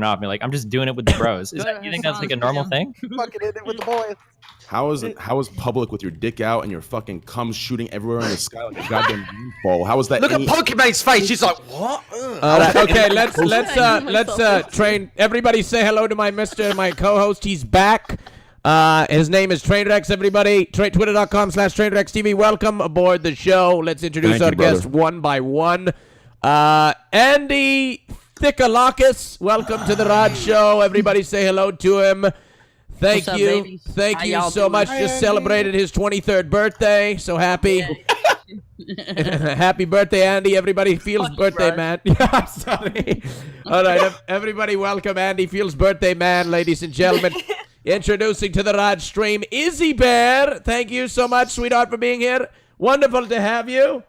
off me. Like, I'm just doing it with the bros. You think that's like a normal thing? Fucking hit it with the boys. How is public with your dick out and your fucking cum shooting everywhere in the sky like a goddamn ball? How is that? Look at Pokimane's face. She's like, what? Okay, let's train. Everybody say hello to my co-host. He's back. His name is Trainwrecks, everybody. Twitter.com/TrainwrecksTV. Welcome aboard the show. Let's introduce our guests one by one. ANDYMILONAKIS, welcome to the RAJJ show. Everybody say hello to him. Thank you. Thank you so much. Just celebrated his 23rd birthday. So happy. Happy birthday, Andy. Everybody feels birthday, man. Yeah, sorry. All right, everybody welcome Andy Feels birthday, man, ladies and gentlemen. Introducing to the RAJJ stream, Izzy Bear. Thank you so much, sweetheart, for being here. Wonderful to have you.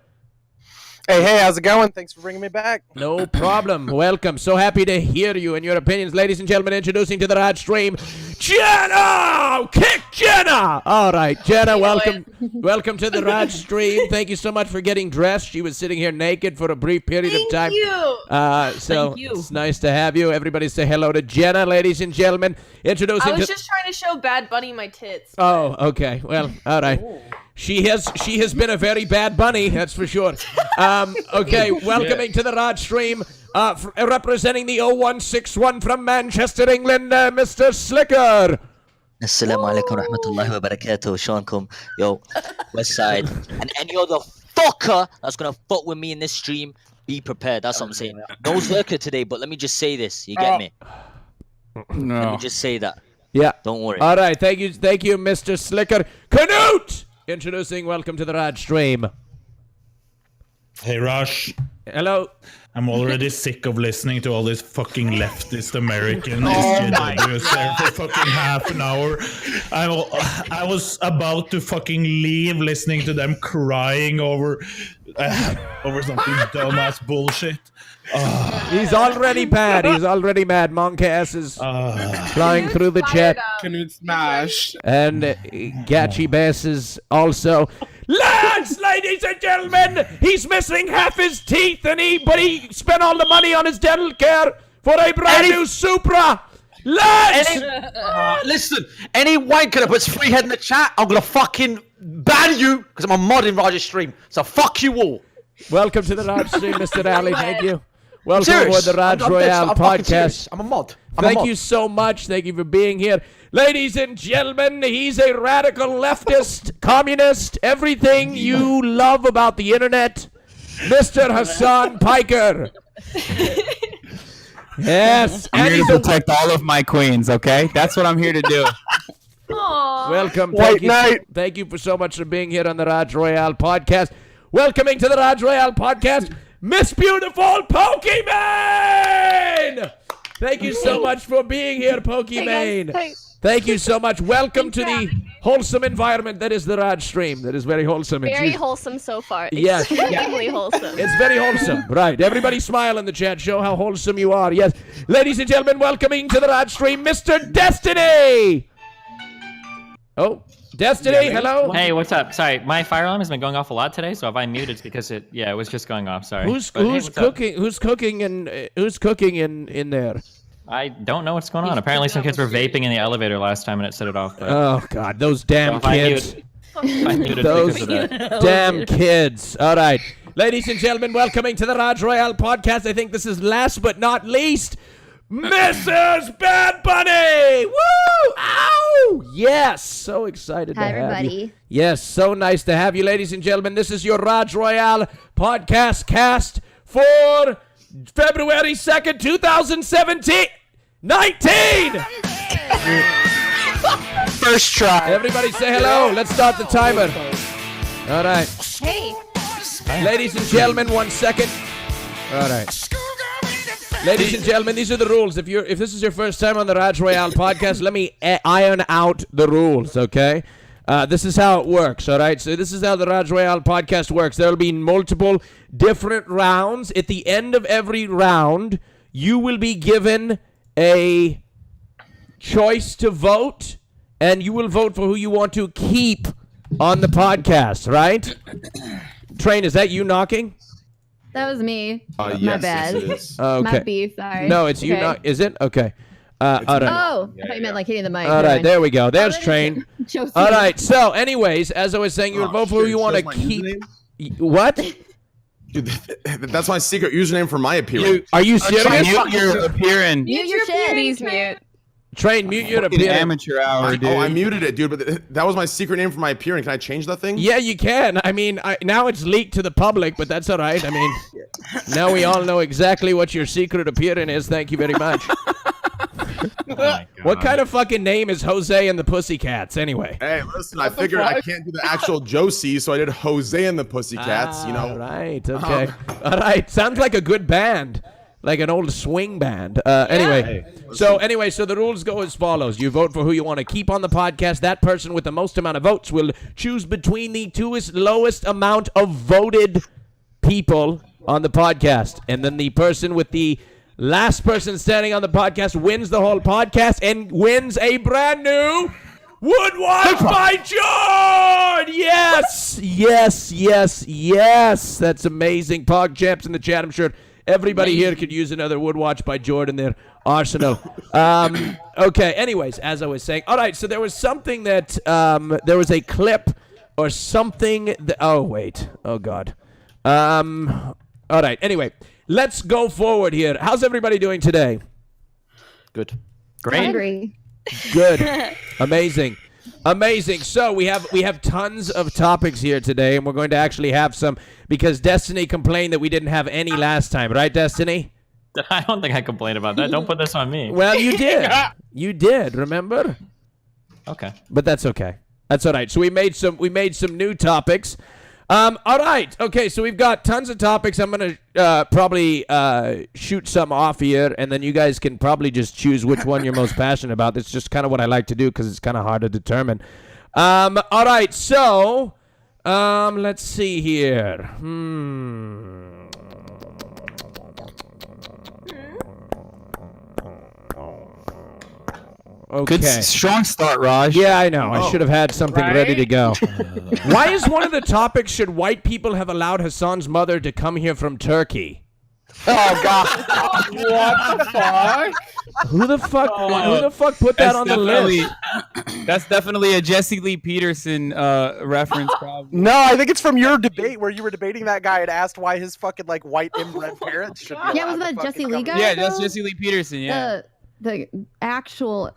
Hey, how's it going? Thanks for bringing me back. No problem. Welcome. So happy to hear you and your opinions. Ladies and gentlemen, introducing to the RAJJ stream, Jenna! Kick Jenna! All right, Jenna, welcome welcome to the RAJJ stream. Thank you so much for getting dressed. She was sitting here naked for a brief period of time. Thank you. It's nice to have you. Everybody say hello to Jenna, ladies and gentlemen. Introducing I was just trying to show Bad Bunny my tits. Oh, okay. Well, all right. Ooh. She has been a very bad bunny, that's for sure. Okay, welcoming to the RAJJ stream, representing the 0161 from Manchester, England, Mr. Slicker. Assalamu alaikum rahmatullahi wa barakatuh. Shonkum, yo, West Side, and any other fucker that's gonna fuck with me in this stream, be prepared. That's what I'm saying. No Zerker today, but let me just say this. You get me? No. Let me just say that. Yeah. Don't worry. All right, thank you, Mr. Slicker. Canute! Introducing, welcome to the RAJJ stream. Hey, Rush. Hello. I'm already sick of listening to all these fucking leftist American SJWs there for fucking half an hour. I was about to fucking leave listening to them crying over something dumbass bullshit. He's already mad. He's already mad. Monkass is flying through the chat. Canute smash. And Gachi Bass is also. Lads, ladies and gentlemen, he's missing half his teeth, but he spent all the money on his dental care for a brand new Supra. Lads! Listen, any wanker that puts free head in the chat, I'm gonna fucking ban you because I'm a mod in RAJJ's stream. So fuck you all. Welcome to the RAJJ stream, Mr. Ali. Thank you. Welcome aboard the RAJJ Royale podcast. I'm a mod. Thank you so much. Thank you for being here. Ladies and gentlemen, he's a radical leftist, communist, everything you love about the internet, Mr. HASANPIKER. Yes. I'm here to protect all of my queens, okay? That's what I'm here to do. Aww. Welcome. White Knight. Thank you for so much for being here on the RAJJ Royale podcast. Welcoming to the RAJJ Royale podcast, Miss Beautiful Pokimane! Thank you so much for being here, Pokimane. Hey guys, Thank you so much. Welcome to the wholesome environment that is the RAJJ stream. That is very wholesome. very wholesome so far. Yes. Extremely wholesome. It's very wholesome. Right. Everybody smile in the chat. Show how wholesome you are. Yes. Ladies and gentlemen, welcoming to the RAJJ stream, Mr. Destiny. Oh, Destiny, hello. Hey, what's up? Sorry, my fire alarm has been going off a lot today, so if I mute, it's because it was just going off. Sorry. Who's cooking? Who's cooking in there? I don't know what's going on. Apparently, some kids were vaping in the elevator last time, and it set it off. But... Oh God, those damn kids! I muted Those because of that. damn kids! All right, ladies and gentlemen, welcoming to the RAJJ Royale podcast. I think this is last but not least, Mrs. Bad Bunny! Woo! Ow! Yes! So excited to have everybody. you. Yes, so nice to have you, ladies and gentlemen. This is your RAJJ Royale podcast cast for February 2nd, 2017. 19! First try. Everybody say hello. Let's start the timer. All right. Hey. Ladies and gentlemen, 1 second. All right. Ladies and gentlemen, these are the rules. If this is your first time on the RAJJ Royale podcast, let me iron out the rules, okay? This is how it works, all right? So this is how the RAJJ Royale podcast works. There will be multiple different rounds. At the end of every round, you will be given a choice to vote, and you will vote for who you want to keep on the podcast, right? Train, is that you knocking? That was me. Yes, My yes, bad. it is. Okay. My B, sorry. No, it's you. Okay. Not. Is it? Okay. All right. Oh, I thought you meant like hitting the mic. All right. There we go. There's Oh, Train. Josie. All right. So, anyways, as I was saying, you would vote for who you want to keep. What? Dude, that's my secret username for my appearance. Are you serious? Mute your appearance. Mute your shit. Please mute. Train, mute your Fucking appearance. amateur hour, dude. Oh, I muted it, dude. But that was my secret name for my appearance. Can I change that thing? Yeah, you can. I mean, now it's leaked to the public, but that's all right. I mean, now we all know exactly what your secret appearance is. Thank you very much. What kind of fucking name is Jose and the Pussycats, anyway? Hey, listen, I figured I can't do the actual Josie, so I did Jose and the Pussycats, you know. All right, okay. All right, sounds like a good band. Like an old swing band. Anyway, so the rules go as follows. You vote for who you want to keep on the podcast. That person with the most amount of votes will choose between the lowest amount of voted people on the podcast. And then the person with the last person standing on the podcast wins the whole podcast and wins a brand new Wood Watch by Jordan! Yes! Yes, yes, yes! That's amazing. Pog Champs in the chat, I'm sure everybody here could use another Wood Watch by Jordan in their arsenal. Okay, anyways, as I was saying. All right, so there was something that, there was a clip or something that, oh, wait. Oh, God. All right, anyway, let's go forward here. How's everybody doing today? Good. Great. Hungry. Good. Amazing. Amazing. So we have tons of topics here today, and we're going to actually have some because Destiny complained that we didn't have any last time, right, Destiny? I don't think I complained about that. Don't put this on me. Well, you did. You did, remember? Okay. But that's okay. That's all right. So we made some new topics. All right. Okay, so we've got tons of topics. I'm going to probably shoot some off here, and then you guys can probably just choose which one you're most passionate about. That's just kind of what I like to do because it's kind of hard to determine. All right, so let's see here. Okay. Good, strong start, Raj. Yeah, I know. I should have had something ready to go. Why is one of the topics, should white people have allowed Hassan's mother to come here from Turkey? Oh God! What the fuck? Who the fuck put that on the list? That's definitely a Jesse Lee Peterson reference, probably. No, I think it's from your debate where you were debating that guy and asked why his fucking like white inbred parents should be Yeah, was that Jesse Lee guy? Yeah, that's though? Jesse Lee Peterson. Yeah. The actual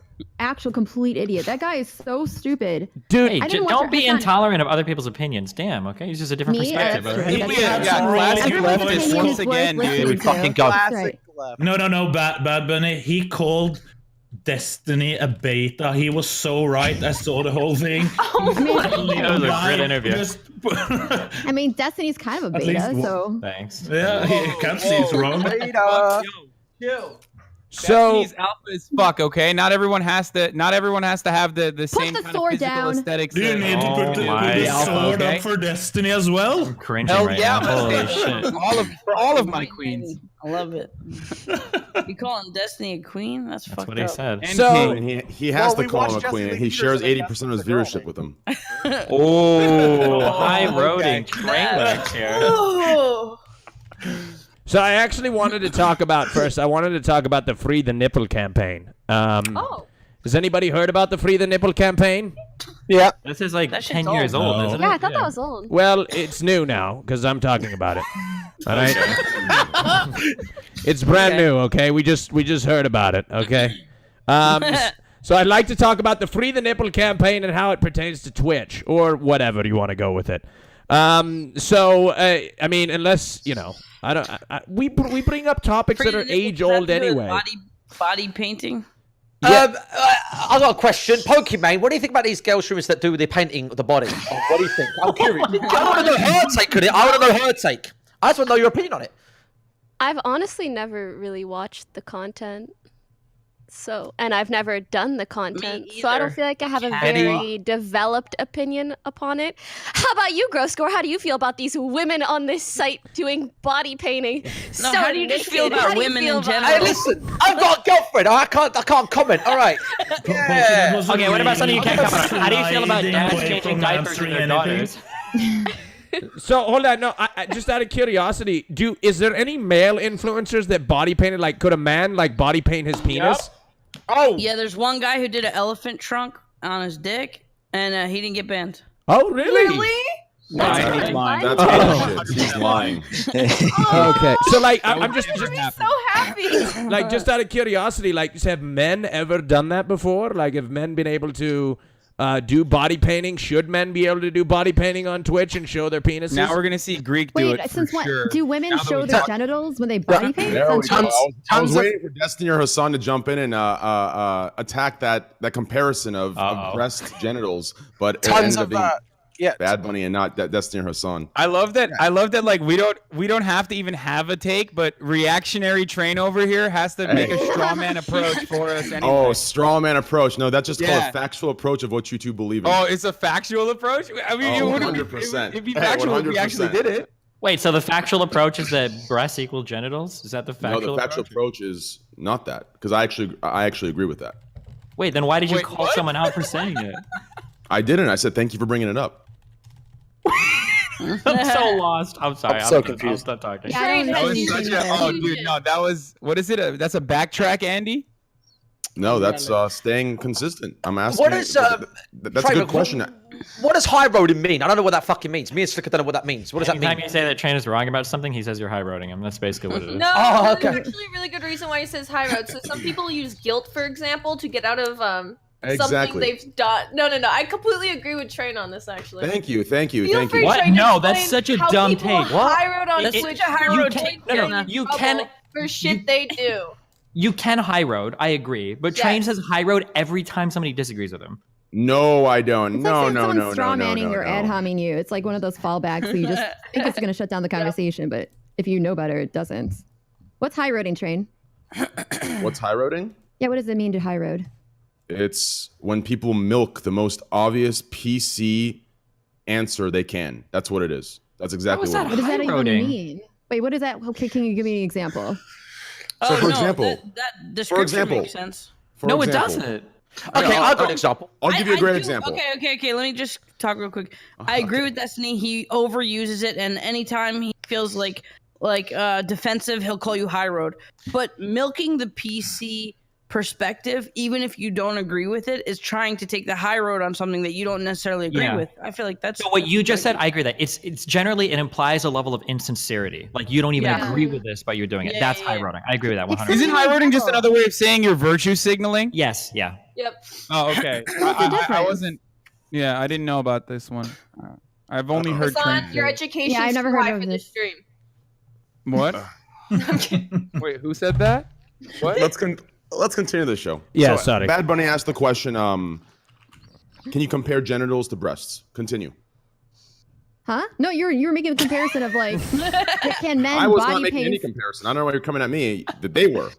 complete idiot. That guy is so stupid. Dude, Hey, I didn't watch don't it. be Hassan- intolerant of other people's opinions. Damn, okay? It's just a different Me? perspective. That's all true. right? That's Yeah, true. classic Everyone's leftist opinion once is worth again, dude. listening We to. fucking go. That's classic right. left. No, Bad Bunny. He called Destiny a beta. He was so right. I saw the whole thing. That was a great interview. I mean, Destiny's kind of a At beta, least so. Thanks. Yeah, he can't see it's wrong. Beta. so Destiny's alpha as fuck. Okay, not everyone has to have the same the kind of sword physical down. aesthetics. Do you that- need to put the my sword God. up for Destiny as well? I'm cringing Hell right yeah, now. Holy let's shit. do it. all of my queens. I love it. You calling Destiny a queen? That's That's fucked what he up. said. And So- king. And he has Well, to we call him watched a queen. Jesse He Lee shares Peterson 80% of his and that's viewership with him. Oh, high-roading train wrecks here. So I actually wanted to talk about the Free the Nipple campaign. Has anybody heard about the Free the Nipple campaign? Yeah. This is like That shit's 10 years old, old. isn't it? Yeah, I thought that was old. Well, it's new now because I'm talking about it. All right. It's brand new. Okay, we just heard about it. Okay. So I'd like to talk about the Free the Nipple campaign and how it pertains to Twitch or whatever you want to go with it. I mean, unless you know, we bring up topics that are age old anyway. Body painting. I got a question. Pokimane, what do you think about these girl streamers that do the painting of the body? What do you think? I'm curious. I want to know her take on it. I want to know her take. I just want to know your opinion on it. I've honestly never really watched the content. And I've never done the content, so I don't either. feel like I have a Caddy. very developed opinion upon it. How about you, Gross Score? How do you feel about these women on this site doing body painting? No, how do you just feel about women in general? Hey, listen, I've got a girlfriend. I can't comment. All right. Yeah. Okay, what about something you can't comment on? How do you feel about dads changing diapers for their daughters? So hold on, no. I just out of curiosity, is there any male influencers that body painted? Like, could a man like body paint his penis? Oh, yeah. There's one guy who did an elephant trunk on his dick, and he didn't get banned. Oh, really? No, he's lying. That's bullshit. He's lying. Okay, so like, I'm just so happy. like, just out of curiosity, like, have men ever done that before? Like, have men been able to do body painting? Should men be able to do body painting on Twitch and show their penises? Now we're gonna see Greek do Wait, it since for when sure. do women show their genitals when they body paint? There we Sounds- go. I was waiting for Destiny or Hassan to jump in and attack that comparison of breast genitals, but it Tons ended up of being yeah, Bad Bunny and not Destiny or Hassan. I love that. I love that. Like we don't have to even have a take, but reactionary train over here has to make a straw man approach for us. Anyway. Oh, straw man approach. No, that's just called Yeah. a factual approach of what you two believe in. Oh, it's a factual approach. I mean, it wouldn't be 100%. it'd be factual if we actually 100%. did it. Wait, so the factual approach is that breasts equal genitals? Is that the factual No, the factual approach is not that, because I actually agree with that. Wait, then why did you Wait, call what? someone out for saying it? I didn't. I said thank you for bringing it up. I'm so lost. I'm sorry. I'm so I'll confused. stop talking. Yeah, I don't That know. was such a, oh, dude, no, that was what is it? That's a backtrack, Andy. No, that's staying consistent. I'm asking. What is that's a Train, good question. What does high roading mean? I don't know what that fucking means. Me and Slicker don't know what that means. What does that Anytime mean? you say that Train is wrong about something, he says you're high roading him. That's basically what it is. No, Oh, okay. there's actually a really good reason why he says high road. So some people use guilt, for example, to get out of something Exactly. they've done. No. I completely agree with Train on this, actually. Thank you. Feel free, What? Train, to No, that's explain such a how dumb people take. What? High road on It- Twitch. it- High you road can- take no, no, getting in you trouble can- for shit they do. You can high road, I agree, but Train Yes. says high road every time somebody disagrees with him. No, I don't. It's No, like no, someone no, straw no, manning no, or no. ad homing you. It's like one of those fallbacks. So you just think it's going to shut down the conversation, but if you know better, it doesn't. What's high roading, Train? What's high roading? Yeah, what does it mean to high road? It's when people milk the most obvious PC answer they can. That's what it is. That's exactly is what that? it What is. does that even High-roading. mean? Wait, what is that? Okay, can you give me an example? So, for no, example, that description example, makes sense. For No, example, it doesn't. Okay, I'll give an example. I'll give you a great do- example. Okay. Let me just talk real quick. I agree with Destiny. He overuses it, and anytime he feels like defensive, he'll call you high road. But milking the PC perspective, even if you don't agree with it, is trying to take the high road on something that you don't necessarily agree Yeah. with. I feel like that's So what you just said, I agree that it's generally it implies a level of insincerity. Like you don't even Yeah. agree with this, but you're doing it. Yeah, That's yeah, high yeah. roading. I agree with that 100. Isn't high roading just another way of saying you're virtue signaling? Yes, yeah. Yep. Oh, okay. the I difference? wasn't. Yeah, I didn't know about this one. I've only heard. Hassan, Train your say it. education Yeah, I is never too heard high of for this. this stream. What? Wait, who said that? What? Let's continue the show. Yeah, So, sorry. Bad Bunny asked the question. Can you compare genitals to breasts? Continue. Huh? No, you're making a comparison of like, can men I was body not making paint? any comparison. I don't know why you're coming at me. That they were.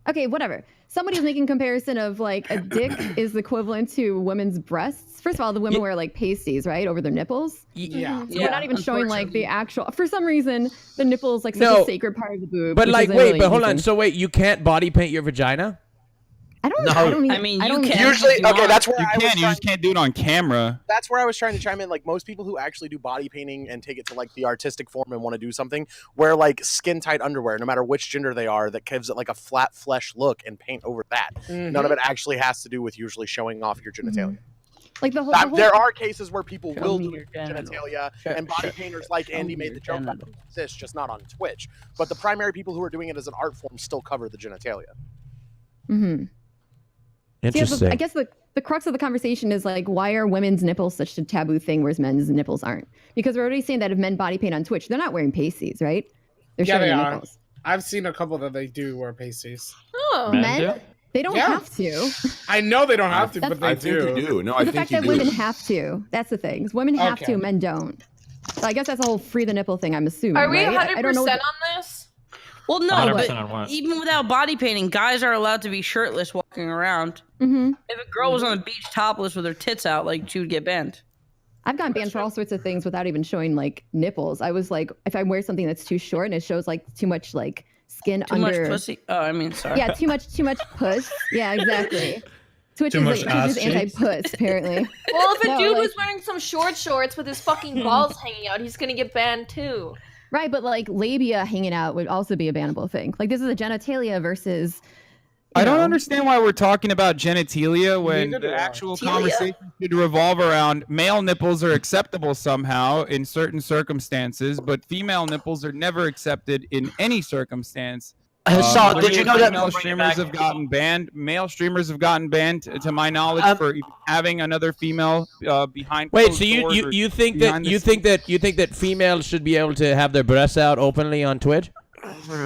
Okay, whatever. Somebody was making a comparison of like a dick is equivalent to women's breasts. First of all, the women wear like pasties, right, over their nipples. Yeah. So we're not even showing like the actual. For some reason, the nipple is like such No. a sacred part of the boob. But which like, isn't wait, really but hold on. anything. So wait, you can't body paint your vagina? I don't. No. I don't. I mean, I you don't can. Usually, if you okay, want. that's where You I was can. You trying, just can't do it on camera. that's where I was trying to chime in. Like most people who actually do body painting and take it to like the artistic form and want to do something, wear like skin tight underwear, no matter which gender they are, that gives it like a flat flesh look and paint over that. None of it actually has to do with usually showing off your genitalia. like the whole. There are cases where people Show will me do your it with genitals. genitalia, and body painters like Andy me made your the joke about genitals. this, just not on Twitch. But the primary people who are doing it as an art form still cover the genitalia. Mm-hmm. Interesting. I guess the crux of the conversation is like, why are women's nipples such a taboo thing, whereas men's nipples aren't? Because we're already saying that if men body paint on Twitch, they're not wearing pasties, right? They're Yeah, showing they their are. nipples. I've seen a couple that they do wear pasties. Oh. Men? They don't Yeah. have to. I know they don't have to, but they I think do. you do. No, But I the think fact you that do. women have to. That's the thing. Women have Okay. to, men don't. So I guess that's a whole free the nipple thing, I'm assuming. Are we right? 100% I don't know. on this? Well, no, 100% but on what? even without body painting, guys are allowed to be shirtless walking around. Mm-hmm. If a girl was on the beach topless with her tits out, like she would get banned. I've gotten banned for all sorts of things without even showing like nipples. I was like, if I wear something that's too short and it shows like too much like skin Too under. much pussy. Oh, I mean, sorry. Yeah, too much puss. Yeah, exactly. Twitch Too much is ass anti-puss, apparently. Well, if a No, dude like- was wearing some shorts with his fucking balls hanging out, he's gonna get banned too. Right, but like labia hanging out would also be a bannable thing. Like this is a genitalia versus. I don't understand why we're talking about genitalia when Neither do the I. actual Telia. conversation should revolve around male nipples are acceptable somehow in certain circumstances, but female nipples are never accepted in any circumstance. Hassan, did you know that female streamers have gotten banned? Male streamers have gotten banned, to my knowledge, for even having another female behind. Wait, closed so doors or you think behind that the you think that females should be able to have their breasts out openly on Twitch?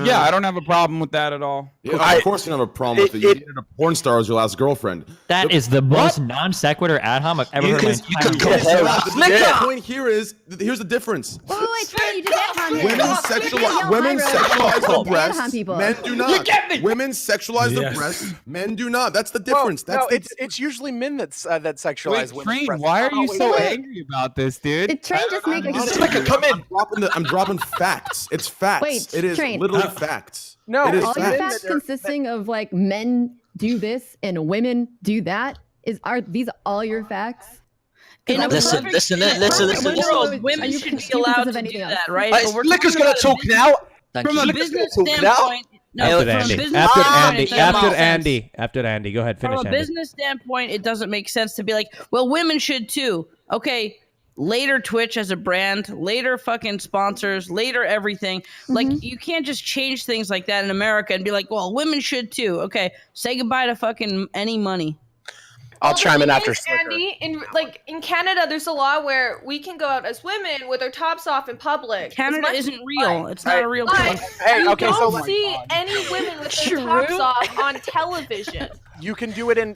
Yeah, I don't have a problem with that at all. Yeah, of course you don't have a problem with it. You needed a porn star as your last girlfriend. That is the most non sequitur ad hom I've ever heard in my entire life. The point here is, here's the difference. Wait, Trey, you just ad hom Women sexualize the breasts. people. Men do not. Women sexualize the breasts. Men do not. That's the difference. No, it's usually men that sexualize women's Train, breasts. why are you It's so not always- angry about this, dude? Did Train just make a Come in. I'm dropping facts. It's facts. Wait, it is Train. literally facts. No, it is all your facts. facts consisting of like men do this and women do that? Are these all your facts? In a Listen, perfect listen, world, listen, listen. women should be allowed to do that, right? Hey, But we're Slicker's talking gonna about talk now. Thank from you. a Slicker's business gonna talk now. standpoint. No, After from a Andy. business After standpoint, Andy. it doesn't After make sense. Andy. After Andy. Go ahead. Finish, From a Andy. business standpoint, it doesn't make sense to be like, well, women should too. Okay, later Twitch as a brand, later fucking sponsors, later everything. Like, you can't just change things like that in America and be like, well, women should too. Okay, say goodbye to fucking any money. I'll chime in the after thing is, Slicker. Andy, in Canada, there's a law where we can go out as women with our tops off in public. Canada As much isn't as real. like. It's not a real But place. Hey, you okay, so don't like- see any women with their True. tops off on television. You can do it in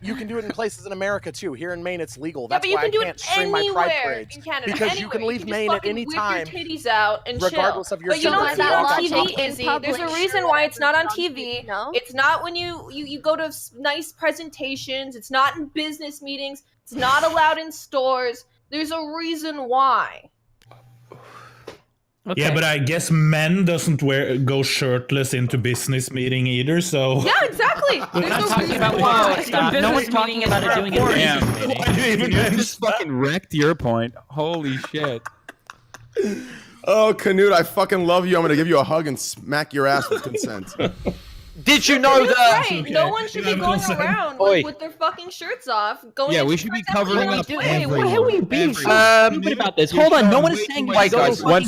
places in America too. Here in Maine, it's legal. Yeah, That's but you why can do I can't it stream my Pride anywhere parades in Canada. because you can Anywhere. leave just Maine at fucking any whip time, your titties out and regardless chill. of your But you don't gender. see it on Walk TV, outside. Izzy. There's a reason why it's not on TV. No? It's not when you go to nice presentations. It's not in business meetings. It's not allowed in stores. There's a reason why. Okay. Yeah, but I guess men doesn't go shirtless into business meeting either. So Yeah, exactly. We're There's not a talking reason about why. stop. No one's talking about it doing it. Damn. why do you even You mention just fucking wrecked your point. Holy shit. Oh, Canute, I fucking love you. I'm gonna give you a hug and smack your ass with consent. Did you know That's that? right. No one should be I'm going consent. around Oi. with their fucking shirts off. Going Yeah, into we should be presents. covering What up are we doing? everyone. Why are we being so Um, stupid about this? Hold on, no one is saying you Wait, should go to a guys, fucking One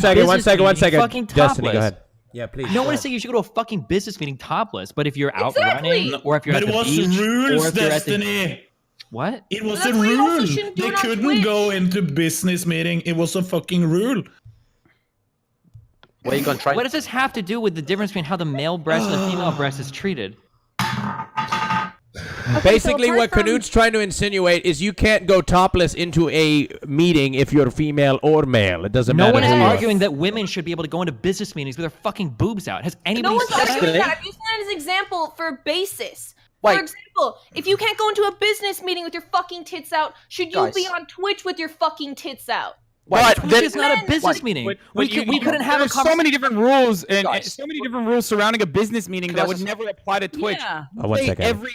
second. fucking Destiny, topless. go ahead. Yeah, please. No one is saying you should go to a fucking business meeting topless, but if you're out Exactly. running, or if you're But at it the was beach, rules, or if you're at the Destiny. what? It was That's a why you also rule. shouldn't do They it on couldn't Twitch. go into business meeting. It was a fucking rule. Where you going to try? What does this have to do with the difference between how the male breast and the female breast is treated? Basically, apart what from- Canute's trying to insinuate is you can't go topless into a meeting if you're female or male. It doesn't No matter. one is who you are. arguing that women should be able to go into business meetings with their fucking boobs out. Has No anybody one's said arguing that? that. I'm using that as an example for basis. Wait. For example, if you can't go into a business meeting with your fucking tits out, should you Guys. be on Twitch with your fucking tits out? Right, Twitch then- is not a business meeting. We couldn't have a There's so many different rules and Guys. so many different rules surrounding a business meeting that would never apply to Twitch. Yeah. Oh, one Say second.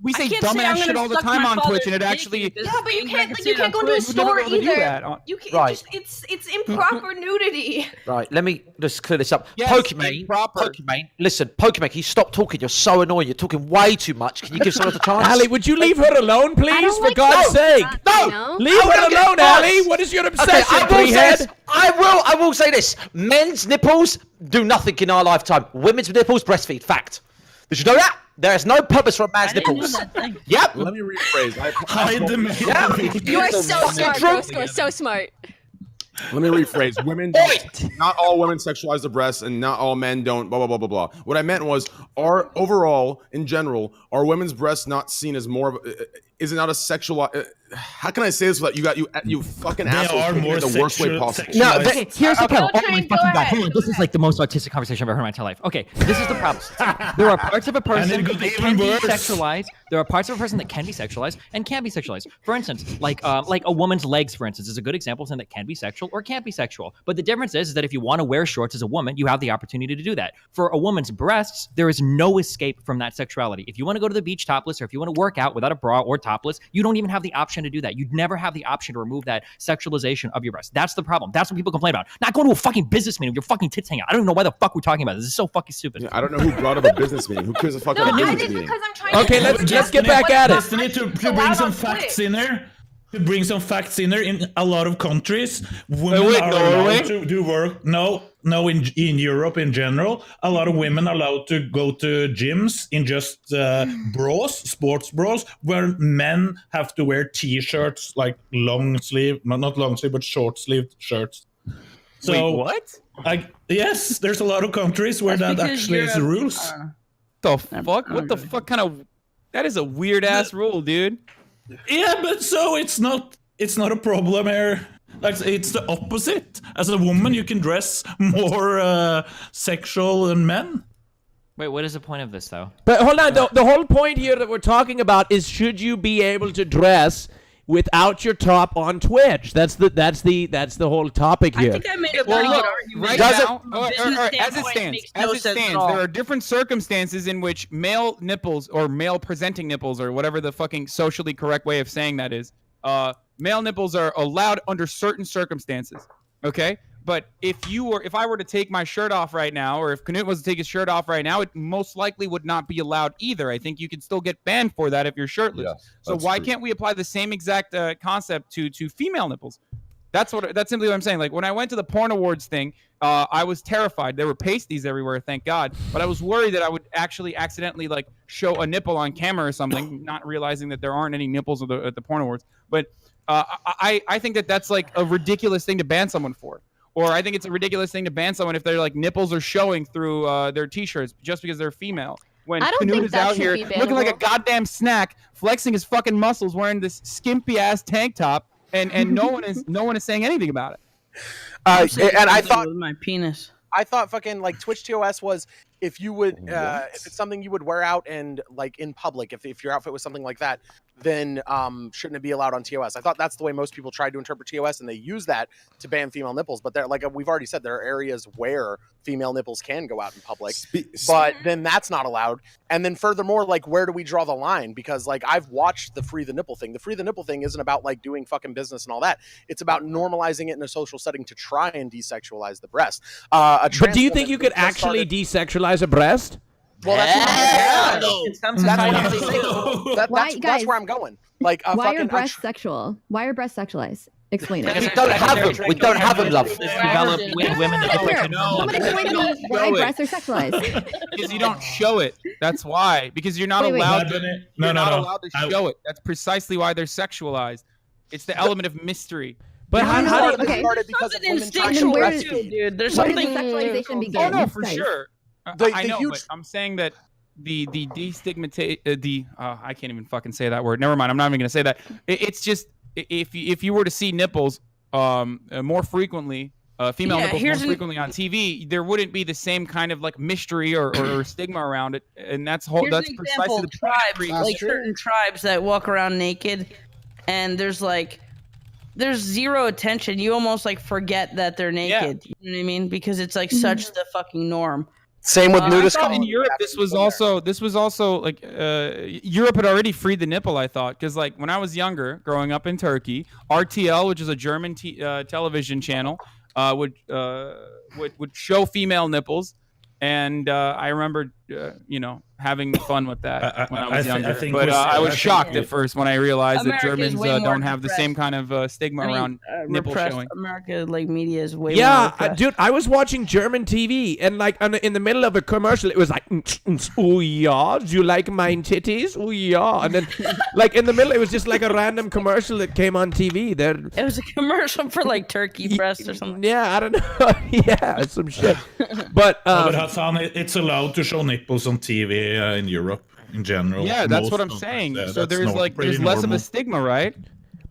We say I can't say I'm dumbass gonna shit all the suck time my on Twitch, and it father's actually. dick in Yeah, but you business can't meeting. like you can't go to a We'd never store be able to do either. that. You can Right. it's improper nudity. Right, let me just clear this up. Yes, Pokimane, proper. Pokimane, listen, Pokimane, can you stop talking? You're so annoying. You're talking way too much. Can you give someone else a chance? Ali, would you leave her alone, please? don't For like God's that. sake. No! Leave I'm her gonna get alone, nuts. Ali. What is your Okay, obsession, I will say three-head? this. I will say this. Men's nipples do nothing in our lifetime. Women's nipples breastfeed. Fact. Did you know that? There is no purpose for a man's nipples. Yep. Let me rephrase. Hide them. You are so smart, true. Roscoe. So smart. Let me rephrase. Women don't, not all women sexualize the breasts, and not all men don't. Blah blah blah blah blah. What I meant was, overall, in general, are women's breasts not seen as more of? Is it not a how can I say this without you fucking They assholes are taking more it the worst way sexual- possible? sexual- No, here's the problem. Oh my Train, go fucking god! ahead. Hold on, this is like the most autistic conversation I've ever heard in my entire life. Okay, this is the problem. There are parts of a person And it that got can even be worse. sexualized. There are parts of a person that can be sexualized and can't be sexualized. For instance, like a woman's legs, for instance, is a good example of something that can be sexual or can't be sexual. But the difference is that if you want to wear shorts as a woman, you have the opportunity to do that. For a woman's breasts, there is no escape from that sexuality. If you want to go to the beach topless, or if you want to work out without a bra or topless, you don't even have the option to do that. You'd never have the option to remove that sexualization of your breast. That's the problem. That's what people complain about. Not going to a fucking business meeting with your fucking tits hanging out. I don't even know why the fuck we're talking about this. This is so fucking stupid. Yeah, I don't know who brought up a business meeting. Who cares a fuck No, about a I business did meeting? because I'm trying Okay, to let's get back at it. Destiny, to bring some facts in there. To bring some facts in there, in a lot of countries, women wait, are Norway? allowed to do work. No, in Europe in general, a lot of women are allowed to go to gyms in just bras, sports bras, where men have to wear t-shirts, like long sleeve, not long sleeve, but short sleeved shirts. So Wait, what? Yes, there's a lot of countries where That's that because actually is the Europe- rules. The fuck? What the fuck kind of? That is a weird ass rule, dude. Yeah, but so it's not a problem here. Like, it's the opposite. As a woman, you can dress more sexual than men. Wait, what is the point of this though? But hold on, the whole point here that we're talking about is should you be able to dress without your top on Twitch? That's the whole topic here. I think I made a Well, pretty look, good argument. right Does it- now, from a business as it standpoint, stands, makes no sense at all. there are different circumstances in which male nipples or male presenting nipples or whatever the fucking socially correct way of saying that is, male nipples are allowed under certain circumstances. Okay, but if I were to take my shirt off right now, or if Knut was to take his shirt off right now, it most likely would not be allowed either. I think you could still get banned for that if you're shirtless. Yes, so that's why true. can't we apply the same exact concept to female nipples? That's simply what I'm saying. Like when I went to the porn awards thing, I was terrified. There were pasties everywhere, thank God. But I was worried that I would actually accidentally like show a nipple on camera or something, not realizing that there aren't any nipples at the porn awards. But I think that that's like a ridiculous thing to ban someone for. Or I think it's a ridiculous thing to ban someone if their like nipples are showing through their t-shirts just because they're female. When I don't Knut think is that out should here be looking like a bannable. goddamn snack, flexing his fucking muscles, wearing this skimpy ass tank top, and no one is saying anything about it. And I thought with my penis. I thought fucking like Twitch TOS was if you would if it's something you would wear out and like in public, if your outfit was something like that, then shouldn't it be allowed on TOS? I thought that's the way most people tried to interpret TOS, and they use that to ban female nipples. But there, like we've already said, there are areas where female nipples can go out in public, but then that's not allowed. And then furthermore, like where do we draw the line? Because like I've watched the Free the Nipple thing. The Free the Nipple thing isn't about like doing fucking business and all that. It's about normalizing it in a social setting to try and desexualize the breast. But do you think you could actually desexualize a breast? Well, that's Why, that's where I'm going. Like, why are breasts sexual? Why are breasts sexualized? Explain it. We don't have them. We don't have them, love. Develop with women that Here, somebody explain to me why breasts are sexualized. Because you don't show it. That's why. Because you're not Wait, wait. allowed. No, You're no, not no. allowed to show it. That's precisely why they're sexualized. It's the element of mystery. But how do you, Okay. started because of women trying to And where breastfeed. did- Dude, there's Where did something. the sexualization begin? Oh no, for Guys. sure. The I know, huge- but I'm saying that the destigmatization. I can't even fucking say that word. Never mind. I'm not even gonna say that. It's just if you were to see nipples more frequently, female Yeah, nipples more here's an- frequently on TV, there wouldn't be the same kind of like mystery or stigma around it, and that's Here's that's an precisely example the of tribes, point. like certain tribes that walk around naked, and there's zero attention. You almost like forget that they're naked. You know what I mean? Because it's like such the fucking norm. Same with I nudist. thought in Europe, this was also like Europe had already freed the nipple. I thought because like when I was younger, growing up in Turkey, RTL, which is a German television channel, would show female nipples, and I remember having fun with that when I was younger. But I was shocked at first when I realized that America is Germans way more don't have the same kind of stigma I mean, around nipple repressed showing. America, like media, is way more. yeah, repressed. dude, I was watching German TV, and like in the middle of a commercial, it was like, "Oh yeah, do you like mine titties? Oh yeah," and then like in the middle, it was just like a random commercial that came on TV. There, It was a commercial for like turkey breast or something. yeah, I don't know, yeah, some shit. But But Hassan, it's allowed to show nipples on TV in Europe in general. Yeah, that's Most what I'm of- saying. yeah, So that's there's pretty less of a normal. stigma, right?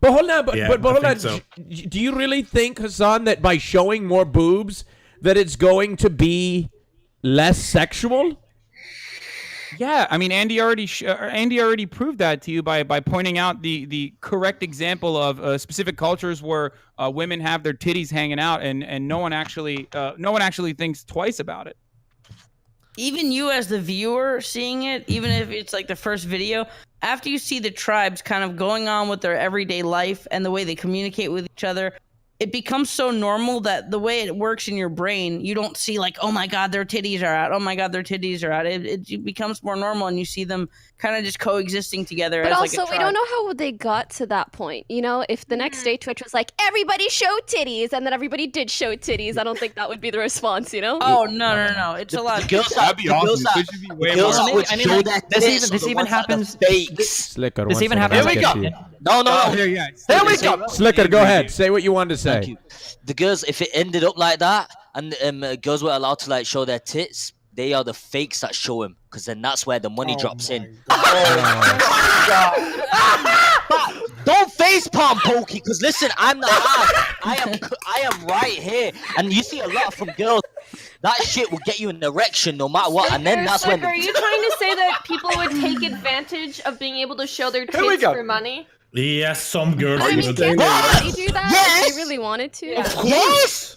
But hold on, Yeah, but I hold on. think so. Do you really think, Hasan, that by showing more boobs, that it's going to be less sexual? Yeah, I mean, Andy already proved that to you by pointing out the correct example of specific cultures where women have their titties hanging out, and no one actually thinks twice about it. Even you as the viewer seeing it, even if it's like the first video, after you see the tribes kind of going on with their everyday life and the way they communicate with each other, it becomes so normal that the way it works in your brain, you don't see like, oh my God, their titties are out. Oh my God, their titties are out. It becomes more normal, and you see them kind of just coexisting together. But as also, like a we don't know how they got to that point. You know, if the next day Twitch was like, everybody show titties, and then everybody did show titties, I don't think that would be the response, you know? Oh, no. It's a lot. That'd be awesome. This even happens. Slicker, This one even second, happens. I'll Here we get go. to you. No. Here, yeah. There we go. Slicker, go ahead. Say what you wanted to say. Thank you. The girls, if it ended up like that, and girls were allowed to like show their tits, they are the fakes that show them, because then that's where the money drops in. Don't facepalm, Pokey, because listen, I'm the I am right here, and you see a lot from girls. That shit will get you an erection no matter what, and then that's when. Are you trying to say that people would take advantage of being able to show their Here we tits go. for money? Yes, some girls I mean, would. can't they do that Yes! if they really wanted to? Yes.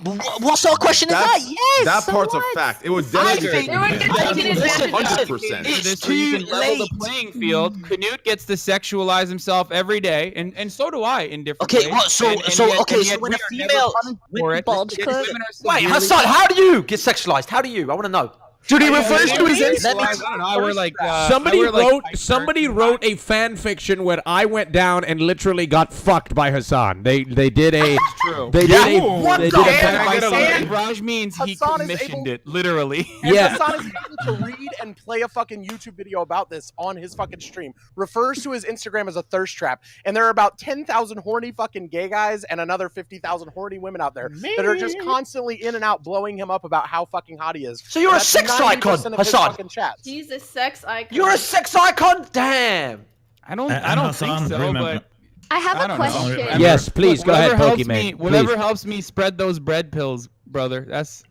What sort of question is that? Yes. That so part's what? a fact. It would I definitely. think- They would get taken Listen, advantage of. 100%. It's This so you too can level late. the playing field. Canute gets to sexualize himself every day, and so do I in different Okay, ways. what? So And so yet- okay, and so yet when we a are never female punished for it. Bulge Yet cut. women are Wait, severely- Hasan, how do you get sexualized? How do you? I want to know. Dude, he refers to his Let me- Instagram. I don't know. I wear like Somebody I wear, like, wrote. Somebody wrote a fan fiction where I went down and literally got fucked by Hasan. They did a. True. They did a. What They the did a hell? fan I gotta look. And Raj means he Hasan is commissioned able- it, literally. And Yeah. Hasan is able to read and play a fucking YouTube video about this on his fucking stream. Refers to his Instagram as a thirst trap. And there are about 10,000 horny fucking gay guys and another 50,000 horny women out there that are just constantly in and out blowing him up about how fucking hot he is. So you're a That's sex 90% icon, of his Hasan. fucking chats. He's a sex icon. You're a sex icon? Damn. I don't Hasan, think so, remember- but I have I a don't know. question. Yes, please go ahead, whatever helps Pokimane. me- Whatever Please. helps me spread those bread pills, brother. That's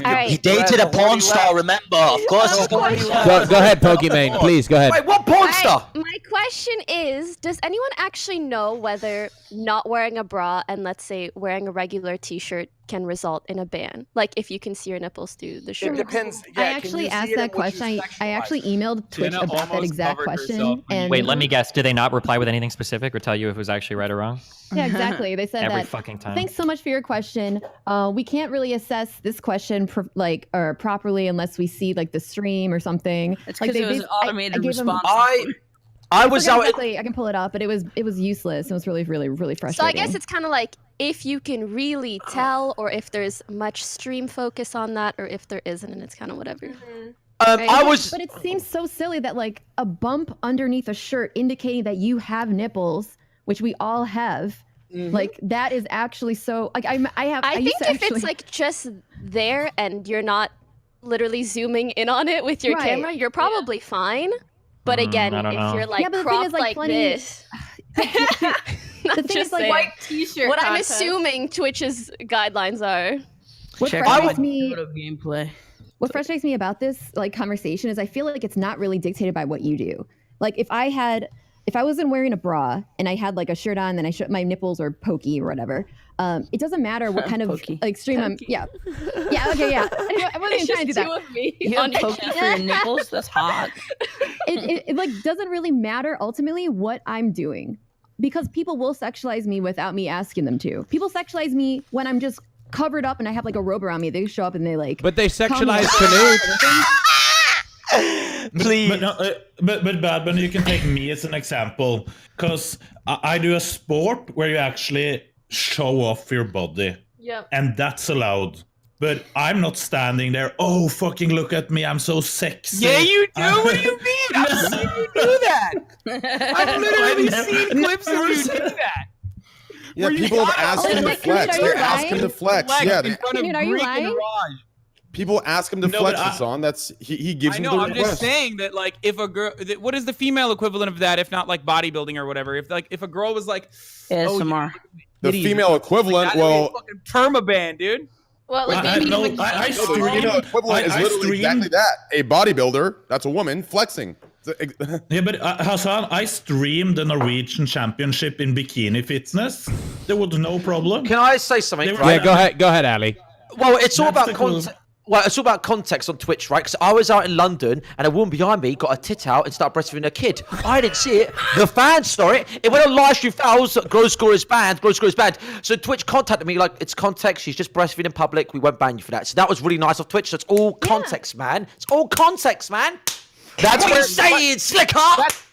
All right. He dated a porn star, remember? Of course. Go ahead, Pokimane. Please go ahead. Wait, what porn star? My question is, does anyone actually know whether not wearing a bra and, let's say, wearing a regular t-shirt can result in a ban? Like, if you can see your nipples through the shirt. It depends. I Yeah, can actually you see asked it that and would you question. I actually emailed Twitch Jenna about that almost exact covered question. herself when you- And Wait, let me guess. Did they not reply with anything specific or tell you if it was actually right or wrong? Yeah, exactly. They said Every that. fucking time. Thanks so much for your question. We can't really assess this question properly unless we see like the stream or something. It's like 'cause it was an automated gave them- response. I was forget out. exactly, I can pull it up, but it was useless. It was really So I frustrating. guess it's kind of like if you can really tell, or if there's much stream focus on that, or if there isn't, and it's kind of whatever. Right? I was. But it seems so silly that like a bump underneath a shirt indicating that you have nipples, which we all have. Like that is actually so. Like I think used to if it's like just there and you're not literally zooming in on it with your Right. camera, you're probably fine. But again, I don't if know. you're like Yeah, but the thing cropped is, like, like plenty- this, the thing just is like saying. White t-shirt. what I'm contest. assuming Twitch's guidelines are. what Check frustrates out me. gameplay. What frustrates me about this like conversation is I feel like it's not really dictated by what you do. Like if I wasn't wearing a bra and I had like a shirt on, then I showed my nipples or pokey or whatever. It doesn't matter what kind of Pokey. like stream I'm. Yeah, yeah, okay, yeah. I wasn't even trying to do that. Two of me You on have your pokey for your nipples? That's hot. It like doesn't really matter ultimately what I'm doing because people will sexualize me without me asking them to. People sexualize me when I'm just covered up and I have like a robe around me. They show up and they like. But they call me sexualize out. Canute. Please. But Badman, you can take me as an example, because I do a sport where you actually show off your body, Yep. and that's allowed. But I'm not standing there. Oh, fucking look at me! I'm so sexy. Yeah, you do. What do you mean? I've seen you do that. I've literally seen clips of you do that. Yeah, people have asked him to like, flex. are you They asked him to lying? flex. Flex Yeah, in front of Dude, are you Greek and lying? Raj. People ask him to flex this on. That's he gives them the request. I'm just saying that like if a girl, what is the female equivalent of that? If not like bodybuilding or whatever. If a girl was like, ASMR. The female equivalent, well, fucking permaband, dude. Well, the equivalent is literally exactly that. A bodybuilder, that's a woman flexing. Yeah, but Hasan, I streamed the Norwegian Championship in bikini fitness. There was no problem. Can I say something? Yeah, go ahead, Ali. Well, it's all about context. Well, it's all about context on Twitch, right? Because I was out in London and a woman behind me got a tit out and started breastfeeding her kid. I didn't see it. The fans saw it. It went on live stream fouls. Gross score is banned. Gross score is banned. So Twitch contacted me like, it's context. She's just breastfeeding in public. We won't ban you for that. So that was really nice of Twitch. So it's all context, man. It's all context, man. That's what I'm saying, slicker.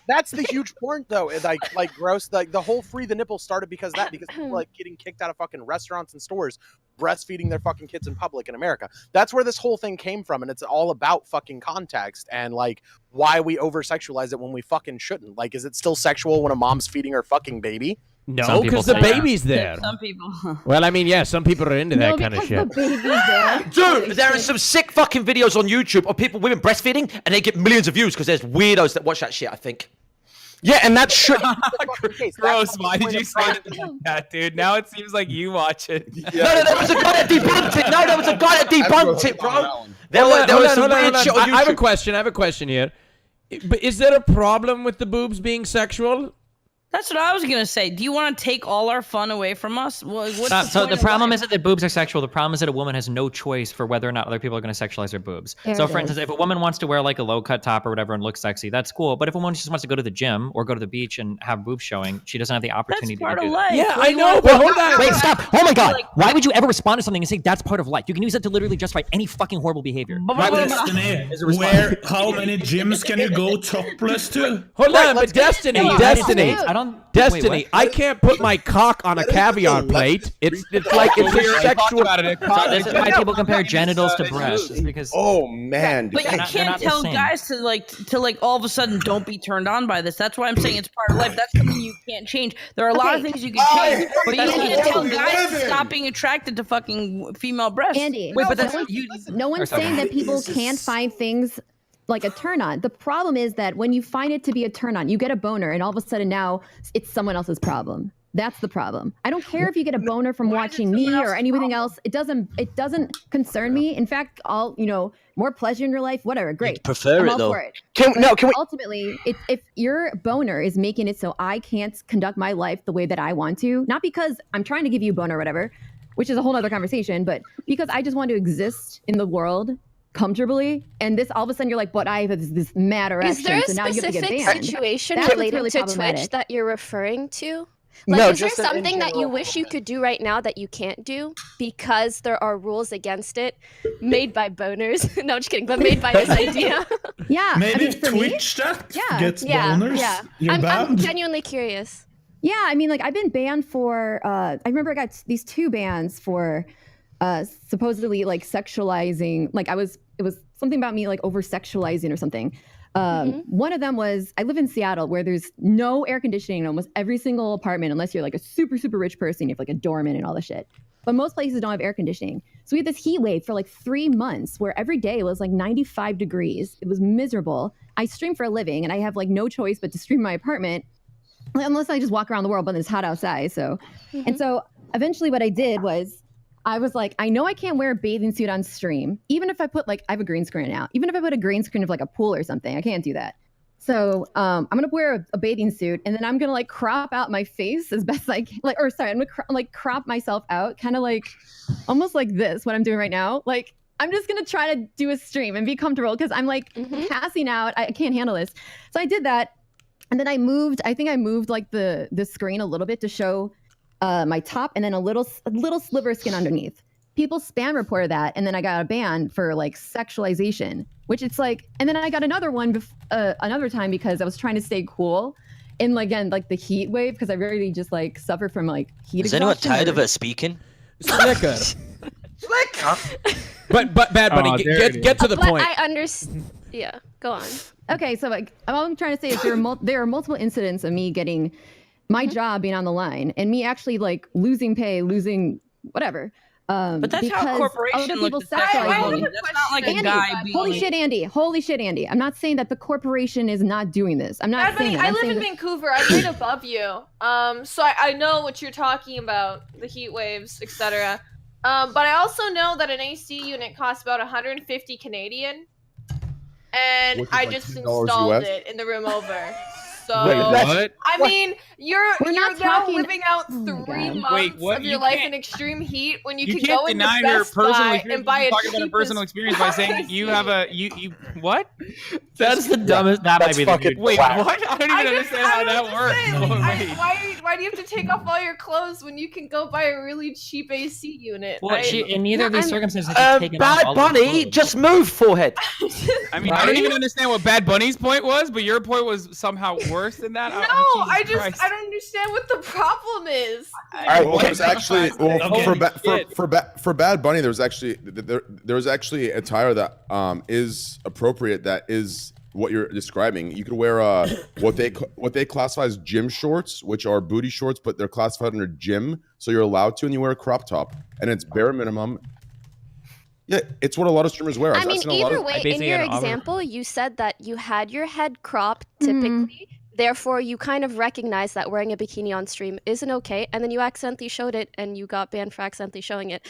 That's the huge point, though. Like gross. Like the whole free the nipple started because people like getting kicked out of fucking restaurants and stores, breastfeeding their fucking kids in public in America. That's where this whole thing came from, and it's all about fucking context and like why we over sexualize it when we fucking shouldn't. Like, is it still sexual when a mom's feeding her fucking baby? No, because the baby's there. Some people. Well, I mean, yeah, some people are into that kind of shit. Dude, there are some sick fucking videos on YouTube of women breastfeeding, and they get millions of views because there's weirdos that watch that shit, I think. Yeah, and that should. Gross. Why did you say that, dude? Now it seems like you watch it. Yeah. No, there was a guy that debunked it. No, there was a guy that debunked it, bro. There was some weird shit on YouTube. I have a question here. But is there a problem with the boobs being sexual? That's what I was gonna say. Do you want to take all our fun away from us? So the problem isn't that boobs are sexual. The problem is that a woman has no choice for whether or not other people are going to sexualize their boobs. So, for instance, if a woman wants to wear like a low-cut top or whatever and look sexy, that's cool. But if a woman just wants to go to the gym or go to the beach and have boobs showing, she doesn't have the opportunity to do that. Yeah, I know. But hold on. Wait, stop. Oh my God. Why would you ever respond to something and say that's part of life? You can use that to literally justify any fucking horrible behavior. Destiny, how many gyms can you go topless to? Hold on, but Destiny. Destiny, I can't put my cock on a caviar plate. It's like it's a sexual. So this is why people compare genitals to breasts. It's because man, but you can't tell guys to like all of a sudden don't be turned on by this. That's why I'm saying it's part of life. That's something you can't change. There are a lot of things you can change, but you can't tell guys to stop being attracted to fucking female breasts. Andy, wait, but no one's saying that people can't find things like a turn on. The problem is that when you find it to be a turn on, you get a boner and all of a sudden now it's someone else's problem. That's the problem. I don't care if you get a boner from watching me or anything else. It doesn't concern me. In fact, more pleasure in your life, whatever. Great. Prefer I'm it all though. for it. Can we? Ultimately, if your boner is making it so I can't conduct my life the way that I want to, not because I'm trying to give you a boner or whatever, which is a whole other conversation, but because I just want to exist in the world comfortably, and this all of a sudden you're like, but I have this mad erection, Is there a so now you have to get specific banned. situation That's related really to problematic. Twitch that you're referring to? No, Like, is there just in something that you general. wish you could do right now that you can't do because there are rules against it made by boners? No, I'm just kidding, but made by this idea. Yeah, Maybe for me, Twitch that Yeah. gets boners. Yeah. You're I'm banned. genuinely curious. yeah, I mean, like I've been banned for. I remember I got these 2 bans for supposedly like sexualizing. Like it was something about me like over sexualizing or something. One of them was, I live in Seattle where there's no air conditioning in almost every single apartment unless you're like a super, super rich person. You have like a doorman and all this shit. But most places don't have air conditioning. So we had this heat wave for like 3 months where every day it was like 95 degrees. It was miserable. I stream for a living and I have like no choice but to stream my apartment unless I just walk around the world, but it's hot outside. So, and so eventually what I did was, I was like, I know I can't wear a bathing suit on stream. Even if I put I have a green screen now. Even if I put a green screen of like a pool or something, I can't do that. So I'm gonna wear a bathing suit, and then I'm gonna like crop out my face as best I can. I'm gonna crop myself out, kind of like, almost like this. What I'm doing right now, like I'm just gonna try to do a stream and be comfortable because I'm like passing out. I can't handle this. So I did that, and then I moved. I think I moved like the screen a little bit to show my top, and then a little sliver of skin underneath. People spam reported that, and then I got a ban for like sexualization, which it's like, and then I got another one another time because I was trying to stay cool, and again like the heat wave because I really just like suffer from like heat. Is anyone tired of her speaking? Slicker. But Bad Bunny, get to the point. I understand. Yeah, go on. Okay, so like all I'm trying to say is there are multiple incidents of me getting my job being on the line and me actually like losing pay, losing whatever, But that's how a because corporation other people looks at sexualize sexuality. women. That's not like a Andy, guy being holy like, shit, Andy. Holy shit, Andy. I'm not saying that the corporation is not doing this. I'm not Bad saying Bunny, that. I I'm live saying in that- Vancouver. I'm right above you. So I know what you're talking about, the heat waves, etc. But I also know that an AC unit costs about 150 Canadian, and Which is I like just $10 installed US? it in the room over. So Wait, what? I mean, you're We're you're not now talking- living out Oh my 3 God. months Wait, what? of your You life can't- in extreme heat when you You can can't go into deny your Best personal Buy experience. and buy You're a talking about a personal cheapest experience by saying you have a you what? That's the dumbest. That might be the fucking dude. Wait, Wow. what? I don't even understand how that works. Why do you have to take off all your clothes when you can go buy a really cheap AC unit? Well, in neither of these circumstances, he's taken Bad off all of his Bunny, clothes. just move, forehead. I mean, I don't even understand what Bad Bunny's point was, but your point was somehow worse than that. No, Jesus Christ. I don't understand what the problem is. Well, there's actually Okay. for Bad Bunny, there's actually attire that is appropriate. That is what you're describing. You could wear what they classify as gym shorts, which are booty shorts, but they're classified under gym, so you're allowed to, and you wear a crop top, and it's bare minimum. Yeah, it's what a lot of streamers wear. I mean, either way, in your example, you said that you had your head cropped typically. Therefore, you kind of recognize that wearing a bikini on stream isn't okay, and then you accidentally showed it, and you got banned for accidentally showing it.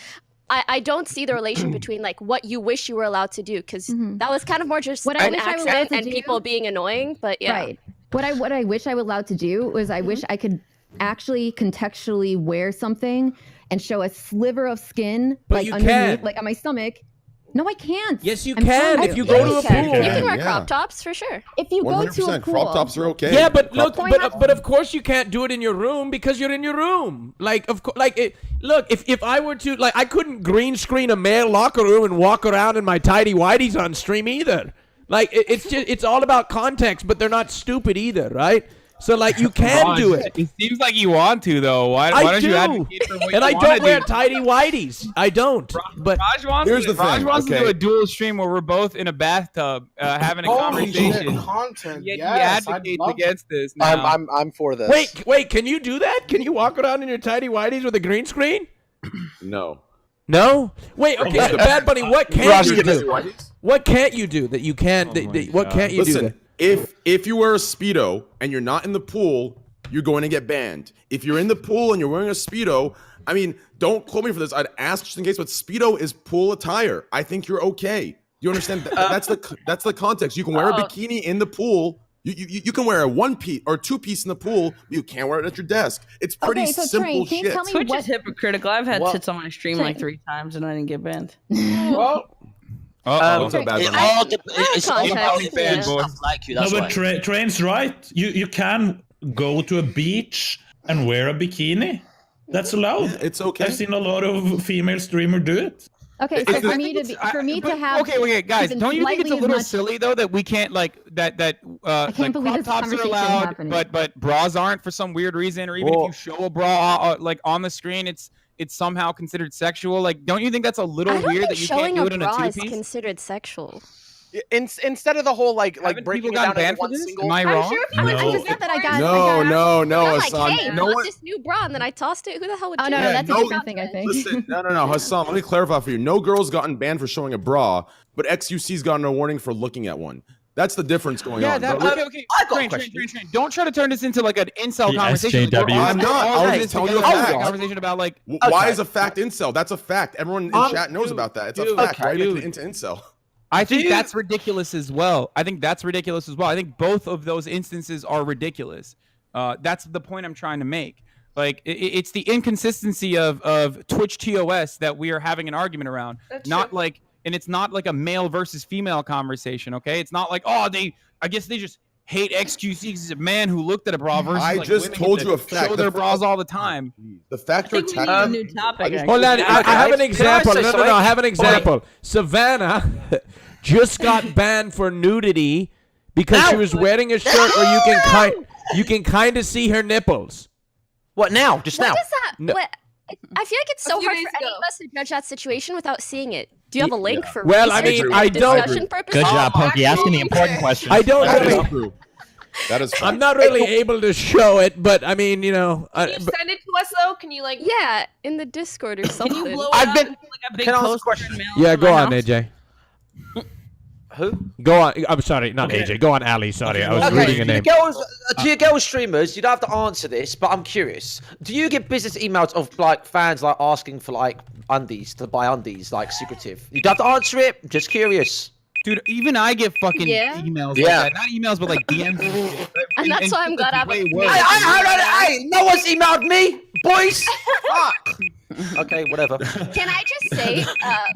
I don't see the relation between like what you wish you were allowed to do, because that was kind of more just What I an wish I was allowed accident to and do- people being annoying. But yeah, Right. What I wish I was allowed to do was I wish I could actually contextually wear something and show a sliver of skin But like you underneath, can. like on my stomach. No, I can't. Yes, you I'm can. telling If you. you go Yeah, to you a can. pool. you can wear Yeah. crop tops for sure. If you go to a 100% pool, crop tops are okay. Yeah, but Crop look, tops- but of course you can't do it in your room because you're in your room. Like of course, look, if I were to I couldn't green screen a male locker room and walk around in my tidy whities on stream either. Like it's all about context, but they're not stupid either, right? So like you can do it. It seems like you want to though. Why I don't do, you advocate for what and you I wanna don't wear do? tidy whities. I don't. But Raj wants Here's to, the Raj thing, wants to okay. do a dual stream where we're both in a bathtub having a Holy shit, conversation. content. Yet Yes, he I'd advocates love against this. Now. I'm for this. wait, can you do that? Can you walk around in your tidy whities with a green screen? No. No. Wait. Okay, Bad Bunny. What can't Raj, you give us do? your What can't you do that you can't? What can't you do? Listen, That? if you wear a Speedo and you're not in the pool, you're going to get banned. If you're in the pool and you're wearing a Speedo, I mean, don't quote me for this. I'd ask just in case, but Speedo is pool attire. I think you're okay. You understand? That's the context. You can wear a bikini in the pool. You can wear a 1-piece or 2-piece in the pool. But you can't wear it at your desk. It's pretty Okay, so simple Train, can you shit. tell me Twitch what? is hypocritical. I've had Well- tits on my stream like 3 times and I didn't get banned. Well, What's up, Bad It Bunny? all it's all about context, yeah. stuff like you. No, That's but why. Train's right. You can go to a beach and wear a bikini. That's allowed. It's okay. I've seen a lot of female streamers do it. Okay, so It's- for I me to It's- be, for me but- to have okay, guys, even don't you think it's a slightly as little much- silly though that we can't like that can't like believe crop this tops are conversation allowed, happening. but bras aren't for some weird reason, or even Well- if you show a bra like on the screen, it's somehow considered sexual. Like, don't you think that's a little I don't weird think that you can't showing do a it in a bra is 2-piece? considered sexual. Instead of the whole like Haven't breaking people it gotten down banned into for one this? single. Am I I'm wrong? sure if you went No. to It's not that I got. I No, got no, no, I'm like, Hassan. hey, No bought one. this new bra, and then I tossed it. Who the hell would Oh do no, no, that? that's a no- different thing. I think. Listen, no, Hassan. Let me clarify for you. No girl's gotten banned for showing a bra, but XUC's gotten a warning for looking at one. That's the difference going Yeah, on. that, But okay. I got a Train. Don't try to turn this into like an incel The conversation. SJW. We're all- I'm not. all I in was this telling you a together. fact. Conversation about like Why is a fact incel? That's a fact. Everyone in chat knows dude, about that. It's a dude, fact. Why are you dude. making it into incel? I think that's ridiculous as well. I think both of those instances are ridiculous. That's the point I'm trying to make. Like, it's the inconsistency of Twitch TOS that we are having an argument around. That's Not true. like, and it's not like a male versus female conversation. Okay, it's not like, oh, I guess they just hate XQC because he's a man who looked at a bra versus I like, just women told get you a to fact. Show The their fa- bras all the time. The fact I you're think we need attacking. a new topic. Hold on, I have an Can I example. say No, something? I have an example. Savannah just got banned for nudity because she was wearing a shirt where you can kind of see her nipples. What now? Just now? What is that? No. What? I feel like it's so A few hard days for any ago. of us to judge that situation without seeing it. Do you have a link for Well, I research mean, and I don't- discussion purposes? Good job, Pokey, asking the important questions. I don't That really. is true. That is. I'm not really able to show it, but I mean, you know. Can you send it to us though? Can you like? Yeah, in the Discord or something. Can you blow it I've up been. like a big Can I ask a poster question? and mail Yeah, it to go my on, house? AJ. Who? Go on. I'm sorry, not AJ. Go on, Ali. Sorry, I was Okay, reading a name. to your girls streamers, you don't have to answer this, but I'm curious. Do you get business emails of like fans like asking for like undies to buy undies, like secretive? You don't have to answer it. Just curious. Dude, even I get fucking Yeah. emails Yeah. like that. Not emails, but like DMs. And that's why I'm glad I have a Hey, no one's emailed me, boys. Fuck. Okay, whatever. Can I just say,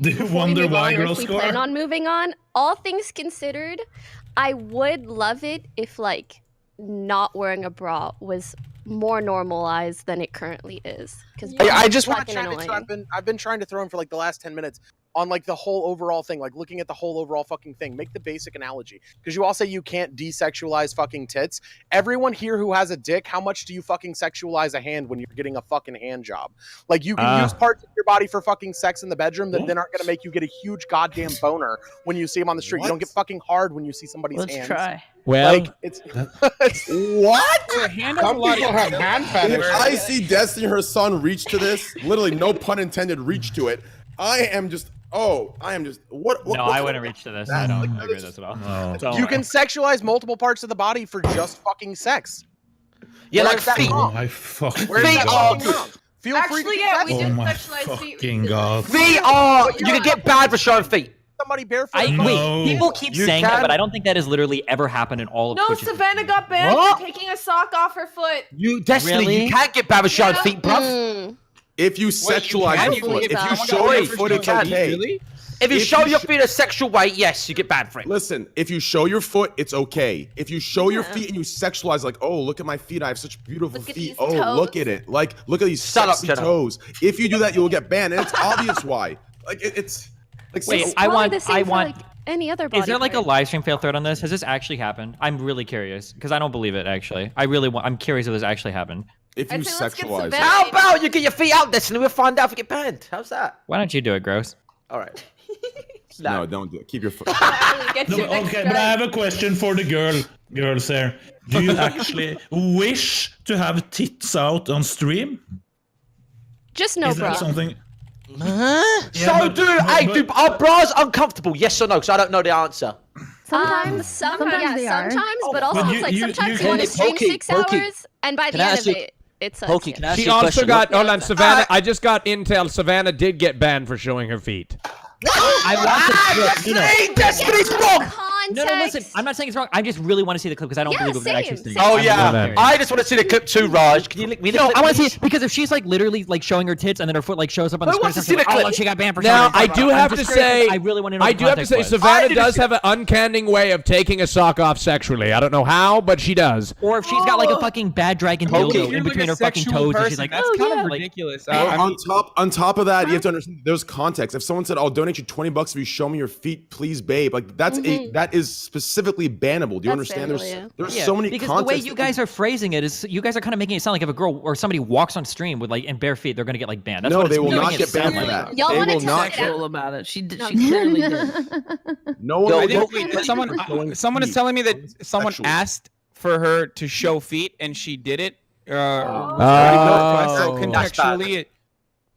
Do you before we wonder move why on, or girls if we score? plan on moving on, all things considered, I would love it if like not wearing a bra was more normalized than it currently is. Because I just want to fucking chat into. annoying. I've been trying to throw in for like the last 10 minutes on like the whole overall thing, like looking at the whole overall fucking thing. Make the basic analogy, because you all say you can't desexualize fucking tits. Everyone here who has a dick, how much do you fucking sexualize a hand when you're getting a fucking hand job? Like you can use parts of your body for fucking sex in the bedroom that then aren't gonna make you get a huge goddamn boner when you see them on the street. You don't get fucking hard when you see somebody's Let's hands. try. Well, Like it's What? Some people have hand If fetish. I see Destiny, her son, reach to this, literally no pun intended, reach to it, I am just what? No, I wouldn't reach to this. I don't agree with this at all. No. Don't you worry. can sexualize multiple parts of the body for just fucking sex. Yeah, Where like is that feet. Oh wrong? my fucking Where is that god. fucking wrong? Feel free to Actually, get yeah, we Oh did my sexualize feet. fucking god. Feet are. You can get banned for showing feet. somebody barefoot. Wait, No. people keep You saying that, can- but I don't think that has literally ever happened in all of No, Twitch's Savannah got banned What? for taking a sock off her foot. You Destiny, Really? you can't get banned for showing Yeah. feet, bruv. Mm. If you sexualize your foot, if you show your foot, it's okay. Really? If you If show you your sh- feet a sexual way, yes, you get banned for it. Listen, if you show your foot, it's okay. If you show your feet and you sexualize, like, oh, look at my feet, I have such beautiful Look at feet. these Oh, toes. look at it. Like, look at these Shut up, sexy Jenna. toes. If you do that, you will get banned, and it's obvious why. Like, it's like, Wait, so- I Probably want- the same I for, want- like, any other body Is there like a part. live stream fail thread on this? Has this actually happened? I'm really curious because I don't believe it. Actually, I'm curious if this actually happened. if you I'd say let's get sexualize, Savannah- How about you get your feet out, Destiny? We'll find out if we get banned. How's that? Why don't you do it, Gross? All right. no, don't do it. Keep your foot. Ali, get No, your next okay, but I strike. have a question for the girls there. Do you actually wish to have tits out on stream? Just no Is bra. that something? So do are bras uncomfortable? Yes or no? Because I don't know the answer. Sometimes, Sometimes they are. sometimes, but also But it's like you sometimes can- you want to stream Pokey, 6 Pokey. hours, and by Can the I end ask of you- it, it sucks. Pokey, can I ask She you a also question? got. Hold on, Savannah. I just got intel. Savannah did get banned for showing her feet. I want to. You know, Hey, Destiny's wrong. no, listen. I'm not saying it's wrong. I just really want to see the clip because I don't Yeah, believe it was actually same, streamed. same. Oh I'm yeah, really I just want to see the clip too, Raj. Can you link me the No, clip? I want to see please? it because if she's like literally like showing her tits and then her foot like shows up on the Who screen, wants to I'm see the like, oh, clip? look, she got banned for Now, showing her I tits. do I'm have to just curious, say, I really want to know. I what do the have to context say, was. Savannah does have an uncanny way of taking a sock off sexually. I don't know how, but she does. Or if she's got like a fucking bad dragon Pokey. dildo You're in like between a her fucking sexual toes, and person. she's like, That's oh kind yeah, of like, ridiculous. Well, I mean, on top of that, you have to understand there's context. If someone said, "I'll donate you $20 if you show me your feet, please, babe," like that is specifically bannable. Do you That's understand? bannable, There's yeah, so many because the way contexts you guys are phrasing it is you guys are kind of making it sound like if a girl or somebody walks on stream with like in bare feet, they're gonna get like banned. That's No, what it's they will making not it get banned sound for like. that. Y'all They wanna will test not. it out? Sexual about it. She clearly did. No one. Yo, will I get think banned someone for someone is feet. telling me that someone Sexual. asked for her to show feet and she did it. So Oh. contextually,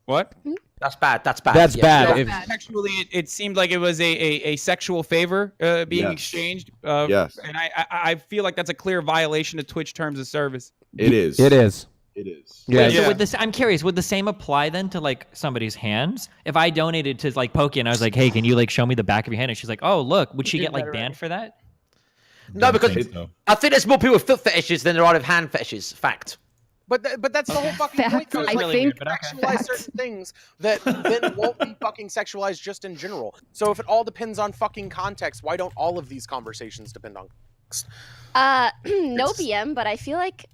what? That's bad. That's bad. That's Yeah. bad. So If- contextually, it seemed like it was a sexual favor being Yes. exchanged. Yes. And I feel like that's a clear violation of Twitch terms of service. It is. It is. It is. Yeah. Wait, Yeah. so would this? I'm curious. Would the same apply then to like somebody's hands? If I donated to like Pokey and I was like, "Hey, can you like show me the back of your hand?" and she's like, "Oh, look," would she get like banned for that? No, because think so. I think there's more people with foot fetishes than there are with hand fetishes. Fact. But that's the whole fucking point. Fact. Though, is, I like, think you sexualize certain things that then won't be fucking sexualized just in general. So if it all depends on fucking context, why don't all of these conversations depend on context? No BM, but I feel like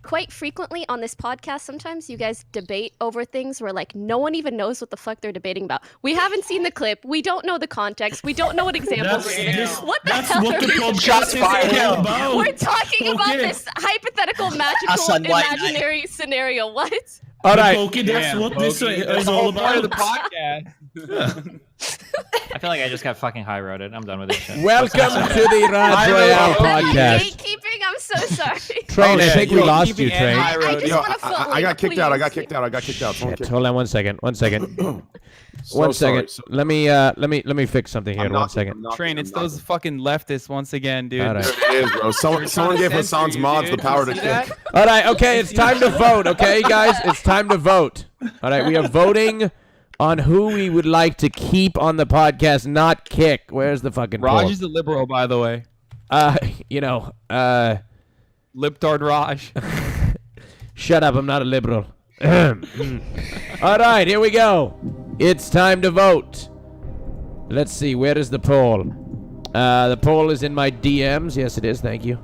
quite frequently on this podcast, sometimes you guys debate over things where like no one even knows what the fuck they're debating about. We haven't seen the clip. We don't know the context. We don't know what examples we're giving. What the That's hell what are the we podcast is all about. We're talking about Okay. this hypothetical, magical, Hassan, why- imaginary scenario. What? All right. Pokey, that's Damn, what this Pokey. is That's the all whole part of about. the podcast. I feel like I just got fucking high-roaded. I'm done with this shit. Welcome to the Raj Royale podcast. Gatekeeping, I'm so sorry. Train, I think we lost you, Train. Train. I got kicked out. I got kicked out. Shit, hold on 1 second. 1 second. So 1 second. sorry. Let me fix something here. 1 second. Train, it's those fucking leftists once again, dude. All right. It is, bro. Someone gave Hassan's mods the power to kick. All right, okay, it's time to vote, okay, guys? It's time to vote. All right, we are voting on who we would like to keep on the podcast, not kick. Where's the fucking Raj poll? is a liberal, by the way. Liptard Raj. Shut up, I'm not a liberal. All right, here we go. It's time to vote. Let's see, where is the poll? The poll is in my DMs. Yes, it is, thank you.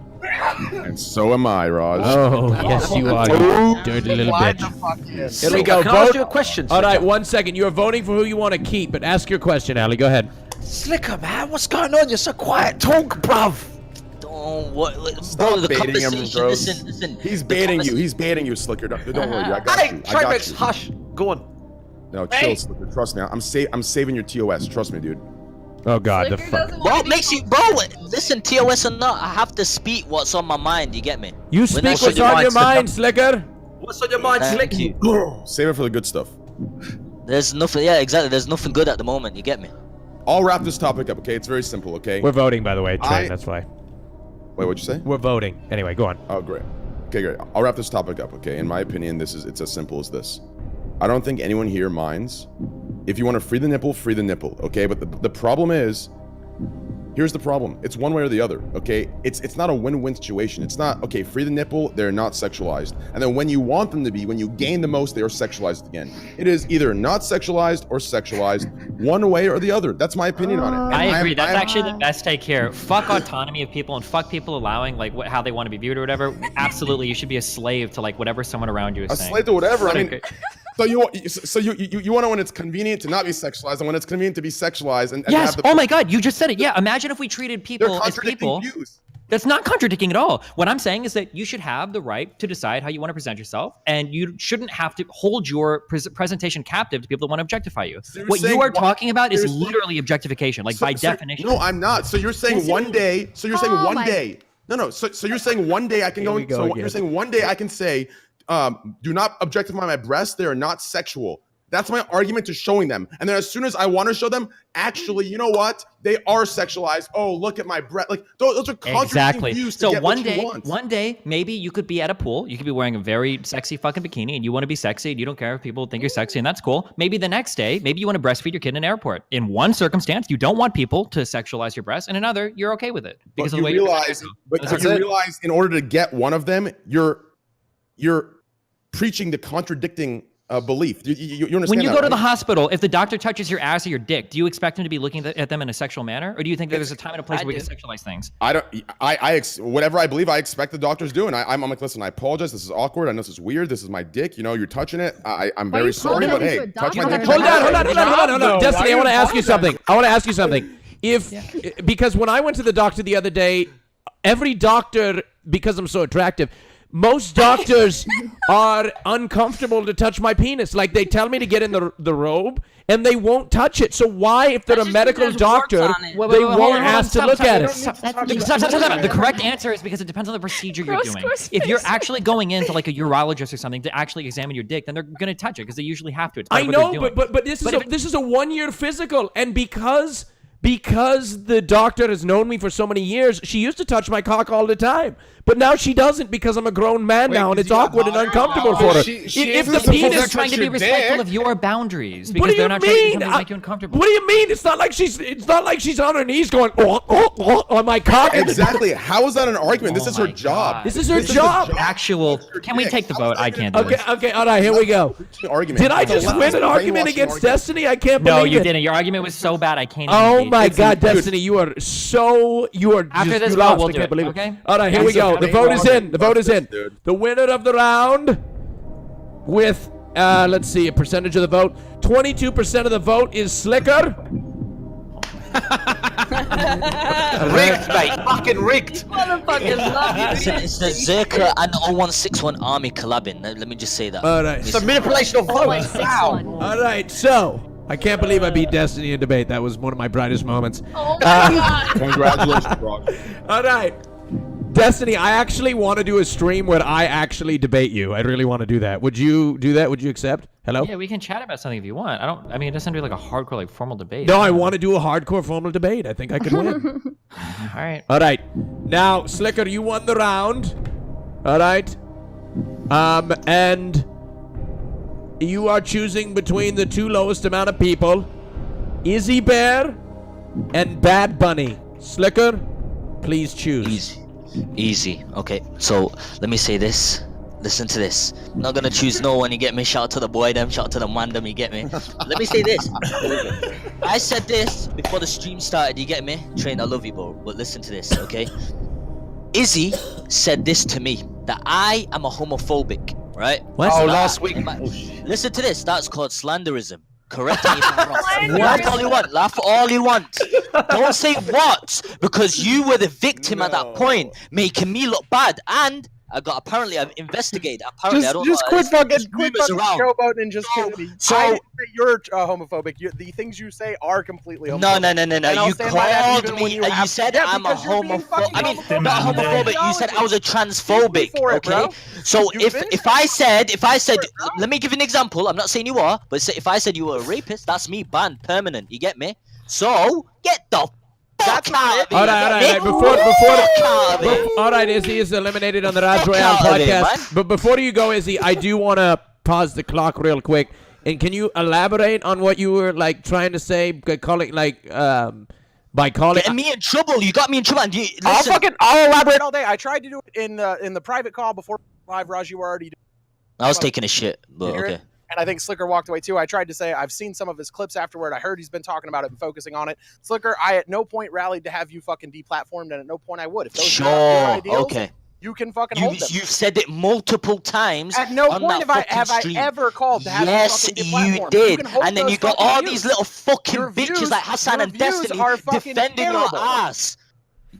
And so am I, Raj. Oh, yes, you are, you dirty little bitch. Here we go. Can I ask you a question? All right, 1 second. You are voting for who you want to keep, but ask your question, Ali. Go ahead. Slicker, man, what's going on? You're so quiet. Talk, bruv. Stop the baiting him, conversation, bro. listen, He's baiting you. He's baiting you, Slicker. Don't worry, I got you. I got Tribex, you. hush. Go on. No, chill, Slicker. Trust me. I'm saving your TOS. Trust me, dude. Oh God, the Slicker fuck. doesn't Bro, want to be makes you, bro. Listen, TOS or not, I have to speak what's on my mind. You get me? You speak what's on your mind, Slicker. What's on your mind, Thank Slick? you. Save it for the good stuff. There's nothing. Yeah, exactly. There's nothing good at the moment. You get me? I'll wrap this topic up, okay? It's very simple, okay? We're voting, by the way, Train. That's why. Wait, what'd you say? We're voting. Anyway, go on. Oh, great. Okay, great. I'll wrap this topic up, okay? In my opinion, it's as simple as this. I don't think anyone here minds. If you want to free the nipple, okay? But the problem is, here's the problem. It's one way or the other, okay? It's not a win-win situation. It's not, okay, free the nipple, they're not sexualized. And then when you want them to be, when you gain the most, they are sexualized again. It is either not sexualized or sexualized, one way or the other. That's my opinion on it. And I agree. That's actually the best take here. Fuck autonomy of people and fuck people allowing like how they want to be viewed or whatever. Absolutely, you should be a slave to like whatever someone around you is saying. A slave to whatever. I mean, so you want to when it's convenient to not be sexualized and when it's convenient to be sexualized and yes. have the Oh my God, you just said it. Yeah. Imagine if we treated people as people. Views. That's not contradicting at all. What I'm saying is that you should have the right to decide how you want to present yourself, and you shouldn't have to hold your presentation captive to people that want to objectify you. So what you are talking about is literally objectification, like by definition. No, I'm not. So you're saying one day. So you're saying one day. No. So you're saying one day I can go. So you're saying one day I can say, do not objectify my breasts. They are not sexual. That's my argument to showing them. And then as soon as I want to show them, actually, you know what? They are sexualized. Oh, look at my breast. Like those are contradicting views to So get one what you day, want. one day, maybe you could be at a pool. You could be wearing a very sexy fucking bikini, and you want to be sexy. And you don't care if people think you're sexy, and that's cool. Maybe the next day, maybe you want to breastfeed your kid in an airport. In one circumstance, you don't want people to sexualize your breasts. In another, you're okay with it because of the way you realize. But you realize, in order to get one of them, you're preaching the contradicting belief. You understand when you that, go to right? the hospital, if the doctor touches your ass or your dick, do you expect him to be looking at them in a sexual manner, or do you think that there's a time and a place where we can sexualize things? I don't. Whatever I believe, I expect the doctors do, and I'm like, listen, I apologize. This is awkward. I know this is weird. This is my dick. You know, you're touching it. I'm very sorry, but hey, touch my dick. Hold on. Destiny, I want to ask you something. Because when I went to the doctor the other day, every doctor, because I'm so attractive, most doctors are uncomfortable to touch my penis. Like, they tell me to get in the robe, and they won't touch it. So why, if they're a medical doctor, they won't ask to look at it? Stop. The correct answer is because it depends on the procedure you're doing. If you're actually going into like a urologist or something to actually examine your dick, then they're gonna touch it because they usually have to. It's part I of what know, they're doing. but this is a 1-year physical, and because the doctor has known me for so many years, she used to touch my cock all the time. But now she doesn't because I'm a grown man now, and it's awkward and uncomfortable for her. If the penis, they're trying to be respectful of your boundaries what because do they're you not trying to do mean? something to make you uncomfortable. What do you mean? It's not like she's on her knees going on my cock. Exactly. How is that an argument? This is her job. This is her job. Actual. Can we take the vote? I can't do this. Okay. All right. Here we go. Did I just win an argument against Destiny? I can't believe it. No, you didn't. Your argument was so bad I can't. Oh my God, Destiny, you are after this vote, we'll do it. Okay. All right, here we go. The vote is in. The winner of the round, with let's see, a percentage of the vote. 22% of the vote is Slicker. Rigged, mate. Fucking rigged. Motherfuckers love you. It's the Zerka and 0161 Army collabing. Let me just say that. All right. It's a manipulation of votes. All right, so I can't believe I beat Destiny in debate. That was one of my brightest moments. Oh my god. Congratulations, Brock. All right. Destiny, I actually want to do a stream where I actually debate you. I really want to do that. Would you do that? Would you accept? Hello? Yeah, we can chat about something if you want. I mean, it doesn't have to be like a hardcore, like formal debate. No, I want to do a hardcore formal debate. I think I could win. All right. All right. Now, Slicker, you won the round. All right. And you are choosing between the two lowest amount of people, Izzy Bear and Bad Bunny. Slicker, please choose. Easy. Okay, so let me say this. Listen to this. I'm not gonna choose no one, you get me? Shout out to the boy them, shout out to the man them, you get me? Let me say this. I said this before the stream started, you get me? Train, I love you, bro. But listen to this, okay? Izzy said this to me, that I am a homophobic, right? What? Oh, last week. Listen to this. That's called slanderism. Correct me if I'm wrong. Laugh all you want. Laugh all you want. Don't say what, because you were the victim at that point, making me look bad. And I've investigated. Apparently, I don't know. Quit fucking around. showboating and just kill me. So I didn't say you're homophobic. The things you say are completely homophobic. No. And I'll You stand by that called even when me. you You have- said Yeah, I'm a because you're being homophobic. fucking I mean, homophobic. not homophobic. You said I was a transphobic. For it, Okay. bro. So You've been if I said, let me give you an example. I'm not saying you are, but if I said you were a rapist, that's me banned permanent. You get me? So get the fuck out of here. All right. All right, Izzy is eliminated on the Raj Royale out of here, podcast. But before you go, Izzy, I do want to pause the clock real quick. And can you elaborate on what you were like trying to say? By calling Getting me in trouble. You got me in trouble. And I'll elaborate all day. I tried to do it in the private call before live. Raj, you were already doing. I was taking a shit, but okay. And I think Slicker walked away too. I tried to say I've seen some of his clips afterward. I heard he's been talking about it and focusing on it. Slicker, I at no point rallied to have you fucking deplatformed, and at no point I would. If those are your ideals, okay. You can fucking hold them. You've said it multiple times. At no on point that have I stream. ever called to have yes, you fucking you deplatformed. did. You And then you got all these little fucking bitches like Hassan and Destiny defending your ass.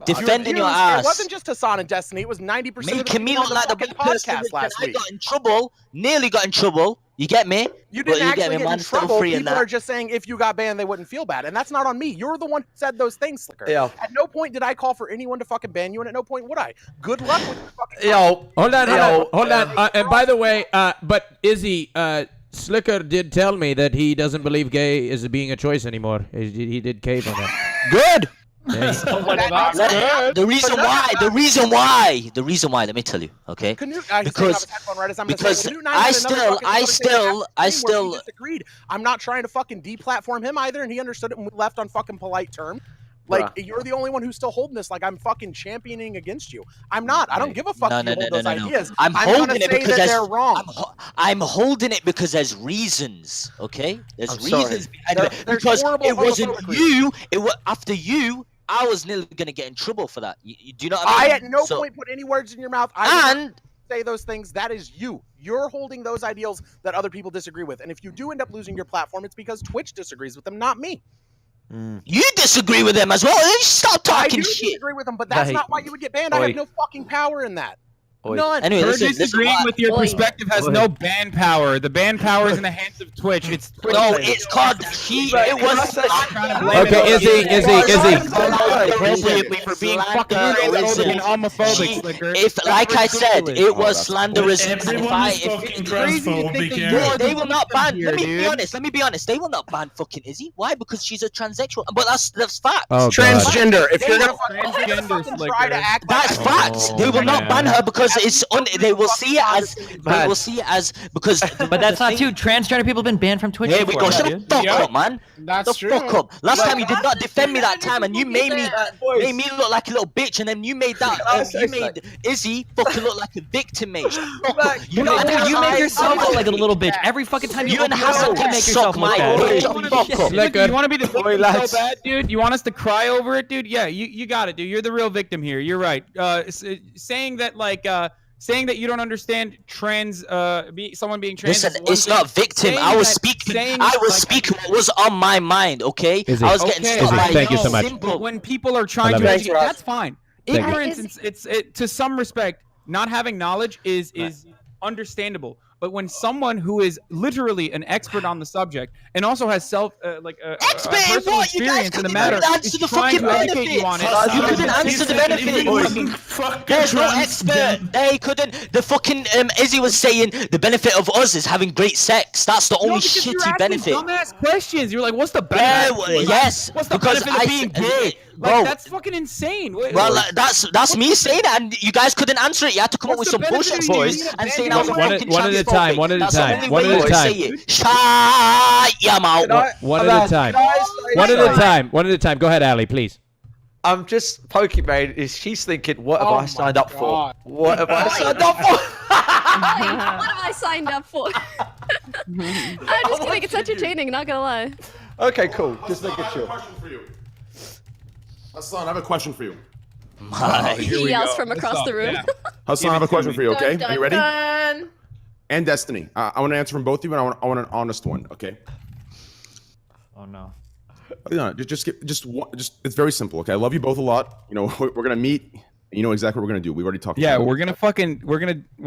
Defending your ass. It wasn't just Hassan and Destiny. It was 90% of the Making me look like the fucking podcast last week. I got in trouble. Nearly got in trouble. You get me? You didn't actually get in trouble. Free People are just saying if you got banned, they wouldn't feel bad. And that's not on me. You're the one who said those things, Slicker. Yeah. At no point did I call for anyone to fucking ban you, and at no point would I. Good luck with your fucking Hold on. And by the way, but Izzy, Slicker did tell me that he doesn't believe gay is being a choice anymore. He did cave on that. Good. Yeah. The reason why, let me tell you, okay? Because I still disagreed. I'm not trying to fucking deplatform him either, and he understood it and we left on fucking polite terms. Like, you're the only one who's still holding this. Like, I'm fucking championing against you. I'm not. I don't give a fuck if you hold those ideas. I'm holding it because they're wrong. I'm holding it because there's reasons, okay? There's reasons behind it. Because it wasn't you. It was after you. I was nearly gonna get in trouble for that. Do you know what I mean? I at no point put any words in your mouth. I didn't say those things. That is you. You're holding those ideals that other people disagree with. And if you do end up losing your platform, it's because Twitch disagrees with them, not me. You disagree with them as well. Stop talking shit. I do disagree with them, but that's not why you would get banned. I have no fucking power in that. None. Anyway, disagreeing with your perspective has no ban power. The ban power is in the hands of Twitch. It's Twitch. No, it's called it was. Okay, Izzy. For being fucking transphobic and homophobic, Slicker. If, like I said, it was slanderism. Everyone is fucking transphobic. They will not ban. Let me be honest. They will not ban fucking Izzy. Why? Because she's a transsexual. But that's facts. Transgender. If you're gonna transgender, try to act, that's facts. They will not ban her because it's they will see it as because. But that's not true. Transgender people have been banned from Twitch. There we go. Shut the fuck up, man. That's true. Fuck up. Last time you did not defend me that time, and you made me look like a little bitch, and then you made Izzy fucking look like a victim, mate. You make yourself look like a little bitch every fucking time you open your mouth. You make yourself look bad. You want to be defended so bad, dude? You want us to cry over it, dude? Yeah, you got it, dude. You're the real victim here. You're right. Saying that you don't understand someone being trans. Listen, it's not victim. I was speaking what was on my mind. Okay, I was getting stuck by Thank you so much. When people are trying to educate, that's fine. Ignorance, it's to some respect, not having knowledge is understandable. But when someone who is literally an expert on the subject and also has personal experience in the matter is trying to educate you on it, you couldn't answer the benefit. There's no expert. They couldn't. The fucking Izzy was saying the benefit of us is having great sex. That's the only shitty benefit. Dumbass questions. You're like, what's the benefit? Yes. What's the benefit of being gay? Like, that's fucking insane. Well, that's me saying it, and you guys couldn't answer it. You had to come up with some bullshit voice and saying I was a fucking one at a time. One at a time. One at a time. Shut your mouth. One at a time. One at a time. One at a time. Go ahead, Ali, please. I'm just Pokimane. She's thinking, what have I signed up for? What have I signed up for? What have I signed up for? I'm just kidding. It's entertaining. Not gonna lie. Okay, cool. Just making sure. Hassan, I have a question for you. He yells from across the room. Hassan, I have a question for you, okay? Dun, Are you ready? dun. And Destiny. I want to answer from both of you, and I want an honest one, okay? Oh no. No, just it's very simple, okay? I love you both a lot. You know, we're gonna meet. And you know exactly what we're gonna do. We've already talked. Yeah, about it. we're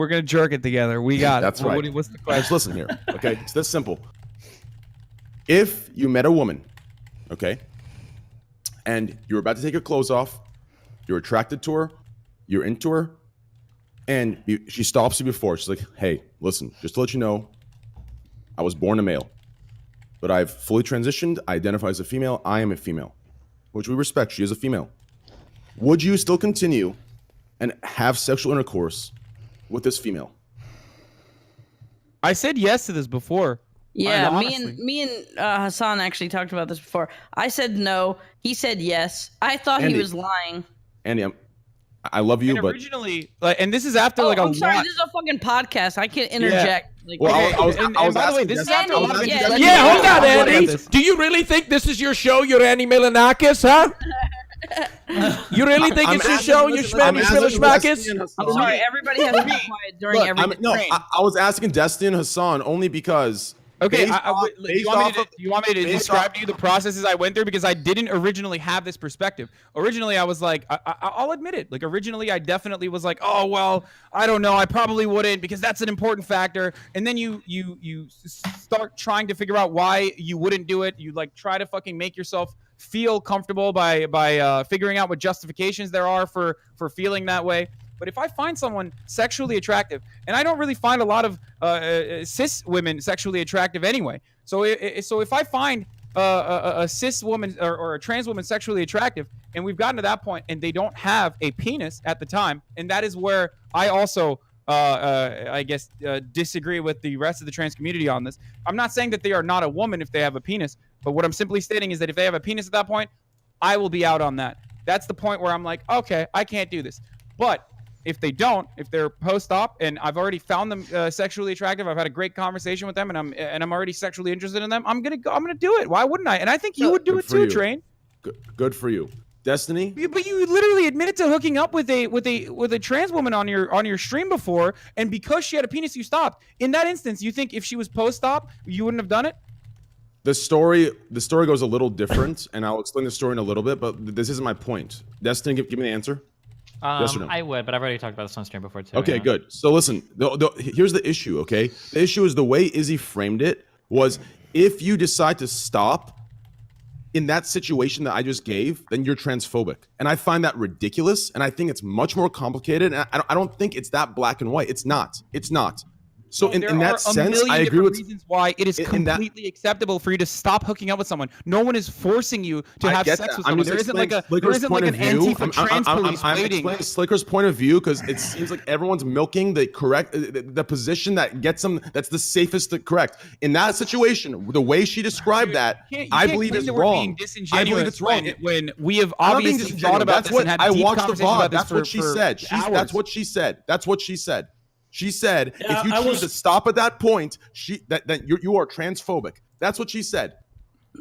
gonna jerk it together. We got That's it. right. What's the question? Just listen here, okay? It's this simple. If you met a woman, okay, and you're about to take your clothes off, you're attracted to her, you're into her, and she stops you before. She's like, "Hey, listen, just to let you know, I was born a male, but I've fully transitioned. I identify as a female. I am a female," which we respect. She is a female. Would you still continue and have sexual intercourse with this female? I said yes to this before. Yeah, me and Hassan actually talked about this before. I said no. He said yes. I thought Andy. he was lying. Andy, I love you, And but originally, and this is after Oh, like a I'm sorry. lot. This is a fucking podcast. I can't interject. Like, Well, Okay, I was and by the way, asking this is Destiny- after a lot of Yeah, Yeah, hold on, Andy. Andy. Do you really think this is your show? You're Andy Milonakis, huh? You really think it's your show? You schmammy schmilishmakis? I'm sorry. Everybody has to be quiet during every train. I was asking Destiny and Hassan only because. Okay, based off- do based you want off me of- to, you want me to based describe off- to you the processes I went through? Because I didn't originally have this perspective. Originally, I was like, I'll admit it. Like, originally, I definitely was like, oh, well, I don't know. I probably wouldn't because that's an important factor. And then you start trying to figure out why you wouldn't do it. You, like, try to fucking make yourself feel comfortable by figuring out what justifications there are for feeling that way. But if I find someone sexually attractive, and I don't really find a lot of cis women sexually attractive anyway. So if I find a cis woman or a trans woman sexually attractive, and we've gotten to that point, and they don't have a penis at the time, and that is where I also, I guess, disagree with the rest of the trans community on this. I'm not saying that they are not a woman if they have a penis, but what I'm simply stating is that if they have a penis at that point, I will be out on that. That's the point where I'm like, okay, I can't do this. But if they don't, if they're post-op and I've already found them sexually attractive, I've had a great conversation with them, and I'm already sexually interested in them, I'm gonna do it. Why wouldn't I? And I think you would do it too, Train. Good for you, Destiny. But you literally admitted to hooking up with a trans woman on your stream before, and because she had a penis, you stopped. In that instance, you think if she was post-op, you wouldn't have done it? The story goes a little different, and I'll explain the story in a little bit. But this isn't my point. Destiny, give me the answer. Yes or no? I would, but I've already talked about this on stream before too. Okay, yeah. good. So listen, here's the issue, okay? The issue is the way Izzy framed it was if you decide to stop in that situation that I just gave, then you're transphobic. And I find that ridiculous, and I think it's much more complicated, and I don't think it's that black and white. It's not. It's not. So in that sense, I agree with reasons why it is completely acceptable for you to stop hooking up with someone. No one is forcing you to have sex with someone. There isn't like an Antifa trans police waiting. I'm Slicker's point of view because it seems like everyone's milking the position that gets them. That's the safest to correct. In that situation, the way she described that, I believe is wrong. I believe it's wrong. When we have obviously thought about this and had deep conversations about this. That's what she said. That's what she said. That's what she said. She said, if you choose to stop at that point, that you are transphobic. That's what she said.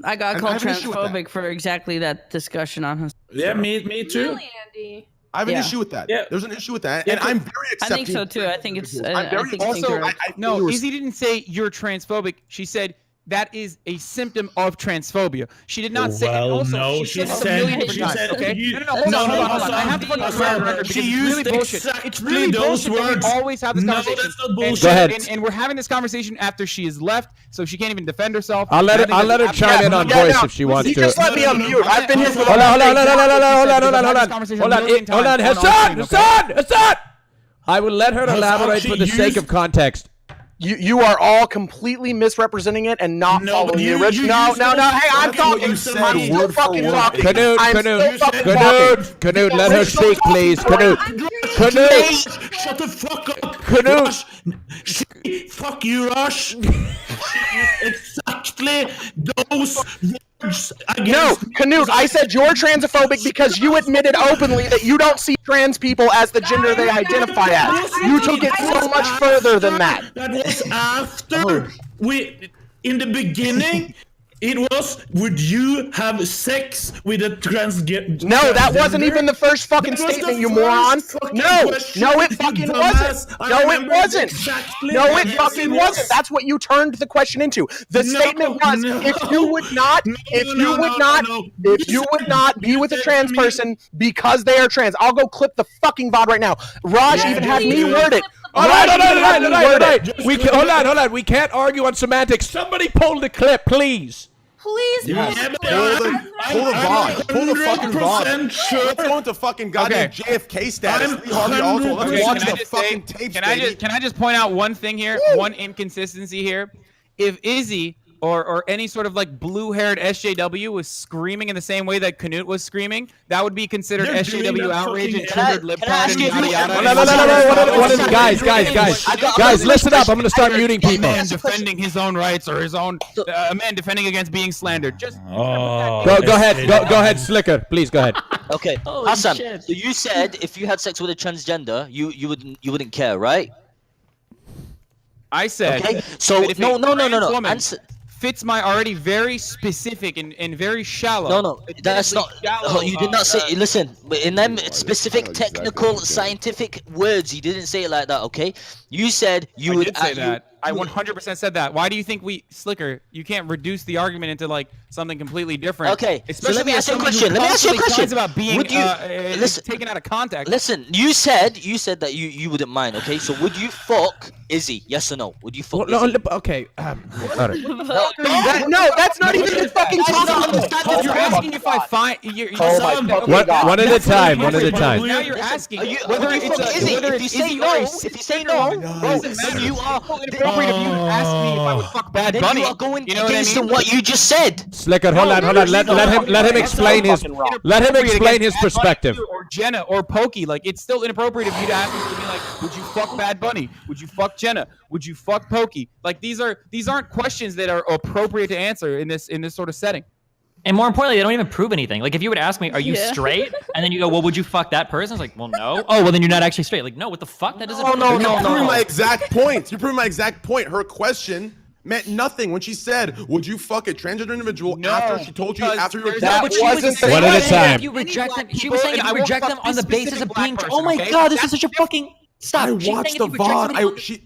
I got called transphobic for exactly that discussion on his. Yeah, me too. Really, Andy? I have an issue with that. Yeah. There's an issue with that, and I'm very accepting. I think so too. I think it's. I'm very I think no, Izzy didn't say you're transphobic. She said that is a symptom of transphobia. She did not say. Well, Also, no, she said this a million different times. Okay, hold on. I have to put this on record because it's really bullshit. It's really bullshit that we always have this conversation. That's not bullshit. Go ahead. And we're having this conversation after she is left, so she can't even defend herself. I'll let her chime in on voice if she wants to. Just let me unmute. I've been here for Hold on, Hassan! I will let her elaborate for the sake of context. You are all completely misrepresenting it and not following the original. No. Hey, I'm talking. I'm still fucking talking. Canute, let her speak, please. Canute. Shut the fuck up. Canute. Fuck you, Rush. Exactly those words. No, Canute, I said you're transphobic because you admitted openly that you don't see trans people as the gender they identify as. You took it so much further than that. That was after in the beginning. It was, would you have sex with a transgender? No, that wasn't even the first fucking statement, you moron. No, it fucking wasn't. No, it wasn't. No, it fucking wasn't. That's what you turned the question into. The statement was, if you would not be with a trans person because they are trans. I'll go clip the fucking VOD right now. Raj even had me word it. All right. Hold on. We can't argue on semantics. Somebody pull the clip, please. Please. Pull the VOD. Pull the fucking VOD. Let's go into fucking goddamn JFK status. Let's watch the fucking tapes, Can I just point out one thing here? One inconsistency here. If Izzy or any sort of like blue-haired SJW was screaming in the same way that Canute was screaming, that would be considered SJW outrage and triggered lip pad and yada yada. Guys, listen up. I'm gonna start muting people. A man defending his own rights or a man defending against being slandered. Just go ahead, Slicker. Please go ahead. Okay, Hassan. So you said if you had sex with a transgender, you wouldn't care, right? I said. Okay. So no. Answer. Fits my already very specific and very shallow. No, that's not. You did not say. Listen, in them specific technical scientific words, you didn't say it like that. Okay, you said you would. I did say that. I 100% said that. Why do you think Slicker? You can't reduce the argument into like something completely different. Okay, especially so let me ask you a question. About being listen, taken out of context. Listen, you said that you wouldn't mind. Okay, so would you fuck Izzy? Yes or no? Would you fuck? Izzy? Okay. All right. No, that's not even the fucking topic. You're asking if I find. One at a time. Now you're asking whether if you say no, then you are. Appropriate of you to ask me if I would fuck Bad Bunny. You are going against what you just said. Slicker, hold on. Let him explain his perspective. Or Jenna or Pokey, like it's still inappropriate of you to ask me to be like, would you fuck Bad Bunny? Would you fuck Jenna? Would you fuck Pokey? Like these aren't questions that are appropriate to answer in this sort of setting. And more importantly, they don't even prove anything. Like, if you would ask me, are you straight? And then you go, well, would you fuck that person? It's like, well, no. Oh, well, then you're not actually straight. Like, no, what the fuck? That doesn't. No. You're proving my exact point. You're proving my exact point. Her question meant nothing when she said, would you fuck a transgender individual after she told you after you were that wasn't one at a time. You reject them. She was saying you reject them on the basis of being. Oh my God, this is such a fucking. Stop. I watched the VOD.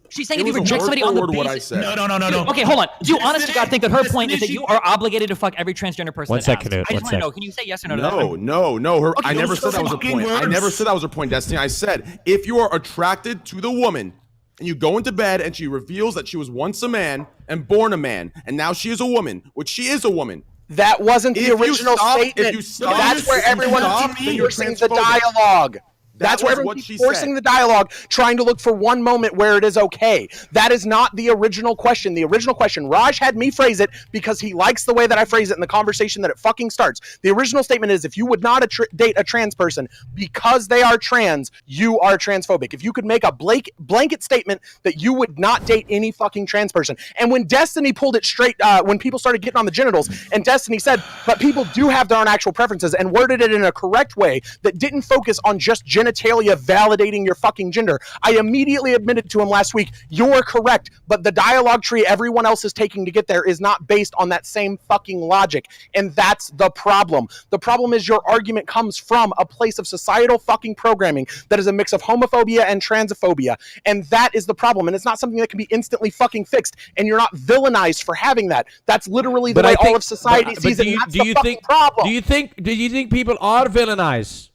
She's saying if you reject somebody on the basis. No. Okay, hold on. Do you honest to God think that her point is that you are obligated to fuck every transgender person? One second. I just want to know. Can you say yes or no to that? No. I never said that was a point. I never said that was a point, Destiny. I said if you are attracted to the woman and you go into bed and she reveals that she was once a man and born a man and now she is a woman, which she is a woman. That wasn't the original statement. That's where everyone keeps forcing the dialogue. That's where everyone keeps forcing the dialogue, trying to look for one moment where it is okay. That is not the original question. The original question, Raj had me phrase it because he likes the way that I phrase it in the conversation that it fucking starts. The original statement is, if you would not date a trans person because they are trans, you are transphobic. If you could make a blanket statement that you would not date any fucking trans person. And when Destiny pulled it straight, when people started getting on the genitals, and Destiny said, but people do have their own actual preferences, and worded it in a correct way that didn't focus on just genitals genitalia validating your fucking gender. I immediately admitted to him last week, you're correct, but the dialogue tree everyone else is taking to get there is not based on that same fucking logic. And that's the problem. The problem is your argument comes from a place of societal fucking programming that is a mix of homophobia and transphobia. And that is the problem. And it's not something that can be instantly fucking fixed. And you're not villainized for having that. That's literally the way all of society sees it. That's the fucking problem. Do you think people are villainized?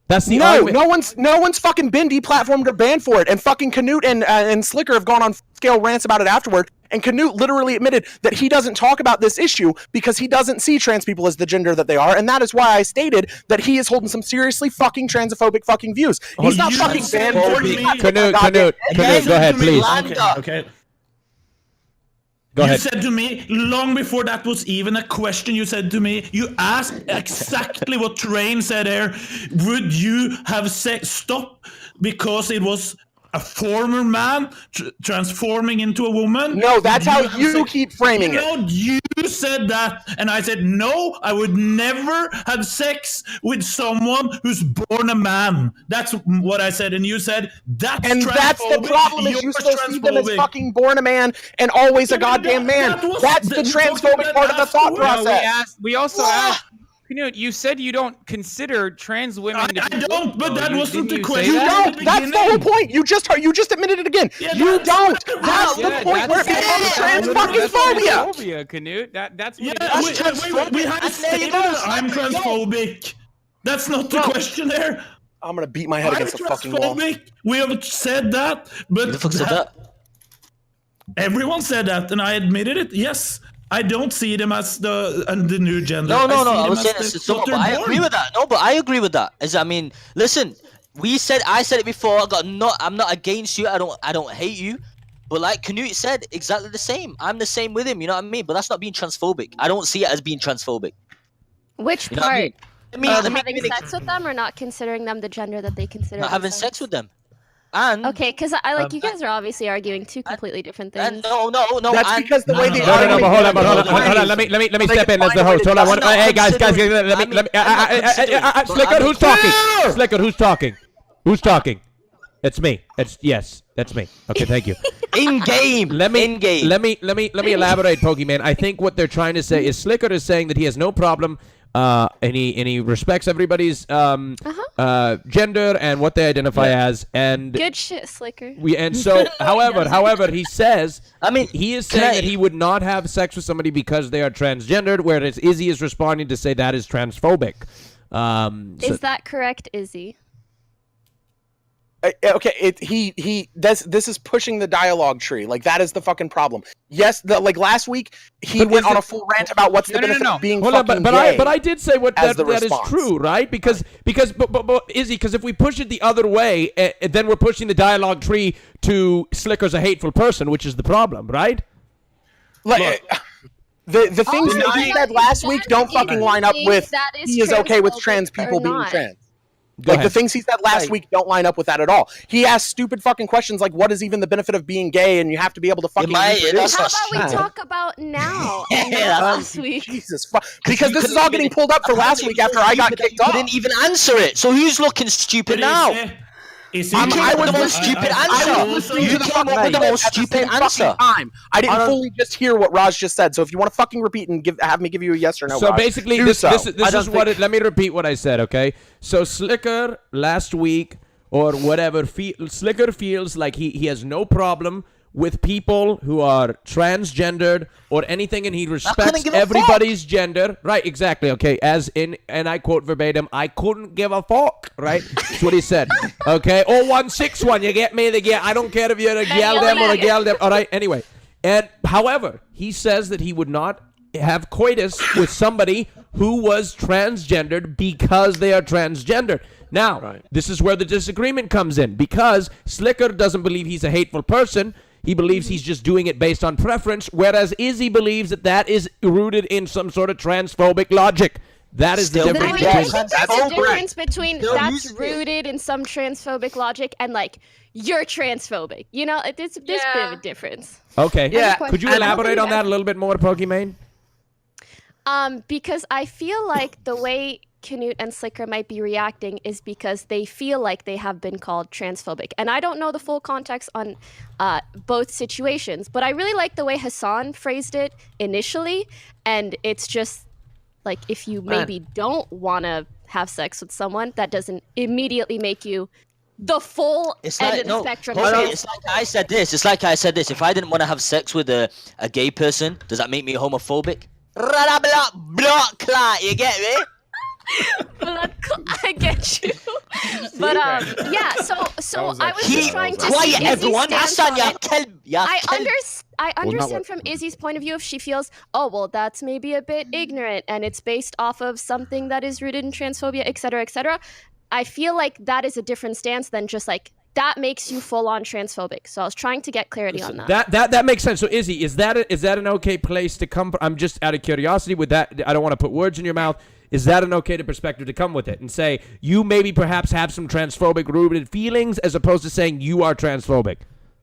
That's the no argument. no one's fucking been deplatformed or banned for it. And fucking Canute and Slicker have gone on scale rants about it afterward. And Canute literally admitted that he doesn't talk about this issue because he doesn't see trans people as the gender that they are. And that is why I stated that he is holding some seriously fucking transphobic fucking views. He's not fucking banned for it. Canute, go ahead, please. Okay. Go ahead. You said to me, long before that was even a question, you said to me, you asked exactly what Train said here. Would you have stop because it was a former man transforming into a woman? No, that's how you keep framing it. No, you said that, and I said, no, I would never have sex with someone who's born a man. That's what I said, and you said, that's and that's the problem is you still see them as fucking born a man and always a goddamn man. That's the transphobic part of the thought process. We also asked, you said you don't consider trans women. I don't, but that wasn't the question. You don't. That's the whole point. You just admitted it again. Yeah, you don't. That's the point where it becomes trans fucking phobia. Canute. That's we had stated I'm transphobic. That's not the question there. I'm gonna beat my head against the fucking wall. We have said that, but everyone said that, and I admitted it. Yes. I don't see them as the new gender. No. I was saying it's but I agree with that. No, but I agree with that. Listen, I said it before. I'm not against you. I don't hate you. But like Canute said, exactly the same. I'm the same with him. You know what I mean? But that's not being transphobic. I don't see it as being transphobic. Which you know part? Having sex with them or not considering them the gender that they consider? Not having sex with them. And okay, because you guys are obviously arguing two completely different things. No. That's because the way they hold on. Let me step in as the host. Hold on. Hey guys, let me. Slicker, who's talking? Slicker, who's talking? Who's talking? It's me. That's me. Okay, thank you. In game. Let me elaborate, Pokimane. I think what they're trying to say is Slicker is saying that he has no problem. And he respects everybody's gender and what they identify as, and good shit, Slicker. However, he says, he is saying that he would not have sex with somebody because they are transgendered, whereas Izzy is responding to say that is transphobic. Is that correct, Izzy? Okay, this is pushing the dialogue tree. Like, that is the fucking problem. Yes, last week he went on a full rant about what's the benefit of being fucking gay. But I did say that is true, right? Because Izzy, because if we push it the other way, then we're pushing the dialogue tree to Slicker's a hateful person, which is the problem, right? The things that he said last week don't fucking line up with he is okay with trans people being trans. The things he said last week don't line up with that at all. He asked stupid fucking questions like, what is even the benefit of being gay? And you have to be able to fucking... How about we talk about now and not last week? Jesus fuck. Because this is all getting pulled up for last week after I got kicked off. You didn't even answer it. So who's looking stupid now? I was the most stupid answer. You came up with the most stupid answer. I didn't fully just hear what Raj just said. So if you want to fucking repeat and have me give you a yes or no, so Raj, basically, this is what let me repeat what I said. Okay, so Slicker last week or whatever, Slicker feels like he has no problem with people who are transgendered or anything, and he respects everybody's gender. Right, exactly. Okay, and I quote verbatim, I couldn't give a fuck. Right, that's what he said. Okay, 0161, you get me? I don't care if you're a gal them or a gal them. All right, anyway. And however, he says that he would not have coitus with somebody who was transgendered because they are transgendered. Now, this is where the disagreement comes in, because Slicker doesn't believe he's a hateful person. He believes he's just doing it based on preference, whereas Izzy believes that is rooted in some sort of transphobic logic. That is the difference. There's a difference between that's rooted in some transphobic logic and like you're transphobic. You know, there's a bit of a difference. Okay. Yeah. Could you elaborate on that a little bit more, Pokimane? Because I feel like the way Canute and Slicker might be reacting is because they feel like they have been called transphobic. And I don't know the full context on both situations, but I really like the way Hasan phrased it initially. And it's just like, if you maybe don't want to have sex with someone, that doesn't immediately make you the full end of the spectrum. It's like I said this. It's like I said this. If I didn't want to have sex with a gay person, does that make me homophobic? You get me? I get you. But yeah, so I was just trying to quiet, see everyone. Hasan, I understand from Izzy's point of view if she feels, oh, well, that's maybe a bit ignorant and it's based off of something that is rooted in transphobia, etc., etc. I feel like that is a different stance than just like, that makes you full-on transphobic. So I was trying to get clarity on that. That makes sense. So Izzy, is that an okay place to come from? I'm just out of curiosity with that. I don't want to put words in your mouth. Is that an okay perspective to come with it and say you maybe perhaps have some transphobic rooted feelings as opposed to saying you are transphobic?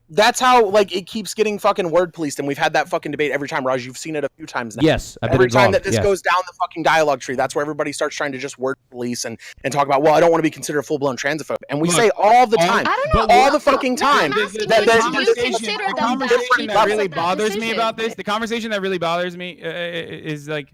That's how, like, it keeps getting fucking word policed, and we've had that fucking debate every time, Raj. You've seen it a few times now. Yes, I've been every time involved, that this goes down the fucking dialogue tree, that's where everybody starts trying to just word police and talk about, well, I don't want to be considered a full-blown transphobe. And we say all the time, all the fucking time, the conversation that really bothers me about this, the conversation that really bothers me is like,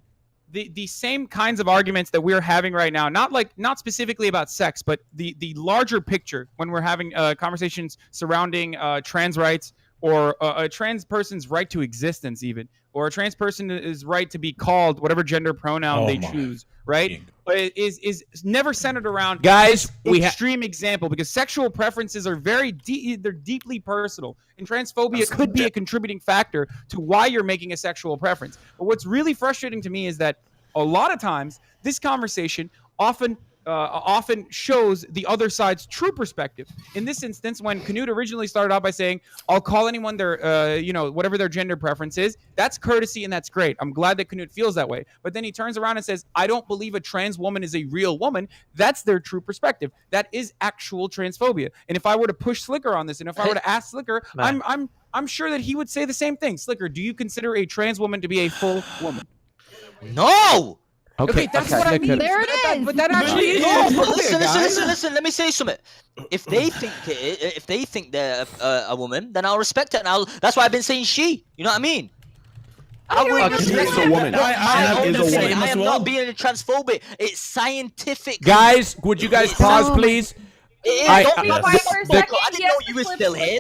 the same kinds of arguments that we're having right now, not specifically about sex, but the larger picture when we're having conversations surrounding trans rights or a trans person's right to existence even, or a trans person's right to be called whatever gender pronoun they choose, right? But it is never centered around guys. Extreme example, because sexual preferences are they're deeply personal, and transphobia could be a contributing factor to why you're making a sexual preference. But what's really frustrating to me is that a lot of times this conversation often shows the other side's true perspective. In this instance, when Canute originally started out by saying, I'll call anyone their, whatever their gender preference is, that's courtesy and that's great. I'm glad that Canute feels that way. But then he turns around and says, I don't believe a trans woman is a real woman. That's their true perspective. That is actual transphobia. And if I were to push Slicker on this, and if I were to ask Slicker, I'm sure that he would say the same thing. Slicker, do you consider a trans woman to be a full woman? No! Okay, that's what I mean. There it is. But that actually is. Listen. Let me say something. If they think they're a woman, then I'll respect it. And that's why I've been saying she. You know what I mean? She is a woman. I am not being a transphobic. It's scientific. Guys, would you guys pause, please? I didn't know you were still here.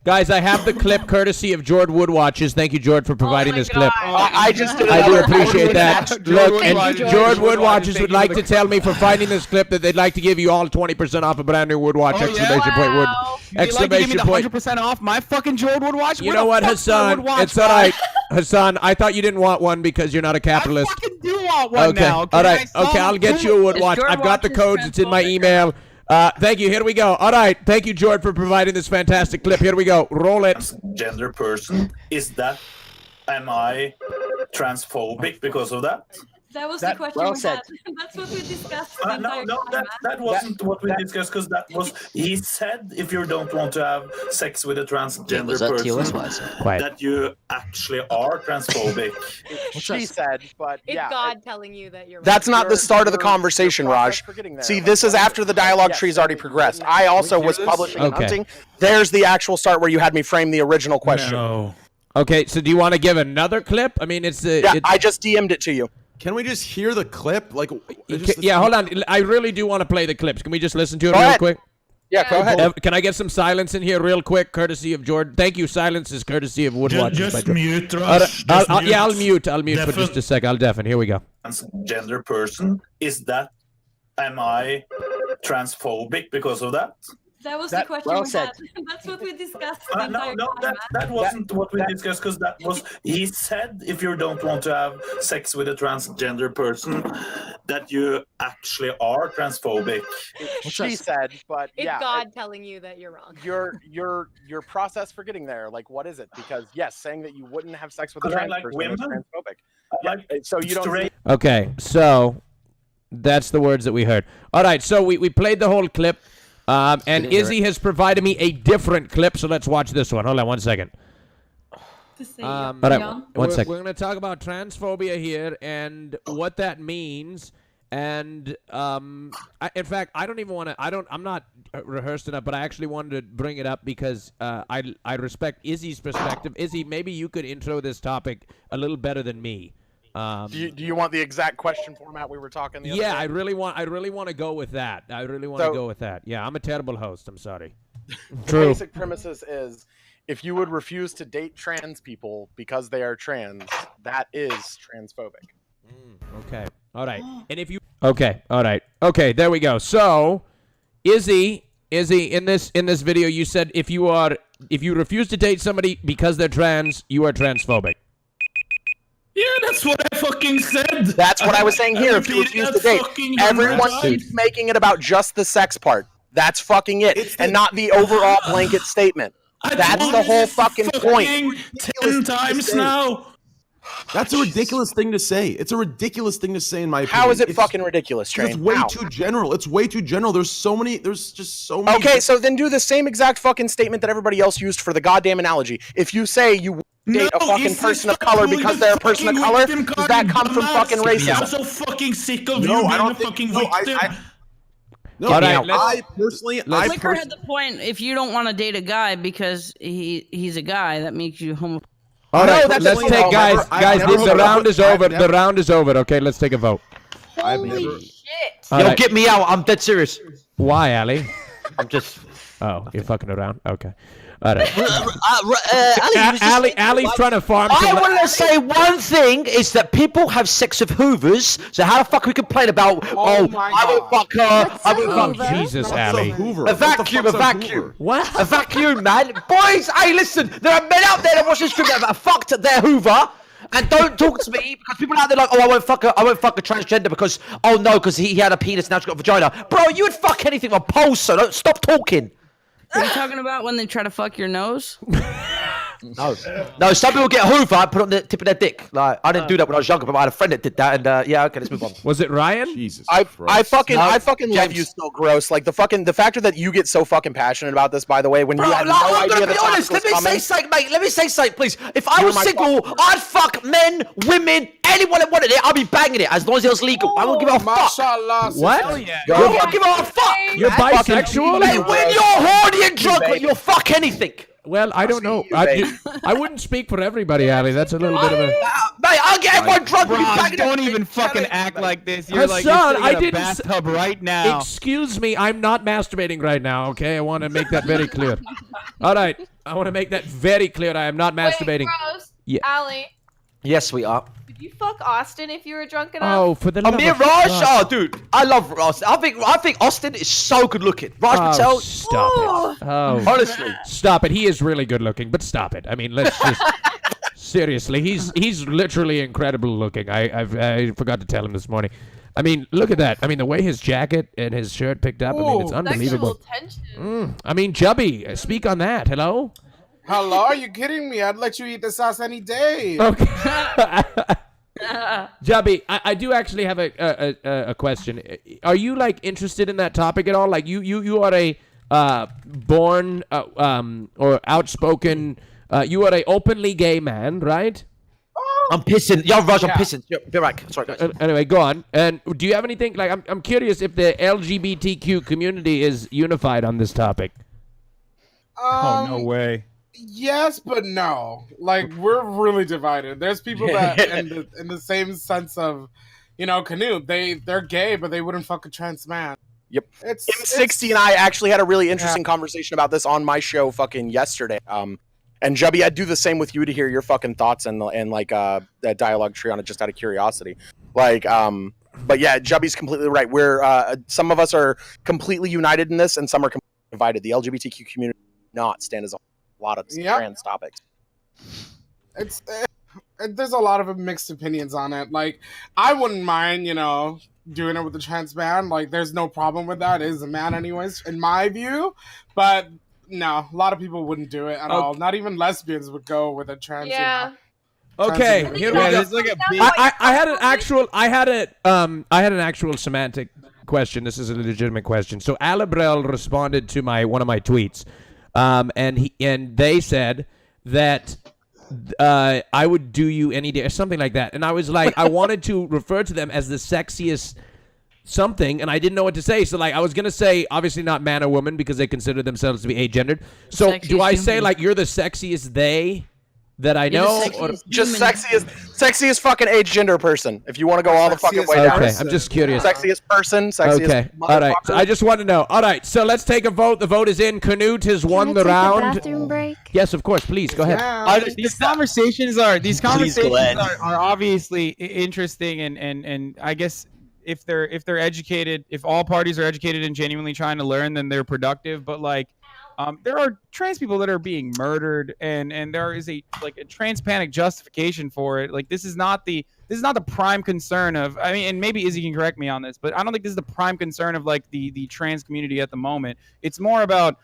Guys, I have the clip courtesy of Jord Woodwatches. Thank you, Jord, for providing this clip. I just did I do appreciate that. Look, and Jord Woodwatches would like to tell me for finding this clip that they'd like to give you all 20% off a brand new Woodwatch! Exclamation point! Wood! Exclamation point! 100% off my fucking Jord Woodwatch. You know what, Hasan? It's all right, Hasan. I thought you didn't want one because you're not a capitalist. I fucking do want one now. All right. Okay, I'll get you a Woodwatch. I've got the codes. It's in my email. Thank you. Here we go. All right. Thank you, George, for providing this fantastic clip. Here we go. Roll it. Gender person. Am I transphobic because of that? That was the question we had. That's what we discussed. That wasn't what we discussed, because that was, he said, if you don't want to have sex with a transgender person, that you actually are transphobic. She said, but it's God telling you that you're. That's not the start of the conversation, Raj. See, this is after the dialogue tree's already progressed. I also was publishing and hunting. There's the actual start where you had me frame the original question. No. Okay, so do you want to give another clip? I mean, it's I just DM'd it to you. Can we just hear the clip? Like, hold on. I really do want to play the clips. Can we just listen to it real quick? Yeah, go ahead. Can I get some silence in here real quick, courtesy of Jordan? Thank you. Silence is courtesy of Woodwatch. Just mute, Rush. Yeah, I'll mute for just a sec. I'll deafen. Here we go. Transgender person. Am I transphobic because of that? That was the question we had. That's what we discussed. That wasn't what we discussed, because that was, he said, if you don't want to have sex with a transgender person, that you actually are transphobic. She said, but it's God telling you that you're wrong. Your process for getting there, like, what is it? Because yes, saying that you wouldn't have sex with a trans person is transphobic. So you don't. Okay, so that's the words that we heard. All right, so we played the whole clip. And Izzy has provided me a different clip, so let's watch this one. Hold on 1 second. to say. All right, Jan? one second. We're going to talk about transphobia here and what that means. And in fact, I don't even want to. I'm not rehearsed enough, but I actually wanted to bring it up because I respect Izzy's perspective. Izzy, maybe you could intro this topic a little better than me. Do you want the exact question format we were talking the other day? I really want to go with that. I really want to go with that. Yeah, I'm a terrible host. I'm sorry. The basic premises is if you would refuse to date trans people because they are trans, that is transphobic. Okay. All right. And if you Okay. All right. Okay, there we go. So, Izzy, in this video you said if you refuse to date somebody because they're trans, you are transphobic. Yeah, that's what I fucking said. That's what I was saying here. If you refuse to date, everyone keeps making it about just the sex part. That's fucking it, and not the overall blanket statement. That's the whole fucking point. 10 times now. That's a ridiculous thing to say. It's a ridiculous thing to say, in my opinion. How is it fucking ridiculous, Train? It's way too general. It's way too general. There's just so many. Okay, so then do the same exact fucking statement that everybody else used for the goddamn analogy. If you say you date a fucking person of color because they're a person of color, does that come from fucking racism? I'm so fucking sick of you being a fucking victim. I personally, Flicker had the point. If you don't want to date a guy because he's a guy, that makes you homophobic. All right, let's take guys. The round is over. The round is over. Okay, let's take a vote. Holy shit! Yo, get me out. I'm dead serious. Why, Ali? I'm just. Oh, you're fucking around. Okay. All right. Ali's trying to farm. I want to say one thing is that people have sex with hoovers. So how the fuck we complain about? I won't fuck her. I won't fuck Jesus, Ali. A vacuum. A vacuum. What? A vacuum, man. Boys, hey, listen. There are men out there that watch this stream that have fucked their hoover. And don't talk to me because people out there like, oh, I won't fuck a transgender because, oh no, because he had a penis now he's got a vagina. Bro, you would fuck anything on pole, so don't stop talking. Are you talking about when they try to fuck your nose? No, some people get a hoover and put it on the tip of their dick. Like, I didn't do that when I was younger, but I had a friend that did that, and yeah, okay, let's move on. Was it Ryan? Jesus I fucking James. love you so gross. Like the factor that you get so fucking passionate about this, by the way, when you had no I'm idea gonna the be honest. Let me say something, mate. Let me say something, please. If I was single, I'd fuck men, women, anyone that wanted it. I'd be banging it as long as it was legal. I won't give a fuck. What? I don't give a fuck. You're bisexual? Mate, when you're horny and drunk, you'll fuck anything. Well, I don't know. I wouldn't speak for everybody, Ali. That's a little bit of a... Mate, I'll get everyone drunk. Bros, don't even fucking act like this. You're like Hassan, you're in a bathtub right now. Excuse me, I'm not masturbating right now, okay? I want to make that very clear. All right, I want to make that very clear. I am not masturbating. Bros, Yeah. Ali, Yes, sweetheart. would you fuck Austin if you were drunk enough? Oh, for the love Me and of Raj? God. Oh, dude, I love Austin. I think Austin is so good looking. Raj Patel. Stop it. Oh, honestly, stop it. He is really good looking, but stop it. I mean, let's just seriously. He's literally incredible looking. I forgot to tell him this morning. I mean, look at that. I mean, the way his jacket and his shirt picked up. I mean, it's unbelievable. I mean, Jubby, speak on that. Hello. Hello? Are you kidding me? I'd let you eat the sauce any day. Okay. Jubby, I do actually have a question. Are you like interested in that topic at all? Like you are a born or outspoken. You are a openly gay man, right? I'm pissing. Yo, Raj, I'm pissing. Be right. Sorry, guys. Anyway, go on. And do you have anything like? I'm curious if the LGBTQ community is unified on this topic. Oh no way. Yes, but no. Like, we're really divided. There's people that, in the same sense of, Canute, they're gay, but they wouldn't fuck a trans man. Yep. M60 and I actually had a really interesting conversation about this on my show fucking yesterday. And Jubby, I'd do the same with you to hear your fucking thoughts and that dialogue tree on it just out of curiosity. Like, but yeah, Jubby's completely right. We're some of us are completely united in this, and some are completely divided. The LGBTQ community does not stand as a lot of trans topics. There's a lot of mixed opinions on it. Like, I wouldn't mind, doing it with the trans man. Like, there's no problem with that. It is a man anyways, in my view. But no, a lot of people wouldn't do it at all. Not even lesbians would go with a trans. Yeah. Okay, here we go. I had an actual semantic question. This is a legitimate question. So Alabrel responded to one of my tweets. And they said that I would do you any day, or something like that. And I was like, I wanted to refer to them as the sexiest something, and I didn't know what to say. So like, I was gonna say obviously not man or woman because they consider themselves to be agendered. So do I say like you're the sexiest they that I know, or just sexiest fucking agender person? If you want to go all the fucking way down. Okay, I'm just curious. Sexiest person, sexiest. Okay, all right. So I just want to know. All right, so let's take a vote. The vote is in. Canute has won the round. Bathroom break. Yes, of course. Please go ahead. These conversations are obviously interesting, and I guess if they're educated, if all parties are educated and genuinely trying to learn, then they're productive. But like, there are trans people that are being murdered, and there is a transpanic justification for it. Like, this is not the prime concern of, I mean, and maybe Izzy can correct me on this, but I don't think this is the prime concern of like the trans community at the moment. It's more about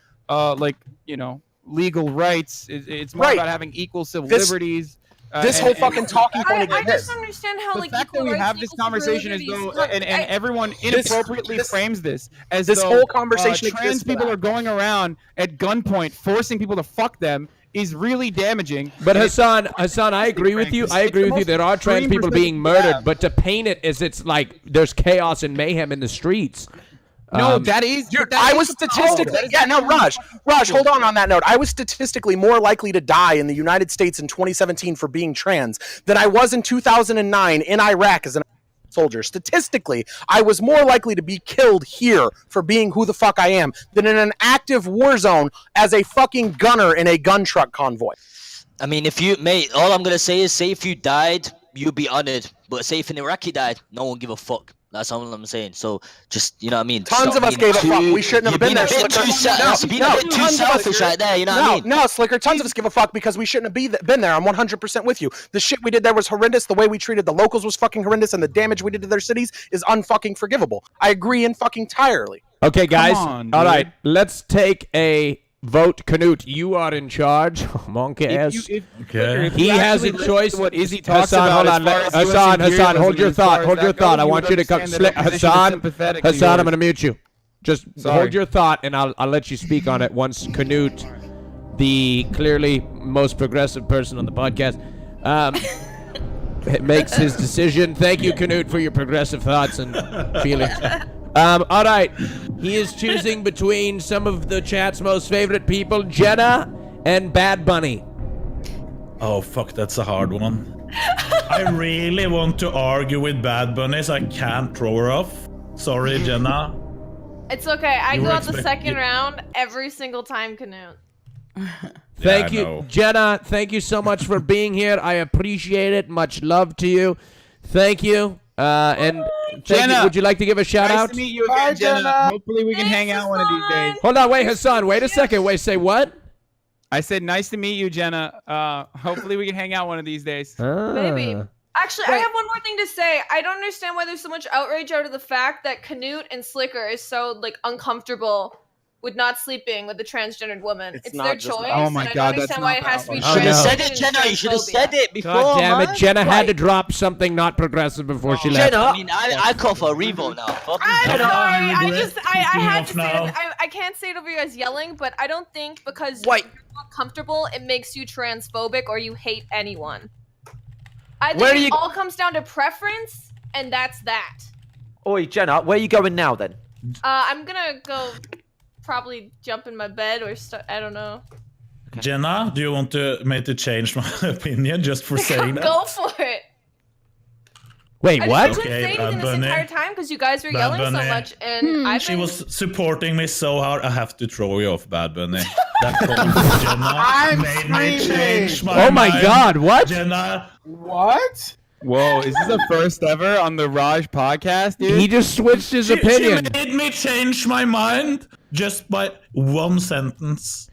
legal rights. It's more about having equal civil liberties. This whole fucking talking point. I just understand how the fact that we have this conversation as though, and everyone inappropriately frames this as this though whole conversation trans people are going around at gunpoint forcing people to fuck them is really damaging. But Hassan, I agree with you. I agree with you. There are trans people being murdered, but to paint it as it's like there's chaos and mayhem in the streets. No, that is. Dude, I was statistically. Raj, hold on that note. I was statistically more likely to die in the United States in 2017 for being trans than I was in 2009 in Iraq as an soldier. Statistically, I was more likely to be killed here for being who the fuck I am than in an active war zone as a fucking gunner in a gun truck convoy. I mean, all I'm gonna say is, say if you died, you'd be honored. But say if an Iraqi died, no one give a fuck. That's all I'm saying. So just, you know what I mean? Tons of us gave a fuck. We shouldn't have been there. Being a bit too selfish right there, you know what I mean? No, Slicker, tons of us give a fuck because we shouldn't have been there. I'm 100% with you. The shit we did there was horrendous. The way we treated the locals was fucking horrendous, and the damage we did to their cities is unfucking forgivable. I agree entirely. Okay, guys. All right, let's take a vote. Canute, you are in charge. Monkey ass. Okay. He has a choice. What Izzy talks Hassan, about. Hold on. Hassan, hold your thought. Hold your thought. I want you to come. Hassan, I'm going to mute you. Just hold your thought, and I'll let you speak on it once Canute, the clearly most progressive person on the podcast, makes his decision. Thank you, Canute, for your progressive thoughts and feelings. All right. He is choosing between some of the chat's most favorite people, Jenna and Bad Bunny. Oh, fuck, that's a hard one. I really want to argue with Bad Bunny, so I can't throw her off. Sorry, Jenna. It's okay. I go out the second round every single time, Canute. Thank you, Jenna. Thank you so much for being here. I appreciate it. Much love to you. Thank you. And Jenna, would you like to give a shout out? Nice to meet you again, Jenna. Hopefully we can hang out one of these days. Hold on, wait, Hassan. Wait a second. Wait, say what? I said nice to meet you, Jenna. Hopefully we can hang out one of these days. Maybe. Actually, I have one more thing to say. I don't understand why there's so much outrage out of the fact that Canute and Slicker is so uncomfortable with not sleeping with a transgendered woman. It's their choice. Oh my God, I don't understand why it has to be. You should have said it, Jenna. You should have said it before. God damn it, Jenna had to drop something not progressive before she left. Jenna, I mean, I call for a revote now. I'm sorry. I had to say it. I can't say it over you guys yelling, but I don't think because you're not comfortable, it makes you transphobic or you hate anyone. I think it all comes down to preference, and that's that. Oi, Jenna, where are you going now then? I'm gonna go probably jump in my bed or I don't know. Okay. Jenna, do you want me to change my opinion just for saying that? Go for it. Wait, what? I couldn't say anything this entire time because you guys were yelling so much, and she was supporting me so hard. I have to throw you off, Bad Bunny. That call from Jenna made me change my mind. Oh my God! What? Jenna. What? Whoa! Is this the first ever on the RAJJ podcast, dude? He just switched his opinion. She made me change my mind just by one sentence.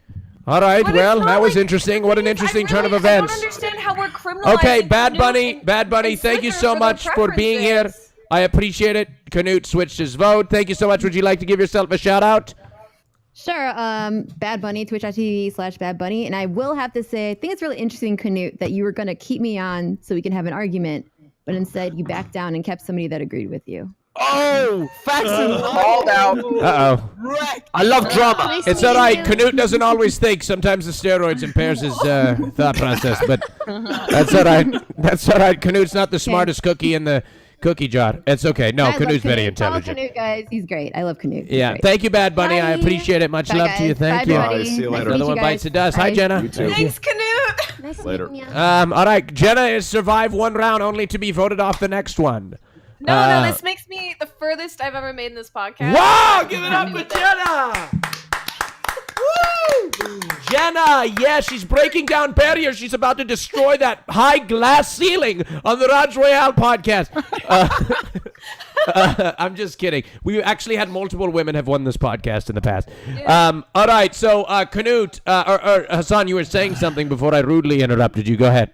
All right, well, that was interesting. What an interesting turn of events. I don't understand how we're criminalizing. Okay, Bad Bunny, thank you so much for being here. I appreciate it. Canute switched his vote. Thank you so much. Would you like to give yourself a shout out? Sure. Bad Bunny, twitch.tv/Bad Bunny. And I will have to say, I think it's really interesting, Canute, that you were going to keep me on so we can have an argument, but instead you backed down and kept somebody that agreed with you. Oh, facts called out. Uh-oh. I love drama. It's all right. Canute doesn't always think. Sometimes the steroids impairs his thought process, but that's all right. That's all right. Canute's not the smartest cookie in the cookie jar. It's okay. No, Canute's very intelligent. Follow Canute, guys. He's great. I love Canute. Yeah. Thank you, Bad Bunny. I appreciate it. Much Bye, love to you. guys. Thank Bye, you. everybody. See you later. Another one bites the dust. Hi, Bye. Jenna. You too. Thanks, Canute. Nice to Later. meet you. All right. Jenna has survived one round only to be voted off the next one. No, this makes me the furthest I've ever made in this podcast. Wow! Give it up for Jenna! Woo! Jenna, yeah, she's breaking down barriers. She's about to destroy that high glass ceiling on the RAJJ ROYALE podcast. I'm just kidding. We actually had multiple women have won this podcast in the past. Yeah. All right, so Canute, or Hasan, you were saying something before I rudely interrupted you. Go ahead.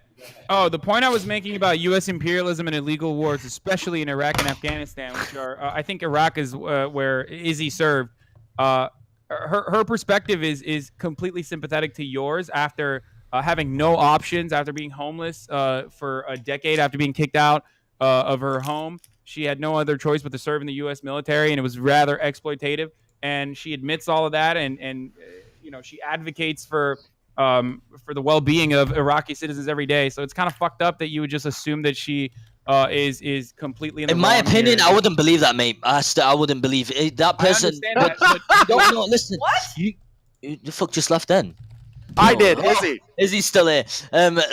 Oh, the point I was making about U.S. imperialism and illegal wars, especially in Iraq and Afghanistan, which are, I think Iraq is where Izzy served. Her perspective is completely sympathetic to yours after having no options, after being homeless for a decade, after being kicked out of her home. She had no other choice but to serve in the U.S. military, and it was rather exploitative. And she admits all of that, and you know, she advocates for the well-being of Iraqi citizens every day. So it's kind of fucked up that you would just assume that she is completely in the my wrong opinion, here. I wouldn't believe that, mate. I wouldn't believe it. That person. I understand that, Don't know. Listen. What? You the fuck just left then? I did. Izzy. Izzy's still here.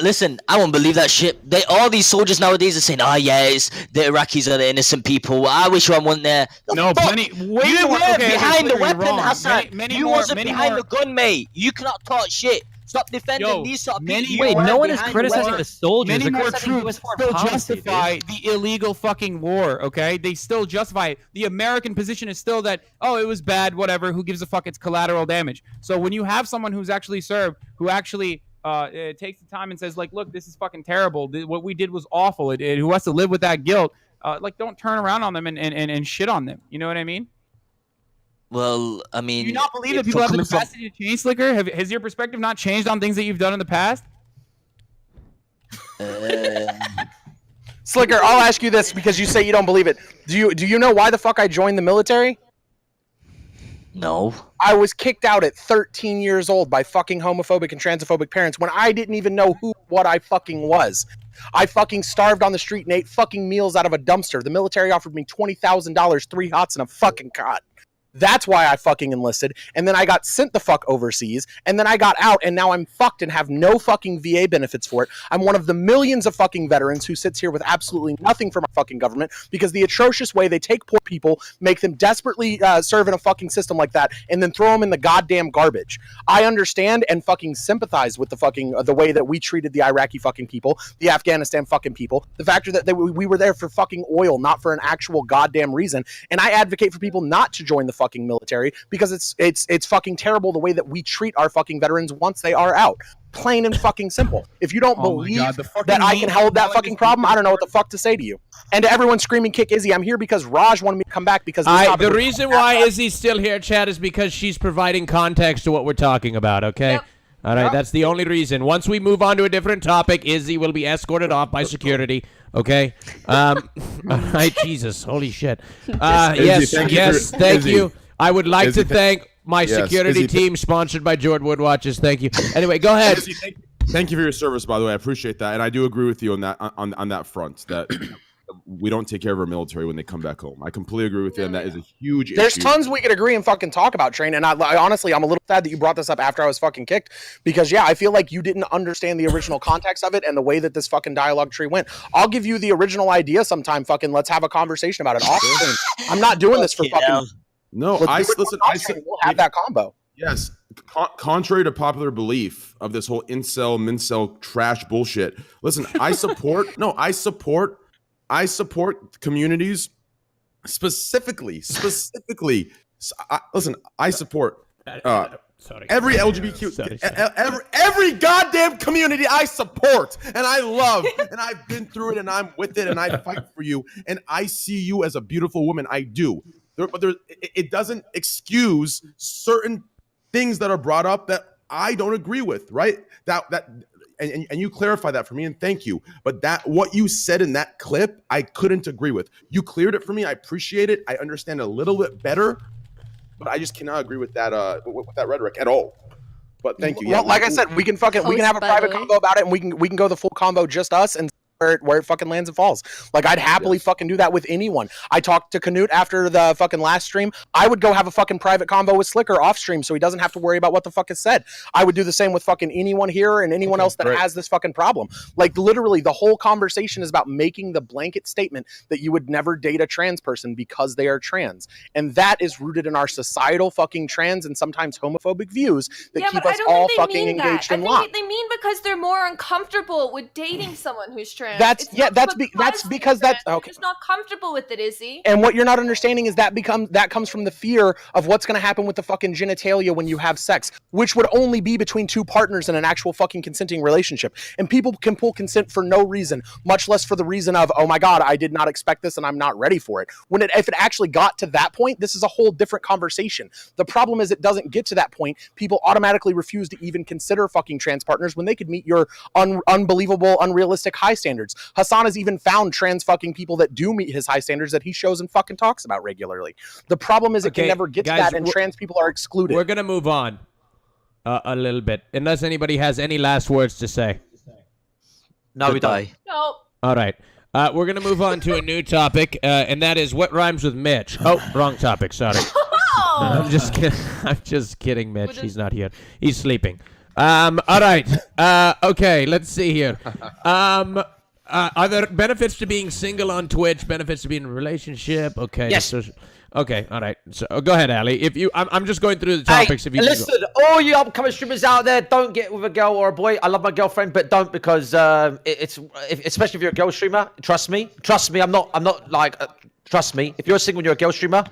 Listen, I won't believe that shit. All these soldiers nowadays are saying, yes, the Iraqis are the innocent people. I wish I wasn't there. No, plenty. You were behind the weapon, Hassan. You wasn't many behind more. the gun, mate. You cannot talk shit. Stop defending these sort of people. Wait, no one is behind criticizing the soldiers. Many They're more criticizing troops US foreign still policy, justify dude. the illegal fucking war, okay? They still justify it. The American position is still that, it was bad, whatever, who gives a fuck, it's collateral damage. So when you have someone who's actually served, who actually takes the time and says, like, look, this is fucking terrible. What we did was awful. Who has to live with that guilt, don't turn around on them and shit on them. You know what I mean? Well, I mean, Do you not believe that people have the capacity to change, Slicker? Has your perspective not changed on things that you've done in the past? Slicker, I'll ask you this because you say you don't believe it. Do you know why the fuck I joined the military? No. I was kicked out at 13 years old by fucking homophobic and transphobic parents when I didn't even know what I fucking was. I fucking starved on the street and ate fucking meals out of a dumpster. The military offered me $20,000, 3 hots, and a fucking cot. That's why I fucking enlisted, and then I got sent the fuck overseas, and then I got out, and now I'm fucked and have no fucking VA benefits for it. I'm one of the millions of fucking veterans who sits here with absolutely nothing from our fucking government because the atrocious way they take poor people, make them desperately serve in a fucking system like that, and then throw them in the goddamn garbage. I understand and fucking sympathize with the fucking the way that we treated the Iraqi fucking people, the Afghanistan fucking people, the factor that we were there for fucking oil, not for an actual goddamn reason, and I advocate for people not to join the fucking military because it's fucking terrible the way that we treat our fucking veterans once they are out. Plain and fucking simple. If you don't believe that I can hold that fucking problem, I don't know what the fuck to say to you. And to everyone screaming kick Izzy, I'm here because Raj wanted me to come back because the reason why Izzy's still here, Chad, is because she's providing context to what we're talking about, okay? Yep. All right, that's the only reason. Once we move on to a different topic, Izzy will be escorted off by security, okay? All right, Jesus, holy shit. Yes, thank you. I would like to thank my security team sponsored by Jordan Wood Watches. Thank you. Anyway, go ahead. Thank you for your service, by the way. I appreciate that, and I do agree with you on that on that front. That we don't take care of our military when they come back home. I completely agree with you, and that is a huge There's issue. tons we could agree and fucking talk about, Train. And I honestly, I'm a little sad that you brought this up after I was fucking kicked because, I feel like you didn't understand the original context of it and the way that this fucking dialogue tree went. I'll give you the original idea sometime. Fucking let's have a conversation about it. I'm not doing this for fucking. No, we'll have that combo. Yes, contrary to popular belief of this whole incel, mincel trash bullshit. Listen, I support communities specifically. Listen, I support every LGBTQ, every goddamn community I support and I love, and I've been through it and I'm with it and I fight for you and I see you as a beautiful woman. I do. But it doesn't excuse certain things that are brought up that I don't agree with, right? That and you clarify that for me, and thank you. But what you said in that clip, I couldn't agree with. You cleared it for me. I appreciate it. I understand a little bit better, but I just cannot agree with that with that rhetoric at all. But thank you. Well, like I said, we can have a private combo about it, and we can go the full combo, just us, and where it fucking lands and falls. Like, I'd happily fucking do that with anyone. I talked to Canute after the fucking last stream. I would go have a fucking private combo with Slicker off stream so he doesn't have to worry about what the fuck is said. I would do the same with fucking anyone here and anyone else that has this fucking problem. Like, literally, the whole conversation is about making the blanket statement that you would never date a trans person because they are trans. And that is rooted in our societal fucking trans and sometimes homophobic views that keep us all fucking engaged and locked. They mean because they're more uncomfortable with dating someone who's trans. That's because okay. He's not comfortable with it, is he? And what you're not understanding is that comes from the fear of what's going to happen with the fucking genitalia when you have sex, which would only be between two partners in an actual fucking consenting relationship. And people can pull consent for no reason, much less for the reason of, oh my God, I did not expect this and I'm not ready for it. If it actually got to that point, this is a whole different conversation. The problem is it doesn't get to that point. People automatically refuse to even consider fucking trans partners when they could meet your unbelievable, unrealistic high standards. Hasan has even found trans fucking people that do meet his high standards that he shows and fucking talks about regularly. The problem is it can never get to that, and trans people are excluded. We're gonna move on a little bit, unless anybody has any last words to say. No, we don't. No. All right. We're gonna move on to a new topic, and that is what rhymes with Mitch. Oh, wrong topic. Sorry. I'm just kidding. I'm just kidding, Mitch. He's not here. He's sleeping. All right. Okay. Let's see here. Are there benefits to being single on Twitch? Benefits to being in a relationship? Okay. Yes. Okay. All right. So go ahead, Ali. If you, I'm just going through the topics. Hey, if you listen, all you upcoming streamers out there, don't get with a girl or a boy. I love my girlfriend, but don't because especially if you're a girl streamer. Trust me. I'm not like. Trust me. If you're single and you're a girl streamer,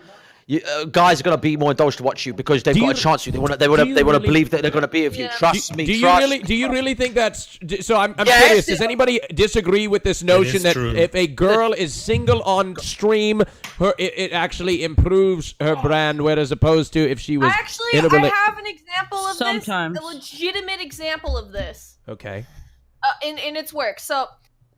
guys are gonna be more indulged to watch you because they've got a chance. They want to believe that they're gonna be with you. Trust me. Do you really think that's so? I'm curious. Does anybody disagree with this notion that if a girl is single on stream, it actually improves her brand, whereas opposed to if she was I have an example of this. A legitimate example of this. Okay. In its work. So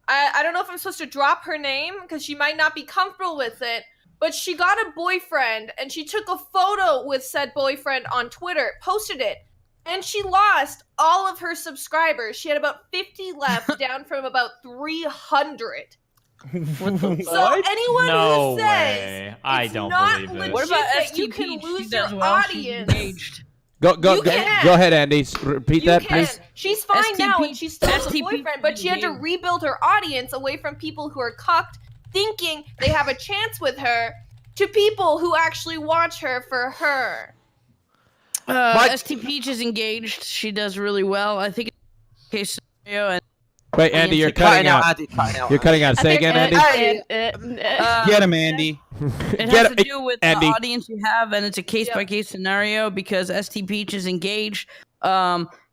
I don't know if I'm supposed to drop her name because she might not be comfortable with it. But she got a boyfriend, and she took a photo with said boyfriend on Twitter, posted it, and she lost all of her subscribers. She had about 50 left, down from about 300. So anyone who says I don't believe it. What about that you can lose your audience? Go ahead, Andy. Repeat that, please. She's fine now, and she's still with a boyfriend, but she had to rebuild her audience away from people who are cucked, thinking they have a chance with her, to people who actually watch her for her. ST Peach is engaged. She does really well. I think it's a case scenario. And wait, Andy, you're cutting out. You're cutting out. Say again, Andy. Get him, Andy. It has to do with the audience you have, and it's a case-by-case scenario because ST Peach is engaged.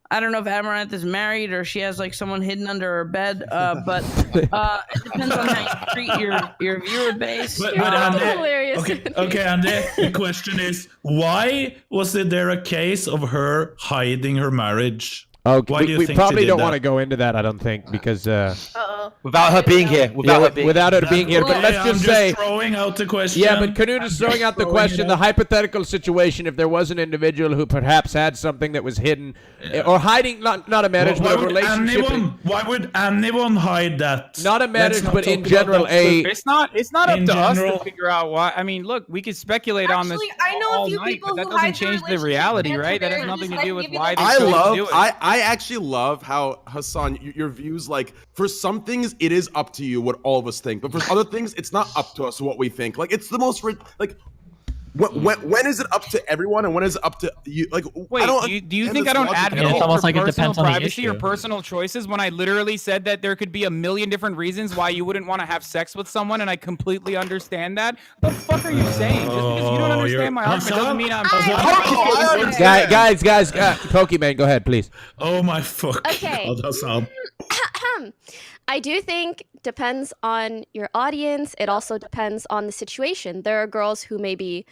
I don't know if Amaranth is married or she has like someone hidden under her bed, but it depends on how you treat your viewer base. But Andy, hilarious. Okay, Andy. The question is, why was there a case of her hiding her marriage? Okay, we probably don't want to go into that, I don't think, because without her being here, without her being here. But let's just say, throwing out the question. Yeah, but Canute is throwing out the question. The hypothetical situation: if there was an individual who perhaps had something that was hidden or hiding, not a marriage, but a relationship. Why would anyone hide that? Not a marriage, but in general, It's not up to us to figure out why. I mean, look, we could speculate on this. I know a few people but that who doesn't hide change their the reality, right? That has nothing to do with why they chose to do it. I actually love how, Hasan, your views, like, for some things, it is up to you what all of us think. But for other things, it's not up to us what we think. Like, it's the most, like, when is it up to everyone and when is it up to you? Like, wait, do you think I don't advocate it's almost for like it personal depends on the privacy or issue. personal choices when I literally said that there could be a million different reasons why you wouldn't want to have sex with someone, and I completely understand that? The fuck are you saying? Just because you don't understand my argument doesn't mean I'm guys, Pokimane, go ahead, please. Oh my fuck. Okay. I do think depends on your audience. It also depends on the situation. There are girls who maybe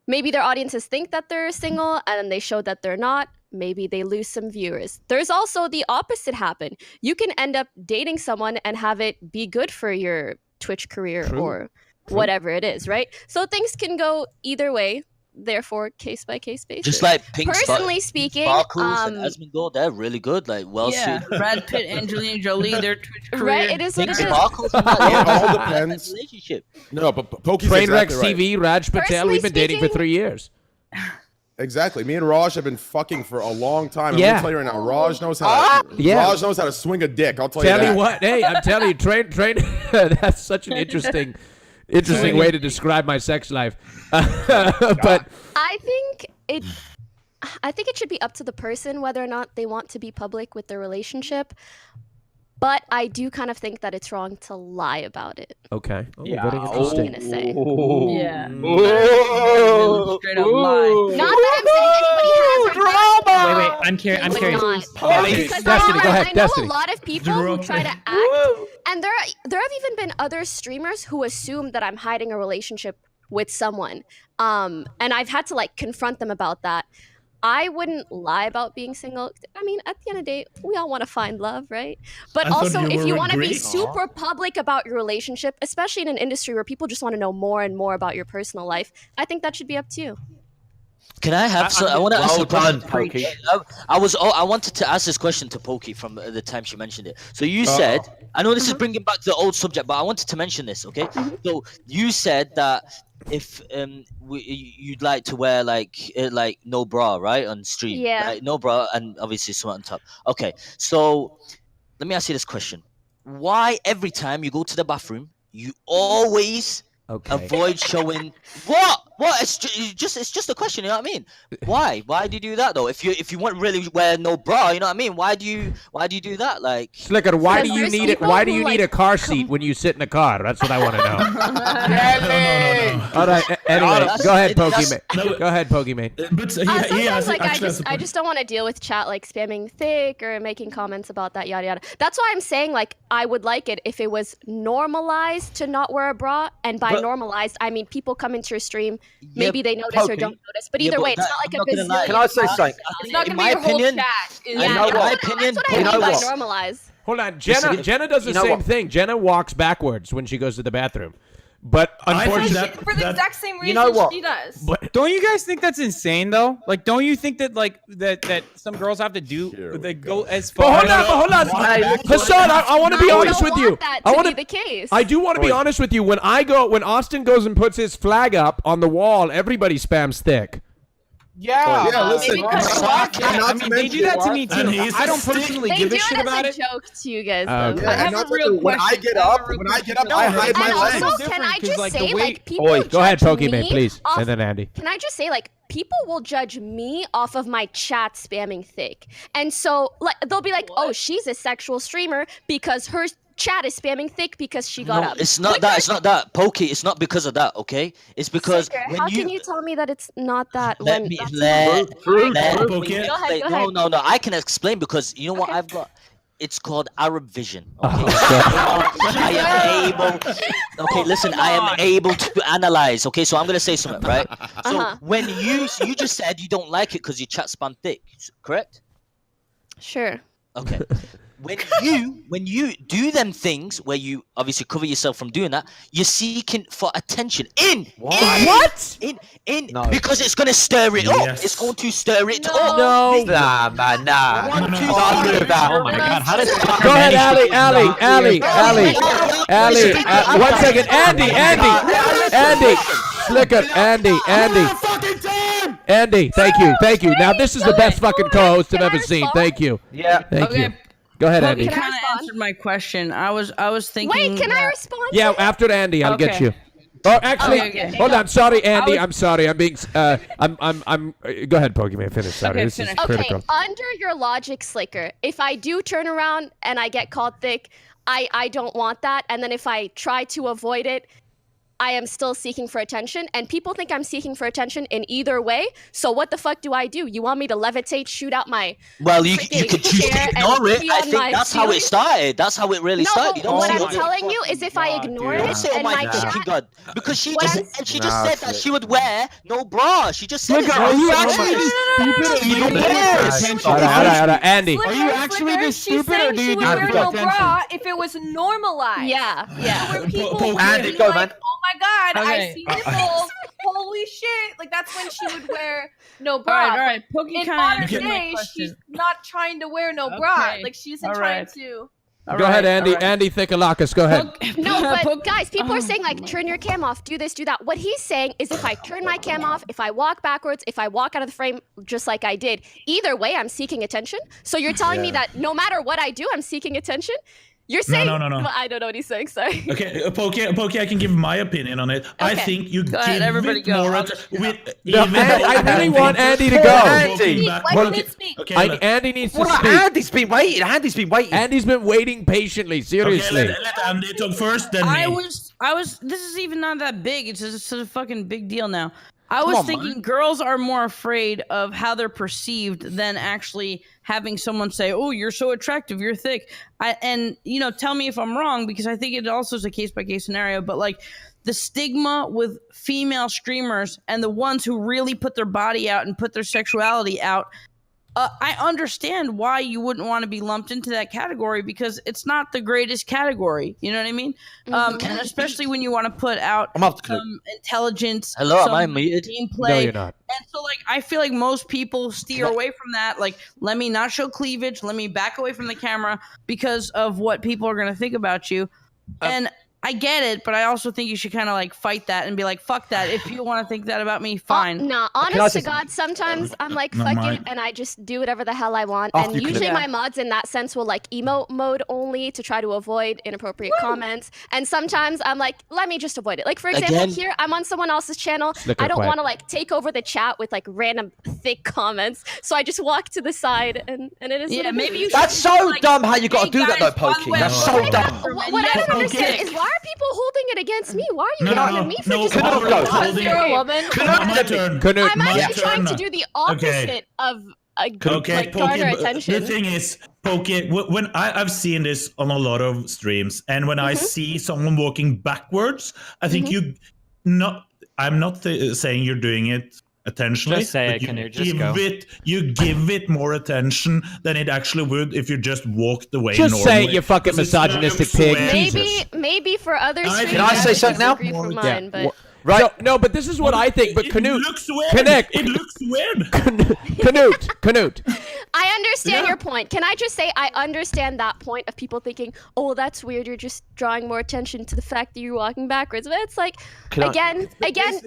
maybe their audiences think that they're single and then they show that they're not. Maybe they lose some viewers. There's also the opposite happen. You can end up dating someone and have it be good for your Twitch career or whatever it is, right? So things can go either way. Therefore, case by case basis. Just like Pink Personally speaking, Sparkles and Asmongold, they're really good. Like suited. Brad Pitt, Angelina Jolie, their Twitch career. Right, it is what it is. Sparkles, It all depends. Relationship. No, but Pokey's Trainwreck exactly right. TV, Raj Patel. We've been dating for 3 years. Exactly. Me and Raj have been fucking for a long time. I'm Yeah. gonna tell you right now, Raj knows how to, Raj knows how to swing a dick. I'll tell you that. Tell you what, hey, I'm telling you, train. That's such an interesting way to describe my sex life. But I think it should be up to the person whether or not they want to be public with their relationship. But I do kind of think that it's wrong to lie about it. okay, Yeah. very interesting. I'm gonna say. Yeah. Straight up lie. Not that I'm saying anybody has. Wait, I'm curious. I'm curious. Because Destiny, go ahead, I know Destiny. a lot of people who try to act, and there have even been other streamers who assume that I'm hiding a relationship with someone, and I've had to like confront them about that. I wouldn't lie about being single. I mean, at the end of the day, we all want to find love, right? But I thought also, you if were you a want to be Greek. super public about your relationship, especially in an industry where people just want to know more and more about your personal life, I think that should be up to you. Can I have? I want to ask a question. Pokey. I wanted to ask this question to Pokey from the time she mentioned it. So you said, I know this is bringing back the old subject, but I wanted to mention this. Okay. So you said that if you'd like to wear like no bra, right, on stream. Yeah. Like, no bra and obviously something on top. Okay. So let me ask you this question: why every time you go to the bathroom, you always avoid showing what? It's just a question, you know what I mean? Why do you do that though? If you want really wear no bra, you know what I mean? Why do you do that? Like Slicker, why do you Because need there's it? Why do people you who, need a like, car seat when you sit in a car? That's what I want to know. No. All right. Anyway, that's- go ahead, that's- Pokimane. Go ahead, Pokimane. But Sometimes, like, I just don't want to deal with chat like spamming thick or making comments about that, yada yada. That's why I'm saying like I would like it if it was normalized to not wear a bra, and by But- normalized I mean people come into your stream, maybe they notice or Pokey. don't notice, but Yeah, either but way, it's that- not like I'm a not gonna lie. bazillion. Can I say something? It's not in gonna be my your whole opinion, chat. in Yeah, my that's opinion, what I you mean know by what? normalize. Hold on, Jenna does the you know same what? thing. Jenna walks backwards when she goes to the bathroom, but I think unfortunately, For the exact same reason You know what? she does. But don't you guys think that's insane though? Like, don't you think that like that some girls have to do they go as But far? hold on. Hassan, I want to be I honest don't with you. want that I to want be the case. I do want to be honest with you. When Austin goes and puts his flag up on the wall, everybody spams thick. Yeah. Yeah, listen. Maybe because I mean, they do that to me And too. he's I don't a stick. personally They give do a shit it about as it. a joke to you guys. Okay. Though. I have And a real when I question. get up, I hide my And legs. also, different can I 'cause, just like, the say, way- like, people Oi, Go ahead, judge Pokimane, me please, off- and then Andy. Can I just say, like, people will judge me off of my chat spamming thick, and so like they'll be like, "Oh, she's a sexual streamer because her chat is spamming thick because she got no, up." it's not that. It's not that. Pokey, it's not because of that. Okay, it's because Sicker, when how can you tell me that it's not that? Let when me that's let Pokey. Go ahead, go ahead. No. I can explain because you know what I've got. It's called Arab vision. Okay, I am able. Okay, listen, I am able to analyze. Okay, so I'm gonna say something, right? So when you just said you don't like it because your chat spam thick, correct? Sure. Okay. When you do them things where you obviously cover yourself from doing that, you're seeking for attention in because it's gonna stir it up. Yes. It's going to stir it up. Nah, man, nah. One, two, Can't three. do that. Oh my god, how does Go ahead, Ali. 1 second, Andy. Slicker, Andy. Thank you. Now this is the best fucking co-host I've ever seen. Thank you. Yeah. Thank you. Okay. Go ahead, You Andy. kind of answered my question. I was thinking. Wait, can I that- respond? Yeah, to after Andy, I'll get Okay. you. Oh, actually, Okay. hold on. Sorry, Andy. was- I'm sorry. I'm being. I'm. Go ahead, Pokimane. Finish. Sorry, Okay, this is finish. critical. Okay, under your logic, Slicker, if I do turn around and I get called thick, I don't want that. And then if I try to avoid it, I am still seeking for attention, and people think I'm seeking for attention in either way. So what the fuck do? You want me to levitate, shoot out my Well, you could choose to ignore it. I think that's how it started. That's how it really started. No, what I'm telling you is if I ignore it and my chat, because she just said that she would wear no bra. She just said it. Are you actually stupid? Andy. Are you actually this stupid, or do you wear no bra if it was normalized? Yeah. So where people would Andy, be go, like, man. oh my god, Okay. I see nipples. Holy shit! Like that's when she would wear no bra. All right. In modern day, she's not trying to wear no bra. Okay. Like she isn't All trying right. to. Go ahead, Andy. Andy Thikalakis, go ahead. No, but guys, people are saying like turn your cam off, do this, do that. What he's saying is if I turn my cam off, if I walk backwards, if I walk out of the frame just like I did, either way I'm seeking attention. So you're telling me that no matter what I do, I'm seeking attention? You're saying No. Well, I don't know what he's saying, sorry. Okay, Pokey, I can give my opinion on it. I think you Go give ahead, everybody it go. more. I really want Andy to go. Andy. Andy needs to Well, speak. Andy's been waiting. Andy's been waiting patiently. Seriously. Okay, let Andy talk first, then I me. was. This is even not that big. It's just a fucking big deal now. I Come was on, thinking man. girls are more afraid of how they're perceived than actually having someone say, "Oh, you're so attractive, you're thick." And tell me if I'm wrong, because I think it also is a case by case scenario. But like the stigma with female streamers and the ones who really put their body out and put their sexuality out. I understand why you wouldn't want to be lumped into that category, because it's not the greatest category. You know what I mean? And especially when you want to put out some intelligence. Hello, am some I muted? Gameplay. No, you're not. And so, like, I feel like most people steer away from that. Like, let me not show cleavage. Let me back away from the camera because of what people are going to think about you. And I get it, but I also think you should kind of like fight that and be like, fuck that. If you want to think that about me, fine. Nah, honest to God, sometimes I'm like, fuck it, and I just do whatever the hell I want. And usually my mods in that sense will like emote mode only to try to avoid inappropriate comments. And sometimes I'm like, let me just avoid it. Like, for example, here, I'm on someone else's channel. I don't want to like take over the chat with like random thick comments. So I just walk to the side and it is. Yeah, maybe you That's so dumb how you got to do that though, Pokey. That's so dumb. What I don't understand is why are people holding it against me? Why are you getting on me for just Because you're a woman. My turn. I'm actually trying to do the opposite of like garner attention. The thing is, Pokey, when I've seen this on a lot of streams, and when I see someone walking backwards, I think I'm not saying you're doing it intentionally. Just say it, Canute. Just go. You give it more attention than it actually would if you just walked away. Just normally. say it, you fucking misogynistic pig. Maybe for others. Can I say something now? For mine, but Right. No, but this is what I think. But Canute, it looks weird. Connect. It looks weird. Canute. I understand your point. Can I just say I understand that point of people thinking, "Oh, that's weird. You're just drawing more attention to the fact that you're walking backwards." But it's like, again,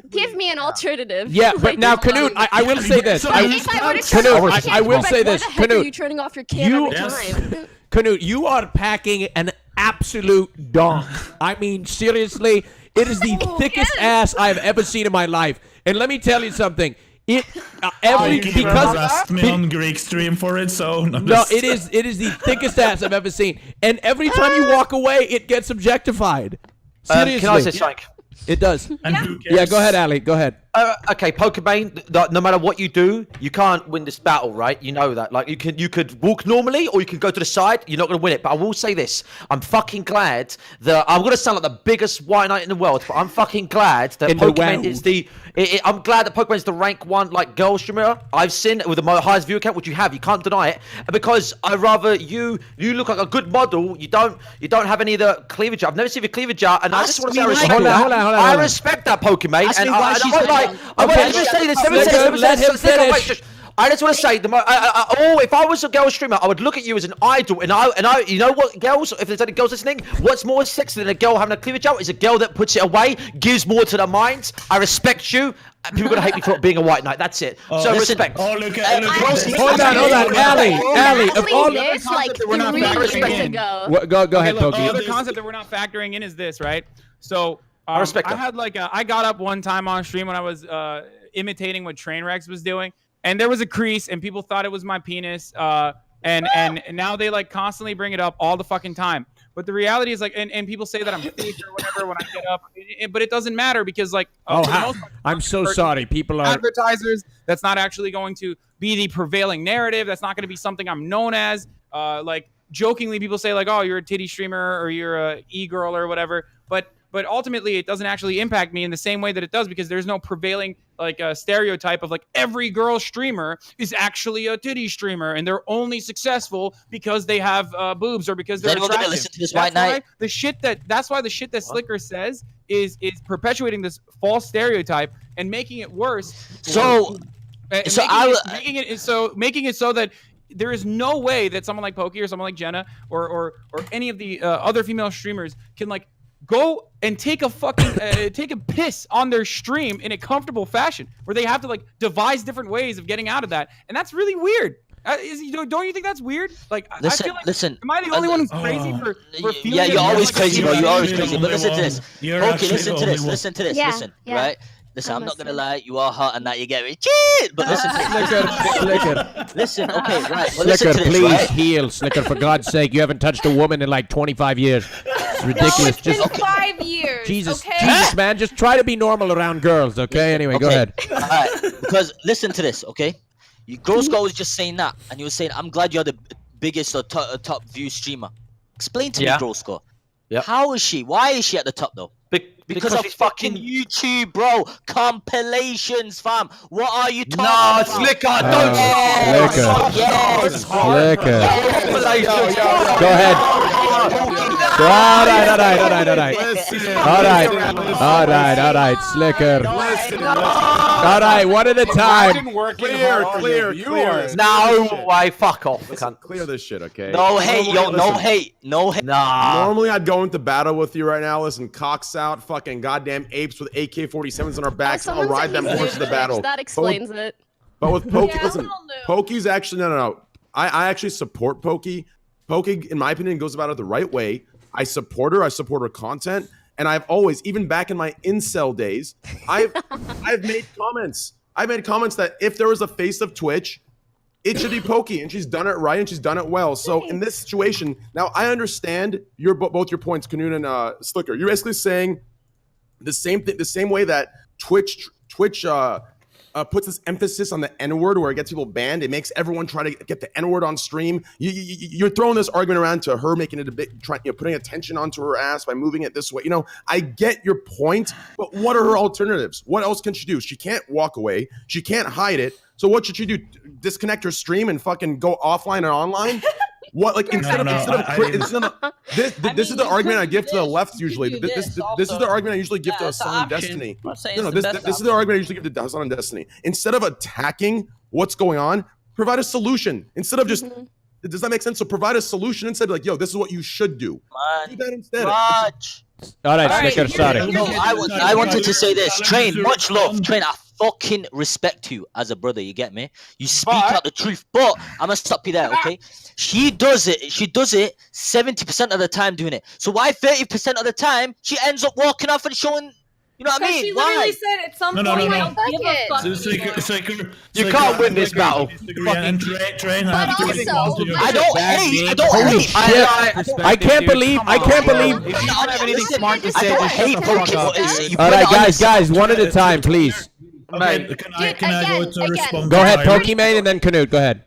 give me an alternative. Yeah, Like, but now Canute, I will say this. But if I were to turn off your I will camera, say why this. the heck are Canute, you turning off your camera every time? Canute, you are packing an absolute donk. I mean, seriously, it is the thickest ass I've ever seen in my life. And let me tell you something. It because harassed me on Greek stream for it, so it is the thickest ass I've ever seen. And every time you walk away, it gets objectified. Seriously, can I say something? It does. And who cares? Yeah, go ahead, Ali. Go ahead. Okay, POKIMANE, no matter what you do, you can't win this battle, right? You know that. Like, you could walk normally, or you could go to the side. You're not going to win it. But I will say this. I'm fucking glad that... I'm going to sound like the biggest white knight in the world, but I'm fucking glad that POKIMANE is the... I'm glad that POKIMANE is the rank 1, like, girl streamer I've seen with the highest view count, which you have. You can't deny it. Because I rather you look like a good model. You don't have any of the cleavage out. I've never seen the cleavage out, and I just want to say I respect that. I respect that, POKIMANE. And let me say this. I just want to say, if I was a girl streamer, I would look at you as an idol, and I, you know what, girls? If there's any girls listening, what's more sexy than a girl having a cleavage out is a girl that puts it away, gives more to their minds. I respect you. People are gonna hate me for being a white knight. That's it. So respect. Oh, look Hold on, Ali. Of all this, like 3 years ago. Go ahead, Pokey. The other concept that we're not factoring in is this, right? So I respect. I had I got up one time on stream when I was imitating what Trainwrecks was doing, and there was a crease, and people thought it was my penis. and now they like constantly bring it up all the fucking time. But the reality is like, and people say that I'm fake or whatever when I get up, but it doesn't matter because like, I'm so sorry. People are advertisers. That's not actually going to be the prevailing narrative. That's not going to be something I'm known as. Like jokingly, people say like, oh, you're a titty streamer or you're a e-girl or whatever. But ultimately, it doesn't actually impact me in the same way that it does because there's no prevailing like stereotype of like every girl streamer is actually a titty streamer and they're only successful because they have boobs or because they're attractive. Listen to this right now. That's why the shit that Slicker says is perpetuating this false stereotype and making it worse. Making it so that there is no way that someone like Pokey or someone like Jenna or any of the other female streamers can like go and take a fucking take a piss on their stream in a comfortable fashion where they have to like devise different ways of getting out of that, and that's really weird. Don't you think that's weird? Like, I feel like, am I the only one who's crazy for feeling? Yeah, you're always crazy, bro. You're always crazy. But listen to this. Okay, listen to this. Listen to this. Listen, right? Listen, I'm not gonna lie. You are hot and that you get me. Cheat! But listen to this. Slicker. Listen, okay, right. Slicker, Well, listen to this, please right? heal. Slicker, for God's sake, you haven't touched a woman in like 25 years. It's ridiculous. No, it's been 5 years. Jesus, okay? Jesus, man, just try to be normal around girls, okay? Anyway, go ahead. All right, because listen to this, okay? Grosko was just saying that, and you were saying, I'm glad you're the biggest or top view streamer. Explain to me, Grosko. Yeah. How is she? Why is she at the top, though? Because of fucking YouTube, bro. Compilations, fam. What are you talking about? Slicker, don't Slicker. Go ahead. All right, Slicker. All right, one at a time. Clear. No way, fuck off. Listen, clear this shit, okay? No hate, yo, no hate. Nah. Normally, I'd go into battle with you right now. Listen, cocks out, fucking goddamn apes with AK-47s on our backs. I'll ride them horses to the battle. That explains it. But with Pokey, listen, Pokey's actually no. I actually support Pokey. Pokey, in my opinion, goes about it the right way. I support her. I support her content. And I've always, even back in my incel days, I've made comments. I made comments that if there was a face of Twitch, it should be Pokey, and she's done it right, and she's done it well. So in this situation, now I understand both your points, Canute and Slicker. You're basically saying the same thing, the same way that Twitch puts this emphasis on the N-word where it gets people banned. It makes everyone try to get the N-word on stream. You're throwing this argument around to her, making it a bit, putting attention onto her ass by moving it this way. You know, I get your point, but what are her alternatives? What else can she do? She can't walk away. She can't hide it. So what should she do? Disconnect her stream and fucking go offline and online? What, like, this is the argument I give to the left usually. This is the argument I usually give to Hasan and Destiny. This is the argument I usually give to Hasan and Destiny. Instead of attacking what's going on, provide a solution. Instead of just, does that make sense? So provide a solution instead, like, yo, this is what you should do. Do that instead. All right, Slicker, sorry. No, I wanted to say this. Train, much love. Train, I fucking respect you as a brother, you get me? You speak out the truth, but I'm gonna stop you there, okay? She does it 70% of the time doing it. So why 30% of the time she ends up walking off and showing, you know what I mean? She literally said at some point, I don't give a fuck. You can't win this battle. And Train have to respond to your I don't hate. I can't believe. If you don't have anything smart to say, just shut the fuck up. All right, guys, one at a time, please. Okay, can I go to respond? Go ahead, Pokimane, and then Canute. Go ahead.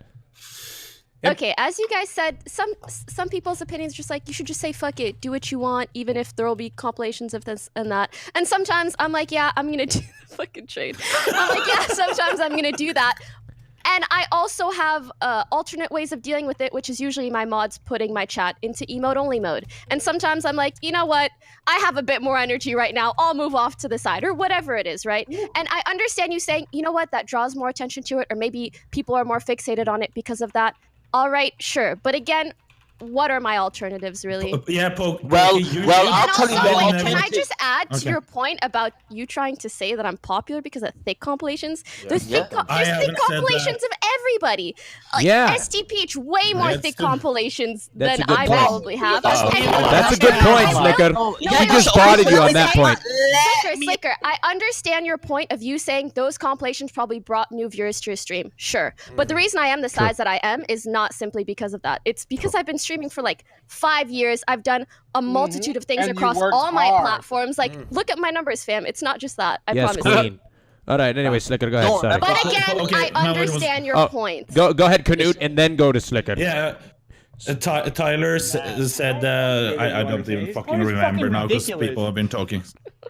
Okay, as you guys said, some people's opinions just like, you should just say fuck it, do what you want, even if there will be compilations of this and that. And sometimes I'm like, yeah, I'm gonna do the fucking trade. I'm like, yeah, sometimes I'm gonna do that. And I also have alternate ways of dealing with it, which is usually my mods putting my chat into emote only mode. And sometimes I'm like, you know what? I have a bit more energy right now. I'll move off to the side or whatever it is, right? And I understand you saying, you know what? That draws more attention to it, or maybe people are more fixated on it because of that. All right, sure. But again, what are my alternatives, really? Yeah, I'll tell you what. Can I just add to your point about you trying to say that I'm popular because of thick compilations? There's thick compilations of everybody. Like, Yeah. ST Peach, way more thick compilations That's than a good I point. probably have. That's a good point, Slicker. She just spotted you on that point. Slicker, I understand your point of you saying those compilations probably brought new viewers to your stream. Sure. But the reason I am the size that I am is not simply because of that. It's because I've been streaming for like 5 years. I've done a multitude of things And you across worked all my hard. platforms. Like, look at my numbers, fam. It's not just that. I Yes, promise. queen. All right. Anyway, Slicker, go ahead. Sorry. But again, I understand your point. Go ahead, Canute, and then go to Slicker. Yeah. Tyler said, I don't even fucking remember now because people have been talking.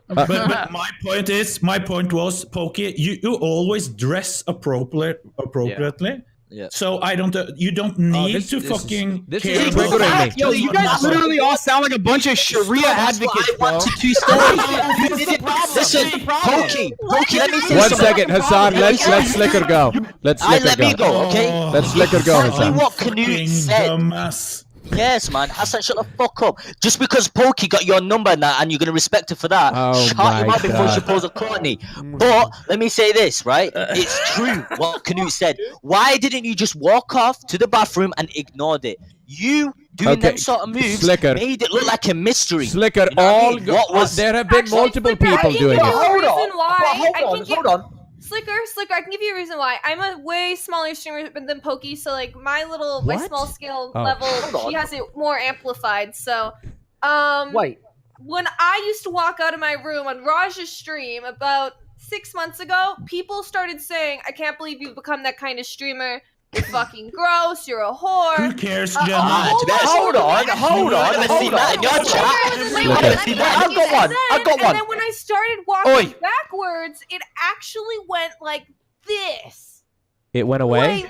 But my point was, Pokey, you always dress appropriately. Yeah. So you don't need to fucking care about. Yo, you guys literally all sound like a bunch of Sharia advocates, bro. Listen, Pokey, let me say One something. second, Hassan. Let Slicker go. Let me go, okay? Let Slicker go, Exactly Hassan. what Canute said. Yes, man. Hassan, shut the fuck up. Just because Pokey got your number now and you're going to respect her for that, shut your mouth before she pulls a Courtney. But let me say this, right? It's true what Canute said. Why didn't you just walk off to the bathroom and ignored it? You doing them sort of moves Slicker. made it look like a mystery. Slicker, You know what I mean? What was there have been multiple people doing it. Hold on. Slicker, I can give you a reason why. I'm a way smaller streamer than Pokey, so like my small scale level, she has it more amplified. So, Wait. when I used to walk out of my room on RAJJ's stream about 6 months ago, people started saying, "I can't believe you've become that kind of streamer. You're fucking gross. You're a whore." Who cares, Jenna? Hold on. I got one. And then when I started walking backwards, it actually went like this. It went away? Okay,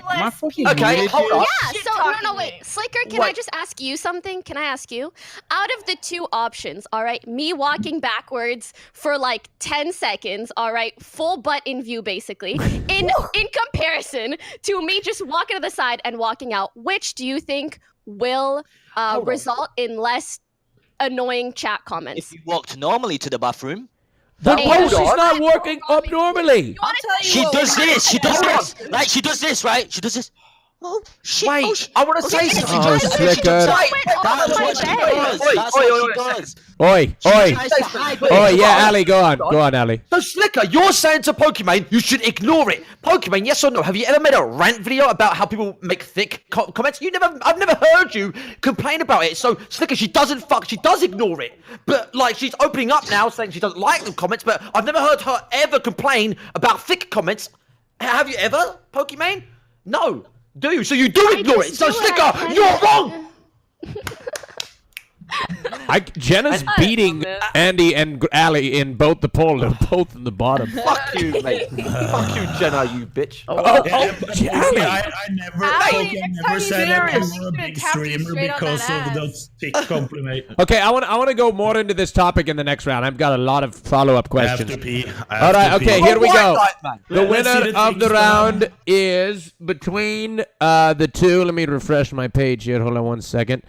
hold on. Yeah, so wait. Slicker, can I just ask you something? Can I ask you? Out of the two options, all right, me walking backwards for like 10 seconds, all right, full butt in view basically, in comparison to me just walking to the side and walking out, which do you think will result in less annoying chat comments? If you walked normally to the bathroom. But she's not working up normally. She does this. She does this. Like, she does this, right? She does this. Oh, shit. Wait, oh, shit. I want to say something. Oh, Slicker. That's what she does. That's what she does. Oi. Yeah, Ali, go on, Ali. So, Slicker, you're saying to Pokimane, you should ignore it. Pokimane, yes or no? Have you ever made a rant video about how people make thick comments? I've never heard you complain about it. So, Slicker, she does ignore it. But, like, she's opening up now saying she doesn't like the comments, but I've never heard her ever complain about thick comments. Have you ever, Pokimane? No. Do you? So you do ignore it. So, Slicker, you're wrong. Jenna's beating Andy and Ali in both the poll. They're both in the bottom. Fuck you, mate. Fuck you, Jenna, you bitch. I never said that you were a big streamer because of those thick compliment. Okay, I want to go more into this topic in the next round. I've got a lot of follow-up questions. I have to pee. All right, okay, here we go. The Let's see winner the of the things round is between the two. Let me refresh my page here. Hold on one second.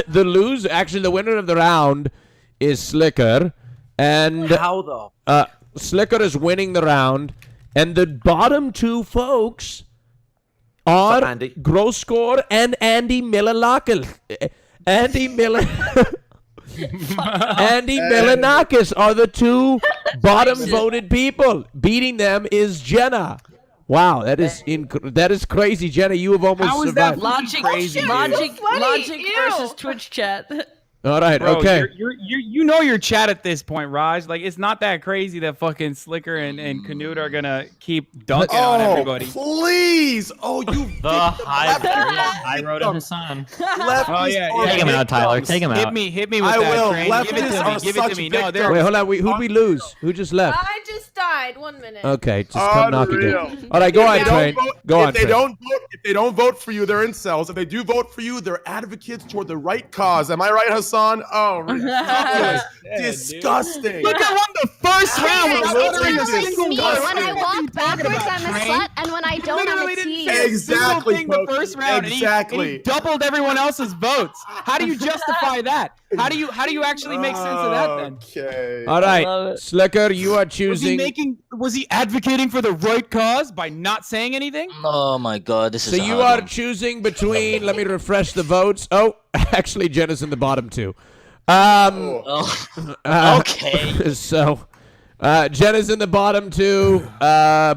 The winner of the round is Slicker, and how Slicker is winning the round, and the bottom two folks are Gross Score and ANDYMILONAKIS. ANDYMILONAKIS are the two bottom voted people. Beating them is Jenna. Wow, that is crazy, Jenna. You have almost How is survived. that logic versus Twitch chat? All right, Bro, okay. You know your chat at this point, Raj. Like, it's not that crazy that fucking Slicker and Canute are gonna keep dunking on everybody. Please! Oh, you the high road of Hassan. Oh yeah, Take him out, Tyler. Take him out. Hit me with that train. Give it to me. No, Wait, hold on. Who'd we lose? Who just left? I just died. 1 minute. Okay, just come knock again. All right, go on, Train. If they don't vote for you, they're incels. If they do vote for you, they're advocates toward the right cause. Am I right, Hassan? Oh, ridiculous. Disgusting. Look, I won the first round. It's me. When I walk backwards, I'm a slut, and when I don't, I'm a teen. Exactly. The first round. Exactly. And he doubled everyone else's votes. How do you justify that? How do you actually make sense of that then? Okay. All right, Slicker, you are choosing. Was he he advocating for the right cause by not saying anything? Oh my God, this is. So you are choosing between. Let me refresh the votes. Oh, actually, Jenna's in the bottom two. Okay. So, Jenna's in the bottom two.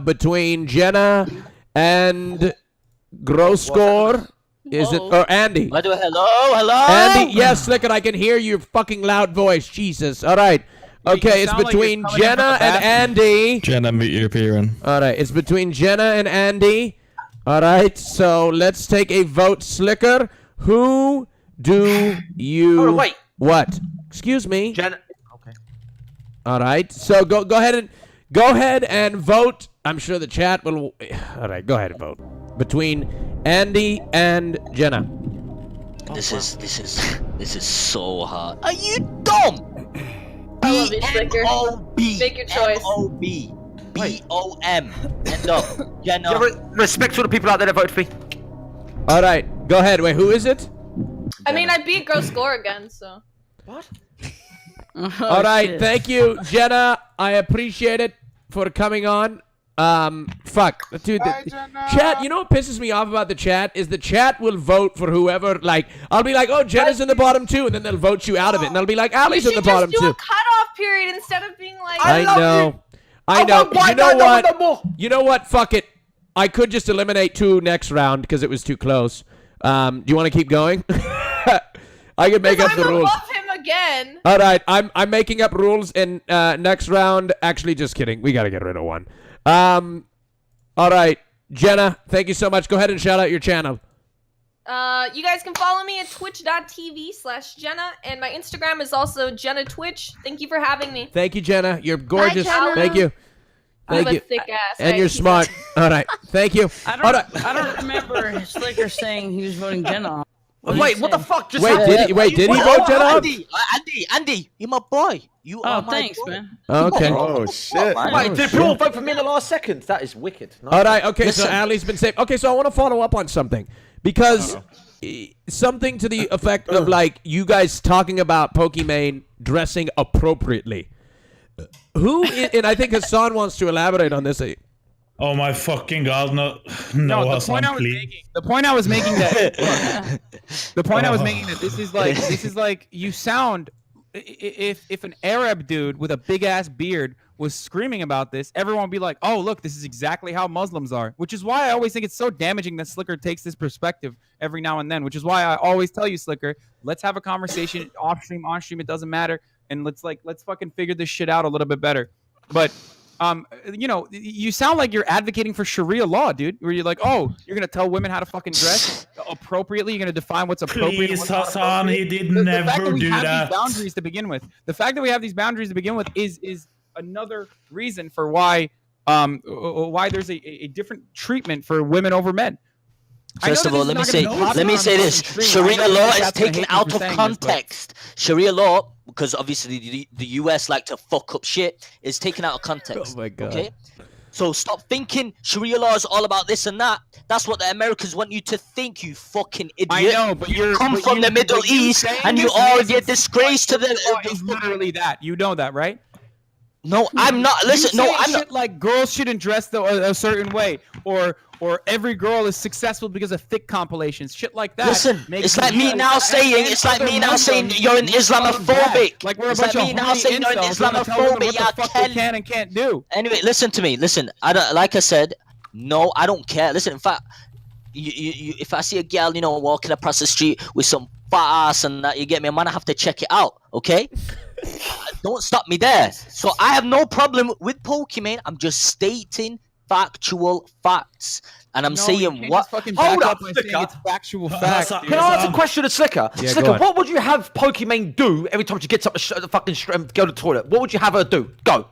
Between Jenna and Grosscore. Is it or Andy? Hello. Andy, yes, Slicker, I can hear your fucking loud voice. Jesus. All right. Okay, it's between Jenna and Andy. Jenna, meet your peering. All right, it's between Jenna and Andy. All right, so let's take a vote, Slicker. Who do you? Oh, wait. What? Excuse me. Jenna. Okay. All right, so go ahead and vote. I'm sure the chat will. All right, go ahead and vote between Andy and Jenna. This is so hard. Are you dumb? I love you, Slicker. B-M-O-B. Make your choice. M-O-B. B-O-M. End up. Jenna. Yeah, respect to the people out there that voted for me. All right, go ahead. Wait, who is it? I mean, I beat Gross Score again, so. What? All right, thank you, Jenna. I appreciate it for coming on. Fuck, dude. Chat. You know what pisses me off about the chat is the chat will vote for whoever. Like, I'll be like, oh, Jenna's in the bottom two, and then they'll vote you out of it, and they'll be like, Allie's in the bottom just do two. a cutoff period instead of being like. I know. You know what? You know what? Fuck it. I could just eliminate two next round because it was too close. Do you want to keep going? I could make up the rules. Above him again. All right, I'm making up rules in next round. Actually, just kidding. We gotta get rid of one. All right, Jenna, thank you so much. Go ahead and shout out your channel. You guys can follow me at twitch.tv/Jenna, and my Instagram is also Jenna Twitch. Thank you for having me. Thank you, Jenna. You're gorgeous. Jenna. Thank you. I have Thank you. a thick ass. And right? you're smart. All right. Thank you. I don't remember Slicker saying he was voting Jenna off. Wait, what the fuck just Wait, happened? did he vote Jenna off? Andy, you're my boy. You are my thanks, boy. man. Okay. Oh shit! Wait, did people all vote for me in the last second? That is wicked. Nice. All right. Okay. So Allie's been saved. Okay. So I want to follow up on something because something to the effect of like you guys talking about Pokimane dressing appropriately. Who? And I think Hassan wants to elaborate on this. Oh my fucking God! No, the point I was making that this is like you sound. If an Arab dude with a big ass beard was screaming about this, everyone would be like, "Oh, look, this is exactly how Muslims are." Which is why I always think it's so damaging that Slicker takes this perspective every now and then. Which is why I always tell you, Slicker, let's have a conversation off stream, on stream. It doesn't matter, and let's fucking figure this shit out a little bit better. But you sound like you're advocating for Sharia law, dude. Where you're like, oh, you're gonna tell women how to fucking dress appropriately. You're gonna define what's appropriate. Please, Hassan, he did never do that. These boundaries to begin with. The fact that we have these boundaries to begin with is another reason for why there's a different treatment for women over men. First of all, let me say this: Sharia law is taken out of context. Sharia law, because obviously the US like to fuck up shit, is taken out of context. Oh my God. Okay, so stop thinking Sharia law is all about this and that. That's what the Americans want you to think, you fucking idiot. I know, but you come from the Middle East and you already a disgrace to the. It's literally that. You know that, right? No, I'm not. Listen, no, I'm not. Like girls shouldn't dress a certain way, or every girl is successful because of thick compilations, shit like that. Listen, it's like me now saying you're an Islamophobic. Like we're a bunch of me now saying you're an Islamophobic. What the fuck they can and can't do. Anyway, listen to me. Listen, like I said, no, I don't care. Listen, in fact, if I see a girl, walking across the street with some fat ass and that, you get me, I might have to check it out. Okay. Don't stop me there. So I have no problem with Pokimane. I'm just stating factual facts. And I'm saying what? Hold up, Slicker. It's factual facts. Can I ask a question to Slicker? Yeah, Slicker, what would you have Pokimane do every time she gets up the fucking go to the toilet? What would you have her do? Go.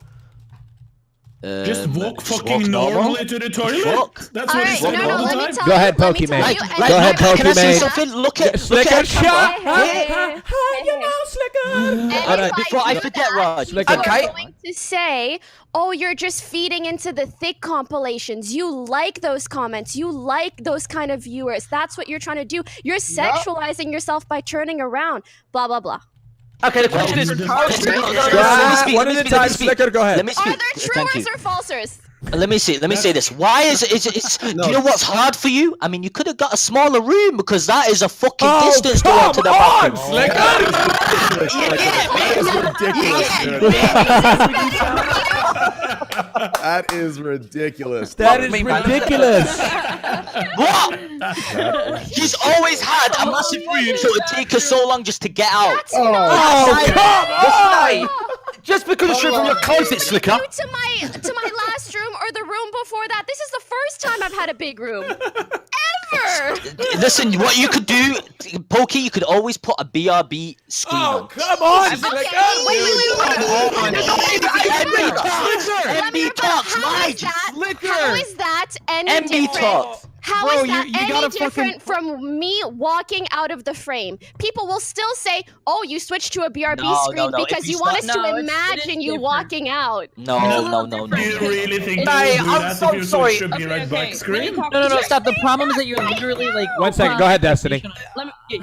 Just walk fucking normally to the toilet. That's what he said all the time. Go ahead, Pokimane. Go ahead, Pokimane. Can I say something? Look at Slicker. Shut. Slicker. All right, before I forget, Raj. I'm going to say, oh, you're just feeding into the thick compilations. You like those comments. You like those kind of viewers. That's what you're trying to do. You're sexualizing yourself by turning around. Blah, blah, blah. Okay, the question is. One at a time, Slicker. Go ahead. Let me speak. Are there truers or falsers? Let me say this. Why is it? Do you know what's hard for you? I mean, you could have got a smaller room because that is a fucking distance to go to the bathroom. That is ridiculous. That is ridiculous. What? He's always had a massive room, so it would take us so long just to get out. Come on! Just because you're from your closet, Slicker. To my last room or the room before that. This is the first time I've had a big room. Ever. Listen, what you could do, Pokey, you could always put a BRB screen on. Come on! MB Talks, How is that any MB different? Talks. How Bro, is that you any gotta different from me walking out of the frame? People will still say, "Oh, you switched to a BRB screen because If you you want us start- to No, imagine you walking out." No. Do you really think Hey, that you do I'm that so if you sorry. switch to be right back screen? No, stop. The problem is that you're literally like. 1 second. Go ahead, Destiny.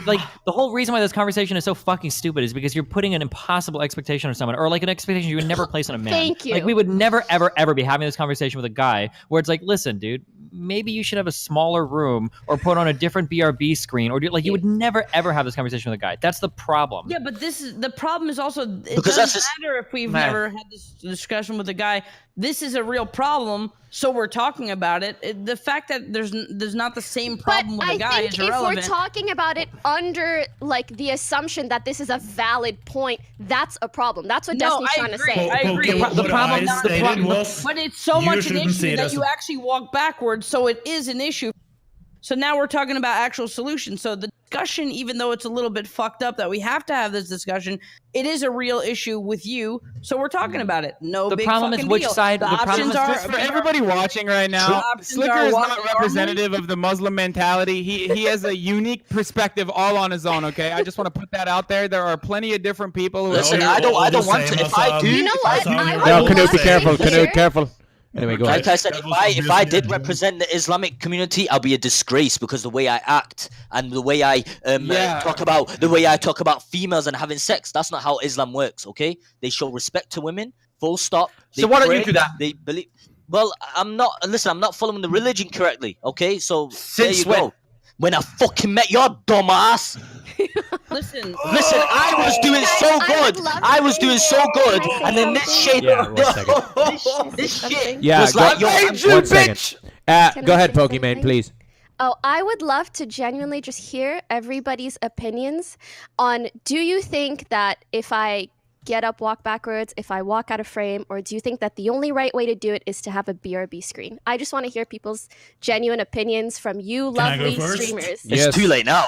Like the whole reason why this conversation is so fucking stupid is because you're putting an impossible expectation on someone, or like an expectation you would never place on a man. Thank you. Like we would never, ever be having this conversation with a guy where it's like, listen, dude, maybe you should have a smaller room or put on a different BRB screen, or like you would never ever have this conversation with a guy. That's the problem. Yeah, but the problem is also it Because that's doesn't just- matter if we've never had this discussion with a guy. This is a real problem, so we're talking about it. The fact that there's not the same problem with a guy is if irrelevant. we're talking about it under like the assumption that this is a valid point, that's a problem. That's what Destiny's trying to say. I agree. The problem But it's so you much an shouldn't see issue it that as you a- actually walk backwards, so it is an issue. So now we're talking about actual solutions. So the discussion, even though it's a little bit fucked up that we have to have this discussion, it is a real issue with you. So we're talking about it. No The big problem is fucking which deal. side- The the problem options is are Just for everybody watching right now, options Slicker are is what not they are. representative of the Muslim mentality. He has a unique perspective all on his own. Okay, I just want to put that out there. There are plenty of different people who. Listen, are I don't want to. If I do, You know what? No, Canute, be careful. Canute, careful. Anyway, go like ahead. I said, if I did represent the Islamic community, I'll be a disgrace because the way I act and the way I talk about females and having sex, that's not how Islam works. Okay, they show respect to women. Full stop. So why don't you pray, do that? They believe. Well, I'm not. Listen, I'm not following the religion correctly. Okay, so Since there you go. When I fucking met your dumb ass. Listen, I was doing so good. I was doing so good, and then this shit. Yeah, 1 second. This shit Yeah, was go, like, yo, 1 second. Go ahead, Pokimane, please. Oh, I would love to genuinely just hear everybody's opinions on, do you think that if I get up, walk backwards, if I walk out of frame, or do you think that the only right way to do it is to have a BRB screen? I just want to hear people's genuine opinions from you lovely streamers. It's too late now.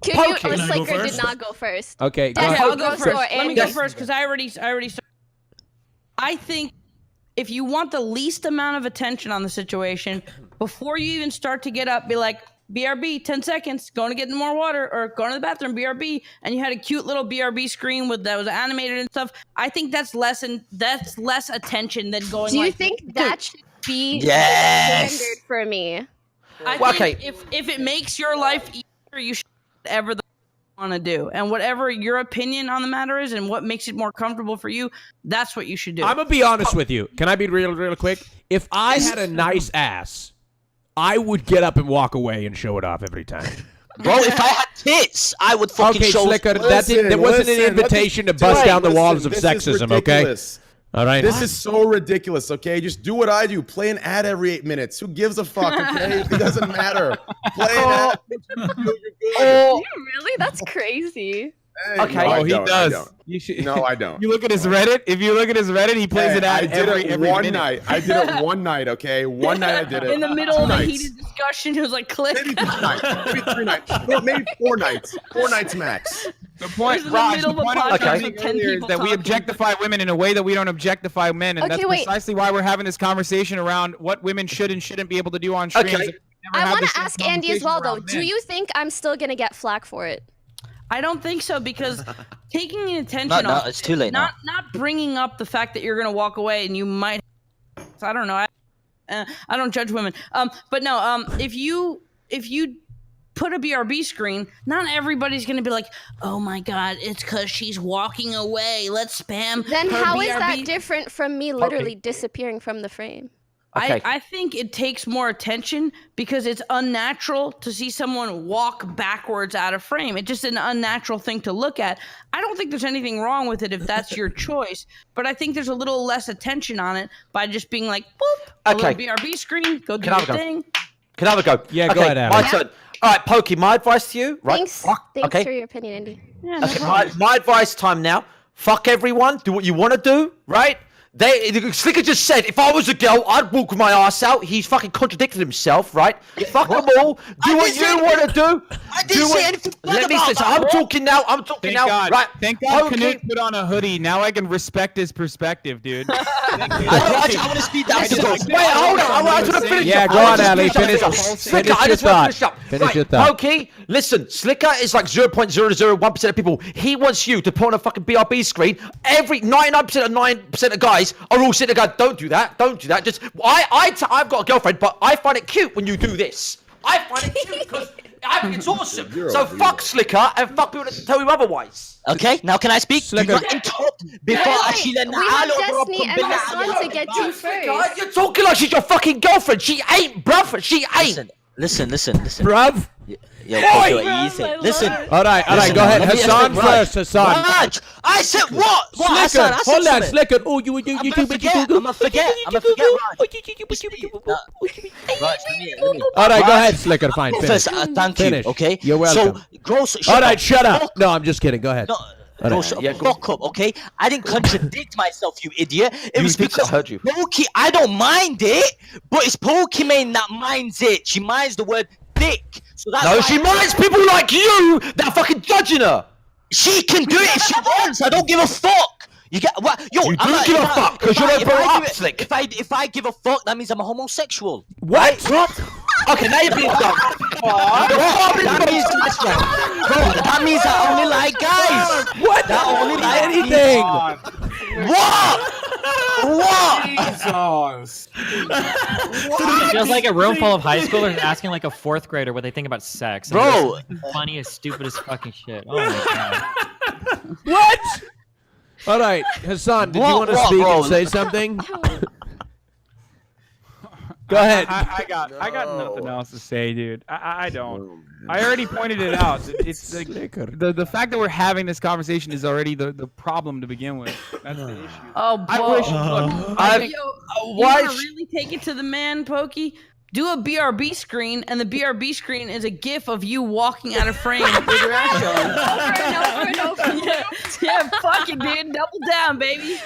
Canute or Slicker did not go first. Okay, go Okay, ahead. I'll go first. Let me go first because I already started. I think if you want the least amount of attention on the situation, before you even start to get up, be like, BRB, 10 seconds, going to get more water, or going to the bathroom, BRB, and you had a cute little BRB screen that was animated and stuff. I think that's less attention than going. Do you like, think that should be Yes. standard for me? I think if it makes your life easier, you should do whatever the want to do, and whatever your opinion on the matter is, and what makes it more comfortable for you, that's what you should do. I'm gonna be honest with you. Can I be real quick? If I had a nice ass, I would get up and walk away and show it off every time. Bro, if I had tits, I would fucking Okay, show. Slicker, that wasn't an invitation to bust down the walls of sexism, okay? All right. This is so ridiculous, okay? Just do what I do. Play an ad every 8 minutes. Who gives a fuck, okay? It doesn't matter. Play an ad. You're good. Oh, really? That's crazy. Hey, Okay. no, I Oh, he don't, I does. don't. You should. No, I don't. You look at his Reddit. If you look at his Reddit, he plays Hey, it out I did every it one minute. night. I did it one night, okay? One night I did it. in the middle 2 of a nights. heated discussion, it was like click. Maybe 3 nights. Maybe 3 nights. Maybe 4 nights. 4 nights max. The point, in the Raj, middle the of a point I was podcast making with 10 earlier is people that we talking. objectify women in a way that we don't objectify men, and Okay, that's wait. precisely why we're having this conversation around what women should and shouldn't be able to do on streams. Okay. I want to ask Andy as well, though. Do you think I'm still gonna get flack for it? I don't think so, because taking the attention No, off it's too late not bringing up the fact that you're gonna walk away and you might. I don't know. I don't judge women. But no. If you put a BRB screen, not everybody's going to be like, oh my God, it's because she's walking away. Let's spam. Then her how is BRB. that different from me literally disappearing from the frame? I think it takes more attention because it's unnatural to see someone walk backwards out of frame. It's just an unnatural thing to look at. I don't think there's anything wrong with it if that's your choice, but I think there's a little less attention on it by just being like, boop, a little BRB screen, go do your thing. Can I have a go? Yeah, go ahead, Adam. My turn. All right, Pokey, my advice to you, right? Thanks for your opinion, Andy. Yeah, no my advice time now. Fuck everyone. Do what you want to do, right? Slicker just said, if I was a girl, I'd walk with my ass out. He's fucking contradicted himself, right? Fuck them all. Do what you want to do. I didn't say anything. Let me say, I'm talking now. I'm talking now. God. Right? Thank God Pokey. Canute put on a hoodie. Now I can respect his perspective, dude. I want to speed that. Wait, hold on. I want to finish. Yeah, go on, Ali. Finish your thought. Finish your thought. Pokey, listen, Slicker is like 0.001% of people. He wants you to put on a fucking BRB screen. Every 99% of 9% of guys are all sitting there going, don't do that, don't do that. Just I've got a girlfriend, but I find it cute when you do this. I find it cute because I think it's awesome. So fuck Slicker and fuck people that tell you otherwise. Okay, now can I speak? Slicker. Do not interrupt before actually let We have Destiny and Hassan to get to first. You're talking like she's your fucking girlfriend. She ain't, bruv. She ain't. Listen. Bruv. Yo, easy. Listen. All right, go ahead. Hassan first, Hassan. Raj, I said what? What, Slicker, Hassan? I said hold on, something. Slicker. Oh, you I'm gonna forget, Raj. All right, go ahead, Slicker. Fine, finish. First, thank you, Finish. okay? You're welcome. So, gross. All right, shut up. No, I'm just kidding. Go ahead. No, bro, shut the fuck up, okay? I didn't contradict myself, you idiot. It was because I heard you. I don't mind it, but it's Pokimane that minds it. She minds the word dick. So that's No, why she minds people like you that are fucking judging her. She can do it if she wants. I don't give a fuck. You get what? Yo, You do give a fuck because you're not brought up, Slick. If I give a fuck, that means I'm a homosexual. What? Okay, now you're being dumb. That means I only like guys. What? That only like anything. What? Jesus. It feels like a room full of high schoolers asking like a fourth grader what they think about sex. And Bro. it's the funniest, stupidest fucking shit. Oh my god. What? All right, Hassan, did you want to speak and say something? Go ahead. I got nothing else to say, dude. I don't. I already pointed it out. It's like the fact that we're having this conversation is already the problem to begin with. That's the issue. Oh, boy. I wish. Look, I think, you want to really take it to the man, Pokey? Do a BRB screen, and the BRB screen is a GIF of you walking out of frame with your ass showing. Over and over. Yeah, fuck it, dude. Double down, baby.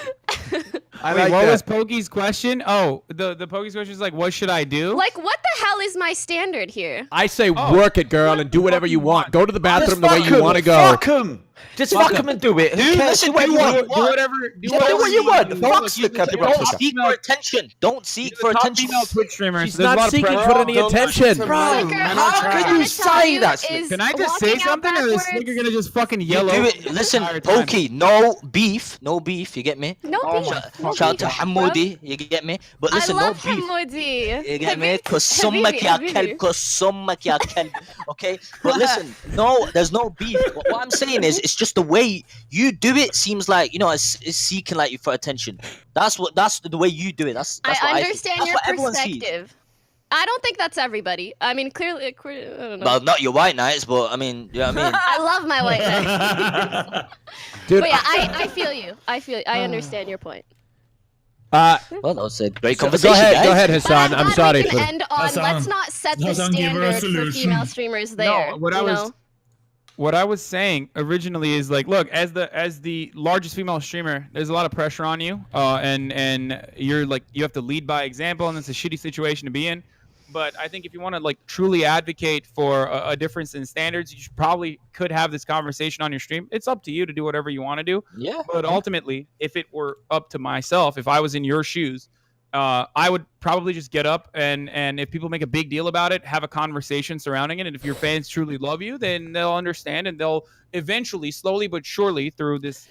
Wait, what was Pokey's question? Oh, the Pokey's question is like, what should I do? Like, what the hell is my standard here? I say work it, girl, and do whatever you want. Go to the bathroom the way you want to go. Fuck him. Just fuck him and do it. Who cares? Do what you want. Do whatever. Do what you want. Fuck Slicker. Don't seek for attention. Don't seek for attention. Female Twitch streamers. She's not seeking for any attention. Bro, how can you say that? Can I just say something, or is Slicker gonna just fucking yell Do over? it. Listen, Pokey, no beef, you get me? No beef. Shout out to Hamoudi, you get me? But listen, I love no beef. Hamoudi. You get me? Kosummak ya kelb, kosummak ya kelb. Okay? But listen, no, there's no beef. What I'm saying is, it's just the way you do it seems like, it's seeking like you for attention. That's the way you do it. That's what I understand your everyone sees. perspective. I don't think that's everybody. I mean, clearly, I don't know. Well, not your white knights, but I mean, you know what I mean? I love my white knights. Dude, but yeah, I feel you. I understand your point. Well, that was a great Go conversation, guys. ahead, Hassan. I'm sorry. We can end on, let's not set the standard for female streamers there. No, what I was saying originally is like, look, as the largest female streamer, there's a lot of pressure on you, and you're like, you have to lead by example, and it's a shitty situation to be in. But I think if you want to like truly advocate for a difference in standards, you could have this conversation on your stream. It's up to you to do whatever you want to do. Yeah. But ultimately, if it were up to myself, if I was in your shoes, I would probably just get up and if people make a big deal about it, have a conversation surrounding it. And if your fans truly love you, then they'll understand and they'll eventually, slowly but surely, through this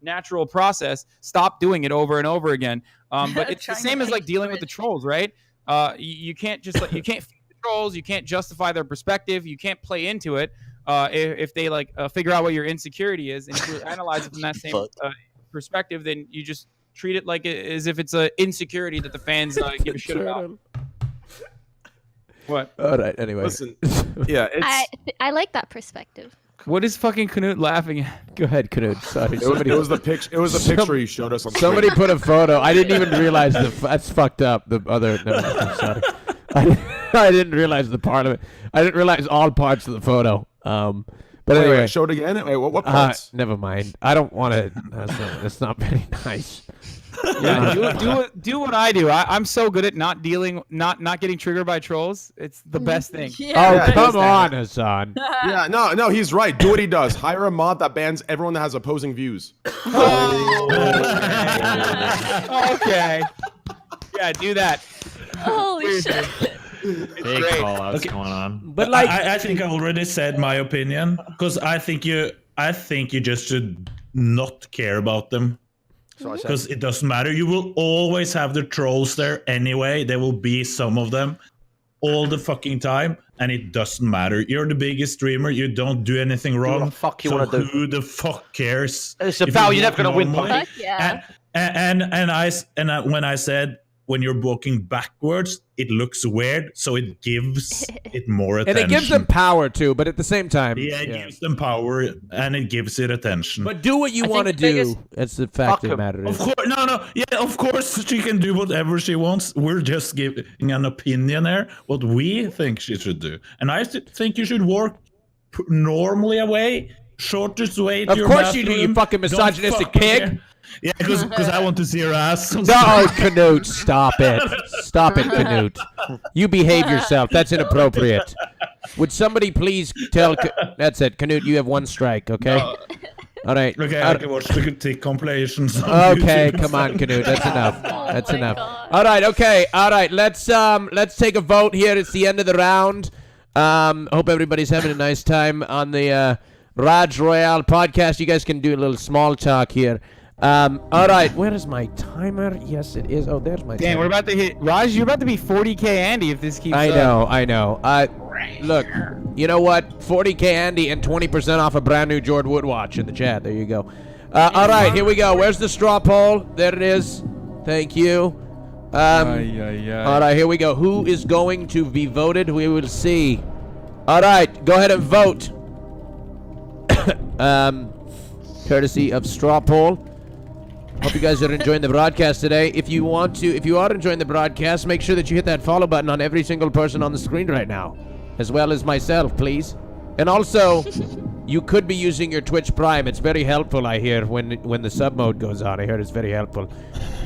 natural process, stop doing it over and over again. But it's the same as like dealing with the trolls, right? You can't just like, you can't feed the trolls. You can't justify their perspective. You can't play into it if they like figure out what your insecurity is, and if you analyze it from that same perspective, then you just treat it like as if it's an insecurity that the fans give a shit about. What? All right. Anyway, listen. Yeah, I like that perspective. What is fucking Canute laughing at? Go ahead, Canute. Sorry. It was the picture. It was the picture he showed us on. Somebody put a photo. I didn't even realize that's fucked up. The other. No, I'm sorry. I didn't realize the part of it. I didn't realize all parts of the photo. But anyway, wait, show it again. Wait, what parts? Never mind. I don't want to. That's not very nice. Yeah, do what I do. I'm so good at not getting triggered by trolls. It's the best thing. Yeah. Oh, come on, Hasan. Yeah, no, he's right. Do what he does. Hire a mod that bans everyone that has opposing views. Okay. Yeah, do that. Holy shit. Big call outs going on. But like, I think I already said my opinion because I think you just should not care about them. Because it doesn't matter. You will always have the trolls there anyway. There will be some of them all the fucking time, and it doesn't matter. You're the biggest streamer. You don't do anything wrong. What the fuck you so want to do? Who the fuck cares? It's a battle. You're never gonna win. Fuck yeah. When I said when you're walking backwards, it looks weird, so it gives it more attention. And it gives them power too, but at the same time, yeah, it gives them power and it gives it attention. But do what you want to do. That's the fact of the matter. Of course, of course she can do whatever she wants. We're just giving an opinion here, what we think she should do. And I think you should walk normally away, shortest way to of your course you do, bathroom. you fucking misogynistic pig. Yeah, because I want to see her ass. No, Canute, stop it. Stop it, Canute. You behave yourself. That's inappropriate. Would somebody please tell... That's it. Canute, you have one strike, okay? No. All right. Okay, I can watch the tick compilations. Okay, come on, Canute. That's enough. That's enough. God. All right, okay. All right, let's take a vote here. It's the end of the round. Hope everybody's having a nice time on the RAJJ Royale podcast. You guys can do a little small talk here. All right, where is my timer? Yes, it is. Oh, there's my timer. Damn, we're about to hit... Raj, you're about to be 40K Andy if this keeps I know. Look, you know what? 40K Andy and 20% off a brand new Jord Wood watch in the chat. There you go. All right, here we go. Where's the straw poll? There it is. Thank you. All right, here we go. Who is going to be voted? We will see. All right, go ahead and vote. Courtesy of straw poll. Hope you guys are enjoying the broadcast today. If you are enjoying the broadcast, make sure that you hit that follow button on every single person on the screen right now, as well as myself, please. And also, you could be using your Twitch Prime. It's very helpful, I hear, when the sub mode goes on. I heard it's very helpful.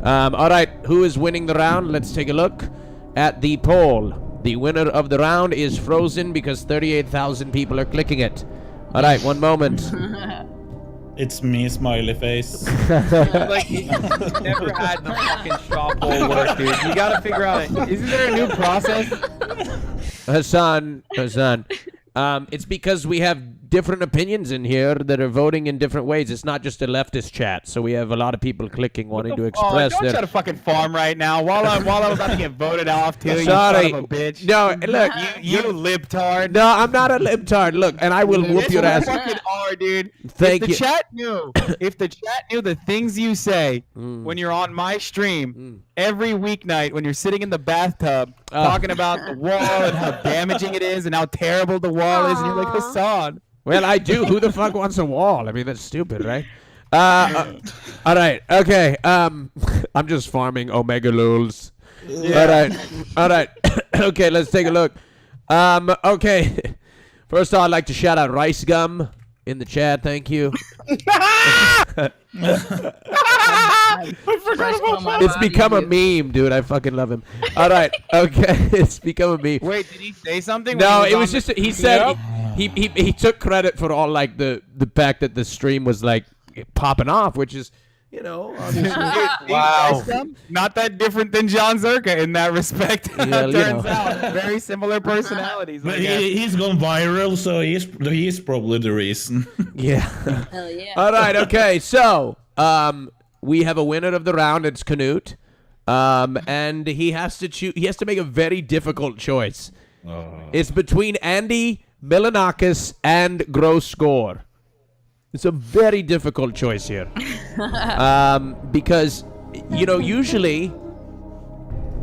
All right, who is winning the round? Let's take a look at the poll. The winner of the round is Frozen because 38,000 people are clicking it. All right, one moment. It's me, smiley face. Like, you never had the fucking straw poll work, dude. You gotta figure out, isn't there a new process? Hasan, it's because we have different opinions in here that are voting in different ways. It's not just a leftist chat, so we have a lot of people clicking, wanting to express don't their... try to fucking farm right now while I'm about to get voted off too. Sorry. You son of a bitch. No, look. You libtard. No, I'm not a libtard. Look, and I will whoop your ass. You fucking are, dude. Thank if you. If the chat knew the things you say when you're on my stream every weeknight when you're sitting in the bathtub talking about the wall and how damaging it is and how terrible the wall is, and you're like, Hasan. Well, I do. Who the fuck wants a wall? I mean, that's stupid, right? All right. Okay. I'm just farming Omega Lulz. Yeah. All right. Okay, let's take a look. Okay. First of all, I'd like to shout out Rice Gum in the chat. Thank you. It's become a meme, dude. I fucking love him. All right. Okay. It's become a meme. Wait, did he say something? No, it was just he said he took credit for all like the fact that the stream was like popping off, which is, you know, wow, not that different than John Zerka in that respect. Yeah, turns out very similar personalities. But he's gone viral, so he's probably the reason. Yeah. Hell yeah. All right. Okay. So we have a winner of the round. It's Canute, and he has to choose. He has to make a very difficult choice. It's between Andy Milonakis and Gross Score. It's a very difficult choice here. Because, usually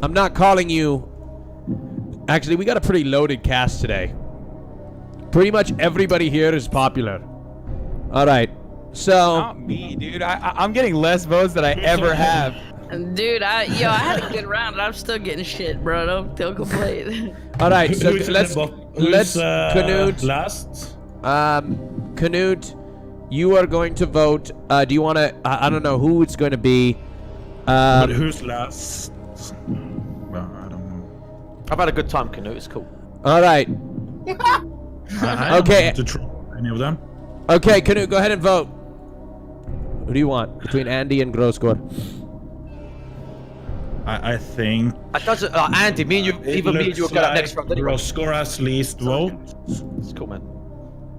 I'm not calling you. Actually, we got a pretty loaded cast today. Pretty much everybody here is popular. All right. So. Not me, dude. I'm getting less votes than I ever have. Dude, I had a good round. And I'm still getting shit, bro. Don't complain. All right, so let's Canute last. Canute, you are going to vote. Do you want to? I don't know who it's going to be. But who's last? Well, I don't know. I've had a good time, Canute. It's cool. All right. I Okay. don't want to troll any of them. Okay, Canute, go ahead and vote. Who do you want between Andy and Grosscore? I think. Andy, me and you, even me and you will get up next round. Anyway. Grosscore has least votes. It's cool, man.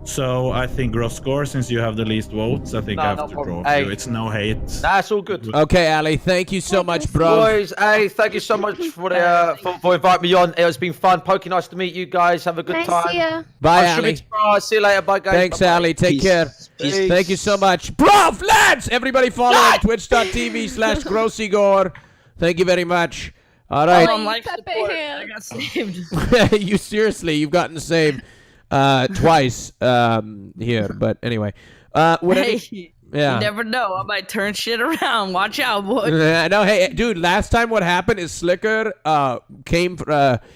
So I think Grosscore, since you have the least votes, I think I have to draw you. It's no hate. That's all good. Okay, Ali, thank you so much, bro. Boys, hey, thank you so much for inviting me on. It has been fun. Pokey, nice to meet you guys. Have a good time. See ya. Bye, I'll Ali. See you later. Bye, guys. Thanks, Bye-bye. Ali. Take care. Peace. Thank you so much. Bro, lads! Everybody follow on twitch.tv/GrossyGore. Thank you very much. All right. On life support. I got saved. You've gotten saved twice here, but anyway. Hey, yeah. You never know. I might turn shit around. Watch out, boy. No, hey, dude, last time what happened is Slicker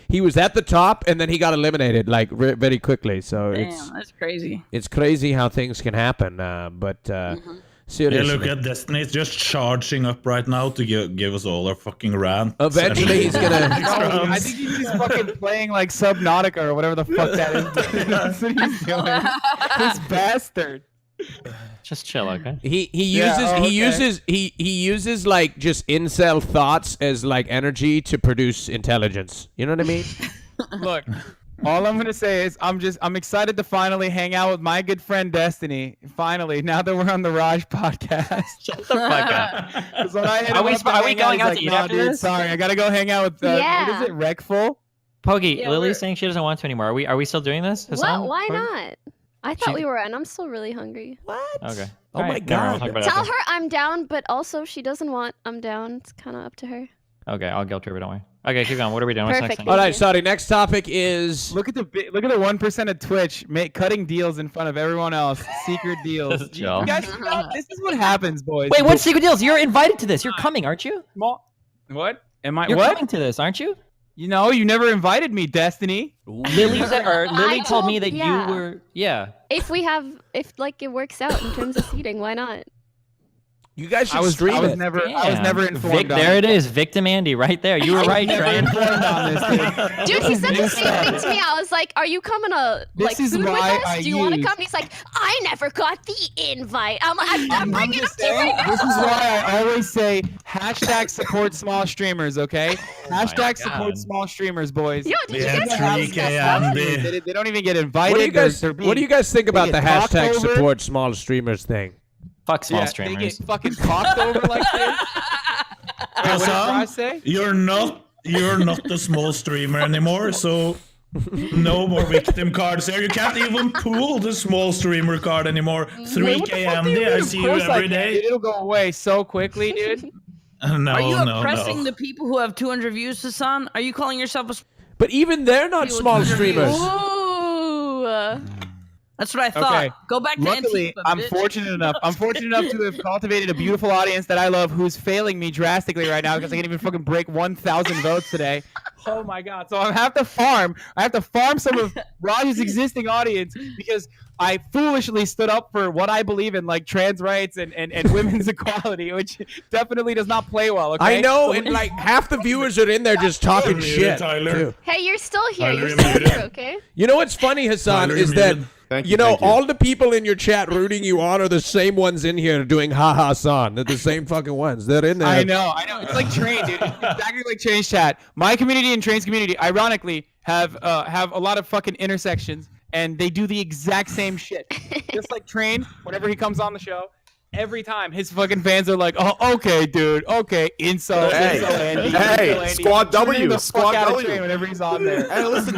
he was at the top and then he got eliminated like very quickly. So Damn, that's crazy. It's crazy how things can happen, but seriously. Yeah, look at Destiny. It's just charging up right now to give us all our fucking rant. Eventually he's gonna. I think he's just fucking playing like Subnautica or whatever the fuck that is. That's what he's doing. This bastard. Just chill, okay? He Yeah, uses like just incel thoughts as like energy to produce intelligence. You know what I mean? Look, all I'm gonna say is I'm excited to finally hang out with my good friend Destiny. Finally, now that we're on the Raj podcast. Shut the fuck up. Are we going out to eat after this? Sorry, I gotta go hang out with what is it, Wreckful? Pokey, Yeah, Lily's saying she doesn't want to anymore. Are we still doing this? Hassan? What? Why Pokey? not? I thought we were, and I'm still really hungry. What? Okay. Oh my God. Tell her I'm down, but also if she doesn't want I'm down. It's kind of up to her. Okay, I'll guilt trip it. Don't worry. Okay, keep going. What are we doing? What's next Perfect. thing? All right, sorry. Next topic is Look at the 1% of Twitch cutting deals in front of everyone else. Secret deals. Chill. You guys, this is what happens, boys. Wait, what secret deals? You're invited to this. You're coming, aren't you? What? Am I? You're what? coming to this, aren't you? You know, you never invited me, Destiny. Lily told me that yeah. you were. Yeah. If it works out in terms of seating, why not? you guys should I was stream it. never Vic, informed. there it is, Victim Andy, right there. You were right, Trent. Informed on this, dude. Dude, he said the same thing to me. I was like, "Are you coming to like This is food with why us? I Do you want to use- come?" And he's like, "I never got the invite." I'm bringing it up just to you right saying, now. this is why I always say hashtag support small streamers, okay? Hashtag support small streamers, boys. Yo, did you Yeah, guys 3K Andy. They don't even get invited. What do you guys think about they the get talked hashtag over? support small streamers thing? Fuck small They streamers. get fucking cocked over like this. What did I say? You're not a small streamer anymore, so no more victim cards here. You can't even pull the small streamer card anymore. 3K Andy, I see you every day. It'll go away so quickly, dude. No, Are you no, oppressing no. the people who have 200 views, Hassan? Are you calling yourself a? But even they're not small streamers. Ooh. That's what I thought. Okay. Go back to Luckily, Antifa, I'm bitch. fortunate enough to have cultivated a beautiful audience that I love, who's failing me drastically right now because I can't even fucking break 1,000 votes today. Oh my god! So I have to farm. I have to farm some of Raj's existing audience because I foolishly stood up for what I believe in, like trans rights and women's equality, which definitely does not play well. Okay? I know, So- and like half the viewers are in there just talking shit. Tyler. too. Hey, you're still here. Tyler, You're you're still muted. here, okay? You know what's funny, Hassan, Tyler, is you're that muted. Thank you you, know thank you. all the people in your chat rooting you on are the same ones in here doing ha ha son. They're the same fucking ones. They're in there. I know. It's like Train, dude. It's exactly like Train's chat. My community and Train's community, ironically, have a lot of fucking intersections, and they do the exact same shit. Just like Train, whenever he comes on the show, every time his fucking fans are like, "Oh, okay, dude, okay, insult, Hey, Andy, hey, insult Andy." Squad Turning W, the Squad fuck out of W. train whenever he's on there. Hey, listen,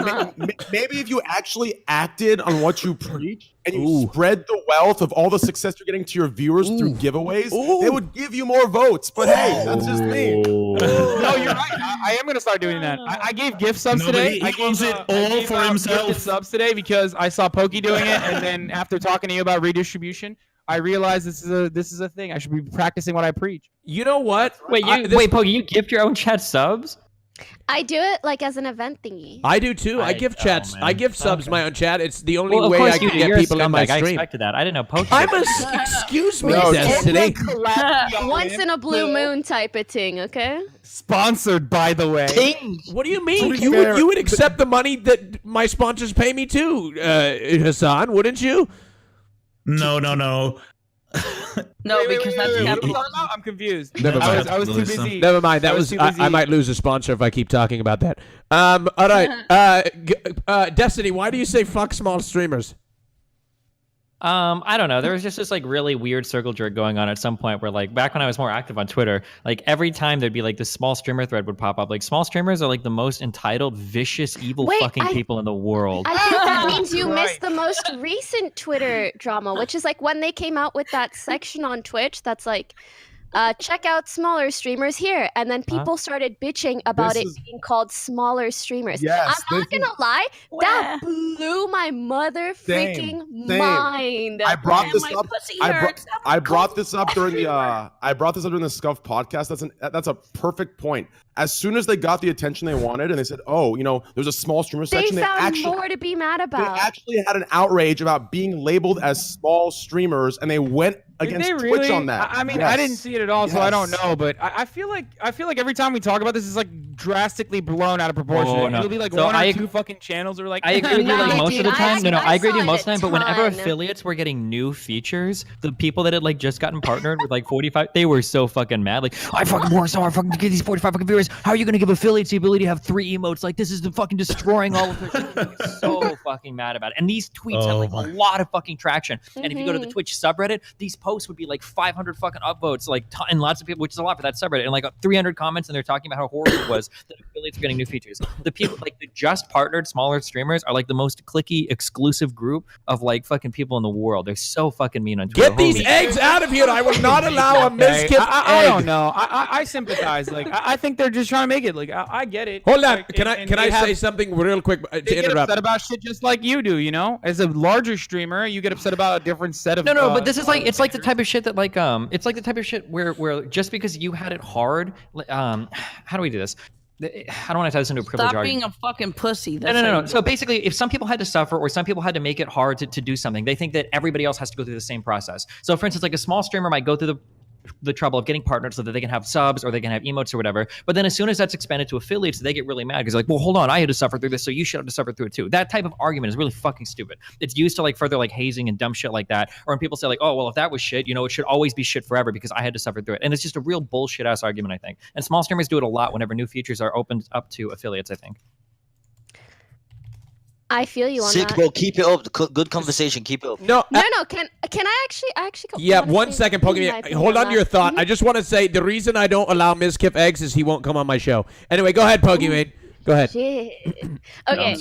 maybe if you actually acted on what you preach and you spread the wealth of all the success you're getting to your viewers through giveaways, they would give you more votes. But hey, that's just me. No, you're right. I am gonna start doing that. I gave gift subs No, today. but he wants it all for himself. Gifted subs today because I saw Pokey doing it, and then after talking to you about redistribution, I realized this is a thing. I should be practicing what I preach. You know what? Wait, Pokey, you gift your own chat subs? I do it like as an event thingy. I do too. I give chats. I give subs my own chat. It's the only Well, of way course I you can do. get You're a people in my scumbag. I stream. expected that. I didn't know Pokey. Excuse me, No, Destiny. Once in a blue moon type of thing, okay? Sponsored, by the way. What do you mean? be You fair, would accept the money that my sponsors pay me too, Hassan, wouldn't you? No. No, because that's Wait, capital. I'm confused. Never mind. I was too busy. Never mind. That was too busy. I might lose a sponsor if I keep talking about that. All right. Destiny, why do you say fuck small streamers? I don't know. There was just this like really weird circle jerk going on at some point where like back when I was more active on Twitter, like every time there'd be like this small streamer thread would pop up. Like small streamers are like the most entitled, vicious, evil fucking people in the world. I think that means you missed the most recent Twitter drama, which is like when they came out with that section on Twitch that's like, check out smaller streamers here. And then people started bitching about it being called smaller streamers. Yes, I'm not going to lie, that blew my mother freaking mind. I brought this My up. pussy I hurts. brought this up during the Scuff podcast. That's a perfect point. As soon as they got the attention they wanted, and they said, "Oh, you know, there's a small streamer They section," found more to be mad they about. actually had an outrage about being labeled as small streamers, and they went against Did they Twitch really? on that. I mean, Yes. I didn't see it at all, so I don't Yes. know. But I feel like every time we talk about this, it's like drastically blown out of proportion. Oh, no. It'll be like So one or I- two fucking channels that are like. I agree with you like most of the time. No, I agree with you most of the saw time. it But a whenever ton. affiliates were getting new features, the people that had like just gotten partnered with like 45, they were so fucking mad. Like, I fucking worked so hard fucking to get these 45 fucking viewers. How are you gonna give affiliates the ability to have 3 emotes? Like, this is the fucking destroying all of their. So fucking mad about it. And these tweets had like a lot of fucking traction. And if you go to the Twitch subreddit, these posts would be like 500 fucking upvotes, like and lots of people, which is a lot for that subreddit, and like 300 comments, and they're talking about how horrible it was that affiliates are getting new features. The people like the just partnered smaller streamers are like the most cliquey exclusive group of like fucking people in the world. They're so fucking mean on Twitter. Get these eggs out of here! I will not allow a miskit I egg. don't know. I sympathize. Like I think they're just trying to make it. Like I get it. Hold on. Like, Can I say something real quick They to get interrupt? upset about shit just like you do. You know, as a larger streamer, you get upset about a different set of. No, but this is like it's like the type of shit that like it's like the type of shit where just because you had it hard, how do we do this? I don't want to tie this into a privilege Stop being argument. a fucking pussy. No. So basically, if some people had to suffer or some people had to make it hard to do something, they think that everybody else has to go through the same process. So for instance, like a small streamer might go through the trouble of getting partnered so that they can have subs or they can have emotes or whatever. But then as soon as that's expanded to affiliates, they get really mad because like, well, hold on, I had to suffer through this, so you should have to suffer through it too. That type of argument is really fucking stupid. It's used to like further like hazing and dumb shit like that. Or when people say like, oh, well, if that was shit, you know, it should always be shit forever because I had to suffer through it. And it's just a real bullshit ass argument, I think. And small streamers do it a lot whenever new features are opened up to affiliates, I think. I feel you on Sick, that. bro. Keep it up. Good conversation. Keep it up. No. No. Can I actually? Yeah, wanna 1 say second, my Pokemon. opinion Hold on to your that. thought. I just want to say the reason I don't allow Miskip eggs is he won't come on my show. Anyway, go ahead, Pokemon. Go ahead. Shit. Okay.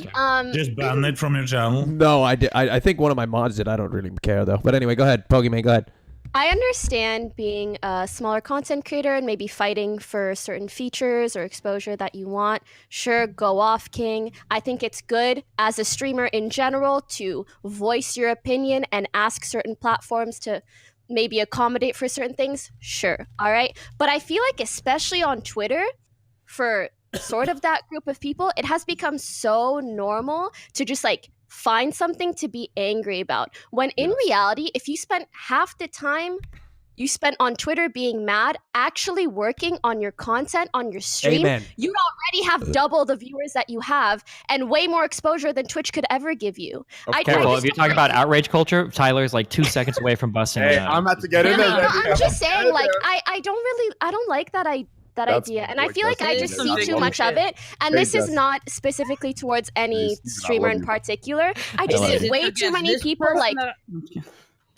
Just ban it from your channel. No, I think one of my mods did. I don't really care though. But anyway, go ahead, Pokemon. Go ahead. I understand being a smaller content creator and maybe fighting for certain features or exposure that you want. Sure, go off, King. I think it's good as a streamer in general to voice your opinion and ask certain platforms to maybe accommodate for certain things. Sure, all right. But I feel like especially on Twitter, for sort of that group of people, it has become so normal to just like find something to be angry about. When in reality, if you spent half the time you spent on Twitter being mad, actually working on your content, on your stream, Amen. you'd already have double the viewers that you have and way more exposure than Twitch could ever give you. Careful, if you're talking about outrage culture, Tyler's like 2 seconds away from busting. Hey, I'm about to get in there. I'm just saying, like, I don't like that That's idea, and my I feel like I That just is see some too big much of shit. it. And Hey, this is Jess. not specifically towards any Please, I streamer love in you. particular. I just love see you. way too many people like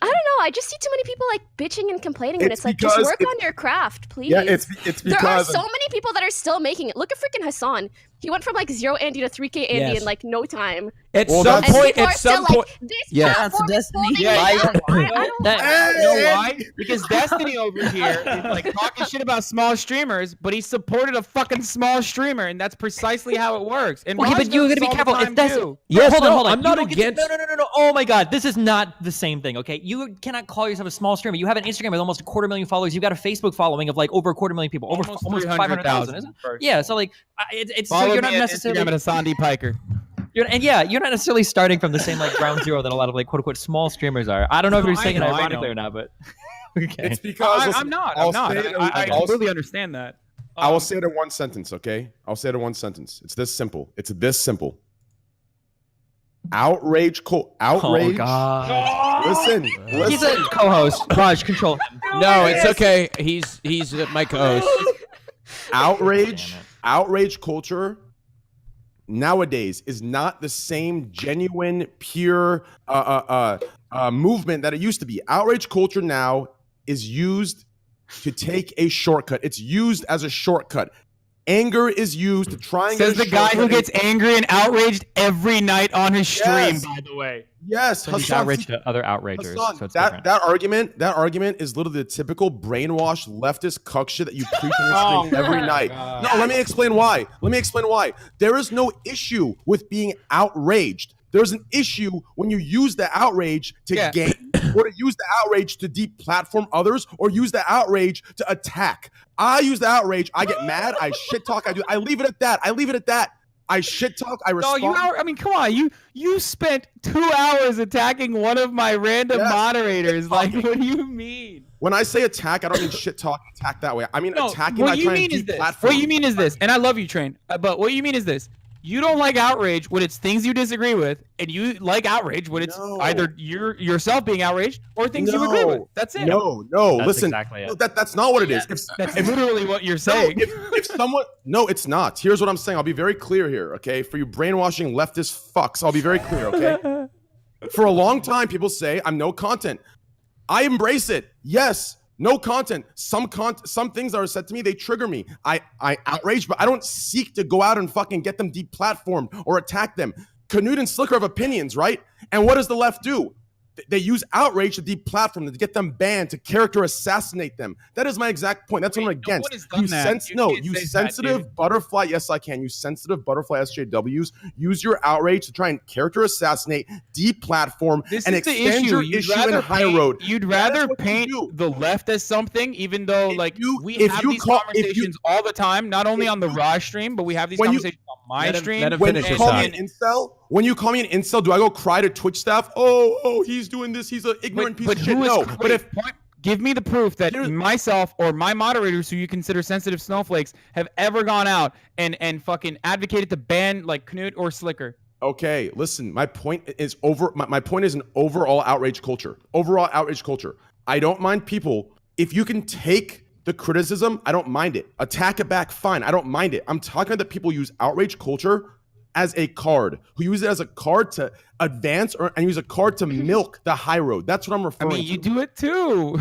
I don't know. I just see too many people like bitching and complaining when it's like, just work on your craft, please. Yeah, it's because there are so many people that are still making it. Look at freaking Hassan. He went from like 0 Andy to 3K Andy in like no time. At some point, That's Destiny. Yeah, you know why? Because Destiny over here is like talking shit about small streamers, but he supported a fucking small streamer, and that's precisely how it works. And okay, but you gotta be careful. If that's hold on. I'm not against. No. Oh my God, this is not the same thing. Okay, you cannot call yourself a small streamer. You have an Instagram with almost 250,000 followers. You've got a Facebook following of like over 250,000 people, almost 500,000, isn't it? Yeah. So like, it's so you're not necessarily Instagram at AustinPiker. You're not necessarily starting from the same like ground zero that a lot of like quote unquote small streamers are. I don't know if you're saying it ironically or not, but okay. It's because I'm not. I completely understand that. I will say it in one sentence, okay? I'll say it in one sentence. It's this simple. Outrage. Oh God! Listen. He's a co-host. Raj, control him. No, it's okay. He's my co-host. Outrage culture nowadays is not the same genuine, pure movement that it used to be. Outrage culture now is used to take a shortcut. It's used as a shortcut. Anger is used to try and Says the guy who gets angry and outraged every night on his stream, by the way. Yes, He's outraged to other outragers. Hassan, So it's that argument is literally the typical brainwashed leftist cuck shit that you preach on your stream every night. God. No, let me explain why. There is no issue with being outraged. There's an issue when you use the outrage to gain, or to use the outrage to deplatform others, or use the outrage to attack. I use the outrage. I get mad. I shit talk. I leave it at that. I shit talk. I respond. I mean, come on. You spent 2 hours attacking one of my random moderators. Like, what do you mean? When I say attack, I don't mean shit talk. Attack that way. I mean attacking. What you mean is this. And I love you, Train. But what you mean is this. You don't like outrage when it's things you disagree with, and you like outrage when it's either yourself being outraged or things you agree with. That's it. No. That's Listen, exactly it. That's not what it is. That's literally what you're saying. If someone, no, it's not. Here's what I'm saying. I'll be very clear here, okay? For you brainwashing leftist fucks, I'll be very clear, okay? For a long time, people say I'm no content. I embrace it. Yes. No content. Some things that are said to me, they trigger me. I outrage, but I don't seek to go out and fucking get them deplatformed or attack them. Canute and Slicker have opinions, right? And what does the left do? They use outrage to deplatform them, to get them banned, to character assassinate them. That is my exact point. That's what I'm against. You sensitive butterfly. Yes, I can. You sensitive butterfly SJWs. Use your outrage to try and character assassinate, deplatform, and extend your issue in high road. You'd rather paint the left as something, even though we have these conversations all the time, not only on the RAJJ stream, but we have these conversations on my stream. When you call me an incel, do I go cry to Twitch staff? Oh, he's doing this. He's an ignorant piece of shit. No, give me the proof that myself or my moderators, who you consider sensitive snowflakes, have ever gone out and fucking advocated to ban like Canute or Slicker. Okay, listen. My point is my point is an overall outrage culture. I don't mind people if you can take the criticism. I don't mind it. Attack it back. Fine. I don't mind it. I'm talking about that people use outrage culture as a card, who use it as a card to advance and use a card to milk the high road. That's what I'm referring to. You do it too.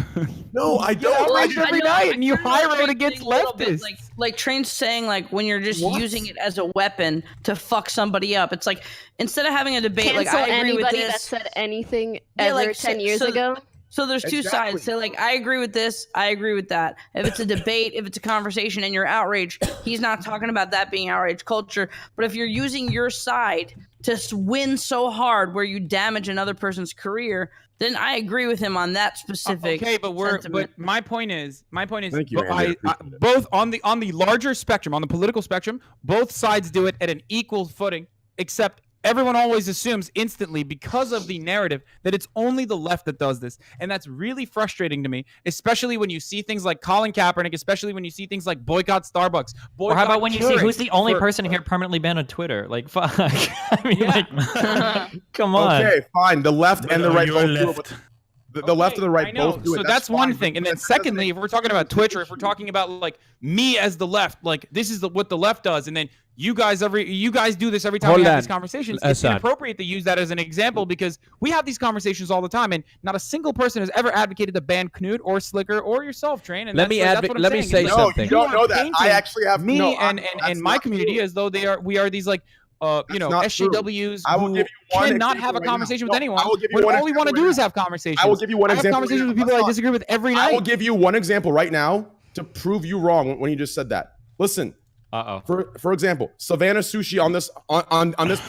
No, I don't. I every night, and you high road against leftists. Like Train's saying, like when you're just using it as a weapon to fuck somebody up. It's like instead of having a debate, Cancel like I agree with anybody this. that said anything ever 10 years ago. So there's two sides. So like, I agree with this. I agree with that. If it's a debate, if it's a conversation and you're outraged, he's not talking about that being outrage culture. But if you're using your side to win so hard where you damage another person's career, then I agree with him on that specific. Okay, but my point is, Thank you, both on the larger spectrum, on the political spectrum, both sides do it at an equal footing, except everyone always assumes instantly, because of the narrative, that it's only the left that does this. And that's really frustrating to me, especially when you see things like Colin Kaepernick, especially when you see things like boycott Starbucks. Or how about when you see who's the only person here permanently banned on Twitter? Like, fuck. I mean, like, come on. Okay, fine. The left and the right both do it. The left and the right I know. both do it. So that's one fine, thing. And but then that doesn't secondly, if we're talking about Twitch or if we're talking about like me as the left, like this is what the left does, and then you guys do this every time we have these conversations. It's inappropriate to use that as an example because we have these conversations all the time, and not a single person has ever advocated to ban Knut or Slicker or yourself, Train. And Let me say something. You don't know that. I actually have me and my community as though we are these like SJWs who cannot have a conversation with anyone. When all we want to do is have conversations. I will give you one example. I have conversations with people I disagree with every night. I will give you one example right now to prove you wrong when you just said that. Listen. For example, Savannah Sushi on this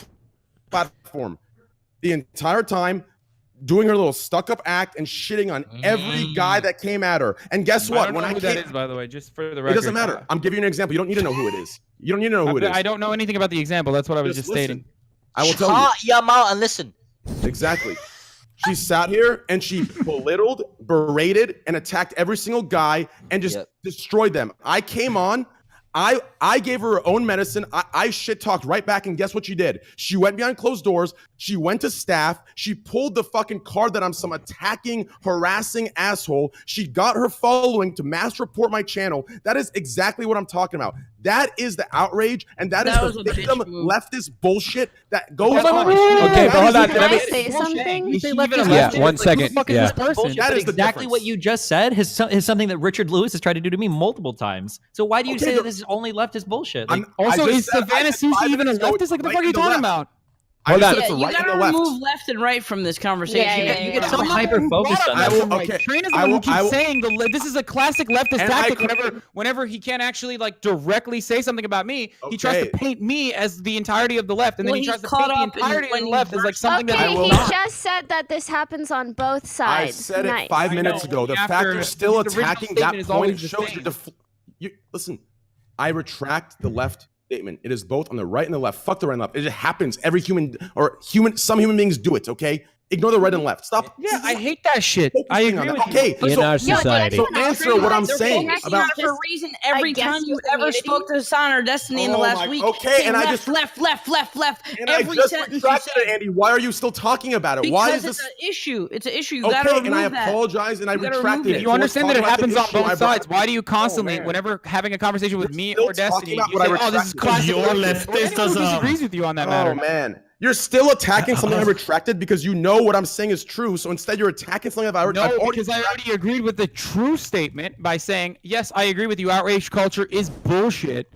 platform, the entire time doing her little stuck-up act and shitting on every guy that came at her. And guess what? I don't know who that is, by the way, just for the record. It doesn't matter. I'm giving you an example. You don't need to know who it is. You don't need to know who it is. I don't know anything about the example. That's what I was just stating. I will tell you. Shut your mouth and listen. Exactly. She sat here and she belittled, berated, and attacked every single guy and just destroyed them. I came on. I gave her her own medicine. I shit talked right back, and guess what she did? She went behind closed doors. She went to staff. She pulled the fucking card that I'm some attacking, harassing asshole. She got her following to mass report my channel. That is exactly what I'm talking about. That is the outrage, and that is the victim leftist bullshit that goes on. Okay, but hold on. Can I say something? Yeah, 1 second. Yeah. That is exactly what you just said is something that Richard Lewis has tried to do to me multiple times. So why do you say that this is only leftist bullshit? Like, also, is Savannah Sushi even a leftist? Like, what the fuck are you talking about? Hold on. You gotta remove left and right from this conversation. You get so hyper-focused on that. Train is the one who keeps saying this is a classic leftist tactic. Whenever he can't actually like directly say something about me, he tries to paint me as the entirety of the left, and then he tries to paint the entirety of the left as like something that I will he not. just said that this happens on both sides. I said it 5 minutes ago. The fact you're still attacking that point shows you listen, I retract the left statement. It is both on the right and the left. Fuck the right and left. It just happens. Some human beings do it, okay? Ignore the right and left. Stop. Yeah, I hate that shit. I agree with you. Okay, in our society. So answer what I'm saying about for a reason. Every time you ever spoke to Hasan or Destiny in the last week, okay, and I just left. And I just retracted it, Andy. Why are you still talking about it? Why is this an issue? It's an issue. You gotta remove and I that. apologize and I retracted it. You understand that it happens on both sides. Why do you constantly, whenever having a conversation with me or Destiny, you say, "Oh, this is classic." Your leftist does disagrees with you on that matter. Oh man. You're still attacking something I retracted because you know what I'm saying is true. So instead, you're attacking something I've already. No, because I already agreed with the true statement by saying, yes, I agree with you. Outrage culture is bullshit.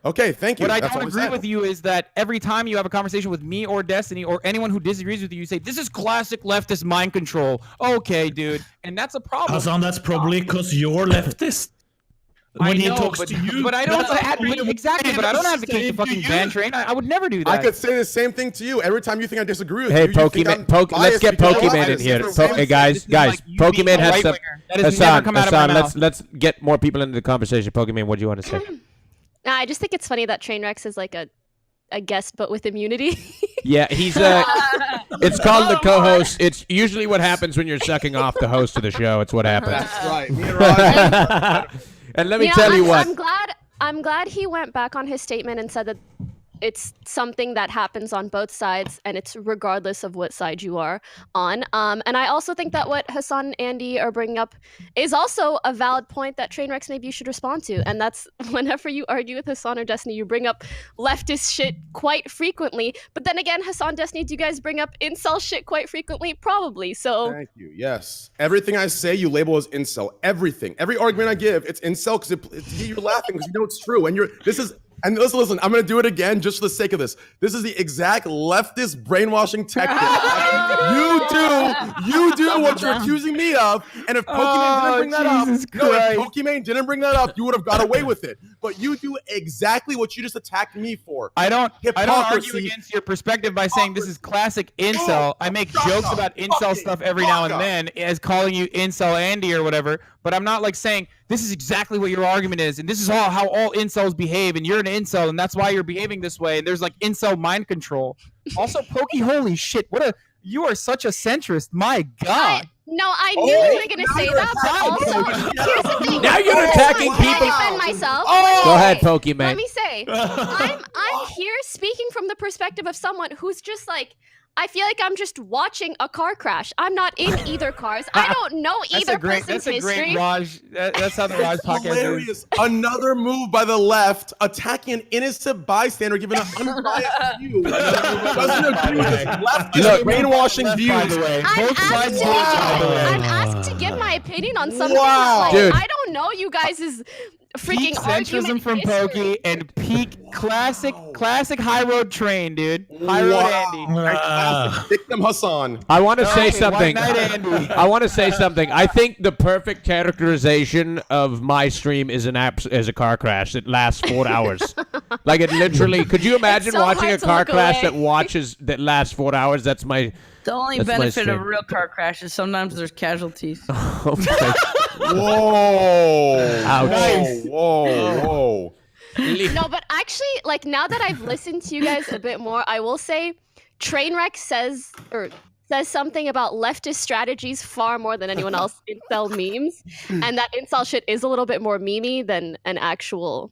Okay, thank you. What I don't agree with you is that every time you have a conversation with me or Destiny or anyone who disagrees with you, you say, this is classic leftist mind control. Okay, dude. And that's a problem. Hasan, that's probably because you're leftist. When he talks to you, but I don't advocate exactly. But I don't advocate the fucking ban Train. I would never do that. I could say the same thing to you every time you think I disagree with hey, you. Pokimane, let's get Pokimane in here. Hey, guys, Pokimane has some. Hasan, let's get more people into the conversation. Pokimane, what do you want to say? I just think it's funny that Trainwreck is like a guest, but with immunity. Yeah, he's it's called the co-host. It's usually what happens when you're sucking off the host of the show. It's what happens. That's right. Me and Raj. And let me tell you what. I'm glad he went back on his statement and said that it's something that happens on both sides, and it's regardless of what side you are on. And I also think that what Hasan and Andy are bringing up is also a valid point that Trainwrecks maybe you should respond to. And that's whenever you argue with Hasan or Destiny, you bring up leftist shit quite frequently. But then again, Hasan, Destiny, do you guys bring up incel shit quite frequently? Probably. So thank you. Yes. Everything I say, you label as incel. Everything. Every argument I give, it's incel because you're laughing because you know it's true. And And listen, I'm going to do it again just for the sake of this. This is the exact leftist brainwashing tactic. You do what you're accusing me of. And if Pokimane didn't bring that up, you would have got away with it. But you do exactly what you just attacked me for. I don't argue against your perspective by saying this is classic incel. I make jokes about incel stuff every now and then as calling you incel Andy or whatever. But I'm not like saying this is exactly what your argument is, and this is how all incels behave, and you're an incel, and that's why you're behaving this way. And there's like incel mind control. Also, Pokey, holy shit, you are such a centrist. My God. I knew you were gonna say that, but also here's the thing. Now you're attacking people. I defend myself. Go ahead, Pokimane. Let me say, I'm here speaking from the perspective of someone who's just like, I feel like I'm just watching a car crash. I'm not in either cars. I don't know either person's That's a history. great Raj. That's how the Raj podcast is. Hilarious. Another move by the left, attacking an innocent bystander, giving an unbiased view. Doesn't agree with this leftist brainwashing view. By the way, both sides. I'm asked to give my opinion on something. Wow. Like, Dude. I don't know you guys' freaking Peak centrism argument from history. Pokey and peak classic high road train, dude. High road Andy. Victim Hassan. I want to say Okay, something. White Knight Andy. I want to say something. I think the perfect characterization of my stream is a car crash that lasts 4 hours. Like it literally. Could you imagine so watching a hard to car look crash away. that lasts 4 hours? That's my. The only That's my benefit of stream. real car crashes, sometimes there's casualties. Okay. Whoa. Ouch. Whoa. No, but actually, like now that I've listened to you guys a bit more, I will say Trainwreck says something about leftist strategies far more than anyone else incel memes. And that incel shit is a little bit more memey than an actual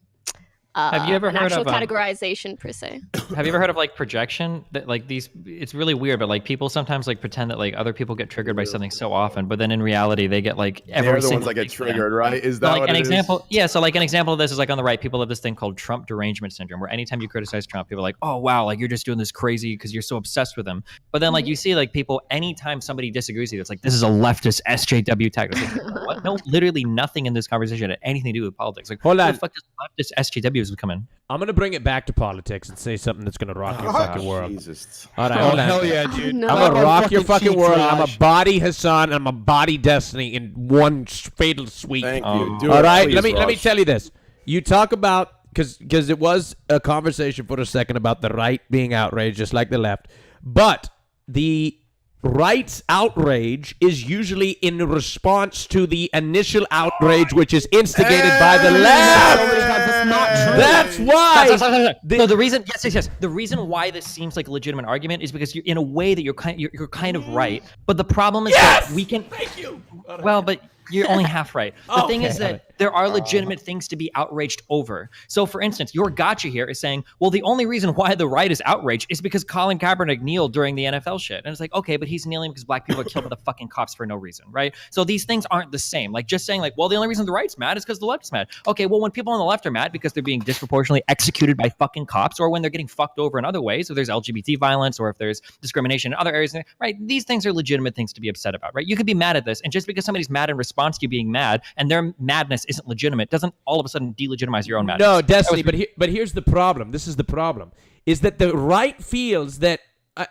Have you ever heard of categorization per se? Have you ever heard of like projection? That like these, it's really weird, but like people sometimes like pretend that like other people get triggered by something so often, but then in reality they get like every They're the single ones that get thing. triggered, right? Is that So, like what an it example? is? Yeah. So like an example of this is like on the right, people have this thing called Trump derangement syndrome, where anytime you criticize Trump, people are like, oh wow, like you're just doing this crazy because you're so obsessed with him. But then like you see like people, anytime somebody disagrees with you, it's like this is a leftist SJW tactic. It's like, what? No, literally nothing in this conversation had anything to do with politics. Like, Hold who on. the fuck does leftist SJWs come in? I'm gonna bring it back to politics and say something that's gonna rock your fucking world. Jesus. All right, Oh, hold on. hell yeah, dude. No. I'm Clap gonna our rock your fucking cheeks, world. I'm a Raj. body Hassan. And I'm a body Destiny in one fatal sweep. Thank you. Do All it, right, please, let me Raj. tell you this. You talk about because it was a conversation for a second about the right being outraged, just like the left, but the right's outrage is usually in response to the initial outrage, which is instigated by the left. That's not true. That's why. Stop. No, the reason, yes. The reason why this seems like a legitimate argument is because you're in a way that you're kind of right. But the problem is that we can. Thank you. Well, but you're only half right. The thing is that there are legitimate things to be outraged over. So, for instance, your gotcha here is saying, well, the only reason why the right is outraged is because Colin Kaepernick kneeled during the NFL shit. And it's like, okay, but he's kneeling because black people are killed by the fucking cops for no reason, right? So these things aren't the same. Like just saying like, well, the only reason the right's mad is because the left's mad. Okay, well, when people on the left are mad because they're being disproportionately executed by fucking cops, or when they're getting fucked over in other ways, if there's LGBT violence or if there's discrimination in other areas, right? These things are legitimate things to be upset about, right? You could be mad at this, and just because somebody's mad in response to you being mad and their madness isn't legitimate doesn't all of a sudden delegitimize your own madness. No, Destiny, but here's the problem. This is the problem, is that the right feels that,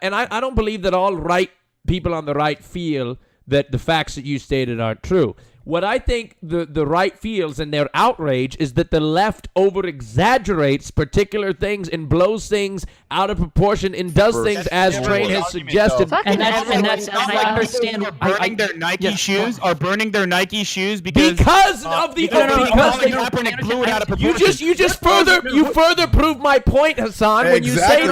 and I don't believe that all right people on the right feel that the facts that you stated aren't true. What I think the right feels in their outrage is that the left over-exaggerates particular things and blows things out of proportion and does things as Train has suggested. And I understand. Burning their Nike shoes are burning their Nike shoes because of the because Kaepernick blew it out of proportion. you further prove my point, Hassan, when you say Exactly.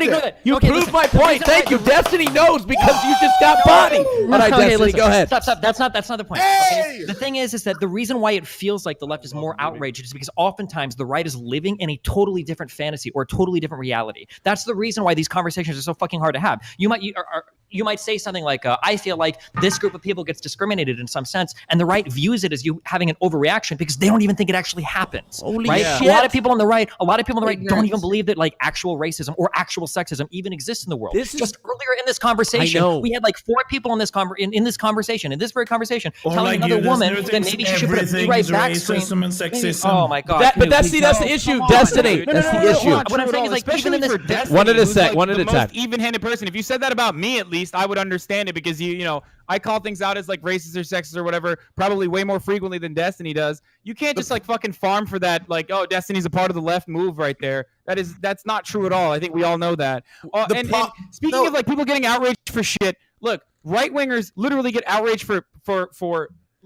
that. Wait. You Okay, proved listen, my point. Thank you. Destiny knows because you just got body. All right, Okay, Destiny, listen. go ahead. Stop. That's not the point. Okay? The thing is that the reason why it feels like the left is more outraged is because oftentimes the right is living in a totally different fantasy or a totally different reality. That's the reason why these conversations are so fucking hard to have. You might say something like, I feel like this group of people gets discriminated in some sense, and the right views it as you having an overreaction because they don't even think it actually happens. Holy right? shit. A lot of people on the right don't even believe that like actual racism or actual sexism even exists in the world. Just earlier in this conversation, we had like 4 people in this conversation, in this very conversation, telling another woman that maybe she should put a rewrite back screen. Racism and sexism. Oh my god! But that's the issue, Destiny. That's the issue. What I'm saying is like even in this One at a the time. most even-handed person. If you said that about me, at least I would understand it because you know I call things out as like racist or sexist or whatever, probably way more frequently than Destiny does. You can't just like fucking farm for that. Like, oh, Destiny's a part of the left move right there. That's not true at all. I think we all know that. And speaking of like people getting outraged for shit, look, right wingers literally get outraged for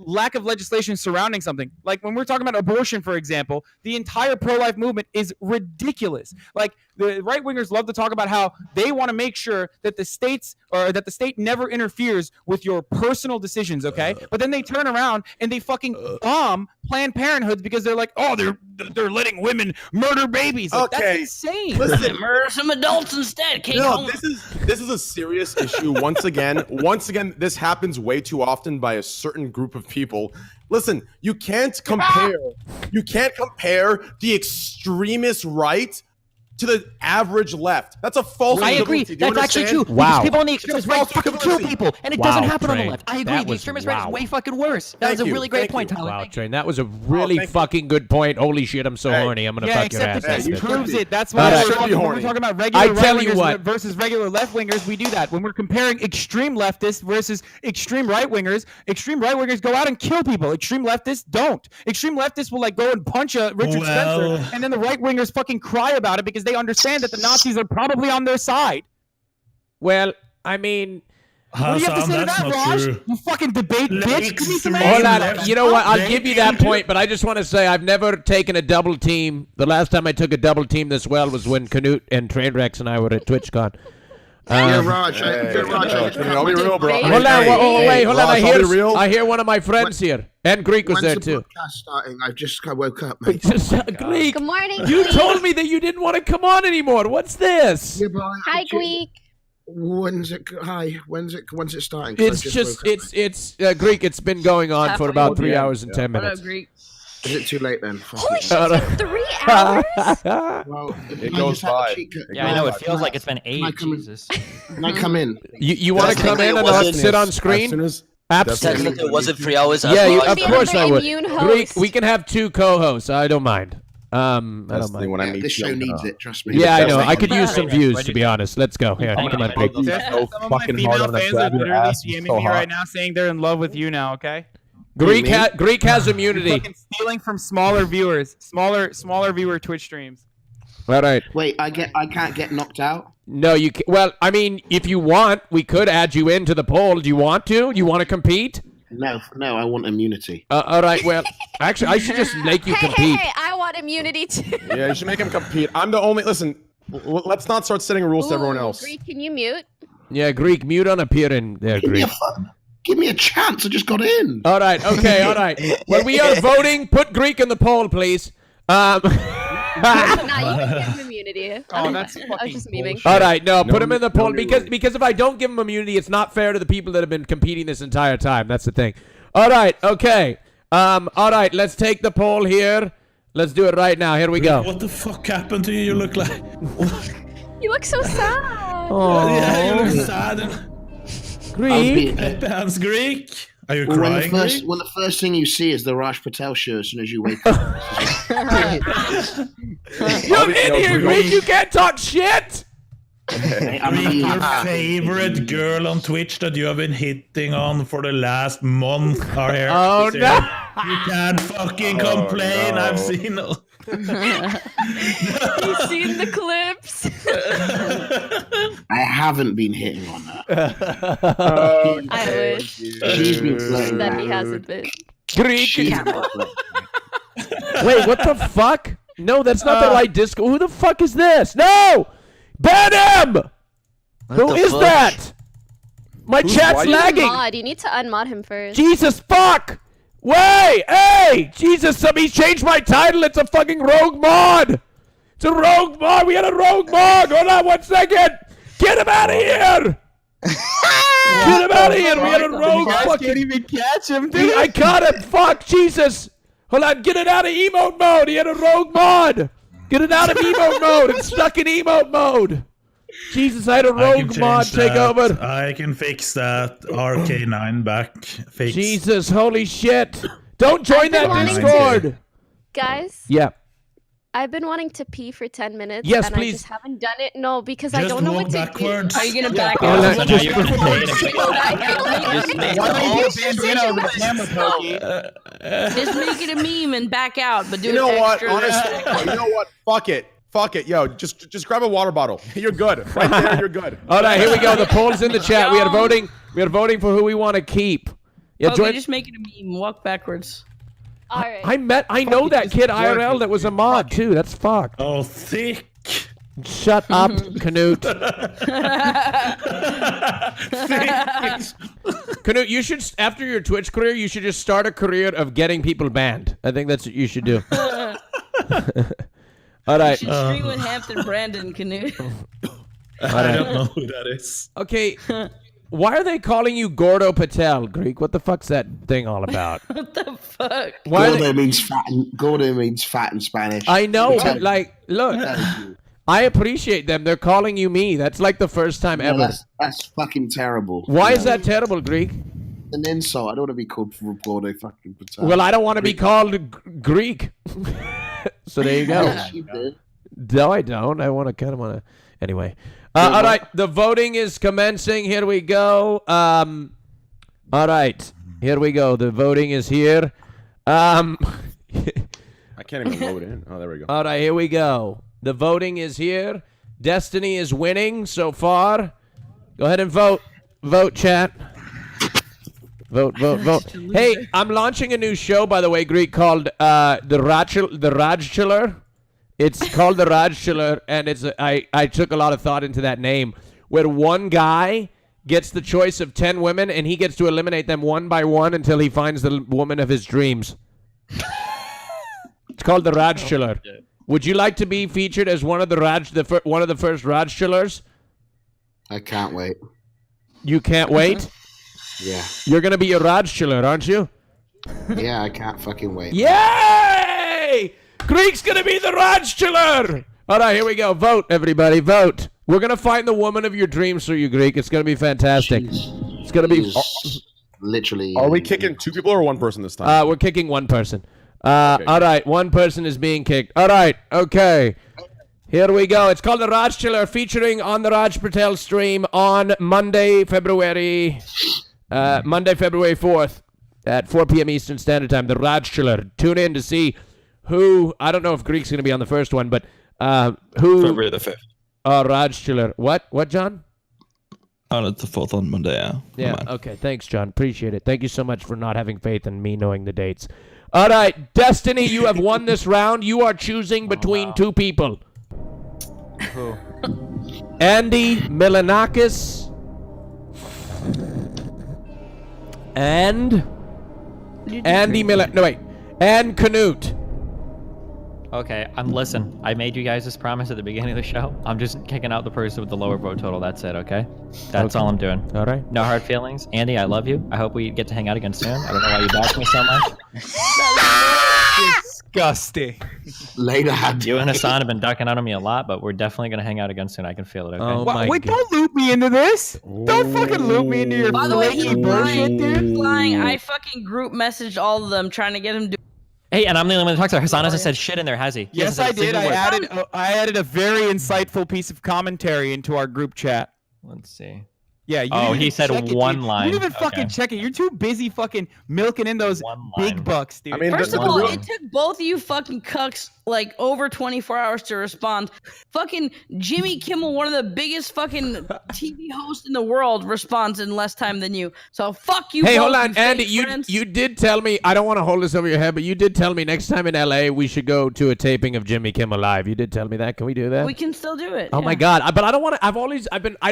lack of legislation surrounding something. Like when we're talking about abortion, for example, the entire pro-life movement is ridiculous. Like the right-wingers love to talk about how they want to make sure that the state never interferes with your personal decisions, okay? But then they turn around and they fucking bomb Planned Parenthoods because they're like, oh, they're letting women murder babies. Like, Okay. that's insane. Listen, Murder some adults instead. no, this is a serious issue. Once again, this happens way too often by a certain group of people. Listen, you can't compare the extremist right to the average left. That's a false I agree. equivalency. Do you That's actually true. understand? Because people on the extremist right False fucking kill equivalency. people, and it doesn't happen on the left. I agree. The extremist right is way fucking worse. That was a really great point, Tyler. Wow, Train. That was a really fucking good point. Holy shit, I'm so horny. I'm gonna fuck your ass. Except after this this. proves it. That's why when we're talking about regular right-wingers versus regular left-wingers, we do that. When we're comparing extreme leftists versus extreme right-wingers go out and kill people. Extreme leftists don't. Extreme leftists will like go and punch a Richard Spencer, and then the right-wingers fucking cry about it because they understand that the Nazis are probably on their side. Well, I mean, what do you have to say to that, Raj? You fucking debate, bitch. Give me some hold answers. on. You know what? I'll give you that point, but I just want to say I've never taken a double team. The last time I took a double team this well was when Canute and Trainwrecks and I were at TwitchCon. Raj. I'll be real, bro. Hold on. Wait. Hold on. Raj, I hear one of my friends here. And Greek was there too. Podcast starting. I just woke up, mate. Greek. Good morning. You told me that you didn't want to come on anymore. What's this? Yeah, but Hi, Greek. When's it starting? It's just it's Greek. It's been going on for about 3 hours and 10 minutes. Is it too late then? Holy shit, 3 hours? Well, it goes by. Yeah, I know. It feels like it's been 8. Jesus. Can I come in? You want to come in and not sit on screen? Absolutely. Technically, was it 3 hours? Yeah, of course I would. Immune Greek, host. we can have 2 co-hosts. I don't mind. I don't mind. When I meet This show needs it. Trust me. Yeah, I know. I could use some views, to be honest. Let's go. Here, come on, Greek. Some of my female fans are literally DMing me right now saying they're in love with you now, okay? Greek has immunity. Fucking stealing from smaller viewers, smaller viewer Twitch streams. All right. Wait, I can't get knocked out. No, you can't. Well, I mean, if you want, we could add you into the poll. Do you want to? You want to compete? No, I want immunity. All right. Well, actually, I should just make you compete. Hey, I want immunity too. Yeah, you should make him compete. I'm the only. Listen, let's not start setting rules to everyone else. Greek, can you mute? Yeah, Greek, mute on appearing there, Greek. Give me a chance. I just got in. All right. Okay. All right. Well, we are voting. Put Greek in the poll, please. Nah, you can give him immunity. Oh, that's I was fucking just memeing. All right, no, put him in the poll because if I don't give him immunity, it's not fair to the people that have been competing this entire time. That's the thing. All right, okay. All right, let's take the poll here. Let's do it right now. Here we go. What the fuck happened to you? You look like. You look so sad. Oh, Yeah, you look sad. Greek. That's Greek. Are you Well, crying? Greek? when the first thing you see is the Raj Patel show as soon as you wake up. You're in here, Greek. You can't talk shit. Greek, your favorite girl on Twitch that you have been hitting on for the last month are here. Oh, So no. You can't fucking complain. no. I've seen. You've seen the clips. I haven't been hitting on that. I wish She's been flirting. that he hasn't been. Greek. Wait, what the fuck? No, that's not the right disco. Who the fuck is this? No! Ban him! Who is that? My chat's lagging. Mod. You need to unmod him first. Jesus fuck! Wait! Hey! Jesus, somebody's changed my title. It's a fucking rogue mod! It's a rogue mod! We had a rogue mod! Hold on 1 second! Get him out of here! Get him out of here! We had a rogue fucking... Can't even catch him, dude. I caught him! Fuck! Jesus! Hold on, get it out of emote mode! He had a rogue mod! Get it out of emote mode! It's stuck in emote mode! Jesus, I had a rogue mod take over. I can fix that. RK9 back. Fix. Jesus, holy shit! Don't join I've been that wanting Discord! Guys, Yeah. I've been wanting to pee for 10 minutes. Yes, and please. I just haven't done it. No, because I Just don't know walk what to backwards. Are you gonna back Oh, out? no, just- Just make it a meme and back out, but do You know it what? extra. Honestly, you know what? Fuck it. Yo, just grab a water bottle. You're good. Right there, you're good. All right, here we go. The poll's in the chat. We are voting for who we want to keep. Yeah, Okay, join. just make it a meme. Walk backwards. All right. I know that kid IRL that was a mod too. That's fucked. Oh, thick. Shut up, Canute. Canute, you should, after your Twitch career, you should just start a career of getting people banned. I think that's what you should do. All right. You should stream with Hampton Brandon, Canute. I don't know who that is. Okay. Why are they calling you Gordo Patel, Greek? What the fuck's that thing all about? What the fuck? Gordo means fat. Gordo means fat in Spanish. I know, but like, look, I appreciate them. They're calling you me. That's like the first time ever. That's fucking terrible. Why is that terrible, Greek? An insult. I don't want to be called Gordo fucking Patel. Well, I don't want to be called Greek. So there you go. Yes, you did. No, I don't. I want to. Anyway. All right. The voting is commencing. Here we go. All right. Here we go. The voting is here. I can't even load in. Oh, there we go. All right. Here we go. The voting is here. Destiny is winning so far. Go ahead and vote. Vote, chat. Vote. Hey, I'm launching a new show, by the way, Greek, called the RAJJ. It's called the RAJJ, and I took a lot of thought into that name, where one guy gets the choice of 10 women, and he gets to eliminate them one by one until he finds the woman of his dreams. It's called the RAJJ. Would you like to be featured as one of the one of the first RAJJers? I can't wait. You can't wait? Yeah. You're gonna be a RAJJ, aren't you? Yeah, I can't fucking wait. Yay! Greek's gonna be the RAJJ! All right, here we go. Vote, everybody. Vote. We're gonna find the woman of your dreams for you, Greek. It's gonna be fantastic. It's gonna be literally. Are we kicking 2 people or 1 person this time? We're kicking 1 person. All right, 1 person is being kicked. All right, okay. Here we go. It's called the RAJJ, featuring on the Raj Patel stream on Monday, February 4th at 4 p.m. Eastern Standard Time. The RAJJ. Tune in to see who. I don't know if Greek's going to be on the first one, but who? February the 5th. RAJJ. What, John? Oh, it's the 4th on Monday. Yeah. Okay. Thanks, John. Appreciate it. Thank you so much for not having faith in me knowing the dates. All right, Destiny, you have won this round. You are choosing between 2 people. Who? ANDYMILONAKIS and and Canute. Okay, listen, I made you guys this promise at the beginning of the show. I'm just kicking out the person with the lower vote total. That's it, okay? That's all I'm doing. All right. No hard feelings. Andy, I love you. I hope we get to hang out again soon. I don't know why you backed me so much. Disgusting. Later, you and Hassan have been ducking out on me a lot, but we're definitely going to hang out again soon. I can feel it, okay? Oh my Wait, don't loop me into this. Don't fucking loop me into your By the way, flaky bullshit, dude. He's lying. I fucking group messaged all of them trying to get him to. Hey, and I'm the only one that talks to her. Hassan hasn't said shit in there, has he? Yes, I did. I added a very insightful piece of commentary into our group chat. Let's see. Yeah. He said one line. You didn't even fucking check it. You're too busy fucking milking in those big bucks, dude. I mean, First of all, it took both of you fucking cucks like over 24 hours to respond. Fucking Jimmy Kimmel, one of the biggest fucking TV hosts in the world, responds in less time than you. So fuck you. Hey, both, hold on, you Andy. fake You did tell me. I don't want to hold this over your head, but you did tell me next time in LA we should go to a taping of Jimmy Kimmel Live. You did tell me that. Can we do that? We can still do it. Oh my God! But I don't want to. I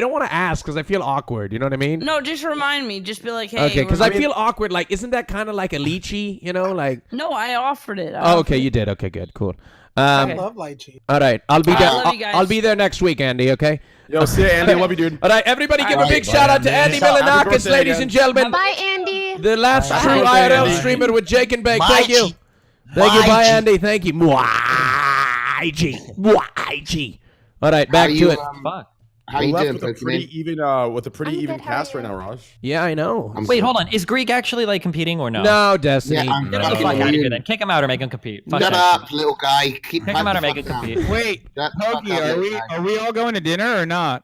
don't want to ask because I feel awkward. You know what I mean? No, just remind me. Just be like, hey. Okay, because I feel awkward. Like, isn't that kind of like a lychee? You know, like. No, I offered it. Oh, okay, you did. Okay, good, cool. I love lychee. All right, I'll be there. love you guys. I'll be there next week, Andy. Okay. Yo, see ya, Andy. I love you, dude. All right, everybody, give a big shout out to ANDYMILONAKIS, ladies and gentlemen. Bye, Andy. The last true IRL streamer with Jake and Bake. Thank you. Thank you. Bye, Andy. Thank you. YG. All right, back to it. Fuck. How you doing, with a pretty even cast right now, Raj. Yeah, I know. Wait, hold on. Is Greek actually like competing or no? No, Destiny. Yeah, Get the fuck out of here then. Kick him out or make him compete. Fuck Shut that. up, little guy. Kick him out or make him compete. Wait, Pokey, are we all going to dinner or not?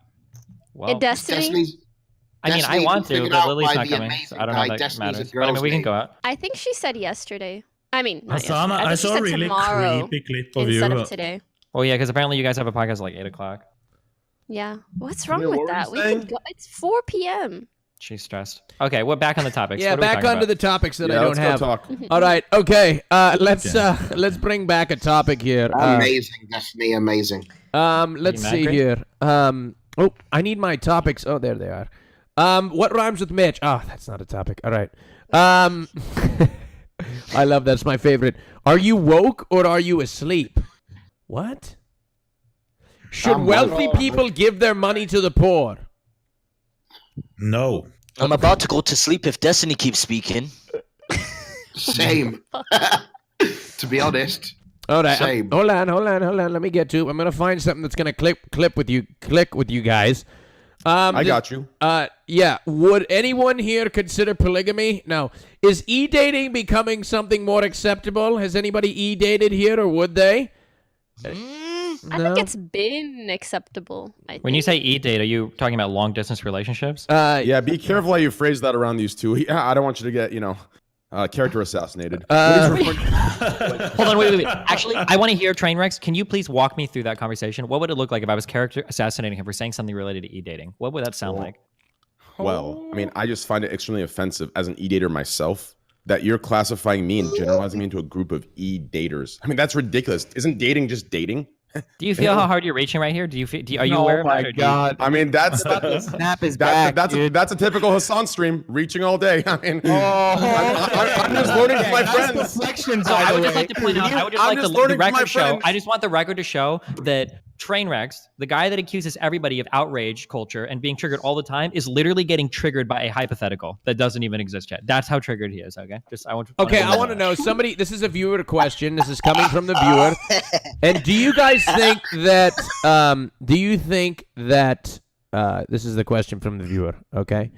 Well, Destiny? I mean, I want to, but Lily's not coming, so I don't know if that Destiny's matters. a But I mean, we can girl's go out. I think she said yesterday. I mean, not Hassan, yesterday. I think she saw a said really tomorrow creepy clip of instead you. of today. Oh yeah, because apparently you guys have a podcast at like 8 o'clock. Yeah. What's wrong Yeah, with what were that? you We saying? could go. It's 4 p.m. She's stressed. Okay, we're back on the topics. Yeah, What are we back talking onto about? the topics that I Yeah, don't let's go have. talk. All right, okay. Let's bring back a topic here. Amazing, Destiny, amazing. Let's see here. Oh, I need my topics. Oh, there they are. What rhymes with Mitch? Oh, that's not a topic. All right. I love that's my favorite. Are you woke or are you asleep? What? Should wealthy people give their money to the poor? No. I'm about to go to sleep if Destiny keeps speaking. Same. To be honest. All right. Same. Hold on. Let me get to it. I'm gonna find something that's gonna click with you guys. I got you. Yeah. Would anyone here consider polygamy? No. Is e-dating becoming something more acceptable? Has anybody e-dated here, or would they? I think it's been acceptable. When you say e-date, are you talking about long-distance relationships? Yeah, be careful how you phrase that around these two. Yeah, I don't want you to get, character assassinated. Hold on, wait. Actually, I want to hear Trainwrecks. Can you please walk me through that conversation? What would it look like if I was character assassinating him for saying something related to e-dating? What would that sound like? Well, I mean, I just find it extremely offensive as an e-dater myself that you're classifying me and generalizing me into a group of e-daters. I mean, that's ridiculous. Isn't dating just dating? Do you feel how hard you're reaching right here? Are you aware of that? Oh my God! I mean, that's snap is back. That's a typical Hassan stream, reaching all day. I mean, I'm just learning from my friends. I would just like to point out. I would just like the record show. I just want the record to show that Trainwrecks, the guy that accuses everybody of outrage culture and being triggered all the time, is literally getting triggered by a hypothetical that doesn't even exist yet. That's how triggered he is. Okay, I want to know. Somebody. This is a viewer question. This is coming from the viewer. And do you guys think that? This is the question from the viewer. Okay.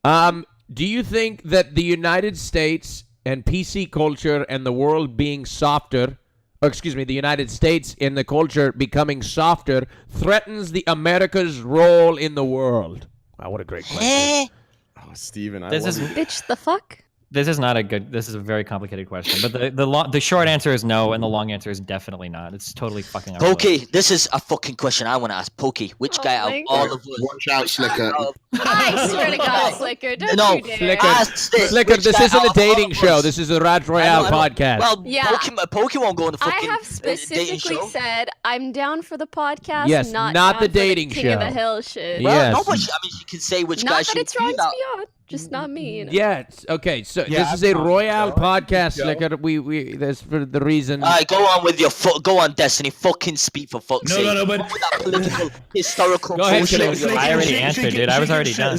Do you think that the United States and PC culture and the world being softer? The United States in the culture becoming softer threatens the America's role in the world. Wow, what a great question. Oh, Steven, Bitch, the fuck? This is not a good. This is a very complicated question. But the short answer is no, and the long answer is definitely not. It's totally fucking. Pokey, this is a fucking question I want to ask. Pokey, which guy out of all of us? Watch out, Slicker. I swear to God, Slicker, don't No, you dare. Slicker, this isn't a dating show. This is a RAJJ Royale podcast. Well, Yeah. Pokey won't go on the fucking I have dating specifically show. said I'm down for the podcast. Yes, not not down the for dating King of show. the Hill shit. Well, Yes. no, but she can say which guy Not that she it's wrong feels to out. be on, just not me. You know? Yeah. Okay. So Yeah, this is a I'm Royale podcast, Go. Slicker. We that's for the reason. All right, go on with your go on, Destiny. Fucking speak for fuck's sake. No, but With that political, historical Go ahead, bullshit. Khalil. I already answered, dude. I was already done.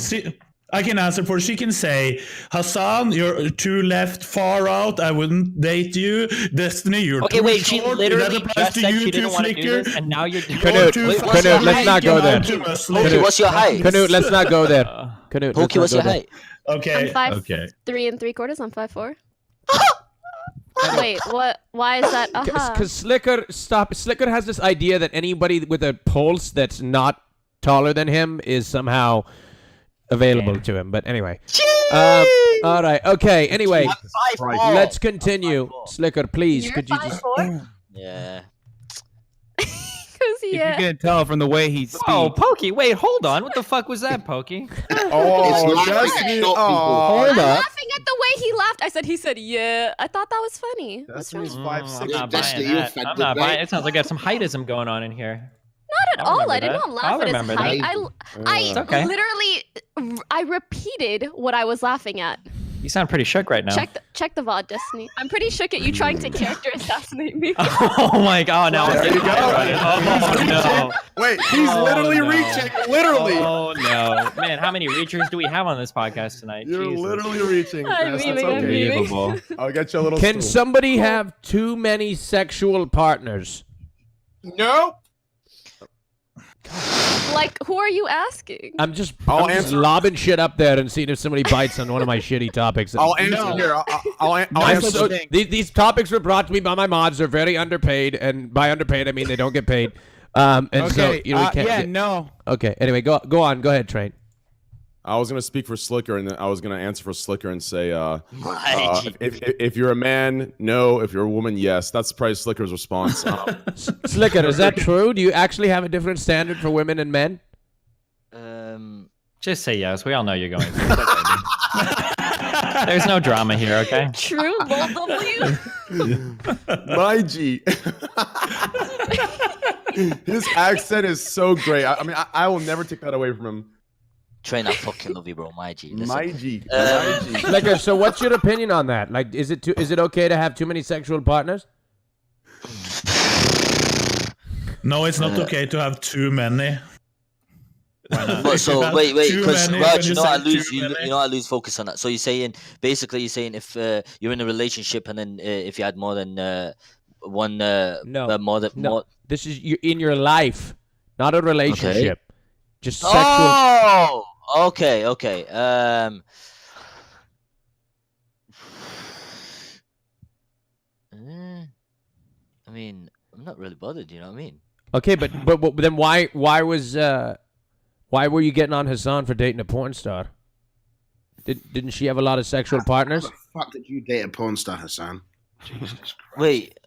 I can answer for. She can say, Hassan, you're too left, far out. I wouldn't date you. Destiny, you're Okay, too wait. She short. literally That applies just to said you she too, didn't want to do Slicker. this, and now you're. Canute, You're too Canute, let's not go there. Pokey, what's your height? Canute, let's not go there. Canute, Pokey, what's your height? Okay. I'm 5'3" Okay. 3¾ I'm 5'4". Wait, what? Why is that? Because Slicker has this idea that anybody with a pulse that's not taller than him is somehow available to him. But anyway. All right. Okay. Anyway, let's continue. Slicker, please. You're Could you just? 5'4"? Yeah. If you can tell from the way he speaks. Oh, Pokey! Wait, hold on. What the fuck was that, Pokey? Oh, Destiny. Oh, I'm laughing at the way he laughed. He said, yeah. I thought that was funny. What's wrong? Destiny's I'm 5'6". not Destiny, buying you that. offended, I'm not buying mate. it. It sounds like I got some heightism going on in here. Not at I'll all. I remember did that. not laugh I'll at his remember height. that. I It's okay. literally, I repeated what I was laughing at. You sound pretty shook right now. Check the VOD, Destiny. I'm pretty shook at you trying to character assassinate me. Oh my god! Now There you go. Oh no! Wait, he's literally no. reaching. Literally. Oh no, man! How many reachers do we have on this podcast tonight? You're Jesus. literally reaching. I'm Yes, memeing, that's I'm okay. memeing. Unbelievable. I'll get you a little. Can stool. somebody have too many sexual partners? Nope. Like, who are you asking? I'm just I'll just answer. lobbing shit up there and seeing if somebody bites on one of my shitty topics. I'll answer here. I'll answer. So, these topics were brought to me by my mods. They're very underpaid, and by underpaid I mean they don't get paid. And so Okay. you know we can't. Yeah. No. Okay. Anyway, go on. Go ahead, Train. I was gonna speak for Slicker, and then I was gonna answer for Slicker and say, Right. if you're a man, no. If you're a woman, yes. That's probably Slicker's response. Slicker, is that true? Do you actually have a different standard for women and men? Just say yes. We all know you're going to. It's okay. There's no drama here, okay? True, lol W. My G. His accent is so great. I mean, I will never take that away from him. Train, I fucking love you, bro. My G. Listen. My G. Like, so what's your opinion on that? Like, is it okay to have too many sexual partners? No, it's not okay to have too many. But so wait, because Raj, you know I lose, you know I lose focus on that. So you're saying if you're in a relationship and then if you had more than one, more. This is in your life, not a relationship. Okay. Just sexual. Oh, okay. I mean, I'm not really bothered. You know what I mean? Okay, but then why were you getting on Hassan for dating a porn star? Didn't she have a lot of sexual partners? How the fuck did you date a porn star, Hassan? Jesus Christ. Wait.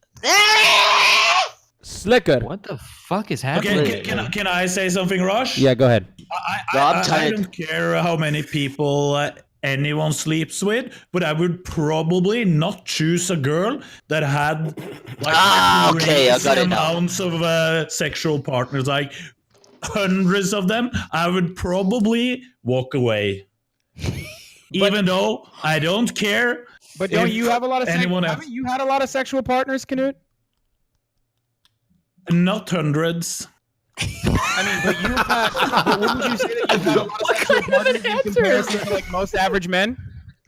Slicker. What the fuck is happening? Okay, can I say something, Rush? Yeah, go ahead. I don't care how many people anyone sleeps with, but I would probably not choose a girl that had okay, I got it now. amounts of sexual partners, like hundreds of them. I would probably walk away, even though I don't care. But don't you have a lot of haven't you had a lot of sexual partners, Canute? Not hundreds. I mean, but you have. But wouldn't you say that you've had a lot of sexual partners in comparison to like most average men?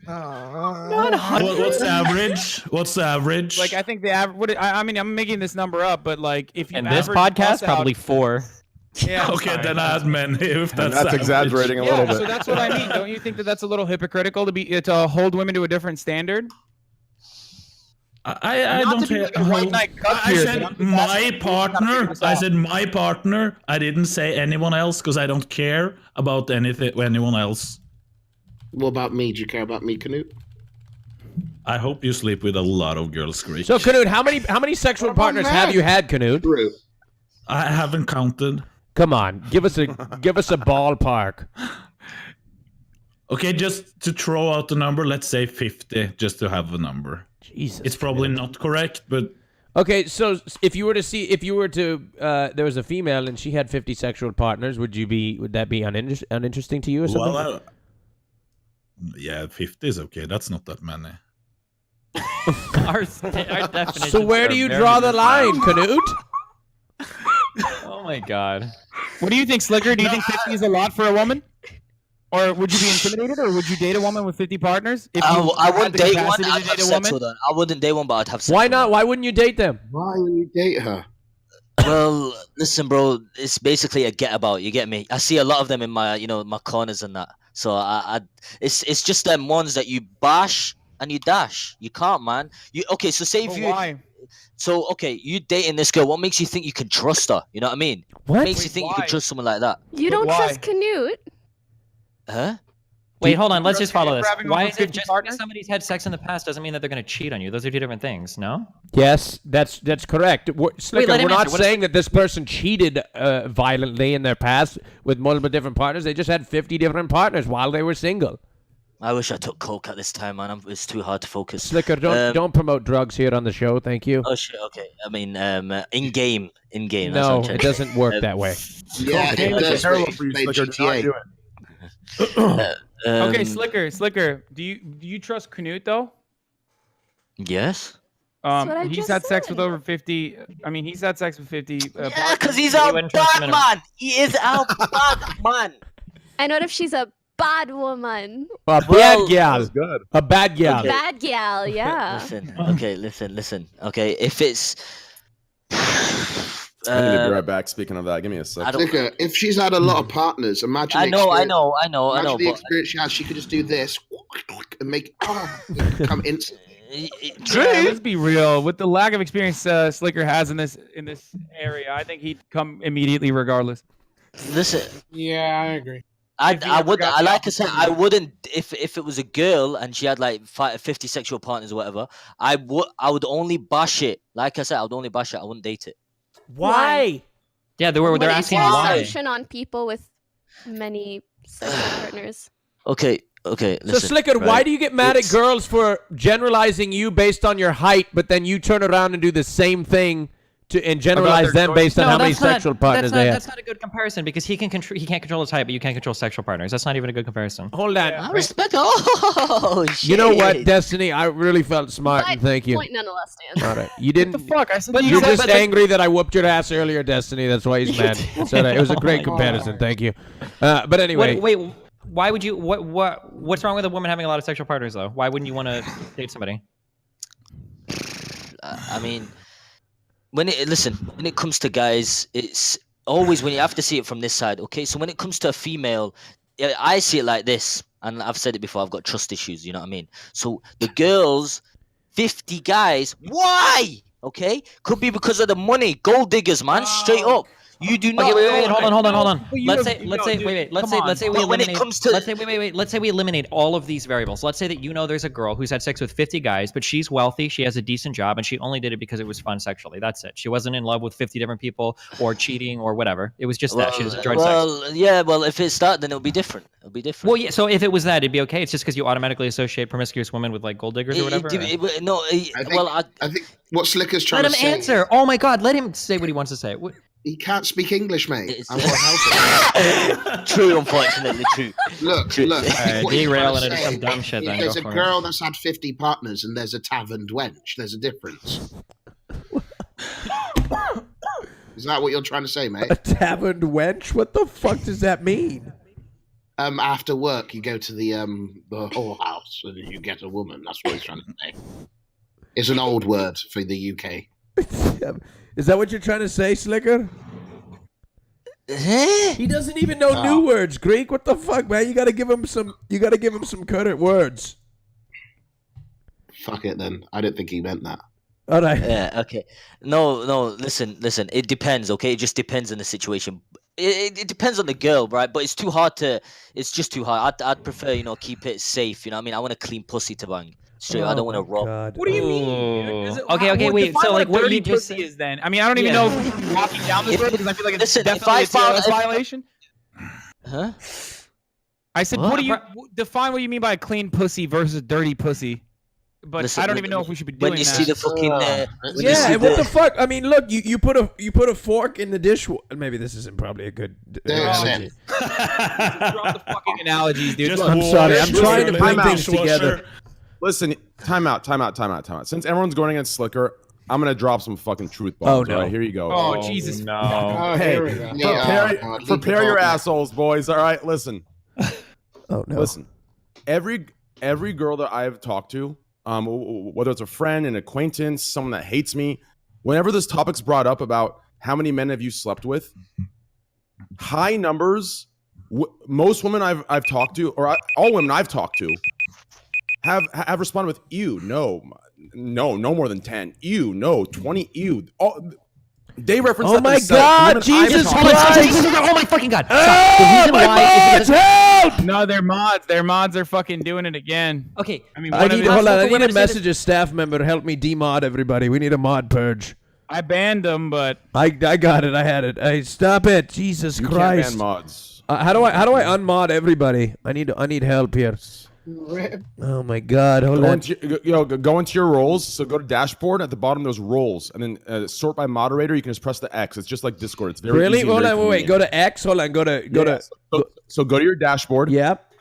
What's the average? What's the average? Like, I think the average. I mean, I'm making this number up, but like, if you in this podcast, probably 4. Yeah. Okay, then I had many. If that's exaggerating a little bit. So that's what I mean. Don't you think that that's a little hypocritical to hold women to a different standard? I don't care. I said my partner. I said my partner. I didn't say anyone else because I don't care about anyone else. What about me? Do you care about me, Canute? I hope you sleep with a lot of girls, Greek. So Canute, how many sexual partners have you had, Canute? I haven't counted. Come on, give us a ballpark. Okay, just to throw out the number, let's say 50, just to have a number. Jesus, it's probably not correct, but okay. So if you were to, there was a female and she had 50 sexual partners, would that be uninteresting to you or something? Well, yeah, 50 is okay. That's not that many. Our definitions So where do you draw the line, Canute? Oh my god. What do you think, Slicker? Do you think 50 is a lot for a woman? Or would you be intimidated, or would you date a woman with 50 partners? If I wouldn't date one. I'd have sex with her. I wouldn't date one, but I'd have sex. Why not? Why wouldn't you date them? Why would you date her? Well, listen, bro. It's basically a get about. You get me? I see a lot of them in my, my corners and that. So it's just them ones that you bash and you dash. You can't, man. So say if why? So okay, you dating this girl. What makes you think you can trust her? You know what I mean? What makes you think you can trust someone like that? You don't trust Canute. Huh? Wait, hold on. Let's just follow this. grabbing Why over is it 50 just partners? because somebody's had sex in the past doesn't mean that they're going to cheat on you? Those are two different things, no? Yes, that's correct. Slicker, let we're him not answer. What is saying that this person cheated violently in their past with multiple different partners. They just had 50 different partners while they were single. I wish I took coke at this time, man. It's too hard to focus. Slicker, don't promote drugs here on the show. Thank you. Oh shit. Okay. I mean, in game. No, it doesn't work that way. Yeah, it does. terrible for you, Play Slicker. Do not GTA. do it. Okay, Slicker. Do you trust Canute though? Yes. what I He's just had sex said. with over 50. I mean, he's had sex with 50. Yeah, because he's a bad man. He is a bad man. And what if she's a bad woman? A bad gal. Good. A bad gal. Okay. Bad gal, yeah. Listen. Okay, if it's. I need to be right back. Speaking of that, give me a second. Slicker, if she's had a lot of partners, imagine. I know. Imagine the But experience she has. She could just do this and make come instant. True. Let's be real. With the lack of experience Slicker has in this area, I think he'd come immediately regardless. Listen. Yeah, I agree. I would. Like I said, I wouldn't. If it was a girl and she had like 50 sexual partners or whatever, I would only bash it. Like I said, I would only bash it. I wouldn't date it. Why? Yeah, they're What asking is your why. solution on people with many sexual partners. Okay. So Listen, Slicker, right? why do you get mad at girls for generalizing you based on your height, but then you turn around and do the same thing and generalize them based on how many sexual partners they have? That's not a good comparison because he can't control his height, but you can't control sexual partners. That's not even a good comparison. Hold on. I respect. Oh shit. You know what, Destiny? I really felt smart, and thank you. Point nonetheless, Dan. All right, you didn't. What the fuck? I said You're just angry that I whooped your ass earlier, Destiny. That's why he's mad. So it was a great comparison. Thank you. But anyway, Wait, why would you? What's wrong with a woman having a lot of sexual partners though? Why wouldn't you want to date somebody? I mean, when it comes to guys, it's always when you have to see it from this side. Okay, so when it comes to a female, I see it like this, and I've said it before. I've got trust issues. You know what I mean? So the girls, 50 guys. Why? Okay, could be because of the money. Gold diggers, man. Straight up. You do not. Okay, wait, hold on. Let's say we eliminate all of these variables. Let's say that there's a girl who's had sex with 50 guys, but she's wealthy, she has a decent job, and she only did it because it was fun sexually. That's it. She wasn't in love with 50 different people or cheating or whatever. It was just that she just enjoyed sex. Yeah. Well, if it's that, then it'll be different. Well, yeah. So if it was that, it'd be okay. It's just because you automatically associate promiscuous women with like gold diggers or whatever. I think what Slicker's trying let to him say. answer. Oh my God, let him say what he wants to say. He can't speak English, mate. I won't help him. True, unfortunately, true. Look. Derailing into some dumb shit. If there's a girl that's had 50 partners and there's a taverned wench, there's a difference. Is that what you're trying to say, mate? A taverned wench? What the fuck does that mean? After work, you go to the whorehouse and you get a woman. That's what he's trying to say. It's an old word for the UK. Is that what you're trying to say, Slicker? He doesn't even know new words, Greek. What the fuck, man? You gotta give him some. You gotta give him some current words. Fuck it, then. I didn't think he meant that. All right. Yeah. Okay. No. Listen. It depends. Okay. It just depends on the situation. It depends on the girl, right? But it's too hard to. It's just too hard. I'd prefer, keep it safe. You know what I mean? I want a clean pussy to bang. Straight. I don't want to rob. What do you mean? Okay, wait. So like, what dirty you just pussy is then? I mean, I don't even know if you're walking down this road because I feel like it's definitely a violation. Huh? I said, what do you define? What you mean by a clean pussy versus dirty pussy? But Listen, I don't even know if we should be doing when you that. see the fucking what the fuck? I mean, look, you put a fork in the dishwasher. Maybe this isn't probably a good analogy. Drop the fucking analogies, dude. I'm sorry. I'm trying to bring things together. Listen, time out. Since everyone's going against Slicker, I'm gonna drop some fucking truth bombs. Oh no! All right, here you go. Oh Jesus! No. Oh, hey, prepare your Yeah. assholes, boys. All right, listen. Oh no! Listen, every girl that I've talked to, whether it's a friend, an acquaintance, someone that hates me, whenever this topic's brought up about how many men have you slept with, high numbers. Most women I've talked to, or all women I've talked to, have responded with ew, no more than 10, ew, no, 20, ew. They reference. Oh my God, Jesus Christ! Oh my fucking God! Oh my mods, help! No, they're mods. Their mods are fucking doing it again. Okay, I mean, I need a message a staff member to help me demod everybody. We need a mod purge. I banned them, but I got it. I had it. Hey, stop it! Jesus Christ! Can't ban mods. How do I unmod everybody? I need help here. Oh my God! Hold on. Go into your roles. So go to dashboard. At the bottom, there's roles, and then sort by moderator. You can just press the X. It's just like Discord. It's very really. Easy, Hold very on. Wait. Go to X. Hold on. Go to. So go to your dashboard. Yep.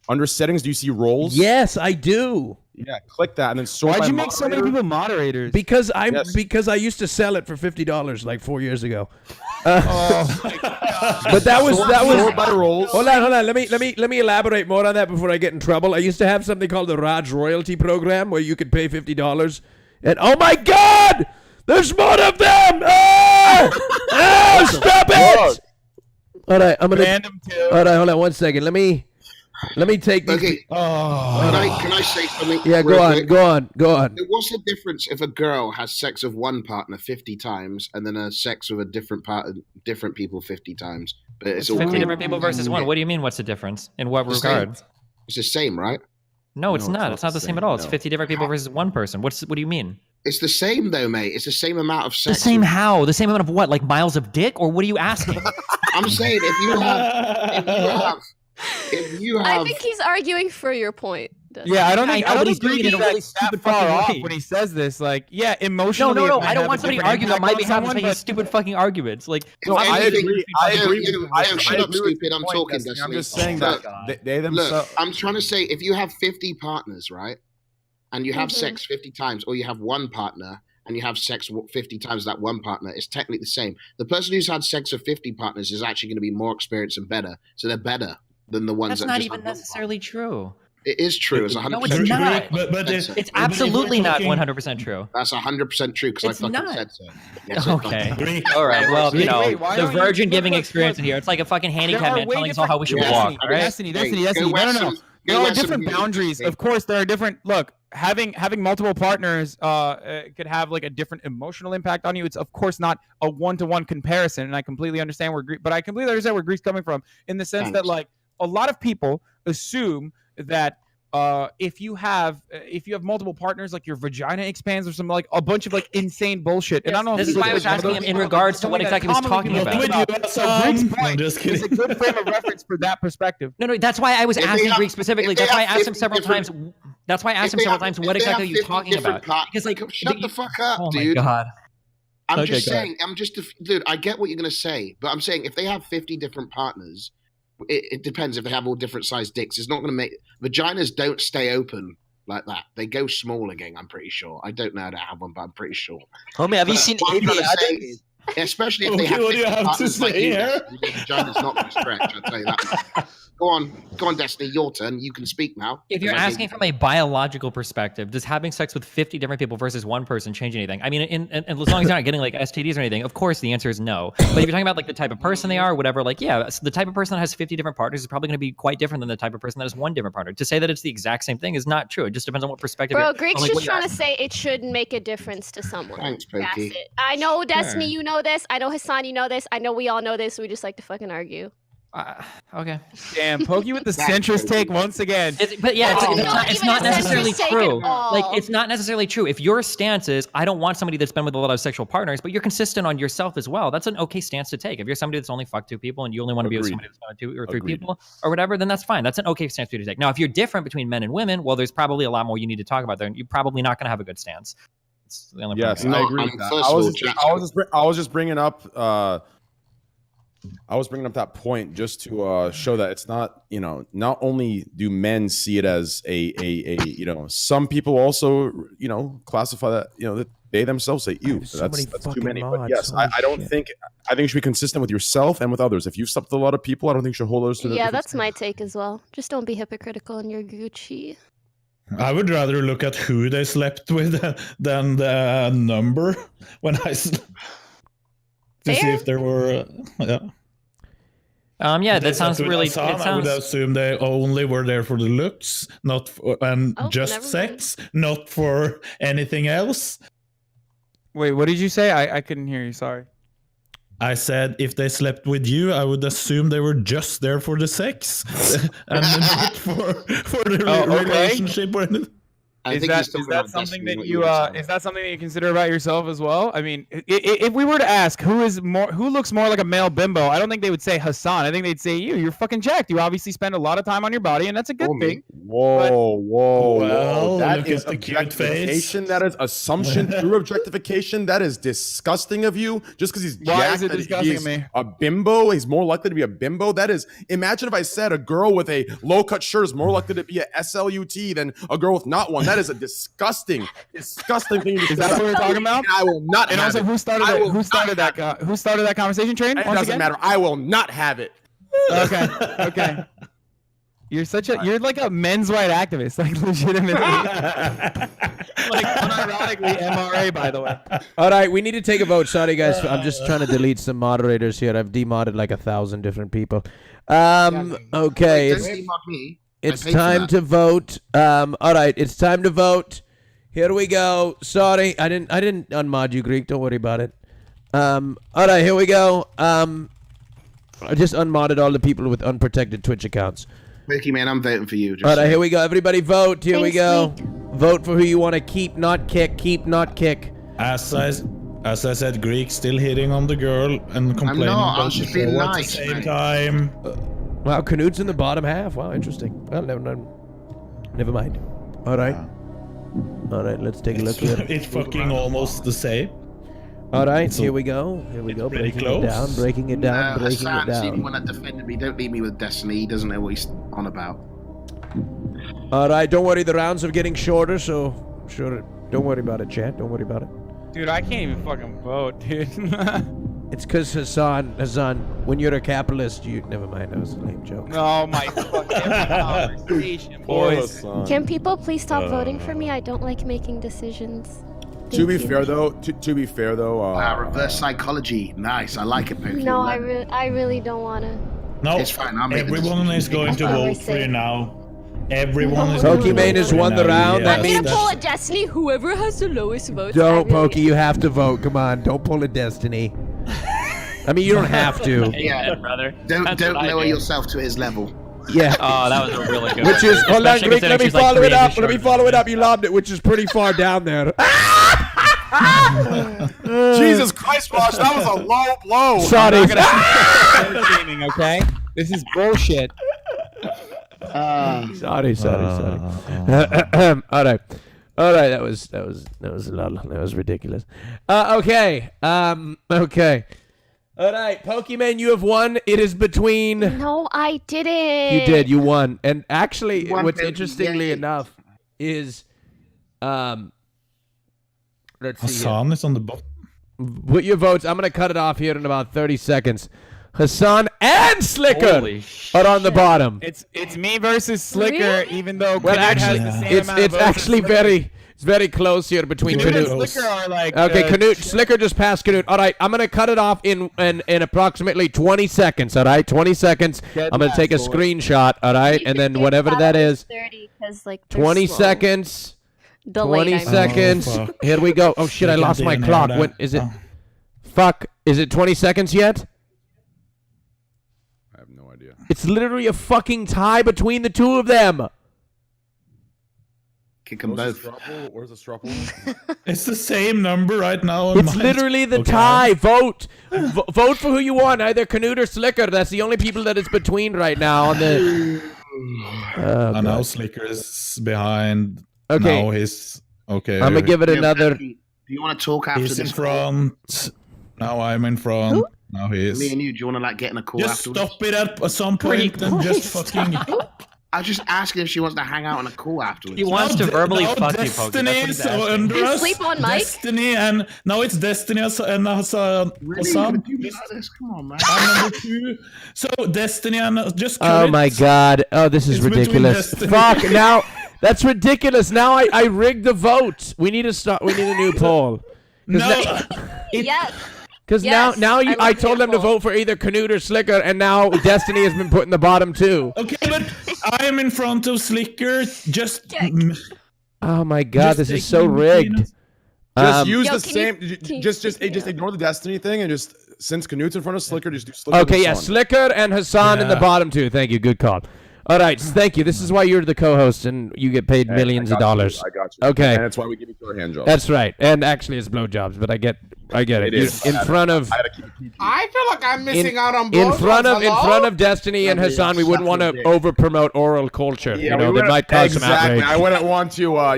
Under settings, do you see roles? Yes, I do. Yeah, click that, and then sort. Why'd by you make so many people moderators? Because I used to sell it for $50 like 4 years ago. Oh my God. But that was sort by roles. Hold on. Let me elaborate more on that before I get in trouble. I used to have something called the RAJJ royalty program where you could pay $50, and oh my God, there's more of them! Oh, stop it! All right, I'm gonna. Random too. All right, hold on 1 second. Let me take these. Okay. Can I say something? Yeah, go on. What's the difference if a girl has sex with one partner 50 times and then has sex with a different people 50 times? But it's all 50 different people versus one. What do you mean? What's the difference? In what regard? It's the same, right? No, it's not. It's not the same at all. It's 50 different people versus one person. What do you mean? It's the same though, mate. It's the same amount of sex. The same how? The same amount of what? Like miles of dick? Or what are you asking? I'm saying if you have If you have, I think he's arguing for your point. Yeah, I don't think he's doing it in a really stupid far fucking off way. when he says this. Like, yeah, emotionally. No. it might I don't have want a somebody different arguing on my impact behalf someone, and making but- stupid fucking arguments. Like, No, I agree. shut up, stupid. I'm talking. Destiny. I'm Destiny. just saying Look, that they themselves. Look, I'm trying to say, if you have 50 partners, right, and you have sex 50 times, or you have one partner and you have sex 50 times that one partner, it's technically the same. The person who's had sex with 50 partners is actually going to be more experienced and better, so they're better than the ones that's that not just even have one necessarily true. It is true. It's 100% No, it's true. not. But It's absolutely not 100% true. That's 100% true because I It's fucking not. said so. Yes, Okay. All right. Well, you know, why the don't you- virgin giving look, experience in here. It's like a fucking handicap There are man way telling us all how we should different- walk. All right? Destiny. Hey, No. go wear some- There go are wear some different music. boundaries. Hey. Of course, there are different. Look, having multiple partners could have like a different emotional impact on you. It's of course not a one-to-one comparison, and I completely understand where Greek's coming from in the sense that like a lot of people assume that if you have multiple partners, like your vagina expands or some like a bunch of like insane bullshit. And I don't know. This if is why I was asking him in regards to what exactly he was talking about. So Greek's point is a good frame of reference for that perspective. No, that's why I was asking Greek specifically. That's why I asked him several times. That's why I asked him several times. What exactly are you talking about? Because like, shut the fuck up, oh dude. my god. I'm just saying. Dude. I get what you're gonna say, but I'm saying if they have 50 different partners, it depends if they have all different sized dicks. It's not gonna make vaginas don't stay open like that. They go small again. I'm pretty sure. I don't know how to have one, but I'm pretty sure. Homie, have you seen what I'm trying to Idiot? say is, especially if they have what do you 50 have to partners like say you, here? Destiny, the vagina's not gonna stretch. I'll tell you that much. Go on, Destiny. Your turn. You can speak now. If you're asking from a biological perspective, does having sex with 50 different people versus one person change anything? I mean, and as long as you're not getting like STDs or anything, of course the answer is no. But if you're talking about like the type of person they are, or whatever, like yeah, the type of person that has 50 different partners is probably going to be quite different than the type of person that has one different partner. To say that it's the exact same thing is not true. It just depends on what perspective. Bro, Greek's just trying to say it shouldn't make a difference to someone. Thanks, That's Pokey. it. I know Destiny, you know this. I know Hasan, you know this. I know we all know this. We just like to fucking argue. Okay. Damn, Pokey with the centrist take once again. But yeah, it's not necessarily true. all. Like, it's not necessarily true. If your stance is, I don't want somebody that's been with a lot of sexual partners, but you're consistent on yourself as well, that's an okay stance to take. If you're somebody that's only fucked 2 people and you only want to be with somebody that's been with 2 or 3 people or whatever, then that's fine. That's an okay stance for you to take. Now, if you're different between men and women, well, there's probably a lot more you need to talk about there, and you're probably not going to have a good stance. It's the only Yes, point. I agree with that. I was just bringing up. I was bringing up that point just to show that it's not, you know, not only do men see it as a you know, some people also, you know, classify that, you know, that they themselves say, "Ew, that's too many." But yes, I don't think. I think you should be consistent with yourself and with others. If you've slept with a lot of people, I don't think you should hold those to the. Yeah, that's my take as well. Just don't be hypocritical in your Gucci. I would rather look at who they slept with than the number when I to see if there were yeah. Yeah, that sounds really. I would assume they only were there for the looks, not for, just sex, not for anything else. Wait, what did you say? I couldn't hear you. Sorry. I said if they slept with you, I would assume they were just there for the sex and not for the relationship or anything. Is that something that you consider about yourself as well? I mean, if we were to ask who looks more like a male bimbo, I don't think they would say Hasan. I think they'd say you. You're fucking jacked. You obviously spend a lot of time on your body, and that's a good thing. Whoa. That look is at the cute objectification. That is assumption through objectification. That is disgusting of you. Just because he's Why jacked, is it that disgusting he's of me? a bimbo. He's more likely to be a bimbo. That is. Imagine if I said a girl with a low-cut shirt is more likely to be a SLUT than a girl with not one. That is a disgusting thing. Is that what we're talking about? I will not. And also, who started that conversation train? It doesn't matter. I will not have it. Okay. You're like a men's right activist, like legitimately. Like unironically MRA, by the way. All right, we need to take a vote. Sorry, guys. I'm just trying to delete some moderators here. I've demodded like 1,000 different people. Okay. It's time to vote. All right, it's time to vote. Here we go. Sorry, I didn't unmod you, Greek. Don't worry about it. All right, here we go. I just unmodded all the people with unprotected Twitch accounts. POKIMANE, I'm voting for you. All right, here we go. Everybody vote. Here we go. Vote for who you want to keep, not kick. Keep, not kick. As I said, Greek still hitting on the girl and complaining not. I'm about just the being show nice, at the same time. Wow, Canute's in the bottom half. Wow, interesting. Well, never mind. All right. All right, let's take a look here. It's fucking almost the same. All right, here we go. Here we go. Breaking it down, breaking it down, breaking it Hassan's even down. one that defended me. Don't leave me with Destiny. He doesn't know what he's on about. All right, don't worry. The rounds are getting shorter, so sure. Don't worry about it, chat. Don't worry about it. Dude, I can't even fucking vote, dude. It's because Hassan, when you're a capitalist, you... Never mind, that was a lame joke. Oh my fucking conversation, boys. Can people please stop voting for me? I don't like making decisions. To be fair though, Wow, reverse psychology. Nice. I like it, Pokey. No, I really don't want to. No, It's fine, I'll make the everyone is going to vote for you now. Everyone is going to Pokimane vote has for you won the now. round. That I'm means... gonna pull a Destiny. Whoever has the lowest votes. Don't, Pokey. You have to vote. Come on. Don't pull a Destiny. I mean, you don't have to. Yeah, brother. Don't lower yourself to his level. Yeah. Oh, that was a really good Which one. is, hold on, Especially Greek, let me considering she's like follow it 3 up. inches Let me shorter follow it up. You lobbed it, which is pretty far down there. Jesus Christ, Ross, that was a low blow. Sorry. I'm not gonna gaming, okay? This is bullshit. Sorry. All right. That was a lot. That was ridiculous. Okay. Okay. All right, Pokimane, you have won. It is between. No, I didn't. You did. You won. And actually, Won, what's Pokey, interestingly yay. enough is, let's see. Hassan is on the bottom. Put your votes. I'm gonna cut it off here in about 30 seconds. Hassan and Slicker Holy are on the bottom. It's me versus Slicker, Really? even though Well, Canute actually, has the same amount of it's votes as actually Slicker. very close here between Canute and Canute. Slicker are like Okay, Canute, Slicker just passed Canute. All right, I'm gonna cut it off in approximately 20 seconds. All right, 20 seconds. Dead I'm gonna take a last, boy. screenshot. All right, and then whatever that is, 30, 'cause, like, they're 20 slow. seconds. Delayed, 20 I mean. seconds. Oh, fuck. Here we go. Oh shit! I We lost can my do clock. that. When is it? Oh. Fuck! Is it 20 seconds yet? I have no idea. It's literally a fucking tie between the two of them. Kick them both. Where's the struggle? It's the same number right now. on It's mine. literally the Okay. tie. Vote. Vote for who you want, either Canute or Slicker. That's the only people that it's between right now on the. And now Slicker is behind. Okay. Now he's okay. I'm gonna give it another. Do you want to talk after He's in this? front. Now I'm in front. Who? Now he is. Me and you, do you want to like get in a call Just afterwards? stop it at some point and just fucking. I was just asking if she wants to hang out on a call afterwards. He wants to verbally now fuck you, Pokey. Destiny That's what he's is asking. under You us. sleep on mic? Destiny and now it's Destiny and Hassan. Really? Hassan. You do like this? Come on, man. I'm number 2. So Destiny and just. Oh cut my it. god. Oh, this is It's between ridiculous. Destiny. Fuck. Now that's ridiculous. Now I rigged the vote. We need to start. We need a new poll. No. Yes. Because Yes, now I I love told them to your poll. vote for either Canute or Slicker, and now Destiny has been put in the bottom too. Okay, but I am in front of Slicker. Just. Oh my god, Just this is take so me rigged. Just use Yo, the can same. you- can you Just pick me up? ignore the Destiny thing and just since Canute's in front of Slicker, just do Slicker. Okay, and yeah, Hassan. Slicker and Hassan in the Yeah. bottom too. Thank you, good call. All right, thank you. This is why you're the co-host and you get paid Hey, millions I of got you, dollars. I got you. Okay. And that's why we give each other hand jobs. That's right. And actually, it's blowjobs, but I get it. It is. In front of. I had to keep it PG. I feel like I'm missing out on In blowjobs. front of Hello? Destiny and Yeah, Hassan, we wouldn't want to dick. over promote oral culture. Yeah, That wouldn't- might cause some exactly. outrage. I wouldn't want to. I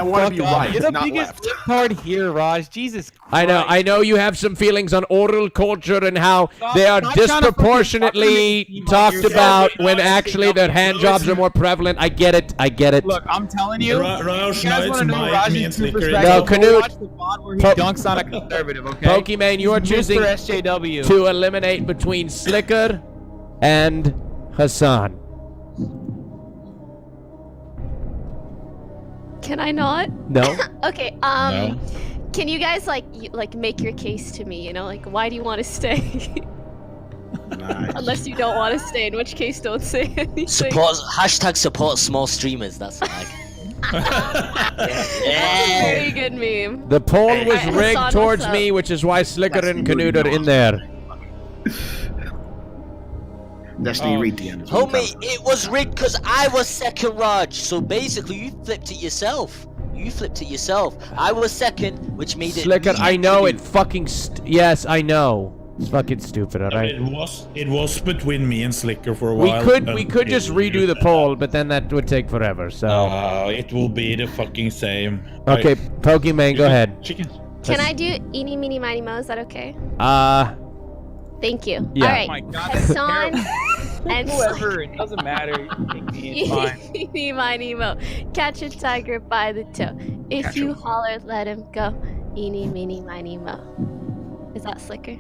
want to be right, You're the not biggest left. card here, Raj. Jesus Christ. I know you have some feelings on oral culture and how they are Stop trying to fucking disproportionately fucking talked yourself. about You're when not actually their hand jobs are more prevalent. I get it. Look, I'm telling you. Raj, You guys now want it's to know me Raj's and true Slicker. perspective? No, Go Canute. watch the VOD where he Po- dunks on a conservative, okay? Pokimane, you are He's choosing Mr. SJW. to eliminate between Slicker and Hassan. Can I not? No. Okay. No. Can you guys like make your case to me? You know, like why do you want to stay? Unless you don't want to stay, in which case don't say anything. Support small streamers. That's like. Very good meme. The poll was Hassan, rigged what's towards up? me, which is why Slicker and Canute are in there. Destiny, read the end. Homie, it was rigged because I was second, Raj. So basically, you flipped it yourself. I was second, which made it. Slicker, me I and know Canute. it fucking. Yes, I know. It's fucking stupid, all right? It was between me and Slicker for a We while. could just redo the poll, but then that would take forever. So it will be the fucking same. okay, Pokimane, go ahead. Can I do eeny, meeny, miny, mo? Is that okay? Thank you. Yeah. All right. Oh my God, Hassan and whoever, it doesn't matter. It's fine. Eeny, miny, mo. Catch a tiger by the toe. If you holler, let him go. Eeny, meeny, miny, mo. Is that Slicker?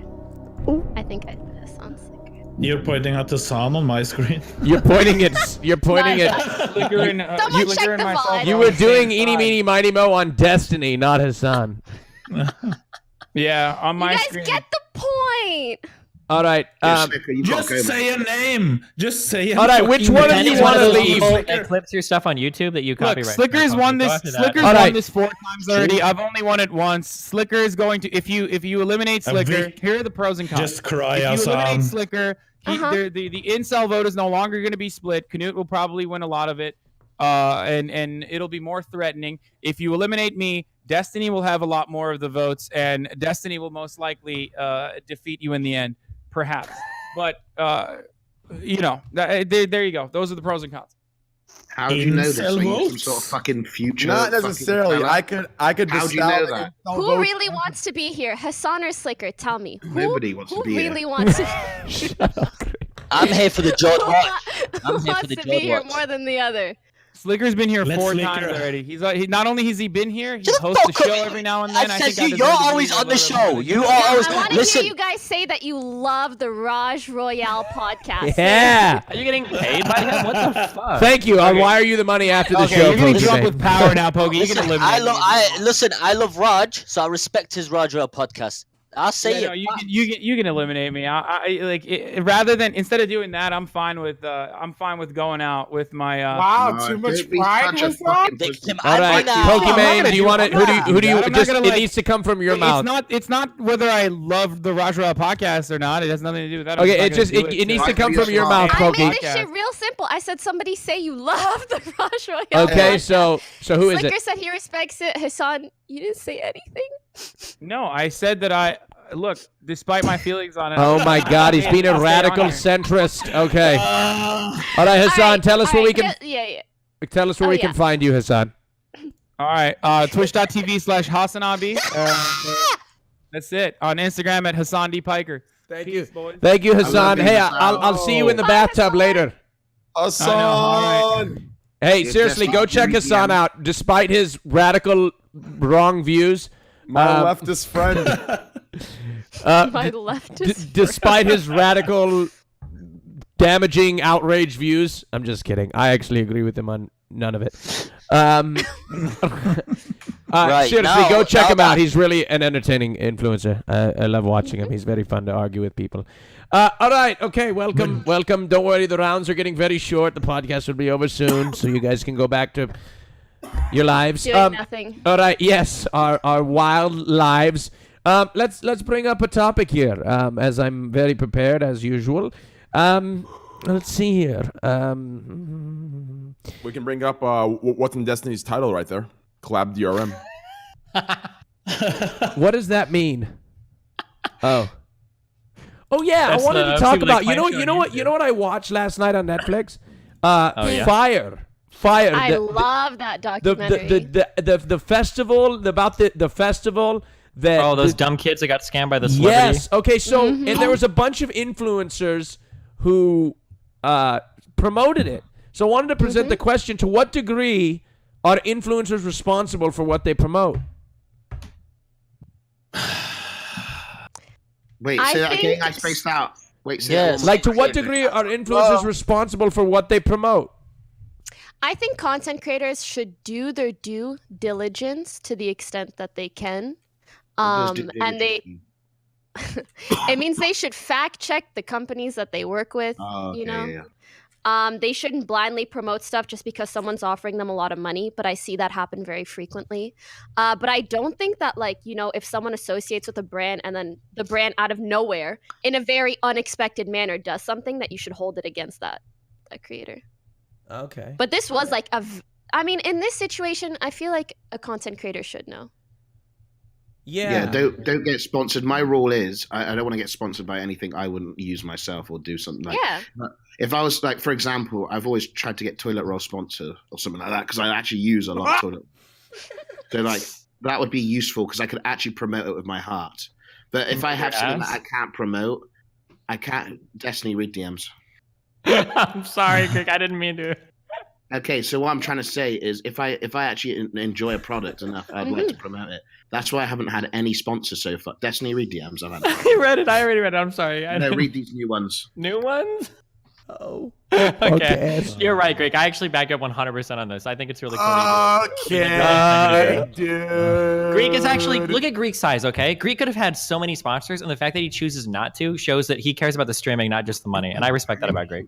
I think I did Hassan Slicker. You're pointing at the sun on my screen. You're pointing it. You're pointing it. Slicker and, Someone Slicker check and the myself VOD. are You on were the same doing eeny, side. meeny, miny, mo on Destiny, not Hassan. Yeah, on my You guys screen. get the point. All right. Just say a name. Just say a All right, which fucking one of name. you Any one want of to those leave? people that clips your stuff on YouTube that you Look, copyright. Slicker's won this. Slicker's All won right. this 4 times already. I've only won it once. Slicker is going to. If you eliminate Slicker, here are the pros and cons. Just cry, If you eliminate Hassan. Slicker, the incel vote is no longer going to be split. Canute will probably win a lot of it, and it'll be more threatening. If you eliminate me, Destiny will have a lot more of the votes, and Destiny will most likely defeat you in the end, perhaps. But you know, there you go. Those are the pros and cons. How do you know this? Are you some sort of fucking future? Not necessarily. I could. How do you know that? Who really wants to be here, Hassan or Slicker? Tell me. Nobody wants to be here. Who really wants to? I'm here for the Jord watch. I'm Who here for wants the to be Jord here watch. more than the other? Slicker's been here Let's 4 Slicker. times already. He's not only has he been here, he hosts the show every now and then. I I said think you're always on the show. You are always. I want to Listen, hear you guys say that you love the Raj Royale podcast. Yeah. Are you getting paid by him? What the fuck? Thank you. I'll wire you the money after the Okay, show. you're getting drunk Pokimane. with power now, Pokey. You can listen, eliminate me. listen. I love Raj, so I respect his Raj Rail podcast. I'll say Yeah, no, you can eliminate me. I like rather than instead of doing that, I'm fine with going out with my. Wow, too much pride, Hassan. All right, Pokimane. Do you want it? Who do you? I'm not Just gonna, it like- needs to come from your mouth. It's not whether I love the Raj Rail podcast or not. It has nothing to do with that. I'm Okay, not it gonna just do it needs to come from your mouth, I Pokey. made this shit real simple. I said somebody say you love the Raj Royale. Okay, podcast. so who is Slicker it? said he respects it. Hassan, you didn't say anything. No, I said that I look. Despite my feelings on it. Oh my God, he's being a I'll stay radical on here. centrist. Okay. All right, Hassan, tell us where we can. Yeah. Tell us where Oh, we can yeah. find you, Hassan. All right, twitch.tv/HassanAbi. That's it. On Instagram at Hassan D. Piker. Thank Peace, boys. Thank you, Hassan. you, Hey, Hassan. I'll see you in the bathtub later. Hassan. Hey, You're seriously, just go like check Jimmy Hassan DM. out. Despite his radical wrong views, My leftist friend. My leftist. despite his radical, damaging, outraged views, I'm just kidding. I actually agree with him on none of it. Right, Seriously, now- go check now him out. that- He's really an entertaining influencer. I love watching him. He's very fun to argue with people. All right, okay, welcome. Don't worry, the rounds are getting very short. The podcast will be over soon, so you guys can go back to your lives. Doing nothing. All right, yes, our wild lives. Let's bring up a topic here, as I'm very prepared as usual. Let's see here. We can bring up what's in Destiny's title right there. Collab DRM. What does that mean? Oh yeah, That's I wanted the to talk people about. they You claim know to on what I watched last night on Netflix? yeah? Fire. I love that documentary. The festival about the festival that. Oh, those dumb kids that got scammed by the celebrity. Yes. Okay. So and there was a bunch of influencers who promoted it. So I wanted to present the question: to what degree are influencers responsible for what they promote? Wait, I say that again. think- I spaced out. Wait, say Yes. that one Like, to more what time. degree are influencers responsible for what they promote? I think content creators should do their due diligence to the extent that they can. And it means they should fact check the companies that they work with. You know, they shouldn't blindly promote stuff just because someone's offering them a lot of money. But I see that happen very frequently. But I don't think that, like, you know, if someone associates with a brand and then the brand out of nowhere in a very unexpected manner does something, that you should hold it against that creator. Okay. But this was like I mean, in this situation, I feel like a content creator should know. Yeah, don't get sponsored. My rule is I don't want to get sponsored by anything I wouldn't use myself or do something like. Yeah. If I was like, for example, I've always tried to get toilet roll sponsor or something like that because I actually use a lot of toilet. So like that would be useful because I could actually promote it with my heart. But if I have something that I can't promote, I can't. Destiny, read DMs. I'm sorry, Greg. I didn't mean to. Okay, so what I'm trying to say is, if I actually enjoy a product enough, I'd like to promote it. That's why I haven't had any sponsors so far. Destiny, read DMs. I've had. I read it. I already read it. I'm sorry. No, read these new ones. New ones? Oh. Okay. You're right, Greg. I actually back up 100% on this. I think it's really cool. Okay, dude. Greek is actually, look at Greek's size, okay? Greek could have had so many sponsors, and the fact that he chooses not to shows that he cares about the streaming, not just the money. And I respect that about Greek.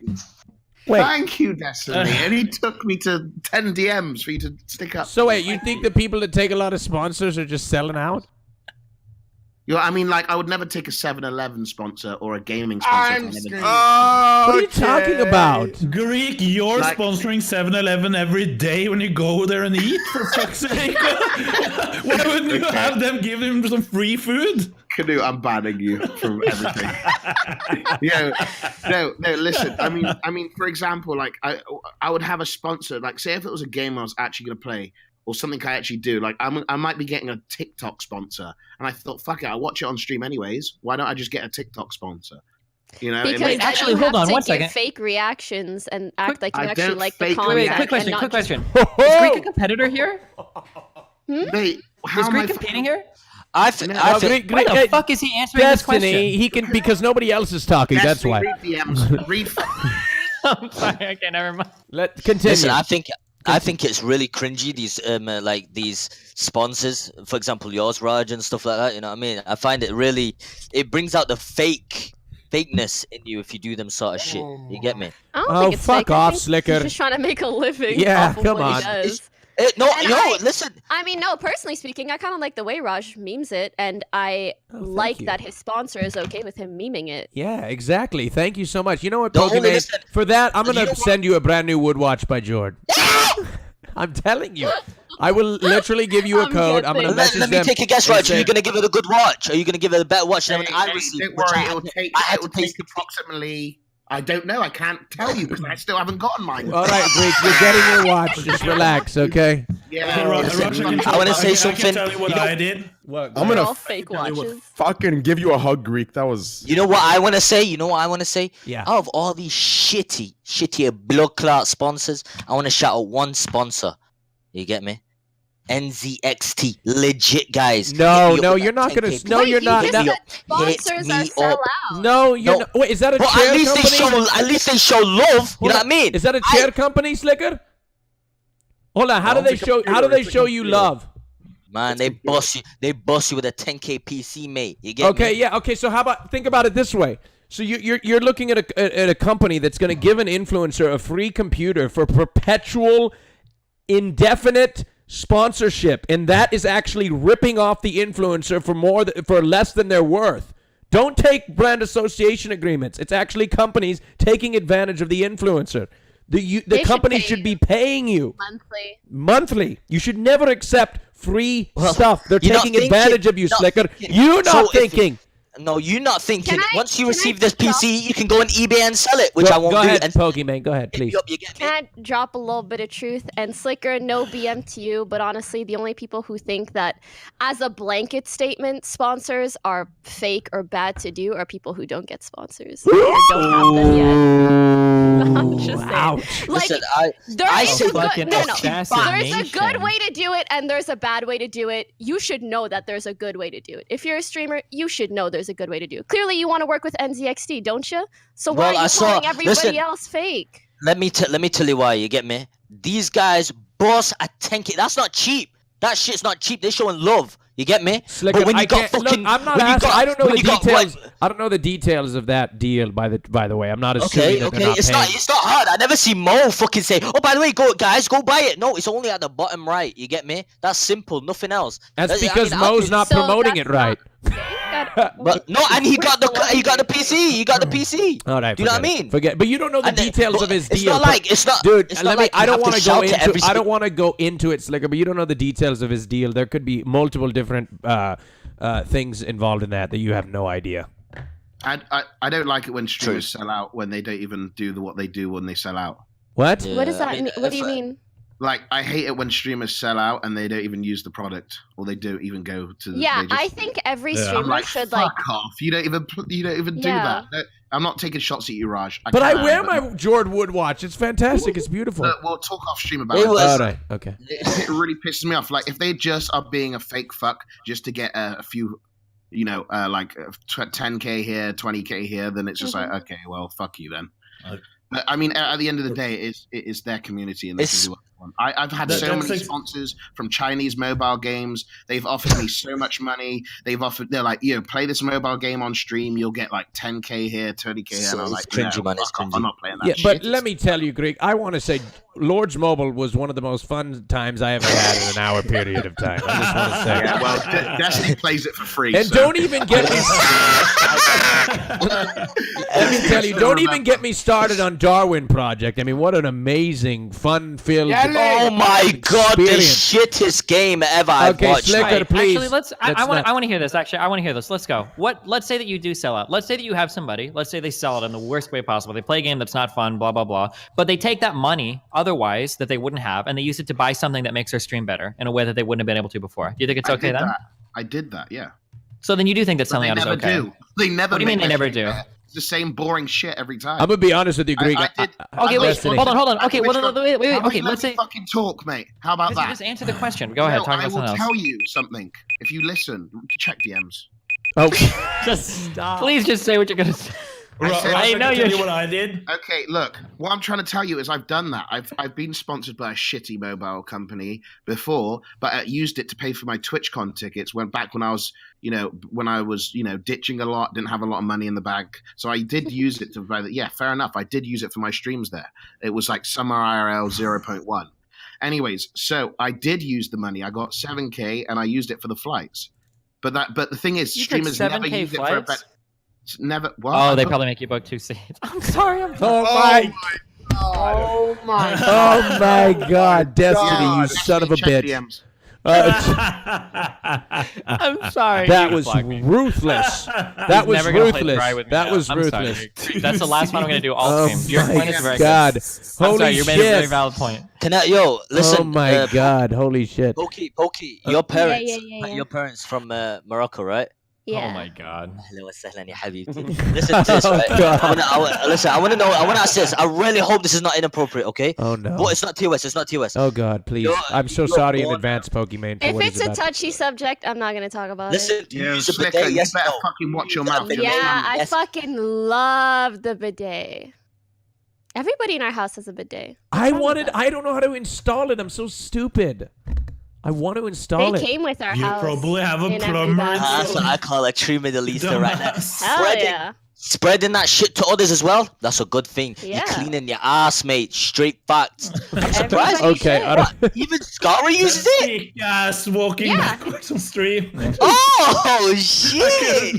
Thank you, Destiny. And he took me to 10 DMs for you to stick up. So wait, you think the people that take a lot of sponsors are just selling out? I mean, like, I would never take a 7-Eleven sponsor or a gaming sponsor. What are you talking about? Greek, you're Like- sponsoring 7-Eleven every day when you go there and eat, for fuck's sake. Why wouldn't you have them give him some free food? Canoe, I'm banning you from everything. No, listen. I mean, for example, like, I would have a sponsor. Like, say if it was a game I was actually going to play, or something I actually do, like I might be getting a TikTok sponsor, and I thought, fuck it, I watch it on stream anyways. Why don't I just get a TikTok sponsor? You know, Because actually, you hold have on to one give second. Fake reactions and act like you I actually don't like the fake content. react- Quick question, and quick not question. just- Is Greek a competitor here? Wait, how Is am Greek I competing here? I Why the fuck is he answering this question? Destiny, he can, because nobody else is talking. That's Destiny, why. read DMs. Read. I'm sorry. Okay, never mind. Let continue. Listen, I think it's really cringy, these like these sponsors, for example, yours, Raj, and stuff like that. You know what I mean? I find it brings out the fakeness in you if you do them sort of shit. You get me? I don't Oh, think it's fuck fake. I off, think Slicker. He's just trying to make a living. Yeah, off of come what on. He does. Listen. I mean, no, personally speaking, I kind of like the way Raj memes it, and I like you. that his sponsor is okay with him memeing it. Yeah, exactly. Thank you so much. You know what, The only Pokimane? listen- For that, I'm You gonna know what? send you a brand new wood watch by Jordan. I'm telling you. I will literally give you a I'm code. I'm gonna guessing. message Let me them take a guess, and Raj. Are say- you gonna give it a good watch? Are you gonna give it a better watch than I received? Don't which worry, I it'll had- take. I had It will to pay. take approximately. I don't know. I can't tell you because I still haven't gotten mine. All right, Greek, you're getting your watch. Just relax, okay? Yeah. I wanna say I something. can tell you what You know- I did. What? I'm They're gonna all fake watches. fucking give you a hug, Greek. That was. You know what I want to say? Yeah. Out of all these shitty blood clot sponsors, I want to shout out one sponsor. You get me? NZXT, legit guys. No, Hit me up no, with you're that not gonna. 10K No, Wait, you're you not. just No, said sponsors Hit are me sell up. out. no, you're No. not. Wait, is that a Well, chair at least company? they show love. You know what I mean? Is that a chair company, Slicker? Hold on. How do No, they it's a show? How do computer, they it's a show you computer. love? Man, they boss you. They boss you with a 10K PC, mate. You get Okay, me? yeah. Okay, so how about think about it this way? So you're looking at a company that's going to give an influencer a free computer for perpetual, indefinite sponsorship, and that is actually ripping off the influencer for less than they're worth. Don't take brand association agreements. It's actually companies taking advantage of the influencer. The They should company pay should be paying you monthly. You should never accept free Well, stuff. They're you're not taking advantage thinking- of you, not Slicker. thinking. You're So not if- thinking. No, you're not thinking. Can I- Once you can I receive this drop- PC, you can go on eBay and sell it, which I won't Go do. ahead, And Pokimane. Go ahead, please. you get me? Can I drop a little bit of truth? And Slicker, no BM to you, but honestly, the only people who think that as a blanket statement, sponsors are fake or bad to do are people who don't get sponsors. Or don't have them yet. I'm just saying. Ouch. Like, Listen, there I is say a good, fucking no, no. There's a assassination. good way to do it and there's a bad way to do it. You should know that there's a good way to do it. If you're a streamer, you should know there's a good way to do it. Clearly, you want to work with NZXT, don't you? So why Well, are I you saw- calling everybody listen. else fake? Let me tell you why. You get me? These guys boss a 10K. That's not cheap. That shit's not cheap. They're showing love. You get me? Slicker, but when you I got can't, fucking, look, I'm not when you asking. got- I don't know when the you got details. what- I don't know the details of that deal. By the way, I'm not assuming Okay, that okay. they're not It's paying. not hard. I never see Mo fucking say, "Oh, by the way, go guys, go buy it." No, it's only at the bottom right. You get me? That's simple. Nothing else. That's because Mo's not So promoting that's it right. But no, and he got the PC. He got the PC. All right, Do you know what I forget it. mean? Forget. But you don't know the And then- details but of his it's deal. not like- it's not- Dude, it's let not me. like I you don't have to want to go shout to into. every I don't single- want to go into it, Slicker. But you don't know the details of his deal. There could be multiple different things involved in that you have no idea. I don't like it when streamers sell out when they don't even do what they do when they sell out. What? What does that mean? What do you mean? Like, I hate it when streamers sell out and they don't even use the product, or they don't even go to. Yeah, I think every streamer I'm like, should fuck off. You don't even do Yeah. that. I'm not taking shots at you, Raj. But I wear my Jord Wood watch. It's fantastic. It's beautiful. We'll talk off stream about It it. was- All right, okay. It really pisses me off. Like, if they just are being a fake fuck just to get a few, like 10K here, 20K here, then it's just like, okay, well, fuck you then. But, I mean, at the end of the day, it is their community, and they can do what they want. I've had so many sponsors from Chinese mobile games. They've offered me so much money. They're like, play this mobile game on stream. You'll get like 10K here, 20K here. And I'm like, cringy, man. It's cringy. I'm not playing that Yeah, shit. but let me tell you, Greg, I want to say Lords Mobile was one of the most fun times I ever had in an hour period of time. I just want to say. Yeah, well, Destiny plays it for free. And so. don't even get me. Let me tell you, don't even get me started on Darwin Project. I mean, what an amazing, fun-filled. Oh my god, the shittest game ever I've watched. Slicker, please. Actually, I want to hear this. Actually, I want to hear this. Let's go. Let's say that you do sell out. Let's say that you have somebody. Let's say they sell it in the worst way possible. They play a game that's not fun, blah blah blah. But they take that money otherwise that they wouldn't have, and they use it to buy something that makes their stream better in a way that they wouldn't have been able to before. Do you think it's okay then? I did that, yeah. So then you do think that selling out is okay? Do. They never. What do you mean make they never their do? stream better. It's the same boring shit every time. I'm gonna be honest with you, Greg. Okay, wait, hold on. Okay, wait. Okay, let's say. Fucking talk, mate. How about that? Just answer the question. Go ahead. Talk about something else. I will tell you something if you listen. Check DMs. Oh, just stop. Please just say what you're gonna say. I know you what I did. Okay, look. What I'm trying to tell you is I've done that. I've been sponsored by a shitty mobile company before, but I used it to pay for my TwitchCon tickets. When I was, ditching a lot, didn't have a lot of money in the bag, so I did use it to buy that. Yeah, fair enough. I did use it for my streams there. It was like Summer IRL 0.1. Anyways, so I did use the money. I got 7K, and I used it for the flights. But the thing is, streamers never use it for a better. Never. What? Oh, they probably make you book 2 seats. I'm sorry. Oh my God, Destiny, you son of a bitch. I'm sorry. That was ruthless. That was ruthless. That was ruthless. That's the last one I'm going to do all stream. Your point is very God. good. Holy sorry, you shit. made a very valid point. Listen. Oh my God, holy shit. Pokey, your parents, your parents from Morocco, right? Yeah. Oh my God. Listen to this, right? I want to ask this. I really hope this is not inappropriate, okay? Oh no. But it's not TOS. It's not TOS. Oh God, please. I'm so sorry in advance, Pokimane. If it's a touchy subject, I'm not gonna talk about Listen, it. you Slicker, you better fucking watch your mouth. Yeah, I fucking love the bidet. Everybody in our house has a bidet. I don't know how to install it. I'm so stupid. I want to install it. They came with our house. You probably have a in plumber. That's what I call a true Middle Eastern right now. Hell yeah. Spreading that shit to others as well. That's a good thing. Yeah. You're cleaning your ass, mate. Straight facts. I'm surprised. Okay, Even Scara uses it. Ass walking backwards on stream. Oh shit!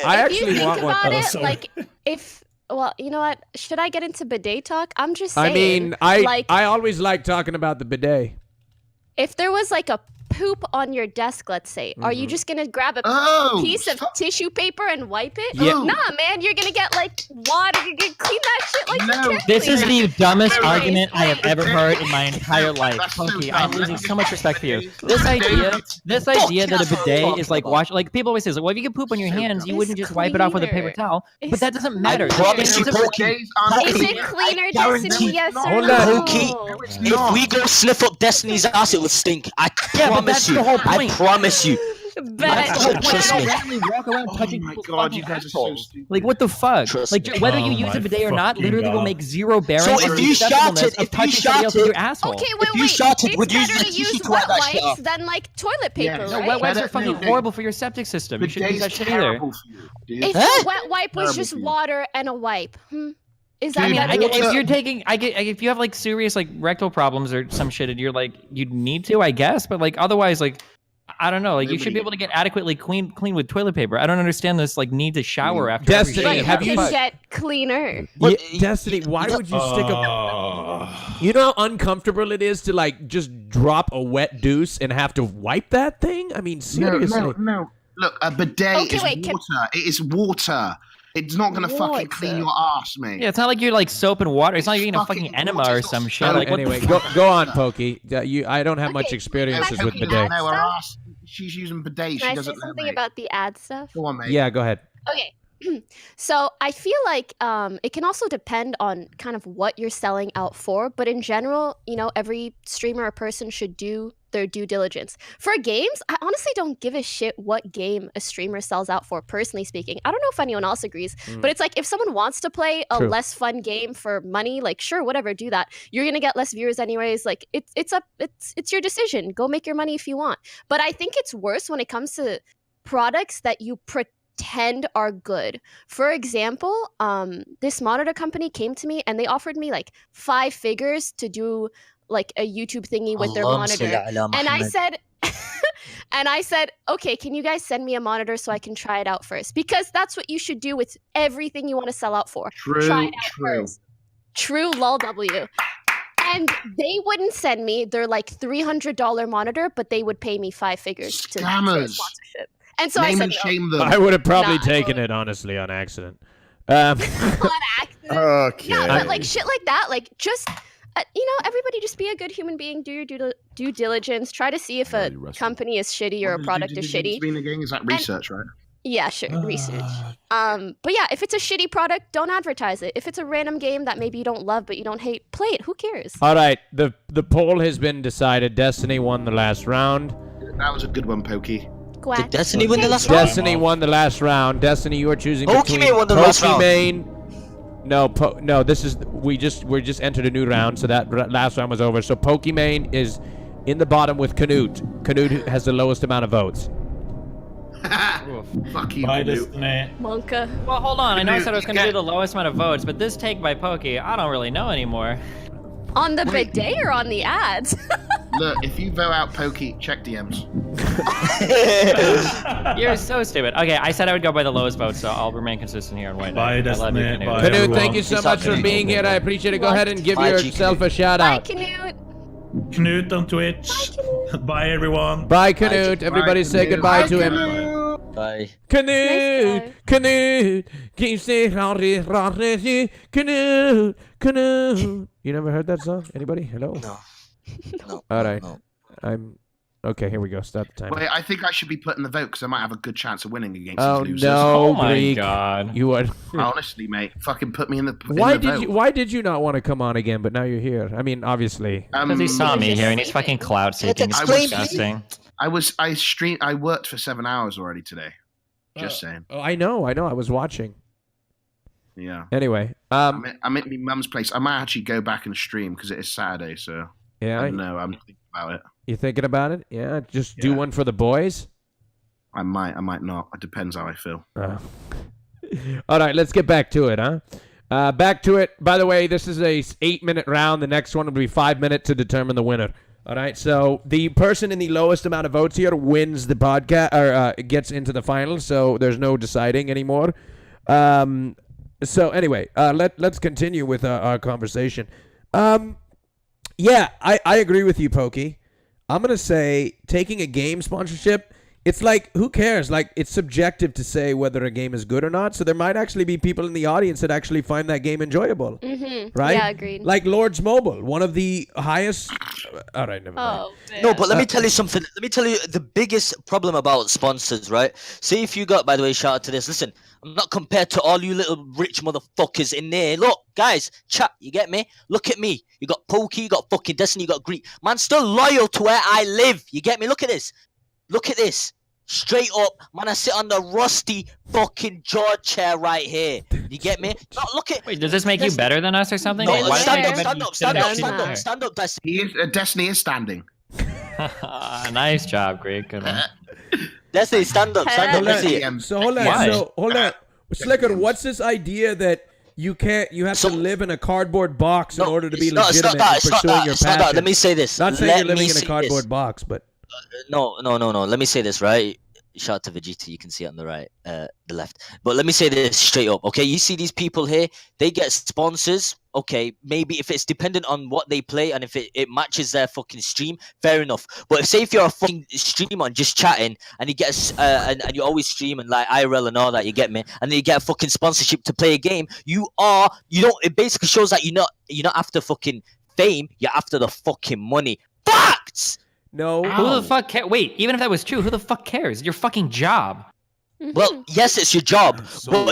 I actually If you want think one. about it, like well, you know what? Should I get into bidet talk? I'm just saying. I mean, I always like talking about the bidet. If there was like a poop on your desk, let's say, are you just gonna grab a piece of tissue paper and wipe it? Yeah. Nah, man, you're gonna get like water. You're gonna clean that shit like you can. This is the dumbest Anyways. argument I have ever heard in my entire life. Punky, I'm losing so much respect for you. This idea that a bidet is like wash, like people always say, like, well, if you could poop on your hands, you wouldn't just wipe it off with a paper towel. But that doesn't matter. I promise you, Is it cleaner, Destiny? Yes or Hold no? on. Pokey, if we go sniff up Destiny's ass, it would stink. I Yeah, but that's promise you. the whole I point. promise you. Bet. Trust me. Walk around touching my people's God, fucking you guys are so assholes. stupid. Like, what the fuck? Trust Like, me. whether you Oh use a my bidet or not, fucking literally will God. make zero bearing So on if the you acceptableness shouted- of if you touching somebody else with your shouted- asshole. Okay, If you wait. shouted, It's would you better use to the tissue use to wipe wet that shit wipes off? than like toilet paper, No, right? wet wipes No, are fucking no, horrible for your septic system. You shouldn't use that shit either. terrible for you, dude. If Huh? a wet wipe was Terrible just for you. water and a wipe, is that I mean, better? I get, if you're taking, if you have like serious like rectal problems or some shit, and you're like, you'd need to, I guess, but like otherwise, like, I don't know, like you should be able to get adequately clean with toilet paper. I don't understand this like need to shower after. every Destiny, shit. have you you can get cleaner. Yeah, Destiny, why would you stick a... You know how uncomfortable it is to like just drop a wet deuce and have to wipe that thing? I mean, seriously. No. Look, a bidet is wait, water. It is water. It's not gonna fucking clean your ass, mate. Yeah, it's not like you're like soap and water. It's not like you're eating a fucking enema or some shit. Oh, Like, what anyway, the go on, Pokey. I don't have much experiences with bidet. No, her ass. She's using bidet. Can She I say doesn't know, something mate. about the ad stuff? Go on, mate. Yeah, go ahead. Okay. So I feel like it can also depend on kind of what you're selling out for, but in general, you know, every streamer or person should do their due diligence. For games, I honestly don't give a shit what game a streamer sells out for, personally speaking. I don't know if anyone else agrees, but it's like if someone wants to play a less fun game for money, like sure, whatever, do that. You're gonna get less viewers anyways. Like it's your decision. Go make your money if you want. But I think it's worse when it comes to products that you pretend are good. For example, this monitor company came to me and they offered me like 5 figures to do like a YouTube thingy with their monitor. And I said, okay, can you guys send me a monitor so I can try it out first? Because that's what you should do with everything you want to sell out for. Try it out first. True, lol W. And they wouldn't send me their like $300 monitor, but they would pay me 5 figures to sponsorship. And so I said, no. I would have probably taken it, honestly, on accident. On accident. Okay. Yeah, but like shit like that, like just, you know, everybody just be a good human being, do your due diligence, try to see if a company is shitty or a product is shitty. Is that research, right? Yeah, sure, research. But yeah, if it's a shitty product, don't advertise it. If it's a random game that maybe you don't love but you don't hate, play it. Who cares? All right, the poll has been decided. Destiny won the last round. That was a good one, Pokey. Did Destiny win the last round? Destiny won the last round. Destiny, you are choosing Pokimane between won the last round. Pokimane. No, this is we just entered a new round, so that last round was over. So Pokimane is in the bottom with Canute. Canute has the lowest amount of votes. Fuck you, Bye, Destiny. Monka. Well, hold on. I know I said I was going to do the lowest amount of votes, but this take by Pokey, I don't really know anymore. On the bidet or on the ads? Look, if you vote out Pokey, check DMs. You're so stupid. Okay, I said I would go by the lowest vote, so I'll remain consistent here and wait. Bye, Destiny. Bye, Canute, thank you so much for being here. I appreciate it. Go ahead and give yourself a shout out. Bye, Canute. Canute on Twitch. Bye, everyone. Bye, Canute. Everybody say goodbye to him. Bye. Canute, Canute, Canute, Canute. You never heard that song? Anybody? Hello? No. All right. No. Okay, here we go. Start the timer. Wait, I think I should be putting the vote because I might have a good chance of winning against Oh these losers. no, Oh my Greek. God. You are. Honestly, mate, fucking put me in the. Why did you not want to come on again? But now you're here. I mean, obviously. Because he saw me here and he's fucking cloud seeking. It's disgusting. I worked for 7 hours already today. Just saying. Oh, I know. I was watching. Yeah. Anyway, I'm at my mum's place. I might actually go back and stream because it is Saturday. So yeah, I don't know. I'm thinking about it. You thinking about it? Yeah. Just do one for the boys. I might not. It depends how I feel. All right, let's get back to it, huh? Back to it. By the way, this is a 8-minute round. The next one will be 5 minutes to determine the winner. All right, so the person in the lowest amount of votes here wins the podcast or gets into the finals. So there's no deciding anymore. So anyway, let's continue with our conversation. Yeah, I agree with you, Pokey. I'm gonna say taking a game sponsorship. It's like, who cares? Like, it's subjective to say whether a game is good or not. So there might actually be people in the audience that actually find that game enjoyable. Mm-hmm. Right? Yeah, agreed. Like Lords Mobile, one of the highest. All right, never mind. No, but let me tell you something. Let me tell you the biggest problem about sponsors, right? See if you got, by the way, shout out to this. Listen, I'm not compared to all you little rich motherfuckers in there. Look, guys, chat, you get me? Look at me. You got Pokey, you got fucking Destiny, you got Greek. Man, still loyal to where I live. You get me? Look at this. Look at this. Straight up, man, I sit on the rusty fucking George chair right here. You get me? No, look at. Wait, does this make you better than us or something? No, Why stand up, Destiny. Destiny is standing. Nice job, Greek. Good one. Destiny, stand up. Let's see it. So hold on. Slicker, what's this idea that you have to live in a cardboard box in order to be legitimate in pursuing your passion? Let me say this. Not saying you're living in a cardboard box, but no. Let me say this, right? Shout out to Vegeta, you can see it on the right, the left. But let me say this straight up, okay? You see these people here, they get sponsors. Okay, maybe if it's dependent on what they play and if it matches their fucking stream, fair enough. But if you're a fucking streamer and just chatting and you get and you always stream and like IRL and all that, you get me, and then you get a fucking sponsorship to play a game, it basically shows that you're not after fucking fame, you're after the fucking money. Facts. No. Who the fuck cares? Wait, even if that was true, who the fuck cares? It's your fucking job. Well, yes, it's your job, but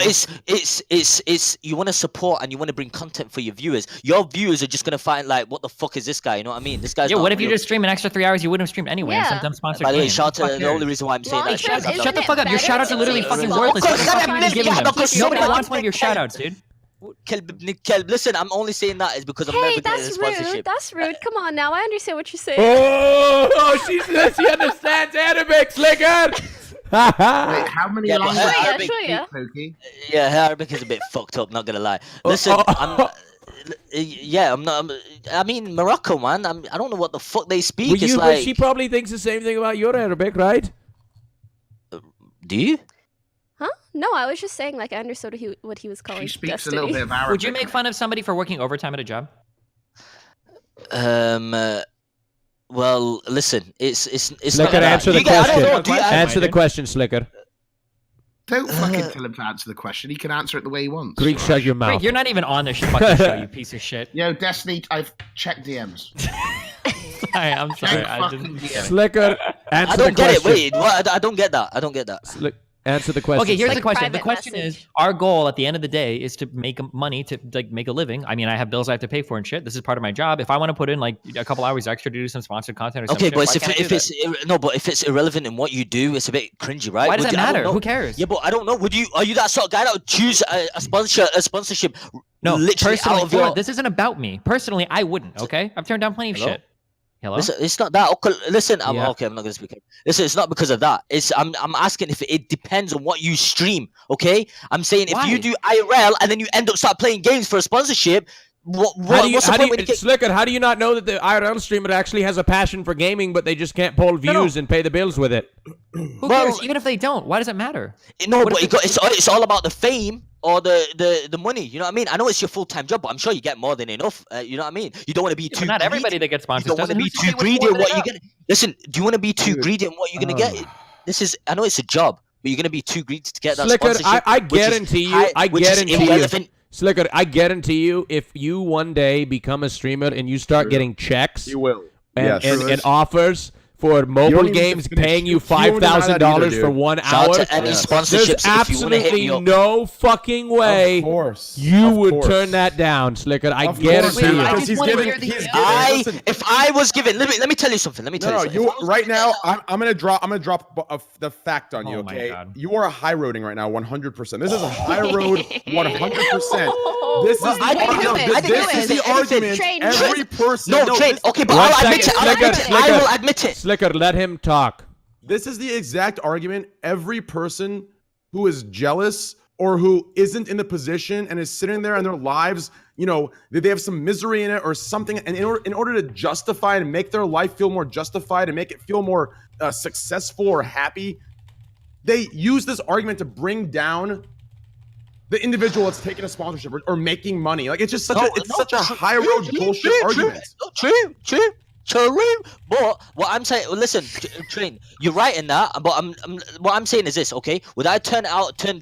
it's you want to support and you want to bring content for your viewers. Your viewers are just gonna find like, what the fuck is this guy? You know what I mean? This guy's. Yeah. What if you just stream an extra 3 hours? You wouldn't have streamed anyway. Yeah. And some sponsored By the way, game. shout out to the only reason why I'm saying that. Shut the fuck up. Your shoutouts are literally fucking worthless. What the fuck are you giving them? Nobody wants one of your shoutouts, dude. Listen, I'm only saying that is because I'm never getting a sponsorship. Rude. That's rude. Come on now. I understand what you're saying. She understands Arabic, Slicker. Wait, how many languages Arabic, Pokey? Yeah, her Arabic is a bit fucked up, not gonna lie. Listen, I mean, Morocco, man. I don't know what the fuck they speak. But she probably thinks the same thing about your Arabic, right? Do you? Huh? No, I was just saying, like, I understood what he was calling. She speaks Destiny. a little bit of Arabic. Would you make fun of somebody for working overtime at a job? Well, listen, it's Slicker, not answer the question. Answer the question, Slicker. Don't fucking tell him to answer the question. He can answer it the way he wants. Greek, shut your mouth. Greg, you're not even on this fucking show, you piece of shit. Yo, Destiny, I've checked DMs. I'm sorry. Slicker, answer the question. I don't get it. Wait, what? I don't get that. I don't get that. Answer the question. Okay, here's the question. The question is, our goal at the end of the day is to make money, to like make a living. I mean, I have bills I have to pay for and shit. This is part of my job. If I want to put in like a couple hours extra to do some sponsored content or something. Okay, but if it's irrelevant in what you do, it's a bit cringy, right? Why does that matter? Who cares? Yeah, but I don't know. Are you that sort of guy that would choose a sponsorship? No, literally personally, out of your... this isn't about me. Personally, I wouldn't. Okay, I've turned down plenty of shit. Hello? Listen, it's not that. Okay, listen, I'm not gonna speak. Listen, it's not because of that. I'm asking if it depends on what you stream. Okay, I'm saying if you do IRL and then you end up start playing games for a sponsorship. Slicker, how do you not know that the IRL streamer actually has a passion for gaming, but they just can't pull views and pay the bills with it? Who cares? Even if they don't, why does it matter? No, but it's all about the fame or the money. You know what I mean? I know it's your full-time job, but I'm sure you get more than enough. You know what I mean? You don't want to be too. Not everybody that gets sponsors. You don't want to be too greedy in what you get. Listen, do you want to be too greedy in what you're gonna get? I know it's a job, but you're gonna be too greedy to get that sponsorship. Slicker, I guarantee you. Slicker, I guarantee you, if you one day become a streamer and you start getting checks, you will, and offers for mobile games paying you $5,000 for 1 hour, there's absolutely no fucking way you would turn that down, Slicker. I guarantee you. If I was given, let me tell you something. Right now, I'm gonna drop the fact on you. Okay, you are high roading right now, 100%. This is a high road, 100%. This is the argument. Every person. No, Train. Okay, but I'll admit it. I will admit it. Slicker, let him talk. This is the exact argument every person who is jealous or who isn't in the position and is sitting there in their lives, they have some misery in it or something, and in order to justify and make their life feel more justified and make it feel more successful or happy, they use this argument to bring down the individual that's taking a sponsorship or making money. Like, it's just such a high road bullshit argument. True, but what I'm saying, listen, Train, you're right in that. But what I'm saying is this, okay? Would I turn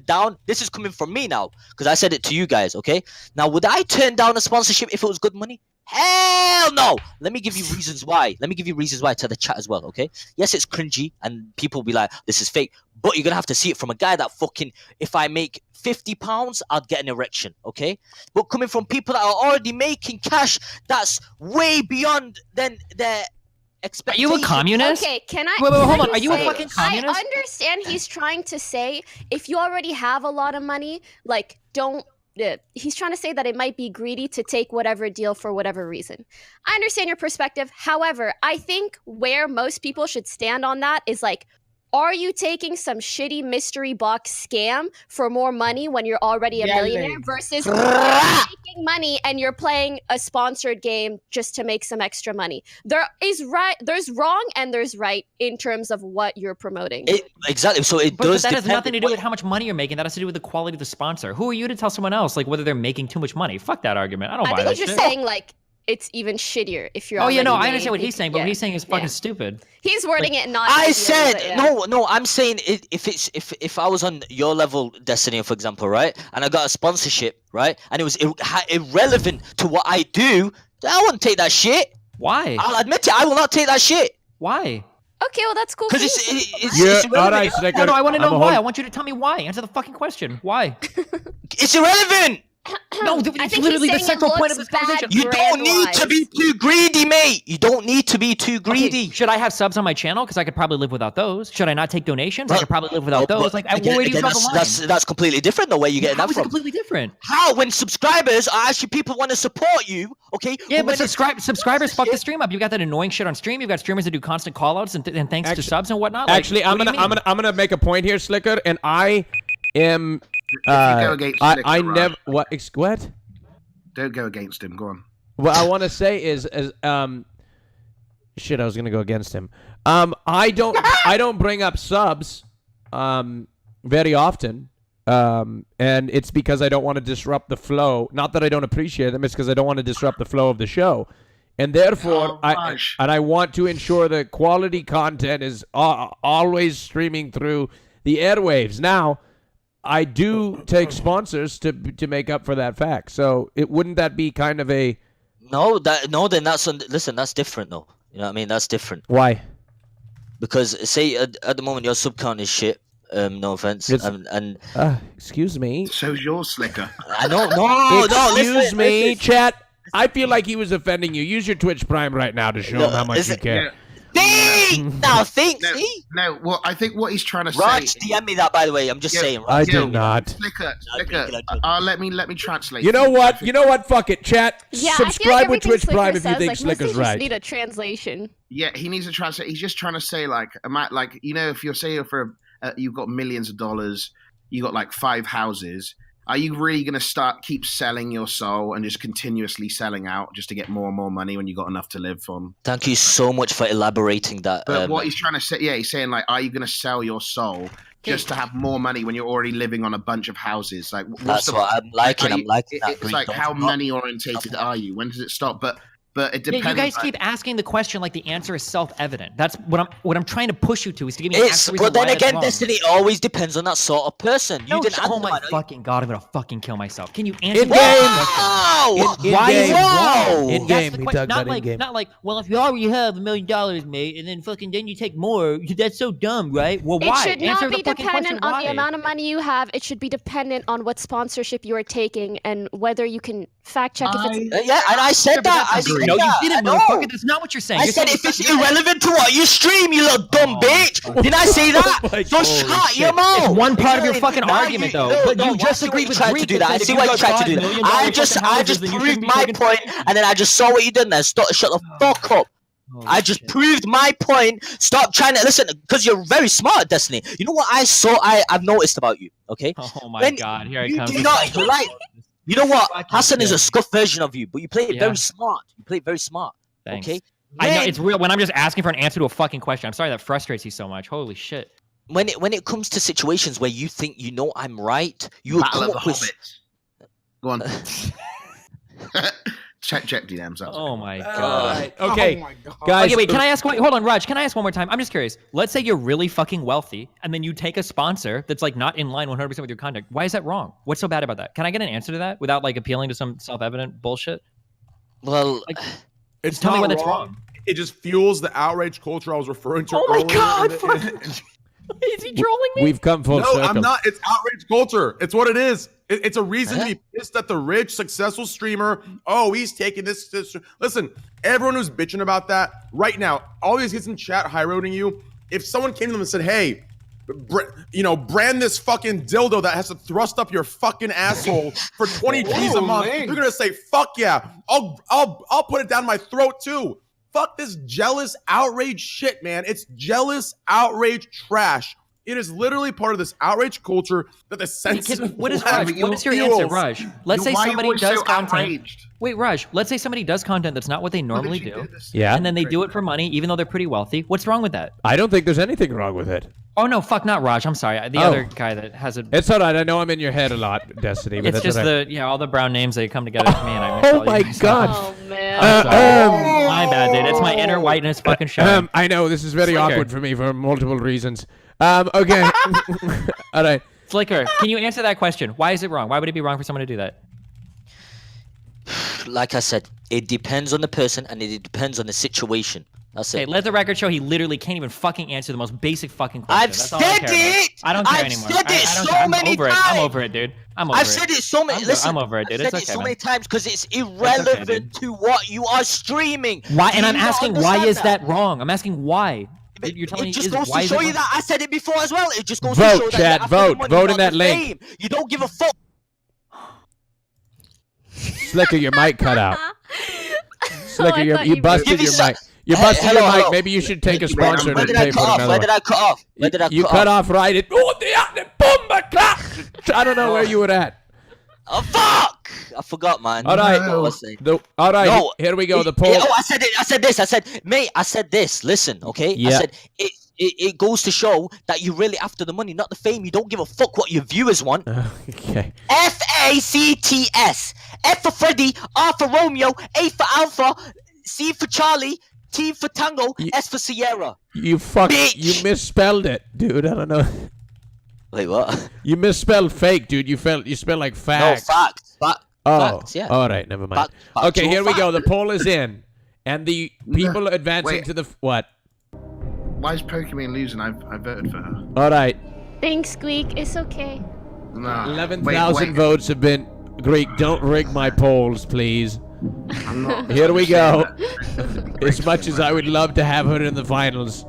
down? This is coming from me now, because I said it to you guys, okay? Now, would I turn down a sponsorship if it was good money? Hell no! Let me give you reasons why. Let me give you reasons why to the chat as well, okay? Yes, it's cringy, and people will be like, this is fake. But you're gonna have to see it from a guy that fucking, if I make £50, I'd get an erection, okay? But coming from people that are already making cash, that's way beyond than their expectations. Are you a communist? Okay, can I? Wait, hold on. Are you a fucking communist? I understand he's trying to say if you already have a lot of money, like don't. He's trying to say that it might be greedy to take whatever deal for whatever reason. I understand your perspective. However, I think where most people should stand on that is like, Are you taking some shitty mystery box scam for more money when you're already a millionaire versus you're making money and you're playing a sponsored game just to make some extra money? There's wrong and there's right in terms of what you're promoting. Exactly. So But that has nothing to do with how much money you're making. That has to do with the quality of the sponsor. Who are you to tell someone else like whether they're making too much money? Fuck that argument. I don't buy I that think he's just shit. saying like it's even shittier if you're. Oh yeah, no, I already understand what made. he's saying, but what he's saying is fucking stupid. He's wording it not. I ideally, said but yeah. no. I'm saying if I was on your level, Destiny, for example, right, and I got a sponsorship, right, and it was irrelevant to what I do, I wouldn't take that shit. Why? I'll admit it. I will not take that shit. Why? Okay, well that's cool. Because it's irrelevant. All right, Snicker. No, I want to know I'm a why. whole- I want you to tell me why. Answer the fucking question. Why? It's irrelevant. No, I it's think literally he's the saying central it point of looks this conversation. bad You don't need to be too greedy, mate. You don't need to be too greedy. Okay, should I have subs on my channel? Because I could probably live without those. Should I not take donations? I could probably live without those. Like, where do you draw the line? That's completely different. The way you get How that is it from. completely different? How when subscribers are actually people want to support you, okay? Yeah, when but subscribers fuck the stream up. You've got that annoying shit on stream. You've got streamers that do constant callouts and thanks to subs and whatnot. Like, Actually, what do you mean? I'm gonna make a point here, Slicker, and I am. go against I Slicker, never right? what? Don't go against him. Go on. What I want to say is shit. I was gonna go against him. I don't bring up subs, very often. And it's because I don't want to disrupt the flow. Not that I don't appreciate them. It's because I don't want to disrupt the flow of the show. And therefore, I want to ensure that quality content is always streaming through the airwaves. Now, I do take sponsors to make up for that fact. So wouldn't that be kind of a No, then listen, that's different though. You know what I mean? That's different. Why? Because say at the moment your sub count is shit. No offense. And excuse me. So's your Slicker. I know. No, Excuse me, listen. chat. I feel like he was offending you. Use your Twitch Prime right now to show him how much you care. Now think. No, well, I think what he's trying to Raj, say. DM me that, by the way. I'm just saying. I did not. Slicker. Let me translate. You know what? You know what? Fuck it, chat. Yeah, Subscribe with Twitch Slicker Prime if you says, think like, Slicker's mostly right. just need a translation. Yeah, he needs to translate. He's just trying to say like if you're saying you've got millions of dollars, you got like 5 houses. Are you really going to keep selling your soul and just continuously selling out just to get more and more money when you got enough to live on? Thank you so much for elaborating that. But what he's trying to say, he's saying like, are you going to sell your soul just to have more money when you're already living on a bunch of houses? Like, That's what I'm liking. I'm liking that. It's like, how money orientated are you? When does it stop? But it depends. Yeah, you guys keep asking the question like the answer is self-evident. That's what I'm trying to push you to is to give me an actual reason But then why that's again, wrong. Destiny always depends on that sort of person. No, You didn't oh answer my mine. fucking god, I'm gonna fucking kill myself. Can you answer In the game. Why is it wrong? In That's game. the He question. dug Not that like, in game. not like, well, if you already have $1 million, mate, and then fucking then you take more, that's so dumb, right? Well, It why? should Answer not the be fucking dependent question, on why? the amount of money you have. It should be dependent on what sponsorship you are taking and whether you can fact check if it's. Yeah, and I said Sure, but that. that's I not- said no, that. you didn't, I know. motherfucker. That's not what you're saying. I You're said saying if it's irrelevant to what you stream, you little dumb bitch. Did I say that? So shut your mouth. It's one part of your fucking Now argument, though. But you just agreed with tried Greek to do that. I if see you why you got tried to do $5 that. million I just fucking houses, then you proved shouldn't be my fucking- point, and then I just saw what you did there. Shut the fuck up. I just proved my point. Stop trying to listen, because you're very smart, Destiny. You know what I've noticed about you, okay? Oh my god, here it You comes. do not like. You know what? Hassan is a scuff version of you, but you play it very smart. You play it very smart. Thanks. Okay. I know it's real when I'm just asking for an answer to a fucking question. I'm sorry that frustrates you so much. Holy shit. When it comes to situations where you think you know I'm right, you will Battle come of the up with. Hobbits. Go on. check DMs. Oh my god. Okay, Oh my God. guys. Okay, wait. Can I ask? Hold on, Raj. Can I ask one more time? I'm just curious. Let's say you're really fucking wealthy, and then you take a sponsor that's like not in line 100% with your conduct. Why is that wrong? What's so bad about that? Can I get an answer to that without like appealing to some self-evident bullshit? Well, like, It's tell me not when it's wrong. wrong. It just fuels the outrage culture I was referring to Oh my earlier. God, in the- Is he trolling me? We've come full no, circle. I'm not. It's outrage culture. It's what it is. It's a reason to be pissed at the rich, successful streamer. Oh, he's taking this. Listen, everyone who's bitching about that right now, all these kids in chat high-roading you. If someone came to them and said, "Hey, brand this fucking dildo that has to thrust up your fucking asshole for 20 G's a month," man. they're gonna say, "Fuck yeah, I'll put it down my throat too." Fuck this jealous outrage shit, man. It's jealous outrage trash. It is literally part of this outrage culture that the sensitive. What is Raj? What is your answer, Raj? Let's say somebody does content. Wait, Raj. Let's say somebody does content that's not what they normally do. Yeah. And then they do it for money, even though they're pretty wealthy. What's wrong with that? I don't think there's anything wrong with it. Oh no, fuck, not Raj. I'm sorry. The other guy that has a. It's all right. I know I'm in your head a lot, Destiny. But It's just all the brown names they come together for me, and I. Oh my god. Oh man. My bad, dude. It's my inner whiteness fucking show. I know this is very Slicker. awkward for me for multiple reasons. Okay. All right. Slicker, can you answer that question? Why is it wrong? Why would it be wrong for someone to do that? Like I said, it depends on the person and it depends on the situation. That's it. Hey, let the record show he literally can't even fucking answer the most basic fucking question. I've That's all I said care about. it! I don't care I've anymore. said it so I'm many over times! I'm over it, dude. I'm over I've it. said it so many. I'm over it, dude. I've It's said okay, it so man. many times because it's irrelevant dude. to what you are streaming. Why? Do And I'm you not asking, why understand is that wrong? I'm asking why. You're telling It me just is goes why to is show it you wrong? that I said it before as well. It just goes Vote, to show that chat, you're after the vote. money, Vote not in that the link. fame. You don't give a fuck. Slicker, your mic cut out. Slicker, I thought you you busted your mic. You busted your mic. Maybe you should take a sponsor Where and did I pay for cut off? another Where one. did I cut off? Where did I You cut cut off? off right at the bomba clap. I don't know where you were at. Oh fuck! I forgot, man. All right. What was it? All right. No. Here we go. The poll. Oh, I said it. I said this. I said, mate. I said this. Listen, okay. Yeah. I said it goes to show that you're really after the money, not the fame. You don't give a fuck what your viewers want. Okay. FACTS. F for Freddy, R for Romeo, A for Alpha, C for Charlie, T for Tango, S for Sierra. You misspelled it, dude. I don't know. Wait, what? You misspelled fake, dude. You spelled like facts. No, facts. Oh, facts, yeah. All right, never mind. Factual Okay, here we go. The fact. poll is in, and the people advancing Wait. to the what? Why is Pokimane losing? I voted for her. All right, Thanks, Squeak. It's okay. Nah. 11,000 votes have been. Greek, don't rig my polls, please. I'm not. Here we go. Saying As much as I would love to have her in the finals.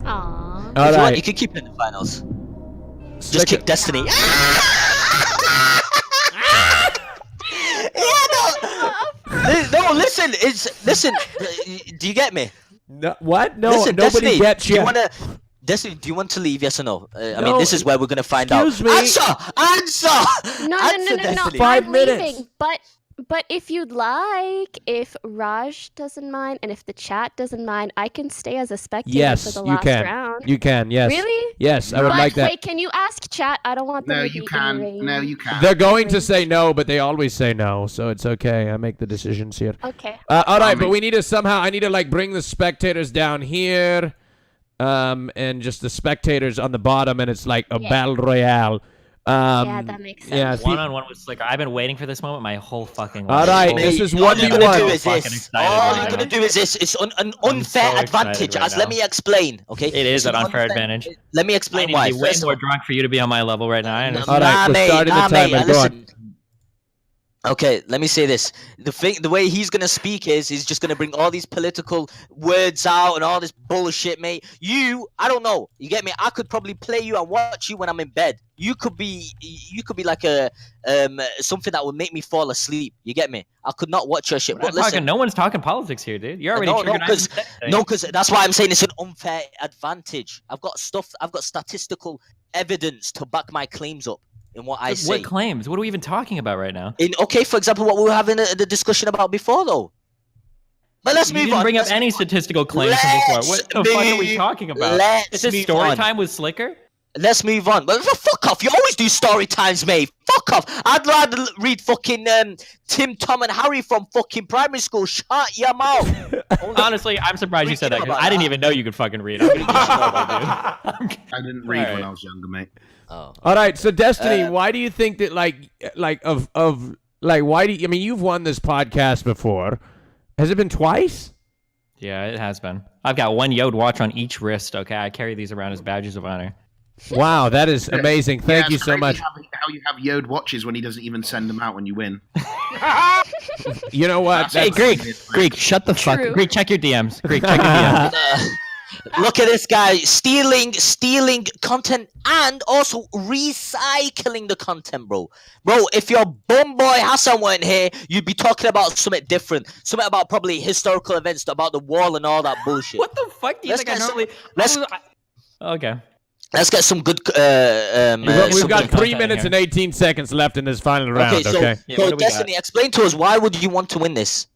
Aww. All If you want, right. you can keep it in the finals. Just Slicker- kick Destiny. No, listen. Listen. Do you get me? No, what? No, Listen, nobody Destiny, gets do you. you wanna? Destiny, do you want to leave? Yes or no? I mean, No, this is where we're gonna find out. excuse me. Answer. No, Answer, no. Destiny. 5 I'm minutes. leaving, but if you'd like, if Raj doesn't mind, and if the chat doesn't mind, I can stay as a spectator Yes, for the you last can. round. You can. Yes. Really? Yes, I would But like that. wait, can you ask chat? I don't want them No, to you be can. enraged. No, you can. They're going to say no, but they always say no, so it's okay. I make the decisions here. Okay. All right, but we need to somehow. I need to like bring the spectators down here, and just the spectators on the bottom, and it's like a battle royale. Yeah, that makes sense. Yeah, One-on-one with Slicker. I've been waiting for this moment my whole fucking All life. right, this is All you're 1v1. gonna do is Fucking this. excited All right you're now. gonna do is this. It's an unfair so excited advantage. right As let now. me explain. Okay. It is It's an unfair advantage. Let me I explain need why. to be way First of more all- drunk for you to be on my level right now. I understand. All right, we're mate, starting the mate, timer. Go on. listen. Okay, let me say this. The way he's gonna speak is he's just gonna bring all these political words out and all this bullshit, mate. I don't know. You get me? I could probably play you and watch you when I'm in bed. You could be like a something that would make me fall asleep. You get me? I could not watch your shit. But listen, No one's talking politics here, dude. You're already no, because that's why I'm saying it's an unfair advantage. I've got statistical evidence to back my claims up in what I say. What claims? What are we even talking about right now? For example, what we were having the discussion about before, though. But let's You move didn't on. bring up Let's any move on. statistical claims from before. What the fuck are we move- talking about? let's Is this move story on. time with Slicker? Let's move on. But fuck off. You always do story times, mate. Fuck off. I'd rather read fucking Tim, Tom, and Harry from fucking primary school. Shut your mouth. Honestly, I'm surprised you said that because I didn't even know you could fucking read. I'm gonna get in trouble, dude. I didn't read when I was younger, mate. Oh. All right, so Destiny, why do you think that why do you, I mean, you've won this podcast before. Has it been twice? Yeah, it has been. I've got one Yode watch on each wrist, okay? I carry these around as badges of honor. Wow, that is amazing. Thank you it's so crazy much. How you have Yode watches when he doesn't even send them out when you win. You know what? Hey, Greek, shut the fuck. True. Greek, check your DMs. Greek, check your DMs. Look at this guy stealing content and also recycling the content, bro. Bro, if your bum boy Hassan weren't here, you'd be talking about something different. Something about probably historical events, about the wall and all that bullshit. What the fuck do you think I normally... Okay. Let's get some good. We've got 3 minutes and 18 seconds left in this final round. Okay. So Destiny, explain to us, why would you want to win this?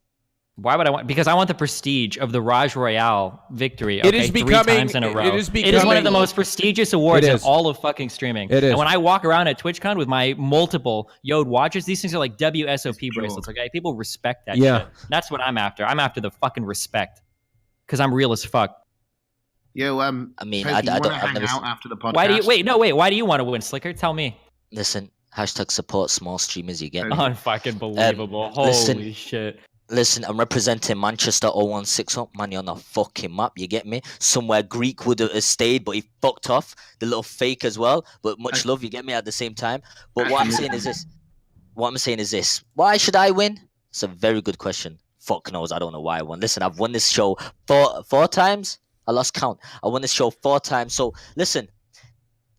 Why would I want? Because I want the prestige of the RAJJ Royale victory. It is becoming 3 times in a row. It is one of the most prestigious awards in all of fucking streaming. It is. And when I walk around at TwitchCon with my multiple Yode watches, these things are like WSOP bracelets. Okay, people respect that shit. That's what I'm after. I'm after the fucking respect. Because I'm real as fuck. Yo, I mean, Toki, I you don't. hang out after the podcast. Why do you Why do you want to win, Slicker? Tell me. Listen, hashtag support small streamers. You get me? Unfucking believable. Holy shit. Listen, I'm representing Manchester 0160. Man, you're on the fucking map, you get me? Somewhere Greek would have stayed, but he fucked off. The little fake as well. But much love, you get me, at the same time. But what I'm saying is this. Why should I win? It's a very good question. Fuck knows, I don't know why I won. Listen, I've won this show four times. I lost count. I won this show 4 times. So, listen,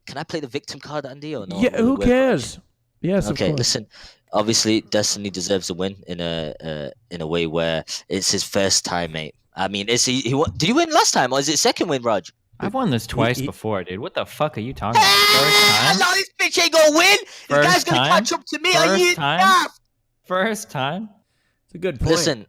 can I play the victim card, Andy, or no? Yeah, who cares? Yes, okay, of course. Listen. Obviously, Destiny deserves a win in a way where it's his first time, mate. I mean, did he win last time, or is it second win, Raj? I've won this twice before, dude. What the fuck are you talking about? First time? No, this bitch ain't gonna win. This guy's gonna catch up to me. Are you daft? First time? It's a good point. Listen.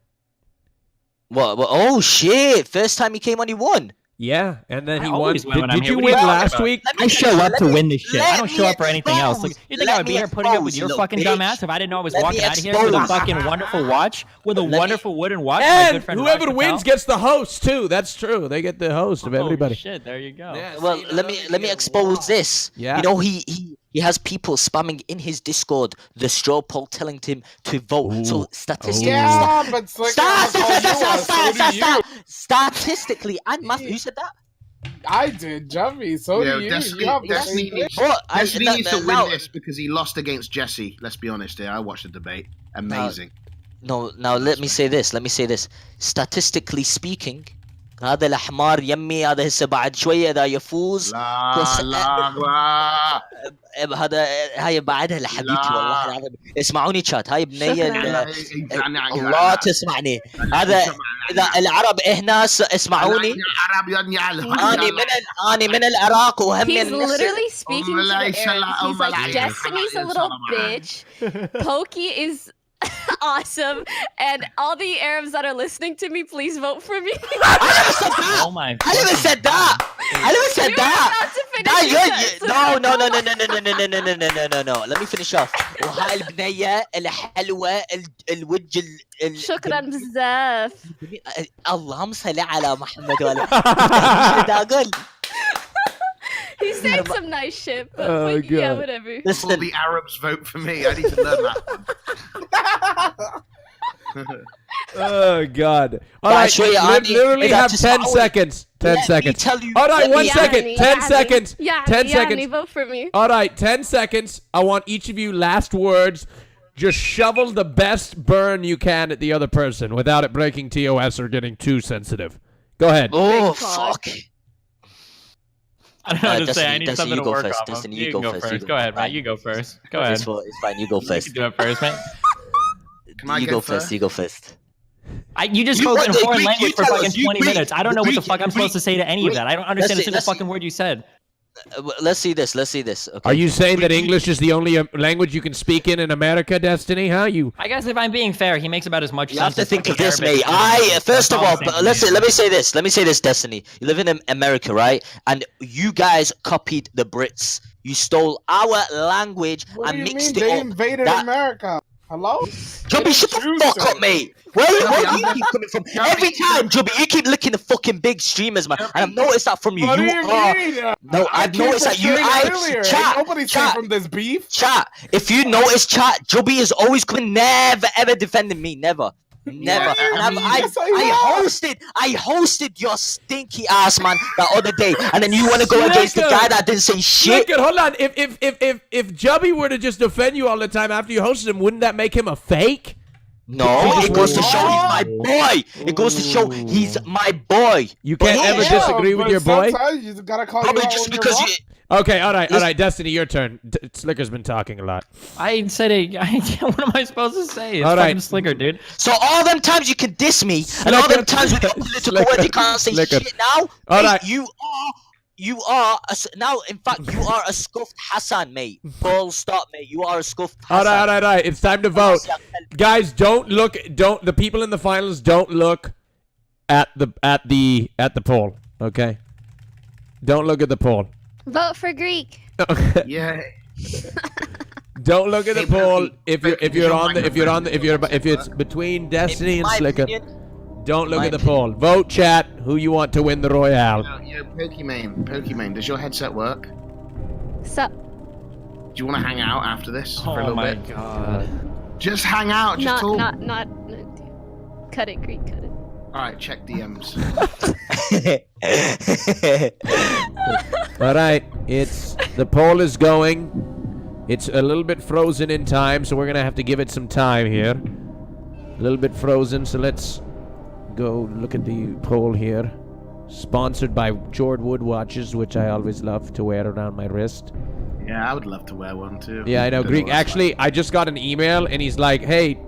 What? Oh, shit. First time he came on, he won. Yeah, and then he won. always win when I'm Did here. you What are you win talking last about? week? I show up to win this shit. I don't show up for anything else. Like, you think I would be here putting up with your fucking dumbass if I didn't know I was walking out of here with a fucking wonderful watch, with a wonderful wooden watch? My good And friend whoever Raj wins Patel. gets the host too. That's true. They get the host of everybody. Shit, there you go. Well, let me expose this. Yeah. You know, he has people spamming in his Discord the straw poll telling him to vote. So statistically, Yeah, but statistically, and who said that? I did, Jumpy. So do you. Destiny, You have the Destiny same needs, thing. Destiny needs to win this because he lost against Jesse. Let's be honest here. I watched the debate. Amazing. Now let me say this. Statistically speaking, هذا الحمار يمي هذا هسه بعد شوية إذا يفوز هذا هاي بعدها لحبيبتي والله العظيم اسمعوني شات هاي بنية الله تسمعني هذا إذا العرب هنا اسمعوني أنا من العراق وهم He's من literally speaking to the Arabs. He's like, Destiny's a little bitch. Pokey is awesome, and all the Arabs that are listening to me, please vote for me. Oh my! I never said that. No. Let me finish off. وهاي البنية الحلوة الوجه شكرا بزاف. اللهم صل على محمد وعلى. He's saying some nice shit, but yeah, whatever. All the Arabs vote for me. I need to learn that one. Oh God! All right, literally have 10 seconds. 10 seconds. All right, 1 second. 10 seconds. 10 seconds. Vote for me. All right, 10 seconds. I want each of you last words. Just shovel the best burn you can at the other person without it breaking TOS or getting too sensitive. Go ahead. Oh fuck! I don't know what to say. I need something to work off of. Destiny, You can go first. Go ahead, man. You go first. Go ahead. It's fine. You go first. You can do it first, man. You go first. You go first. You just spoke in a foreign language for fucking 20 minutes. I don't know what the fuck I'm supposed to say to any of that. I don't understand a single fucking word you said. Let's see this. Okay. Are you saying that English is the only language you can speak in America, Destiny? Huh? I guess if I'm being fair, he makes about as much sense. You have to think of this, Arabic mate. First of all, let me say this, Destiny. You live in America, right? And you guys copied the Brits. You stole our language and mixed it up. They invaded America. Hello? Jubby, shut the fuck up, mate. Where do you keep coming from? Every time, Jubby, you keep licking the fucking big streamers, man. And I've noticed that from you. What do you mean? No, I've noticed that you. Nobody's from this beef. Chat. If you notice, chat, Jubby is always coming, never ever defending me, never. Never. And I hosted your stinky ass, man, that other day, and then you want to go against the guy that didn't say shit. Hold on. If Jubby were to just defend you all the time after you hosted him, wouldn't that make him a fake? No, it goes to show he's my boy. It goes to show he's my boy. You can't ever disagree with your boy? Sometimes you gotta call Probably you out just when because you're you. Okay, all right, Destiny, your turn. Slicker's been talking a lot. I said what am I supposed to say? It's All right. fucking Slicker, dude. So all them times you can diss me, and all them times with your political words you can't say shit now. All mate, right. You are now. In fact, you are a scuffed Hassan, mate. Full stop, mate. You are a scuffed Hassan. All right. It's time to vote, guys. Don't look. Don't the people in the finals don't look at the poll. Okay. Don't look at the poll. Vote for Greek. Yeah. Don't look at the poll if it's between Destiny and Slicker. Don't look at the poll. Vote, chat, who you want to win the Royale. Pokimane, does your headset work? Sup? Do you want to hang out after this for a little bit? Oh my god. Just hang out, just talk. Not. Cut it, Greek. Cut it. All right, check DMs. All right, the poll is going. It's a little bit frozen in time, so we're gonna have to give it some time here. A little bit frozen, so let's go look at the poll here. Sponsored by Jord Wood watches, which I always love to wear around my wrist. Yeah, I would love to wear one too. Yeah, I know. Greek, actually, I just got an email, and he's like, hey,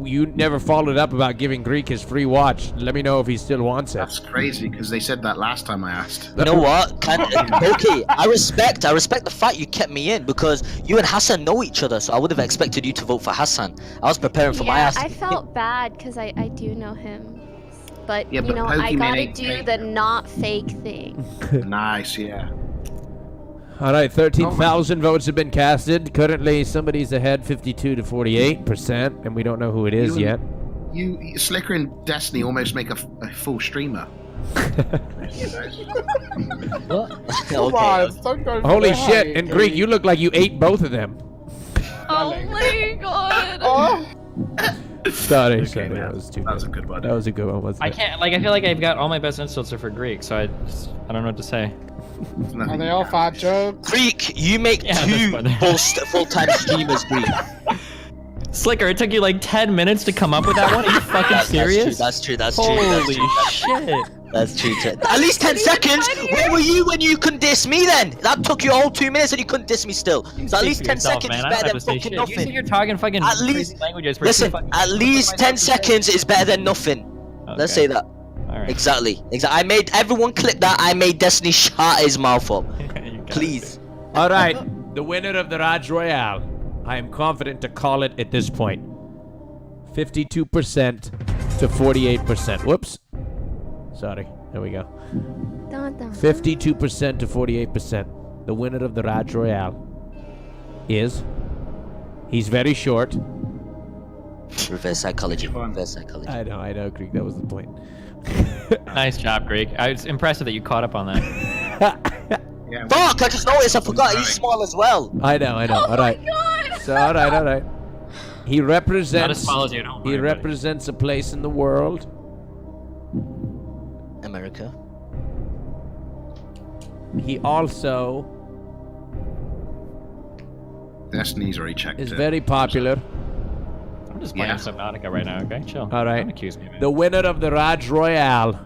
you never followed up about giving Greek his free watch. Let me know if he still wants it. That's crazy, because they said that last time I asked. You know what? Okay, I respect the fact you kept me in, because you and Hassan know each other, so I would have expected you to vote for Hassan. I was preparing for my ass. I felt bad because I do know him. But, Yeah, but I Pokimane gotta ain't do fake. the not fake thing. Nice, yeah. All right, 13,000 votes have been casted. Currently, somebody's ahead 52 to 48%, and we don't know who it is yet. You Slicker and Destiny almost make a full streamer. Holy shit, and Greek, you look like you ate both of them. Oh my god. Sorry, Okay, man. that was too That was a good one. That was a good one, wasn't I it? can't. I feel like I've got all my best insults are for Greek, so I don't know what to say. Are they all fat jokes? Greek, you make two full-time streamers, Greek. Slicker, it took you like 10 minutes to come up with that one? Are you fucking serious? That's true. Holy shit. That's true. At least 10 seconds. Where were you when you couldn't diss me then? That took you all 2 minutes and you couldn't diss me still. So at least 10 seconds is better than fucking nothing. You think you're talking fucking crazy languages for listen, at least 10 seconds is better than nothing. Let's say that. Alright. Exactly. I made everyone clip that. I made Destiny shut his mouth up. Please. All right, the winner of the RAJJ Royale. I am confident to call it at this point. 52% to 48%. Whoops. Sorry. There we go. 52% to 48%. The winner of the RAJJ Royale is... He's very short. Reverse psychology. I know, Greek. That was the point. Nice job, Greek. I was impressed that you caught up on that. Fuck! I just noticed. I forgot he's small as well. I know. All right. So, all right. He represents. Not as small as you, don't worry, He represents a place in the world. America. He also Destiny's already checked is it. very popular. I'm just playing Subnautica right now, okay? Chill. All right. Don't accuse me, man. The winner of the RAJJ Royale,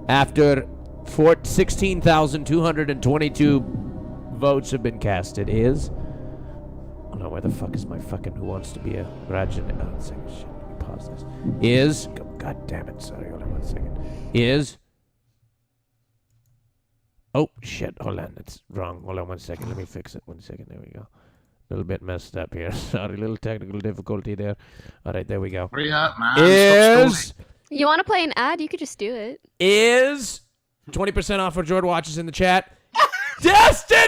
after 16,222 votes have been casted, is... Oh no, where the fuck is my fucking who wants to be a RAJJ? Oh, second, shit, let me pause this. Is... God damn it, sorry, hold on 1 second. Is... Oh, shit, hold on, it's wrong. Hold on 1 second, let me fix it. 1 second, there we go. A little bit messed up here. Sorry, little technical difficulty there. All right, there we go. Hurry up, man. Is... You want to play an ad? You could just do it. Is 20% off for Jord watches in the chat. Destiny!